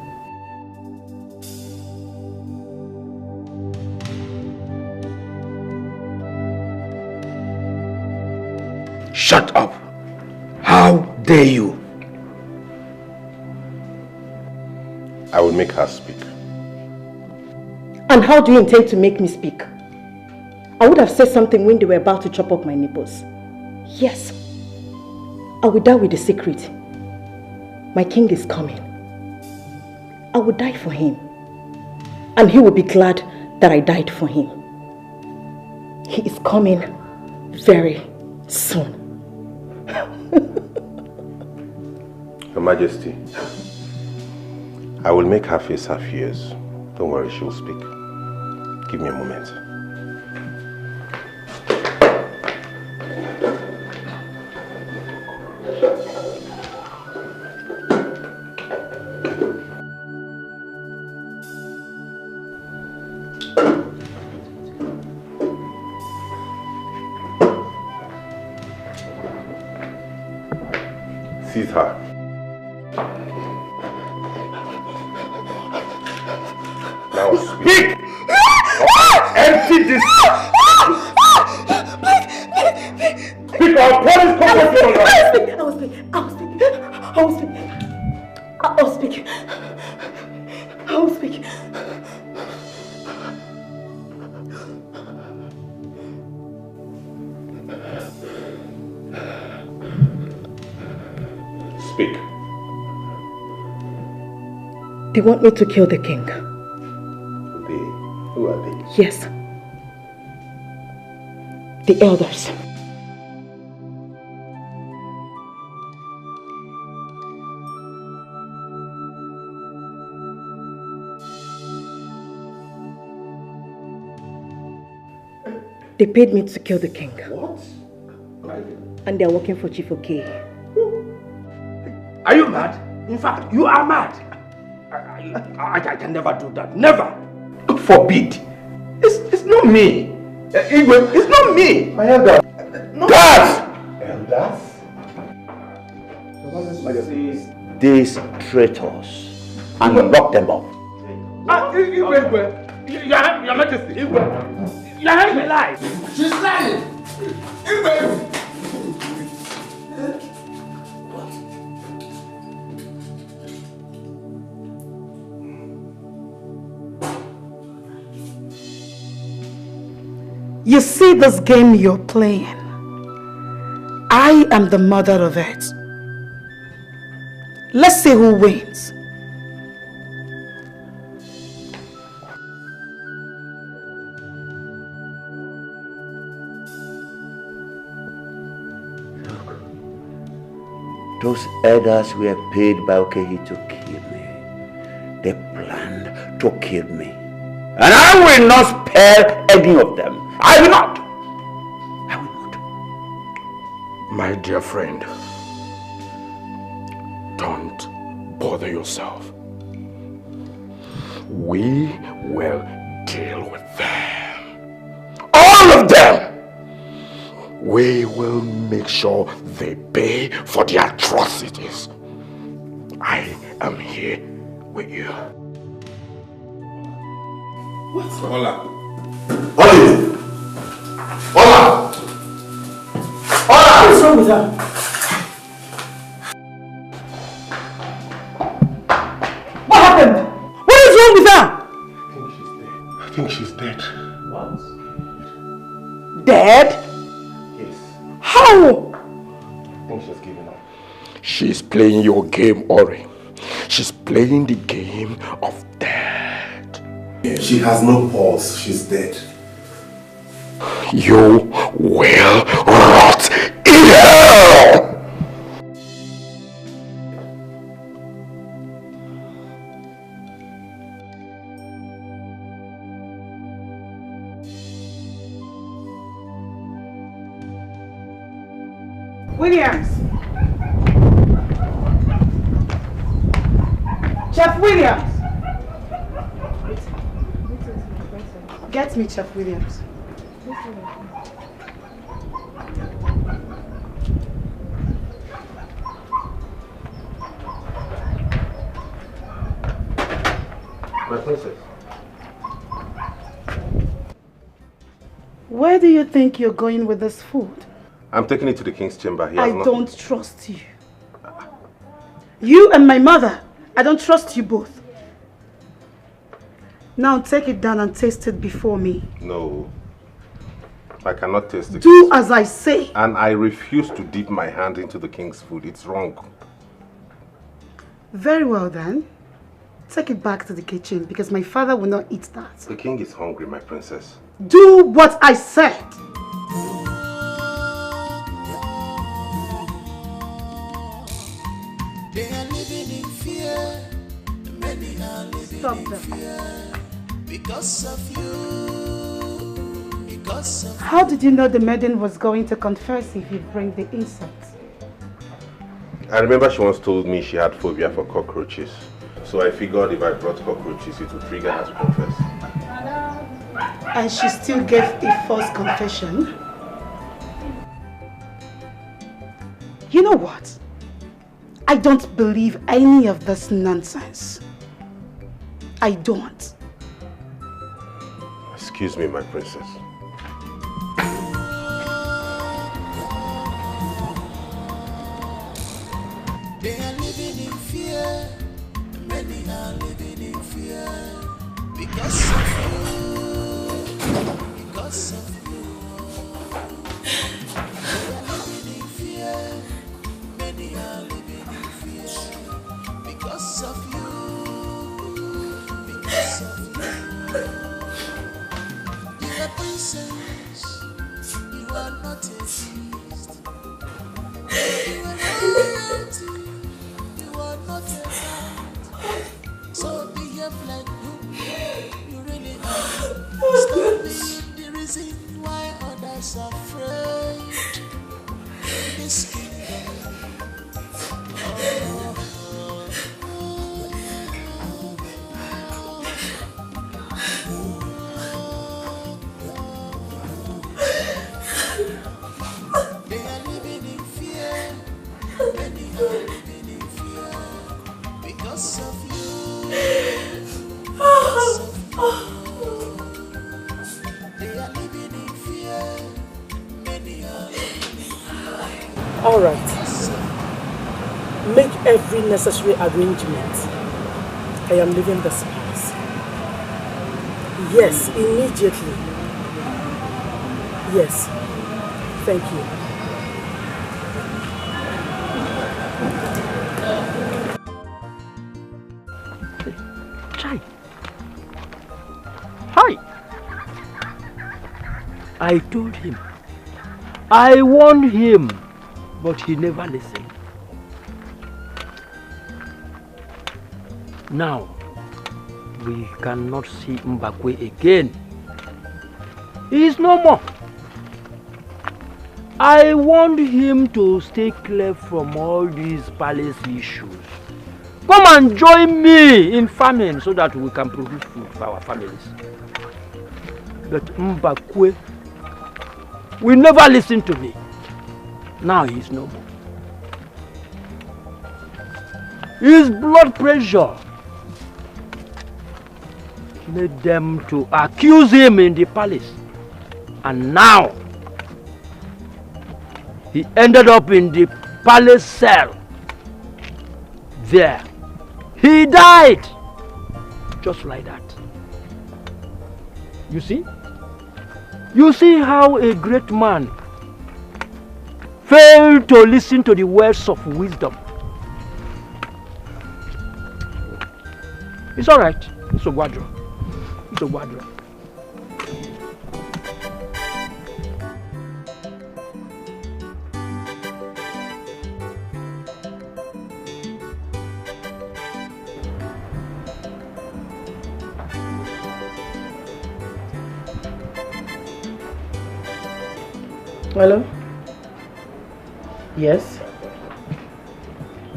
Shut up! How dare you? I will make her speak. And how do you intend to make me speak? I would have said something when they were about to chop up my nipples. Yes, I will die with the secret. My king is coming. I will die for him. And he will be glad that I died for him. He is coming very soon. Your Majesty, I will make her face her fears. Don't worry, she will speak. Give me a moment. Seize her. Now speak. Empty this. Speak or police come with you. I will speak. I will speak. I will speak. I will speak. I will speak. Speak. They want me to kill the king. Who are they? Yes. The elders. They paid me to kill the king. What? And they're working for Chief OK. Are you mad? In fact, you are mad. I can never do that. Never. God forbid. It's not me. Igwe, it's not me. My elder. No. Elders! These traitors and lock them up. Igwe, Your Majesty, Igwe, your hand is alive. She's lying. Igwe. You see this game you're playing? I am the mother of it. Let's see who wins. Those elders were paid by Okehi to kill me. They planned to kill me. And I will not spare any of them. I will not. My dear friend, don't bother yourself. We will deal with them. All of them! We will make sure they pay for their atrocities. I am here with you. What's Hola? Hola! Hola! What's wrong with her? What happened? What is wrong with her? I think she's dead. What? Dead? Yes. How? I think she's given up. She's playing your game, Ori. She's playing the game of death. She has no pulse. She's dead. You will rot in hell! Williams! Chef Williams! Get me Chef Williams. My princess. Where do you think you're going with this food? I'm taking it to the king's chamber. He has I nothing. don't trust you. You and my mother, I don't trust you both. Now take it down and taste it before me. No. I cannot taste it. Do as I say. And I refuse to dip my hand into the king's food. It's wrong. Very well then. Take it back to the kitchen because my father will not eat that. The king is hungry, my princess. Do what I said. They are living in fear. Many are living Stop in them. fear. Because of you. Because of How did you know the maiden was going to confess if you bring the insects? I remember she once told me she had phobia for cockroaches. So I figured if I brought cockroaches, it would trigger her to confess. And she still gave a false confession. You know what? I don't believe any of this nonsense. I don't. Excuse me, my princess. They are living in fear. Many are living in fear. Because of you. Because of you. They are living in fear. Many are living in fear. Because of you. Because of you. You are princess. You are not a beast. You are royalty. You are not a man. So behave like you really are. Stop being the reason why Because of you. They are living in fear. Many are. All right. Make every necessary arrangement. I am leaving this place. Yes, immediately. Yes. Thank you. Chai. Hi. I told him. I warned him, but he never listened. Now, we cannot see Mbakwe again. He is no more. I warned him to stay clear from all these palace issues. Come and join me in farming so that we can produce food for our families. But Mbakwe will never listen to me. Now he is no more. His blood pressure made them to accuse him in the palace. And now, he ended up in the palace cell. There, he died. Just like that. You see? You see how a great man failed to listen to the words of wisdom. It's all right. It's a Guadro. It's a Guadro. Hello? Yes?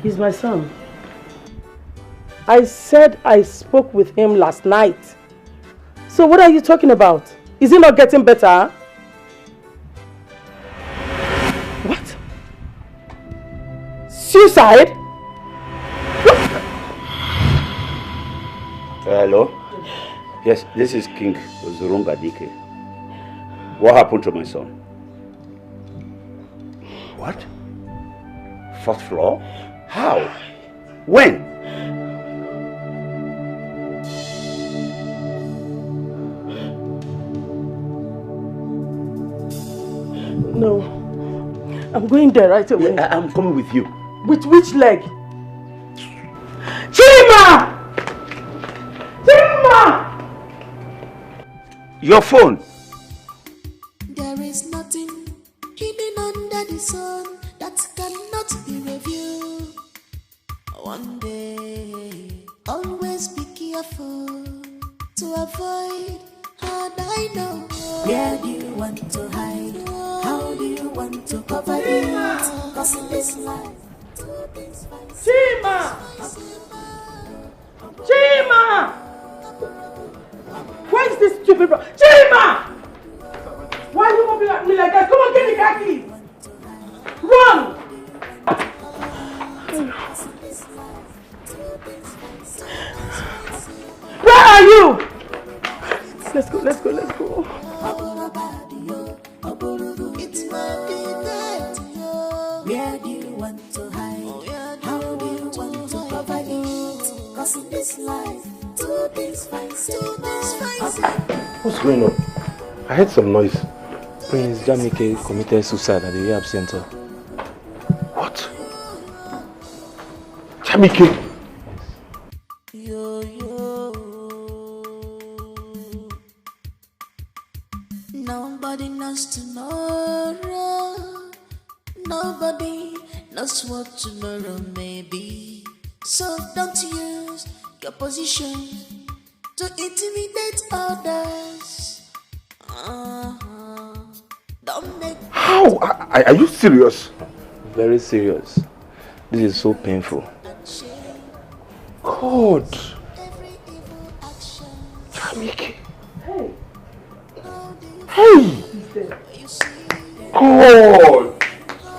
He's my son. I said I spoke with him last night. So what are you talking about? Is he not getting better? What? Suicide? Hello? Yes, this is King Zurunga Dikeh. What happened to my son? What? 4th floor? How? When? No. I'm going there right away. Yeah, I'm coming with you. With which leg? Chima! Chima! Your phone. There is nothing hidden under the sun that cannot be reviewed. One day, always be careful to avoid hard I know. Where do you want to hide? How do you want to cover it? Cause in this life, Chima! Chima! Where is this stupid bro? Chima! Why are you moving at me like that? Come on, get the car keys! Run! Where are you? Let's go, let's go, let's go. it's my delight. Where do you want to hide? How do you want to cover it? Cause in this life, two things fancy. What's going on? I heard some noise. Prince Jamike committed suicide at the rehab center. What? Jamike? Nobody knows tomorrow. Nobody knows what tomorrow may be. So don't use your position to intimidate others. Don't make. How? Are you serious? Very serious. This is so painful. God. Jamike. Hey! God!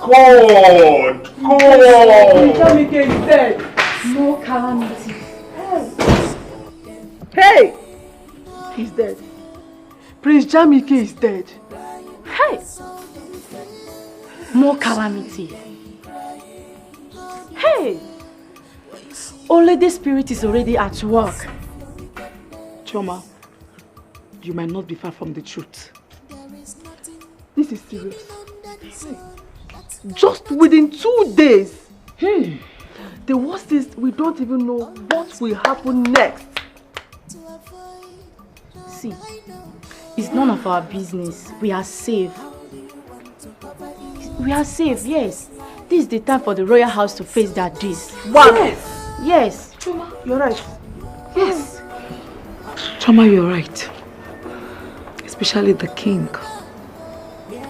God! God! Jamike is dead. No calamity. Hey! He's dead. Prince Jamike is dead. Hey! More calamity. Hey! Only the spirit is already at work. Choma, you might not be far from the truth. This is serious. Just within 2 days. The worst is we don't even know what will happen next. See, it's none of our business. We are safe. We are safe, yes. This is the time for the royal house to face their days. One. Yes. Choma, you're right. Yes. Choma, you're right. Especially the king.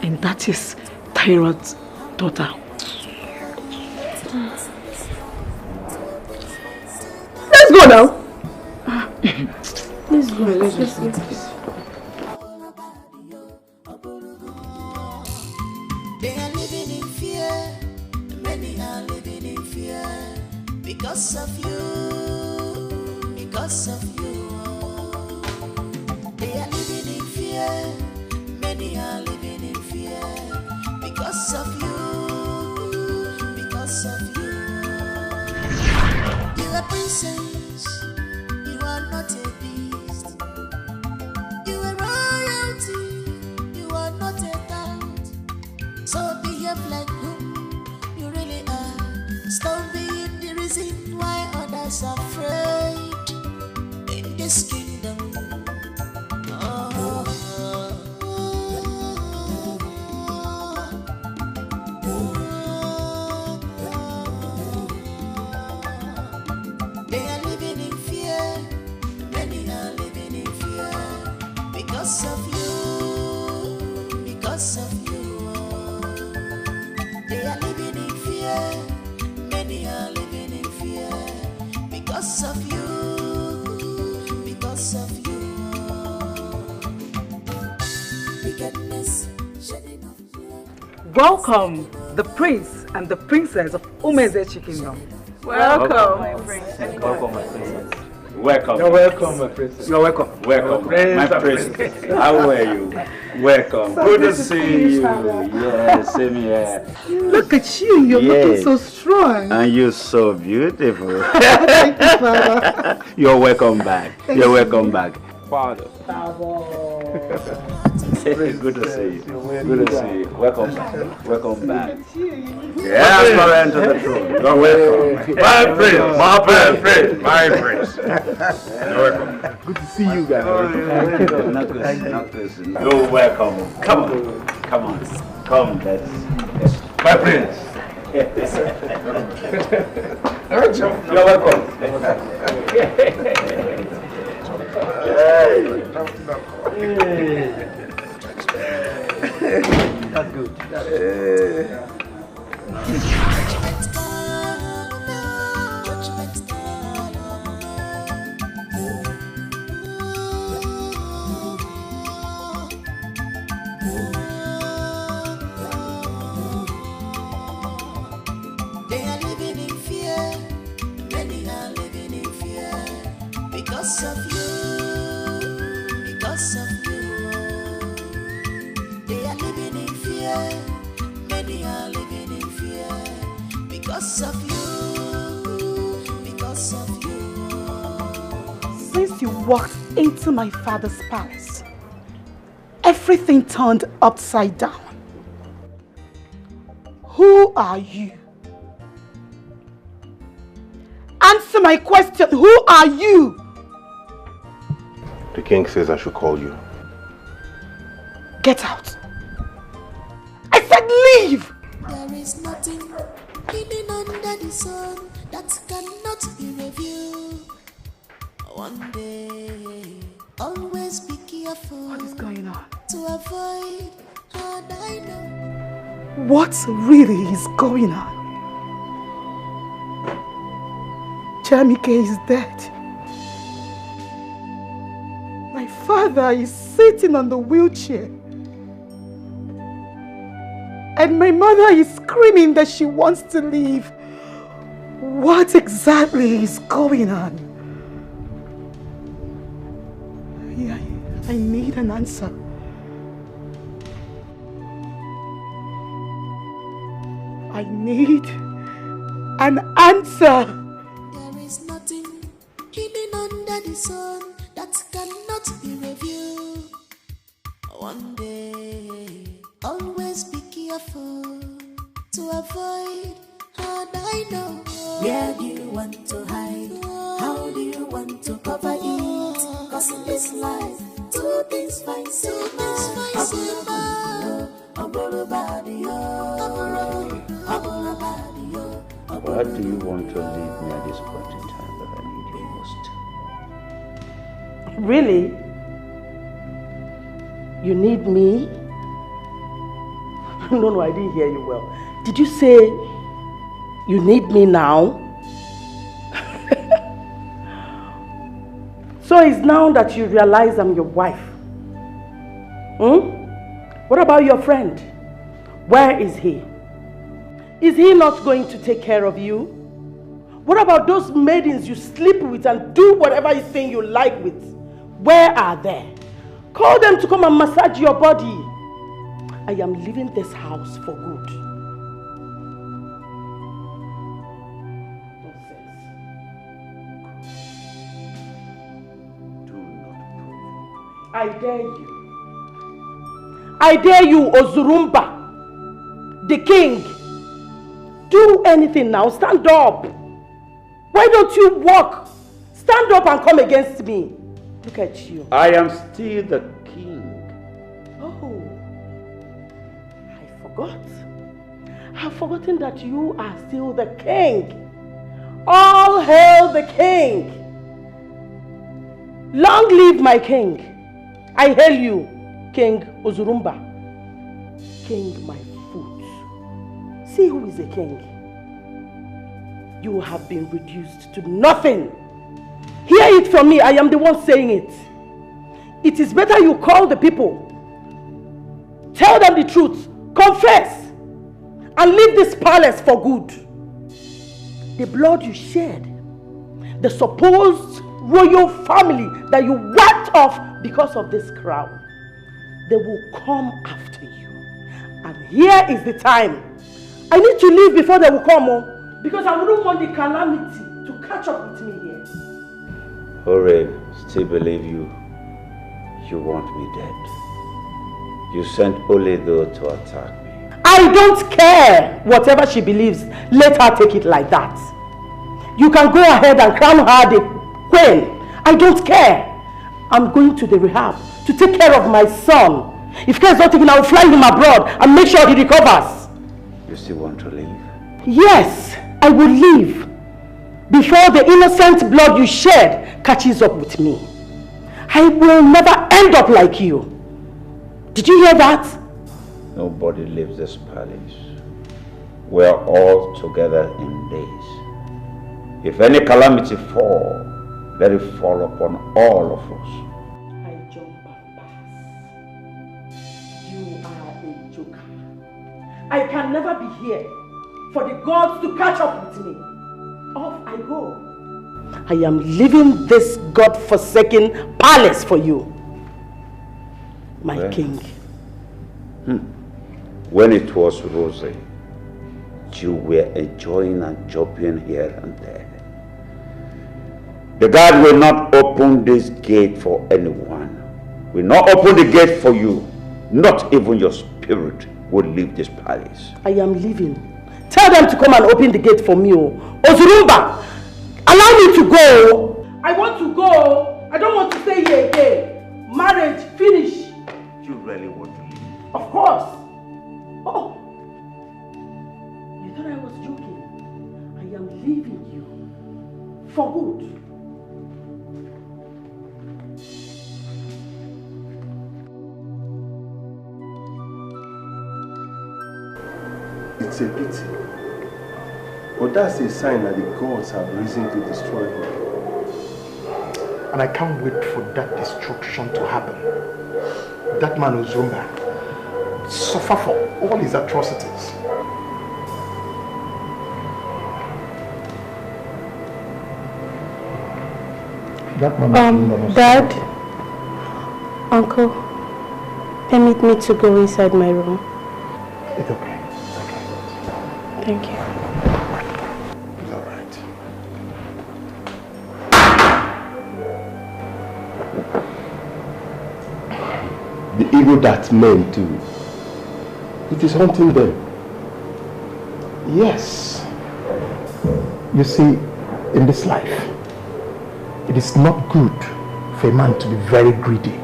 And that is Tyrant's daughter. Let's go now. Let's go. Let's go. They are living in fear. Many are living in fear because of you. Because of you. They are living in fear. Many are living in fear because of you. Because of you. You are princess. You are not a beast. You are royalty. You are not a tyrant. So behave like who you really are. Stop being the reason why others are afraid in this kingdom. They are living in fear. Many are living in fear because of you. Because of you. They are living in fear. Many are living in fear because of you. Because of you. Wickedness shedding of blood. Welcome, the prince and the princess of Umezechi Kingdom. Welcome, my princess. Welcome, my princess. Welcome. You're welcome, my princess. You're welcome. Welcome, my princess. How are you? Welcome. So Good to good to see see you, you. Father. Yeah, same here. Look at you. You're looking so strong. And you're so beautiful. Thank you, Father. You're welcome back. You're welcome back. Father. Good to see you. Good to see you. Welcome back. Welcome back. Yeah, Yeah, enter the throne. You're welcome. My prince. My prince. My prince. You're welcome. Good to see you guys. You're welcome. Come on. Come on. Come, let's. My prince. You're welcome. That's good. They are living in fear. Many are living in fear because of you. Because of you. They are living in fear. Many are living in fear because of you. Because of you. Since you walked into my father's palace, everything turned upside down. Who are you? Answer my question. Who are you? The king says I should call you. Get out. I said leave. There is nothing hidden under the sun that cannot be reviewed. One day, always be careful. What is going on? To avoid hard I know. What really is going on? Jamike is dead. My father is sitting on the wheelchair. And my mother is screaming that she wants to leave. What exactly is going on? I need an answer. I need an answer. There is nothing hidden under the sun that cannot be reviewed. One day, always be careful to avoid hard I know. Where do you want to hide? How do you want to cover it? Cause in this life, two things fight Why do you want to leave me at this point in time that I need you most? Really? You need me? No, I didn't hear you well. Did you say you need me now? So it's now that you realize I'm your wife. What about your friend? Where is he? Is he not going to take care of you? What about those maidens you sleep with and do whatever thing you like with? Where are they? Call them to come and massage your body. I am leaving this house for good. I dare you. I dare you, Ozurumba, the king. Do anything now. Stand up. Why don't you walk? Stand up and come against me. Look at you. I am still the king. Oh, I forgot. I've forgotten that you are still the king. All hail the king. Long live my king. I hail you, King Ozurumba. King my foot. See who is a king. You have been reduced to nothing. Hear it from me. I am the one saying it. It is better you call the people. Tell them the truth. Confess. And leave this palace for good. The blood you shed, the supposed royal family that you wiped off because of this crown, they will come after you. And here is the time. I need to leave before they will come, because I wouldn't want the calamity to catch up with me here. Hooray, still believe you. You want me dead. You sent Ini Edo to attack me. I don't care whatever she believes. Let her take it like that. You can go ahead and crown her the queen. I don't care. I'm going to the rehab to take care of my son. If care is not taken, I will fly him abroad and make sure he recovers. You still want to leave? Yes, I will leave before the innocent blood you shed catches up with me. I will never end up like you. Did you hear that? Nobody leaves this palace. We are all together in days. If any calamity fall, let it fall upon all of us. I jump and pass. You are a joker. I can never be here for the gods to catch up with me. Off I go. I am leaving this God-forsaken palace for you, my king. When it was rosy, you were enjoying and jumping here and there. The God will not open this gate for anyone. Will not open the gate for you. Not even your spirit will leave this palace. I am leaving. Tell them to come and open the gate for me. Ozurumba, allow me to go. I want to go. I don't want to stay here again. Marriage, finish. You really want to leave? Of course. Oh, you thought I was joking. I am leaving you for good. It's a pity. But that's a sign that the gods have risen to destroy him. And I can't wait for that destruction to happen. That man Uzumba suffer for all his atrocities. That man Dad, Uncle, permit me to go inside my room. It's okay. It's okay. Thank you. It's all right. The evil that men do, it is haunting them. Yes. You see, in this life, it is not good for a man to be very greedy.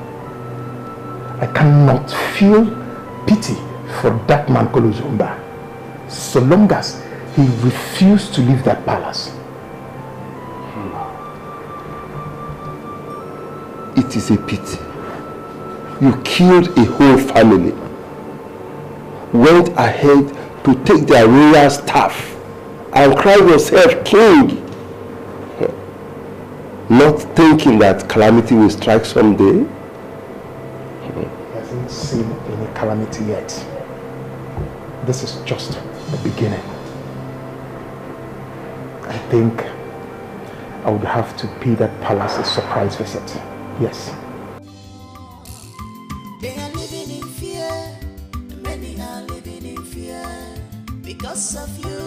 I cannot feel pity for that man called Uzumba, so long as he refused to leave that palace. It is a pity. You killed a whole family, went ahead to take their royal staff and cry yourself king, not thinking that calamity will strike someday. He hasn't seen any calamity yet. This is just the beginning. I think I would have to pay that palace a surprise visit. Yes. They are living in fear. Many are living in fear. Because of you.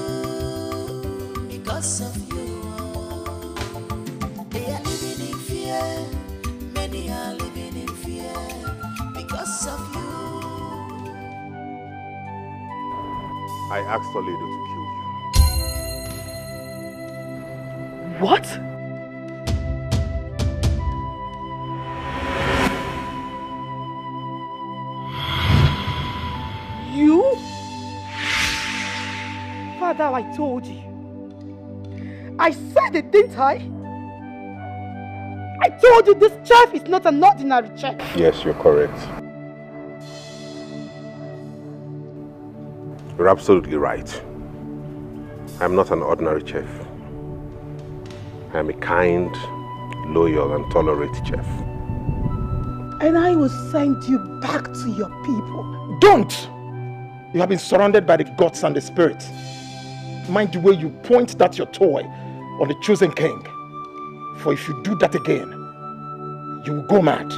Because of you. They are living in fear. Many are living in fear. Because of you. I asked Toledo to kill you. What? You? Father, I told you. I said it, didn't I? I told you this chef is not an ordinary chef. Yes, you're correct. You're absolutely right. I'm not an ordinary chef. I'm a kind, loyal, and tolerant chef. And I will send you back to your people. Don't! You have been surrounded by the gods and the spirits. Mind the way you point that your toy on the chosen king. For if you do that again, you will go mad.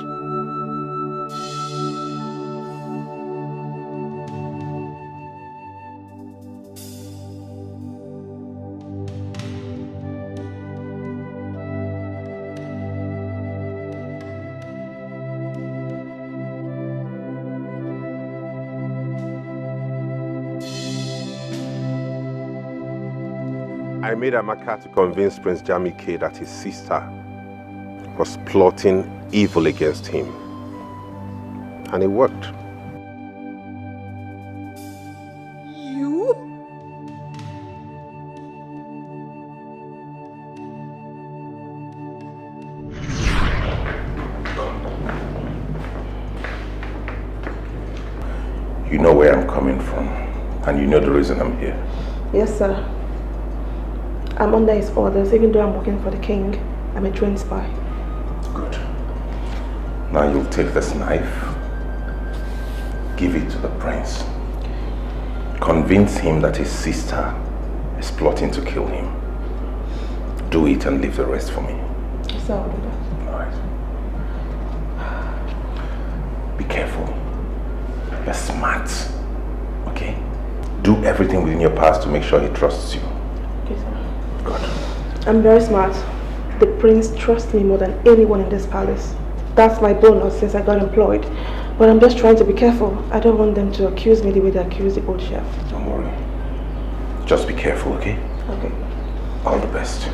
I made Amaka to convince Prince Jamike that his sister was plotting evil against him. And it worked. You? You know where I'm coming from, and you know the reason I'm here. Yes, sir. I'm under his orders, even though I'm working for the king. I'm a trained spy. Good. Now you'll take this knife, give it to the prince. Convince him that his sister is plotting to kill him. Do it and leave the rest for me. Yes, sir, I'll do that. All right. Be careful. You're smart, okay? Do everything within your powers to make sure he trusts you. Okay, sir. Good. I'm very smart. The prince trusts me more than anyone in this palace. That's my bonus since I got employed. But I'm just trying to be careful. I don't want them to accuse me the way they accuse the old chef. Don't worry. Just be careful, okay? Okay. All the best.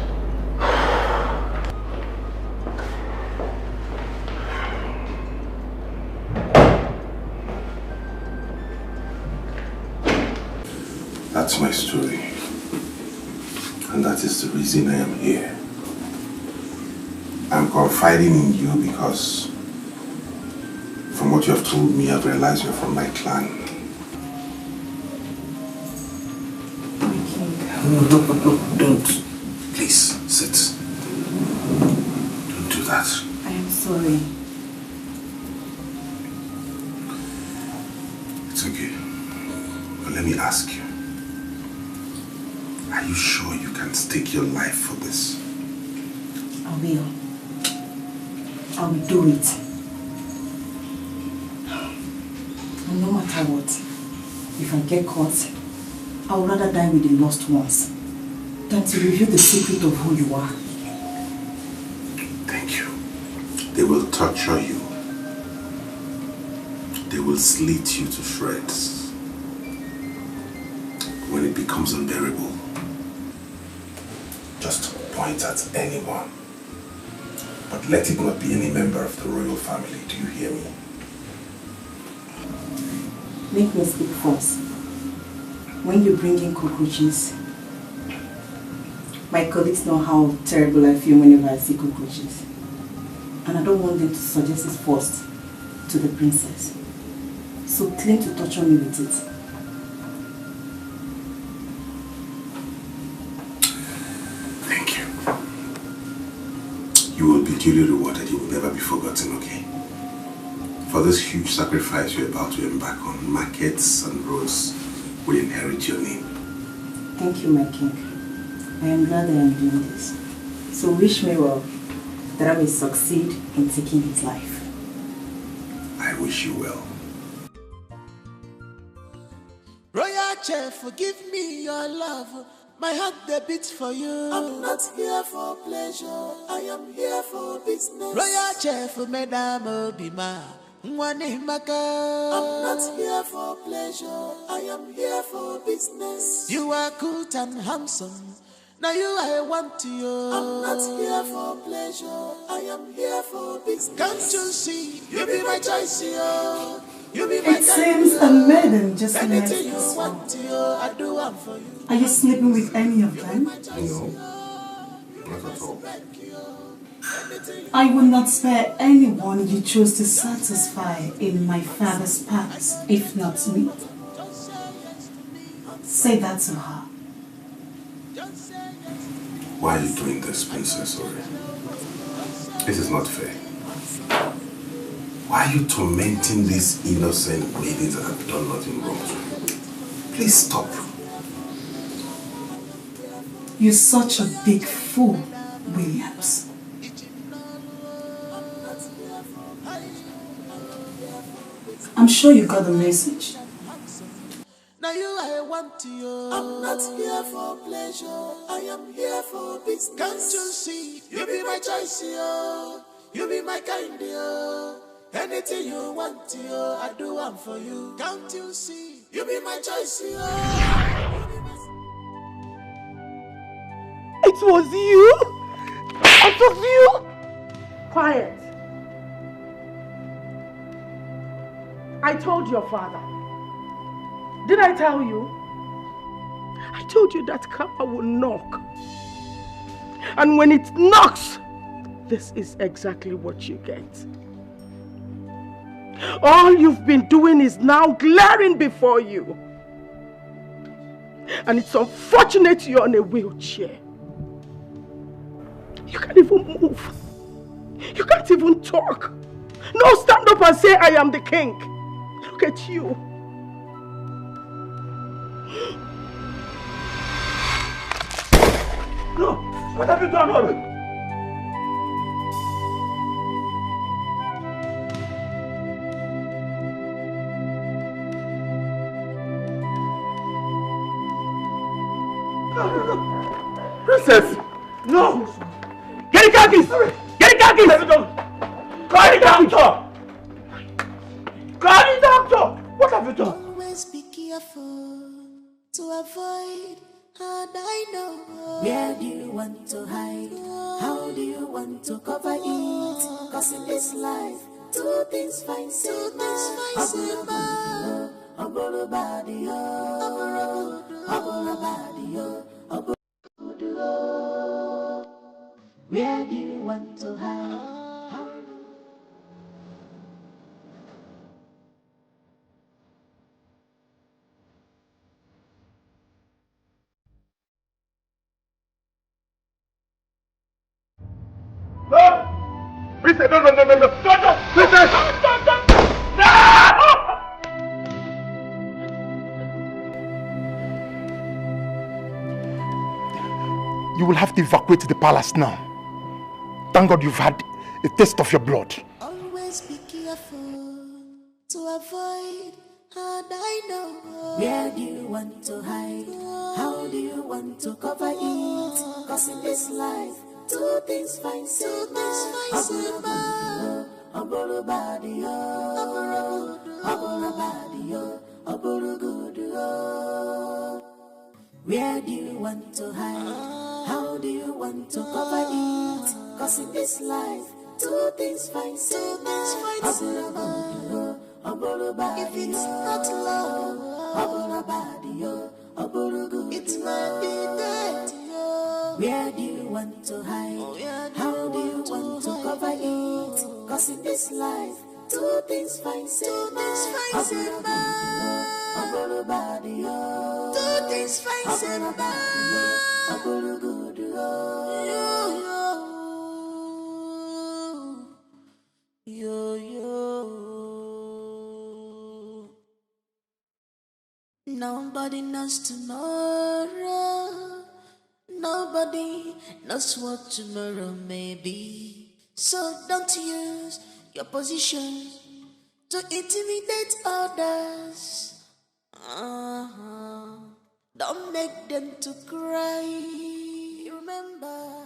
That's my story. And that is the reason I am here. I'm confiding in you because from what you have told me, I've realized you're from my clan. No, don't. Please, sit. Don't do that. I am sorry. It's okay. your life for this. I will. I will do it. And no matter what, if I get caught, I would rather die with the lost ones than to reveal the secret of who you are. Thank you. They will torture you. They will slit you to shreds. When it becomes unbearable, just point at anyone. But let it not be any member of the royal family. Do you hear me? Make me speak first. When you bring in cockroaches, my colleagues know how terrible I feel whenever I see cockroaches. And I don't want them to suggest it first to the princess. So claim to torture me with it. Thank you. You will be duly rewarded. You will never be forgotten, okay? For this huge sacrifice you're about to embark on, markets and roads will inherit your name. Thank you, my king. I am glad that I am doing this. So wish me well, that I will succeed in taking his life. I wish you well. Royal Chef, forgive me your love. My heart they beats for you. I'm not here for pleasure. I am here for business. Royal Chef, Madam Obima. I'm not here for pleasure. I am here for business. You are good and handsome. Now you I want you. I'm not here for pleasure. I am here for business. Can't you see? You be my choice, yo. You be my It seems a maiden just left anything you this one. want, yo, I do one for you. Are you sleeping with any of them? No, not at all. I will not spare anyone you choose to satisfy in my father's palace, if not me. Say that to her. Why are you doing this, Princess Ori? This is not fair. Why are you tormenting these innocent maidens that have done nothing wrong to you? Please stop. You're such a big fool, Williams. I'm sure you got the message. Now you I want you. I'm not here for pleasure. I am here for business. Can't you see? You be my choice, yo. You be my kind, yo. Anything you want, yo, I do one for you. Can't you see? You be my choice, yo. It was you? It was you? Quiet. I told your father. Did I tell you? I told you that Kappa will knock. And when it knocks, this is exactly what you get. All you've been doing is now glaring before you. And it's unfortunate you're on a wheelchair. You can't even move. You can't even talk. No, stand up and say, I am the king. Look at you. No! What have you done, Robin? Princess! No! Get the khakis! Get the khakis! Call the doctor! Call the doctor! What have you done? Always be careful to avoid. And I know. Where do you want to hide? How do you want to cover it? Cause in this life, two things find where do you want to hide? No! Princess, no! Princess! No! You will have to evacuate the palace now. Thank God you've had a taste of your blood. Always be careful to avoid hard I know. Where do you want to hide? How do you want to cover it? Cause in this life, two things find Aboro body, Aboro body, Aboro good. Where do you want to hide? How do you want to cover it? Cause in this life, two things find Aboro body, if it's not love, Aboro body, Aboro good. It might be dead. Where do you want to hide? How do you want to cover it? Cause in this life, two things find Aboro body, two things find Aboro good. Nobody knows tomorrow. Nobody knows what tomorrow may be. So don't use your position to intimidate others. Don't make them to cry. Remember,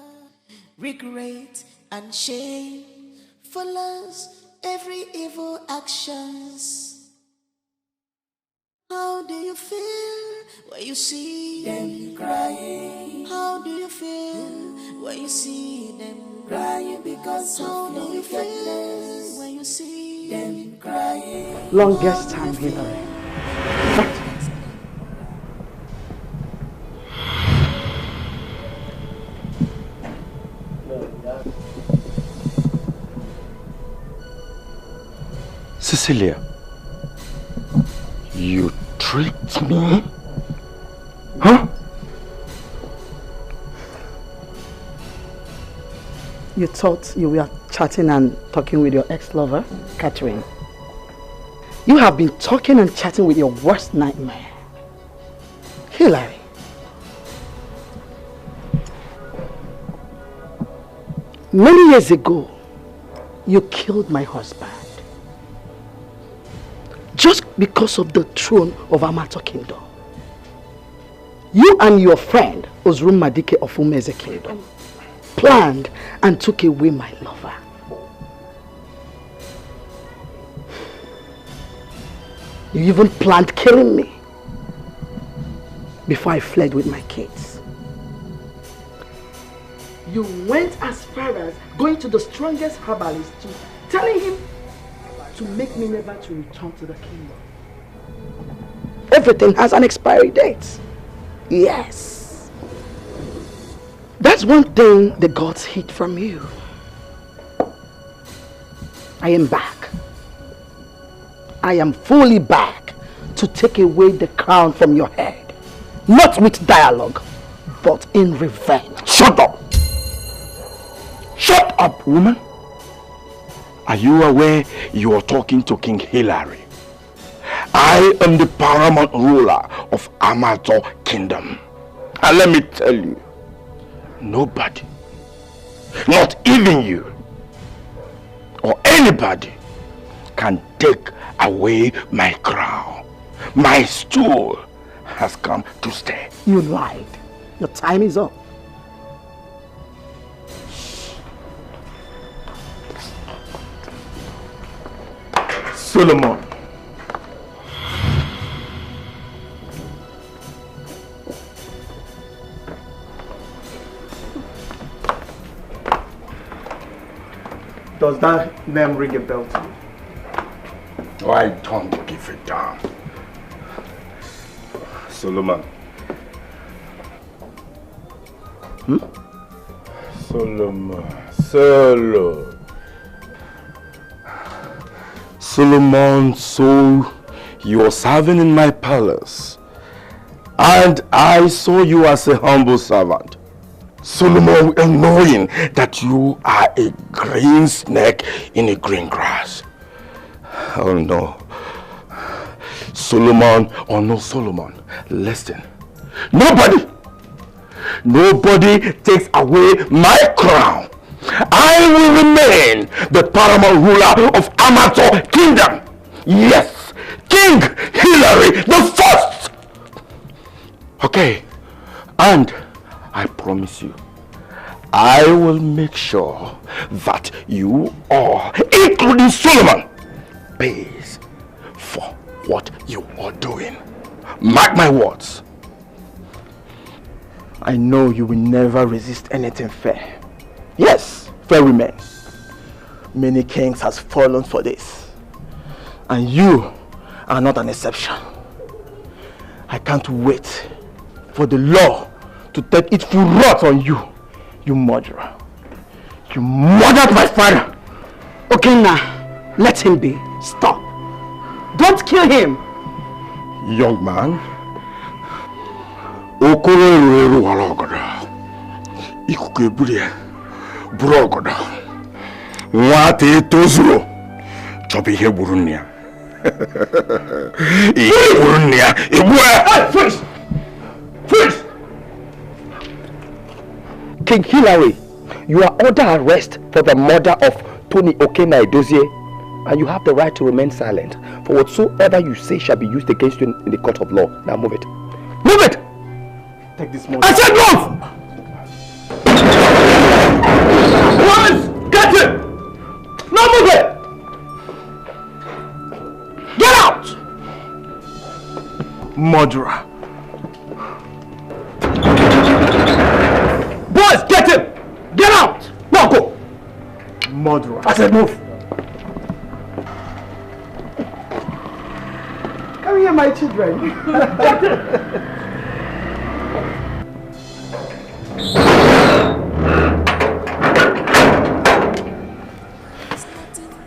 regret and shame follows every evil actions. How do you feel when you see them crying? How do you feel when you see them crying because of your wickedness? When you see them crying. Longest time, Hillary. Cecilia, you tricked me? Huh? You thought you were chatting and talking with your ex-lover, Catherine. You have been talking and chatting with your worst nightmare, Hillary. Many years ago, you killed my husband. Just because of the throne of Amato Kingdom. You and your friend, Ozurumma Dikeh of Umeze Kingdom, planned and took away my lover. You even planned killing me before I fled with my kids. You went as far as going to the strongest herbalist to telling him to make me never to return to the kingdom. Everything has an expiry date. Yes. That's one thing the gods hid from you. I am back. I am fully back to take away the crown from your head. Not with dialogue, but in revenge. Shut up! Shut up, woman! Are you aware you are talking to King Hillary? I am the paramount ruler of Amato Kingdom. And let me tell you, nobody, not even you, or anybody, can take away my crown. My stool has come to stay. You lied. Your time is up. Solomon. Does that name ring a bell to you? I don't give a damn. Solomon. Solomon, so you are serving in my palace, and I saw you as a humble servant. Solomon, knowing that you are a green snake in a green grass. Oh no. Solomon or no Solomon, listen. Nobody nobody takes away my crown. I will remain the paramount ruler of Amateur Kingdom. Yes, King Hilary the First. Okay, and I promise you, I will make sure that you all, including Solomon, pays for what you are doing. Mark my words. I know you will never resist anything fair. Yes, fair remain. Many kings has fallen for this, and you are not an exception. I can't wait for the law to take its full wrath on you, you murderer. You murdered my father. Okay, now, let him be. Stop. Don't kill him. Young man, Okoro eru walogoda. Ikuke burie, brogoda. Wate tozuro. Chopi he burunia. Ihe burunia. Hey, freeze! Freeze! King Hilary, you are under arrest for the murder of Tony Okena Edozie, and you have the right to remain silent. For whatsoever you say shall be used against you in the court of law. Now move it. Move it! Take this money. I said move! Woman, get him! Now move it! Get out! Murderer. Boys, get him! Get out! Now go! Murderer. I said move! Come here, my children.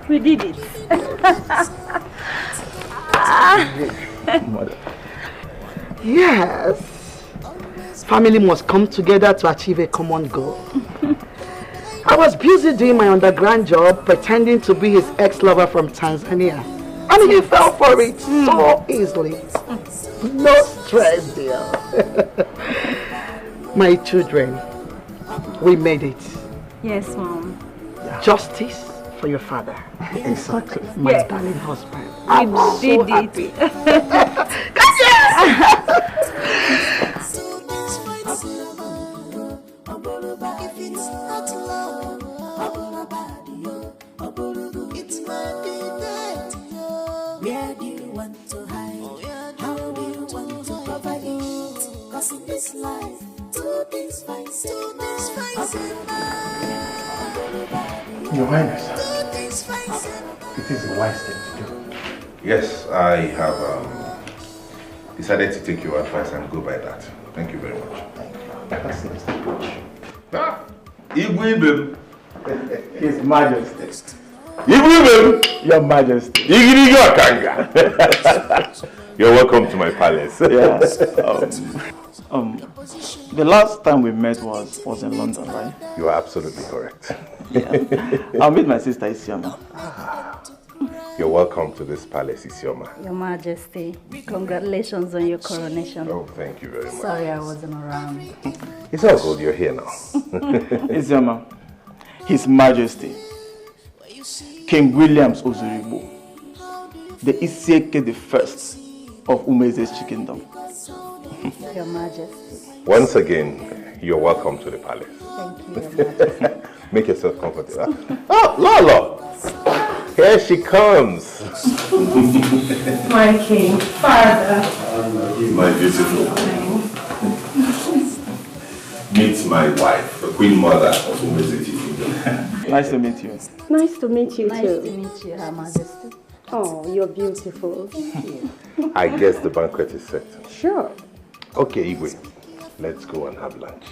We did it. Yes. Family must come together to achieve a common goal. I was busy doing my underground job, pretending to be his ex-lover from Tanzania. And he fell for it so easily. No stress, dear. My children, we made it. Yes, Mom. Justice for your father. Exactly. My darling husband. We did it. Where do you want to hide? How do you want to cover it? Cause in this life, two things fight. Your Highness, it is a wise thing to do. Yes, I have decided to take your advice and go by that. Thank you very much. That's the approach. Igwibim. His Majesty. Igwibim. Your Majesty. You're welcome to my palace. Yes. The last time we met was in London, right? You are absolutely correct. Yeah. I'll meet my sister Isioma. You're welcome to this palace, Isioma. Your Majesty, congratulations on your coronation. Oh, thank you very much. Sorry I wasn't around. It's all good, you're here now. Isioma, His Majesty, King Williams Ozurigbo, the Isieke the First of Umeze's Kingdom. Your Majesty. Once again, you're welcome to the palace. Thank you, Your Majesty. Make yourself comfortable. Oh, Lolo! Here she comes. My king, father. My beautiful. Meet my wife, the Queen Mother of Umeze Kingdom. Nice to meet you. Nice to meet you Nice too. to meet you, Her Majesty. Oh, you're beautiful. I guess the banquet is set. Sure. Okay, Igwe, let's go and have lunch.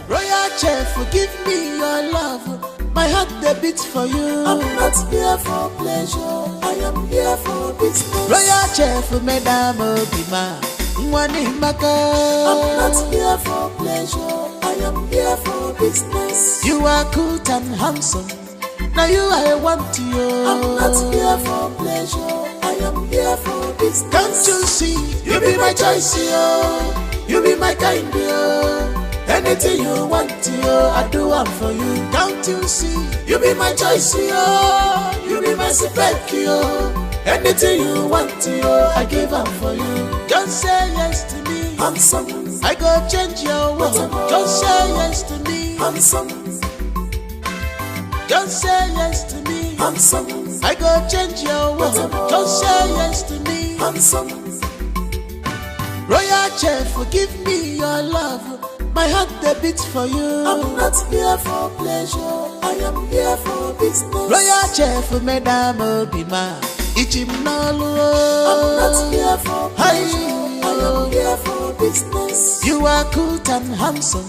Royal chef, forgive me your love. My heart they beats for you. I'm not here for pleasure. I am here for business. Royal chef, Madam Obima. I'm not here for pleasure. I am here for business. You are cute and handsome. Now you I want you. I'm not here for pleasure, I am here for business. Can't you see? You be my choice, yo. You be my kind, yo. Anything you want, yo, I do one for you. Can't you see? You be my choice, yo. You be my spec, yo. Anything you want, yo, I give up for you. Just say yes to me. Handsome. I go change your world. Just say yes to me. Handsome. Just say yes to me. Handsome. I go change your world. Just say yes to me. Handsome. Royal Chef, forgive me your love. My heart they beat for you. I'm not here for pleasure, I am here for business. Royal Chef, Madam Obima. I'm not here for pleasure, I am here for business. You are cute and handsome.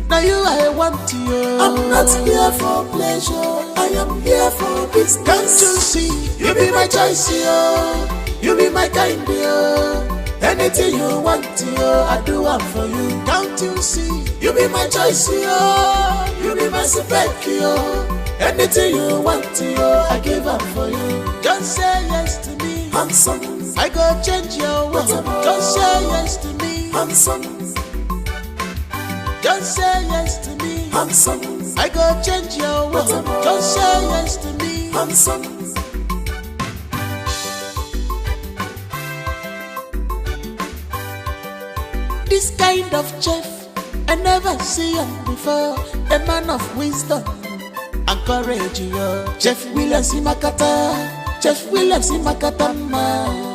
Now you I want you. I'm not here for pleasure, I am here for business. Can't you see? You be my choice, yo. You be my kind, yo. Anything you want, yo, I do one for you. Can't you see? You be my choice, yo. You be my spec, yo. Anything you want, yo, I give up for you. Just say yes to me. Handsome. I go change your world. Just say yes to me. Handsome. Just say yes to me. Handsome. I go change your world. Just say yes to me. Handsome. This kind of chef I never see him before. A man of wisdom and courage, yo. Chef Williams Imakata, Chef Williams Imakata, man.